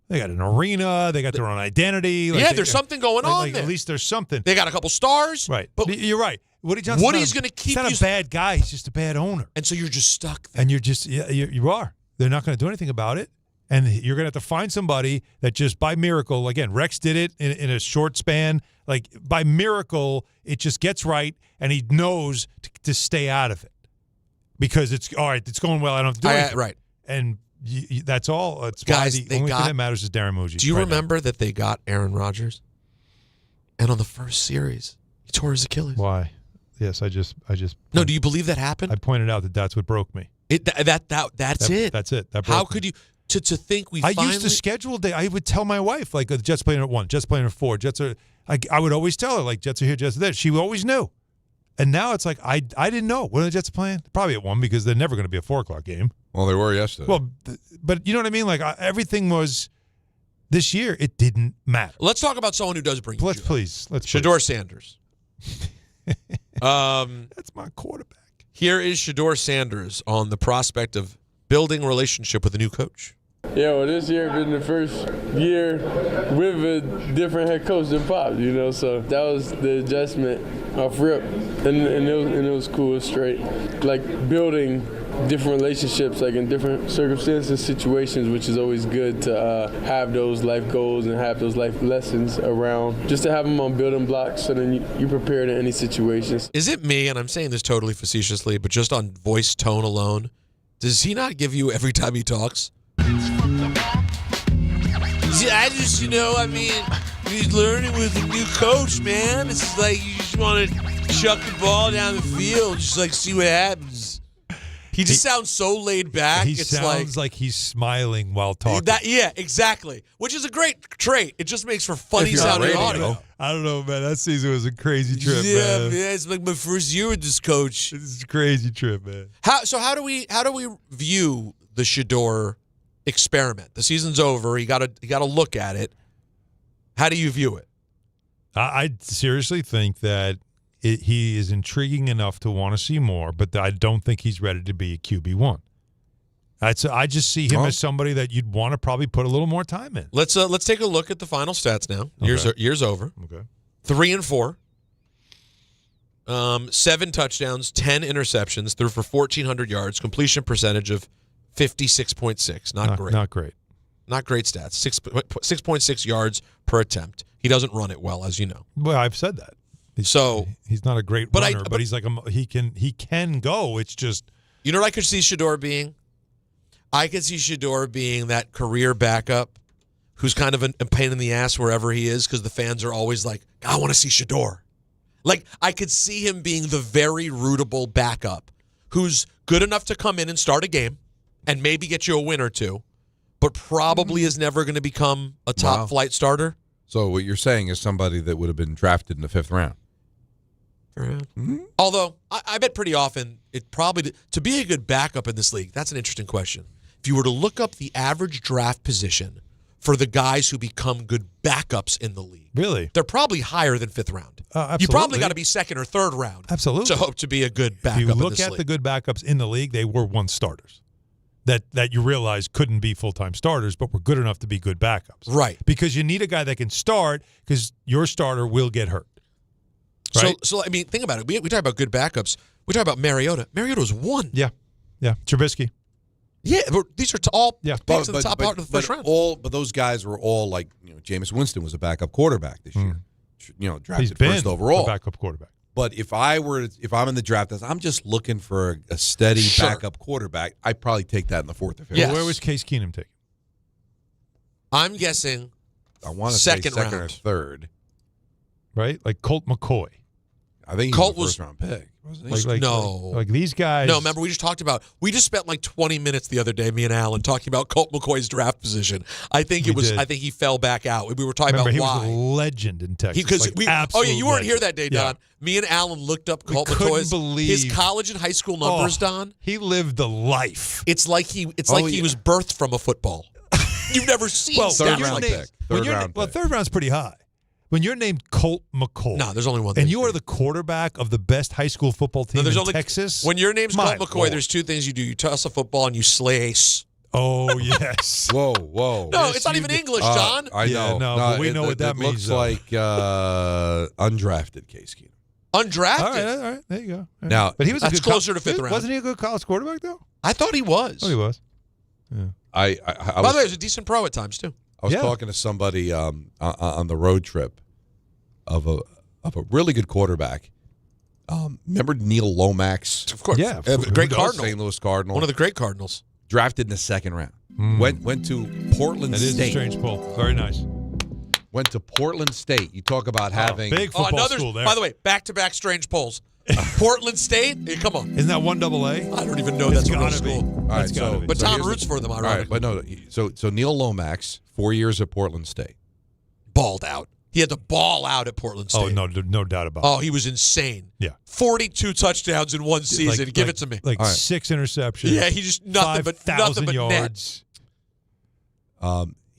Speaker 5: They got an arena. They got their own identity. Like
Speaker 6: there's something going on there.
Speaker 5: At least there's something.
Speaker 6: They got a couple stars.
Speaker 5: Right.
Speaker 6: But
Speaker 5: you're right. Woody Johnson's
Speaker 6: Woody's going to keep
Speaker 5: he's not a bad guy. He's just a bad owner.
Speaker 6: And so you're just stuck there.
Speaker 5: And you're just, you are. They're not going to do anything about it. And you're going to have to find somebody that just by miracle, again, Rex did it in a short span. Like by miracle, it just gets right and he knows to stay out of it. Because it's, all right, it's going well. I don't have to do anything.
Speaker 6: Right.
Speaker 5: And that's all. It's
Speaker 6: Guys,
Speaker 5: the only thing that matters is Darren Muji.
Speaker 6: Do you remember that they got Aaron Rodgers? And on the first series, he tore his Achilles.
Speaker 5: Why? Yes, I just.
Speaker 6: No, do you believe that happened?
Speaker 5: I pointed out that that's what broke me.
Speaker 6: That's it.
Speaker 5: That's it. That broke
Speaker 6: How
Speaker 5: me.
Speaker 6: could you to think we?
Speaker 5: I
Speaker 6: finally...
Speaker 5: used to schedule day. I would tell my wife like the Jets playing at 1, Jets playing at 4, Jets are. I would always tell her like Jets are here, Jets are there. She always knew. And now it's like I didn't know when the Jets are playing. Probably at 1 because they're never going to be a 4:00 game.
Speaker 8: Well, they were yesterday.
Speaker 5: Well, but you know what I mean. Like everything was this year. It didn't matter.
Speaker 6: Let's talk about someone who does bring.
Speaker 5: Let's
Speaker 6: joy.
Speaker 5: please.
Speaker 6: Shedeur Sanders.
Speaker 5: That's my quarterback.
Speaker 6: Here is Shedeur Sanders on the prospect of building a relationship with a new coach.
Speaker 16: Yeah, well, this year been the first year with a different head coach than Pop, so that was the adjustment off rip, and it was cool, it was straight. Like building different relationships, like in different circumstances, situations, which is always good to have those life goals and have those life lessons around, just to have them on building blocks so then you prepared in any situations.
Speaker 6: Is it me, and I'm saying this totally facetiously, but just on voice tone alone, does he not give you every time he talks? I just, he's learning with a new coach, man. It's like you just want to chuck the ball down the field, just like see what happens. He just sounds so laid back.
Speaker 5: He sounds like he's smiling while talking.
Speaker 6: Yeah, exactly. Which is a great trait. It just makes for funny sounding audio.
Speaker 5: I don't know, man. That season was a crazy trip,
Speaker 6: man. Yeah, it's like my first year with this coach.
Speaker 5: It's a crazy trip, man.
Speaker 6: How do we view the Shedeur experiment? The season's over. You got to look at it. How do you view it?
Speaker 5: I seriously think that he is intriguing enough to want to see more, but I don't think he's ready to be a QB1. I just see him as somebody that you'd want to probably put a little more time in.
Speaker 6: Let's take a look at the final stats now.
Speaker 5: Okay.
Speaker 6: Year's over.
Speaker 5: Okay.
Speaker 6: 3-4. 7 touchdowns, 10 interceptions, threw for 1,400 yards, completion percentage of 56.6. Not great.
Speaker 5: Not great.
Speaker 6: Not great stats. 6.6 yards per attempt. He doesn't run it well, as you know.
Speaker 5: Well, I've said that. He's not a great runner, but he's like he can go. It's just
Speaker 6: what I could see Shedeur being. I could see Shedeur being that career backup who's kind of a pain in the ass wherever he is because the fans are always like, I want to see Shedeur. Like I could see him being the very rootable backup who's good enough to come in and start a game and maybe get you a win or two, but probably is never going to become a top flight starter.
Speaker 8: So what you're saying is somebody that would have been drafted in the 5th round.
Speaker 6: Mm-hmm. Although I bet pretty often it probably to be a good backup in this league. That's an interesting question. If you were to look up the average draft position for the guys who become good backups in the league,
Speaker 5: really,
Speaker 6: they're probably higher than 5th round.
Speaker 5: Absolutely.
Speaker 6: You probably got to be 2nd or 3rd round,
Speaker 5: absolutely,
Speaker 6: to hope to be a good backup.
Speaker 5: If you look
Speaker 6: in this
Speaker 5: at
Speaker 6: league.
Speaker 5: the good backups in the league, they were once starters. That you realize couldn't be full-time starters, but were good enough to be good backups.
Speaker 6: Right.
Speaker 5: Because you need a guy that can start because your starter will get hurt. Right?
Speaker 6: So I mean, think about it. We talk about good backups. We talk about Mariota. Mariota's 1.
Speaker 5: Yeah. Trubisky.
Speaker 6: Yeah, but these are all picks in the top part of the first round.
Speaker 8: But those guys were all like, Jameis Winston was a backup quarterback this year. Drafted
Speaker 5: He's been
Speaker 8: first overall.
Speaker 5: A backup quarterback.
Speaker 8: But if I'm in the draft, I'm just looking for a steady backup quarterback. I'd probably take that in the 4th or 5th.
Speaker 5: Yes. Where was Case Keenum taken?
Speaker 6: I'm guessing.
Speaker 8: I want to say second
Speaker 6: round.
Speaker 8: or 3rd.
Speaker 5: Right, like Colt McCoy.
Speaker 8: I think
Speaker 6: Colt
Speaker 8: he was
Speaker 6: was
Speaker 8: a first-round pick. Wasn't he?
Speaker 5: Like these guys.
Speaker 6: No, remember we just spent like 20 minutes the other day, me and Alan, talking about Colt McCoy's draft position. I think he fell back out. We were talking
Speaker 5: Remember,
Speaker 6: about why.
Speaker 5: He was a legend in Texas.
Speaker 6: You weren't here that day, Don. Me and Alan looked up Colt McCoy's his college and high school numbers, Don.
Speaker 5: He lived the life.
Speaker 6: It's like he was birthed from a football. You've never seen
Speaker 8: third round pick.
Speaker 5: Third round's pretty high. When you're named Colt McCoy,
Speaker 6: no, there's only one.
Speaker 5: And you are the quarterback of the best high school football team in Texas.
Speaker 6: When your name's Colt McCoy, there's two things you do: you toss a football and you slice.
Speaker 5: Oh yes.
Speaker 8: Whoa.
Speaker 6: No,
Speaker 8: yes,
Speaker 6: it's not even English, John.
Speaker 8: I know.
Speaker 5: but we know what that means.
Speaker 8: Looks like undrafted Case Keenum.
Speaker 6: Undrafted.
Speaker 5: All right. There you go. Right.
Speaker 8: Now,
Speaker 5: but he was
Speaker 6: that's closer to fifth round.
Speaker 5: Wasn't he a good college quarterback though?
Speaker 6: I thought he was.
Speaker 5: Oh, he was. Yeah.
Speaker 8: By
Speaker 6: the way, he was a decent pro at times too.
Speaker 8: I was talking to somebody on the road trip of a really good quarterback. Remember Neil Lomax?
Speaker 6: Of course.
Speaker 5: Yeah.
Speaker 6: Great Cardinal.
Speaker 8: St. Louis Cardinal.
Speaker 6: One of the great Cardinals.
Speaker 8: Drafted in the second round. Went to Portland State.
Speaker 5: That is a strange pull. Very nice.
Speaker 8: Went to Portland State. You talk about having
Speaker 5: big football school there.
Speaker 6: By the way, back-to-back strange polls. Portland State? Yeah, come on.
Speaker 5: Isn't that 1AA?
Speaker 6: I don't even know that's a real school.
Speaker 8: All right,
Speaker 6: but Tom roots for them, ironically.
Speaker 8: All right, but no. So Neil Lomax, 4 years at Portland State.
Speaker 6: Balled out. He had to ball out at Portland State.
Speaker 5: Oh, no doubt about it.
Speaker 6: Oh, he was insane.
Speaker 5: Yeah.
Speaker 6: 42 touchdowns in one season. Give it to me.
Speaker 5: Like 6 interceptions.
Speaker 6: Yeah, he just nothing but
Speaker 5: yards.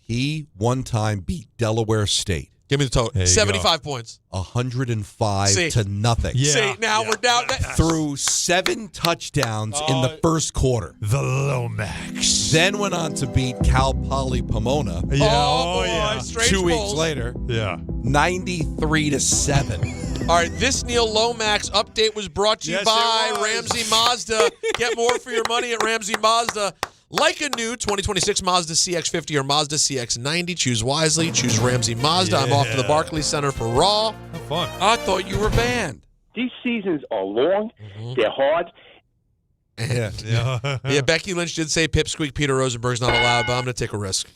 Speaker 8: He one time beat Delaware State.
Speaker 6: Give me the total. 75 points.
Speaker 8: 105 to nothing.
Speaker 6: Yeah. See, now we're down.
Speaker 8: Threw 7 touchdowns in the first quarter.
Speaker 5: The Lomax.
Speaker 8: Then went on to beat Cal Poly Pomona.
Speaker 5: Yeah.
Speaker 6: Oh, boy.
Speaker 8: 2 weeks later.
Speaker 5: Yeah.
Speaker 8: 93-7.
Speaker 6: All right, this Neil Lomax update was brought to you by Ramsey Mazda. Get more for your money at Ramsey Mazda. Like a new 2026 Mazda CX-50 or Mazda CX-90, choose wisely. Choose Ramsey Mazda. I'm off to the Barclays Center for Raw.
Speaker 5: Have fun.
Speaker 8: I thought you were banned.
Speaker 17: These seasons are long. They're hard.
Speaker 6: Yeah, Becky Lynch did say Pipsqueak Peter Rosenberg's not allowed, but I'm going to take a risk.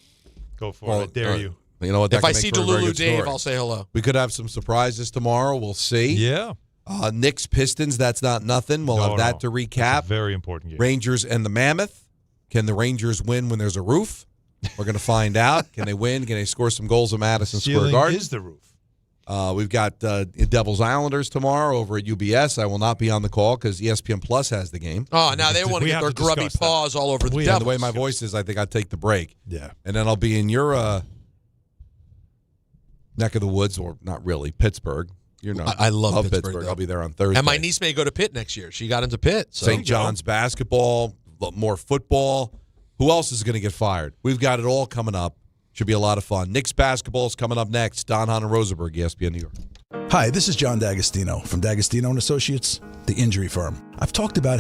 Speaker 5: Go for it. I dare you.
Speaker 8: You know what?
Speaker 6: If I see Delulu Dave, I'll say hello.
Speaker 8: We could have some surprises tomorrow. We'll see.
Speaker 5: Yeah.
Speaker 8: Knicks Pistons, that's not nothing. We'll have that to recap.
Speaker 5: That's a very important game.
Speaker 8: Rangers and the Mammoth. Can the Rangers win when there's a roof? We're going to find out. Can they win? Can they score some goals at Madison Square Garden?
Speaker 5: Is the roof.
Speaker 8: We've got Devils Islanders tomorrow over at UBS. I will not be on the call because ESPN Plus has the game.
Speaker 6: Oh, now they want to get their grubby paws all over the Devils.
Speaker 8: The way my voice is, I think I'll take the break.
Speaker 5: Yeah.
Speaker 8: And then I'll be in your neck of the woods, or not really, Pittsburgh.
Speaker 6: I love Pittsburgh.
Speaker 8: I'll be there on Thursday.
Speaker 6: And my niece may go to Pitt next year. She got into Pitt. So.
Speaker 8: St. John's basketball, more football. Who else is going to get fired? We've got it all coming up. Should be a lot of fun. Knicks basketball is coming up next. Don, Hahn, and Rosenberg, ESPN New York.
Speaker 18: Hi, this is John D'Agostino from D'Agostino & Associates, the injury firm. I've talked about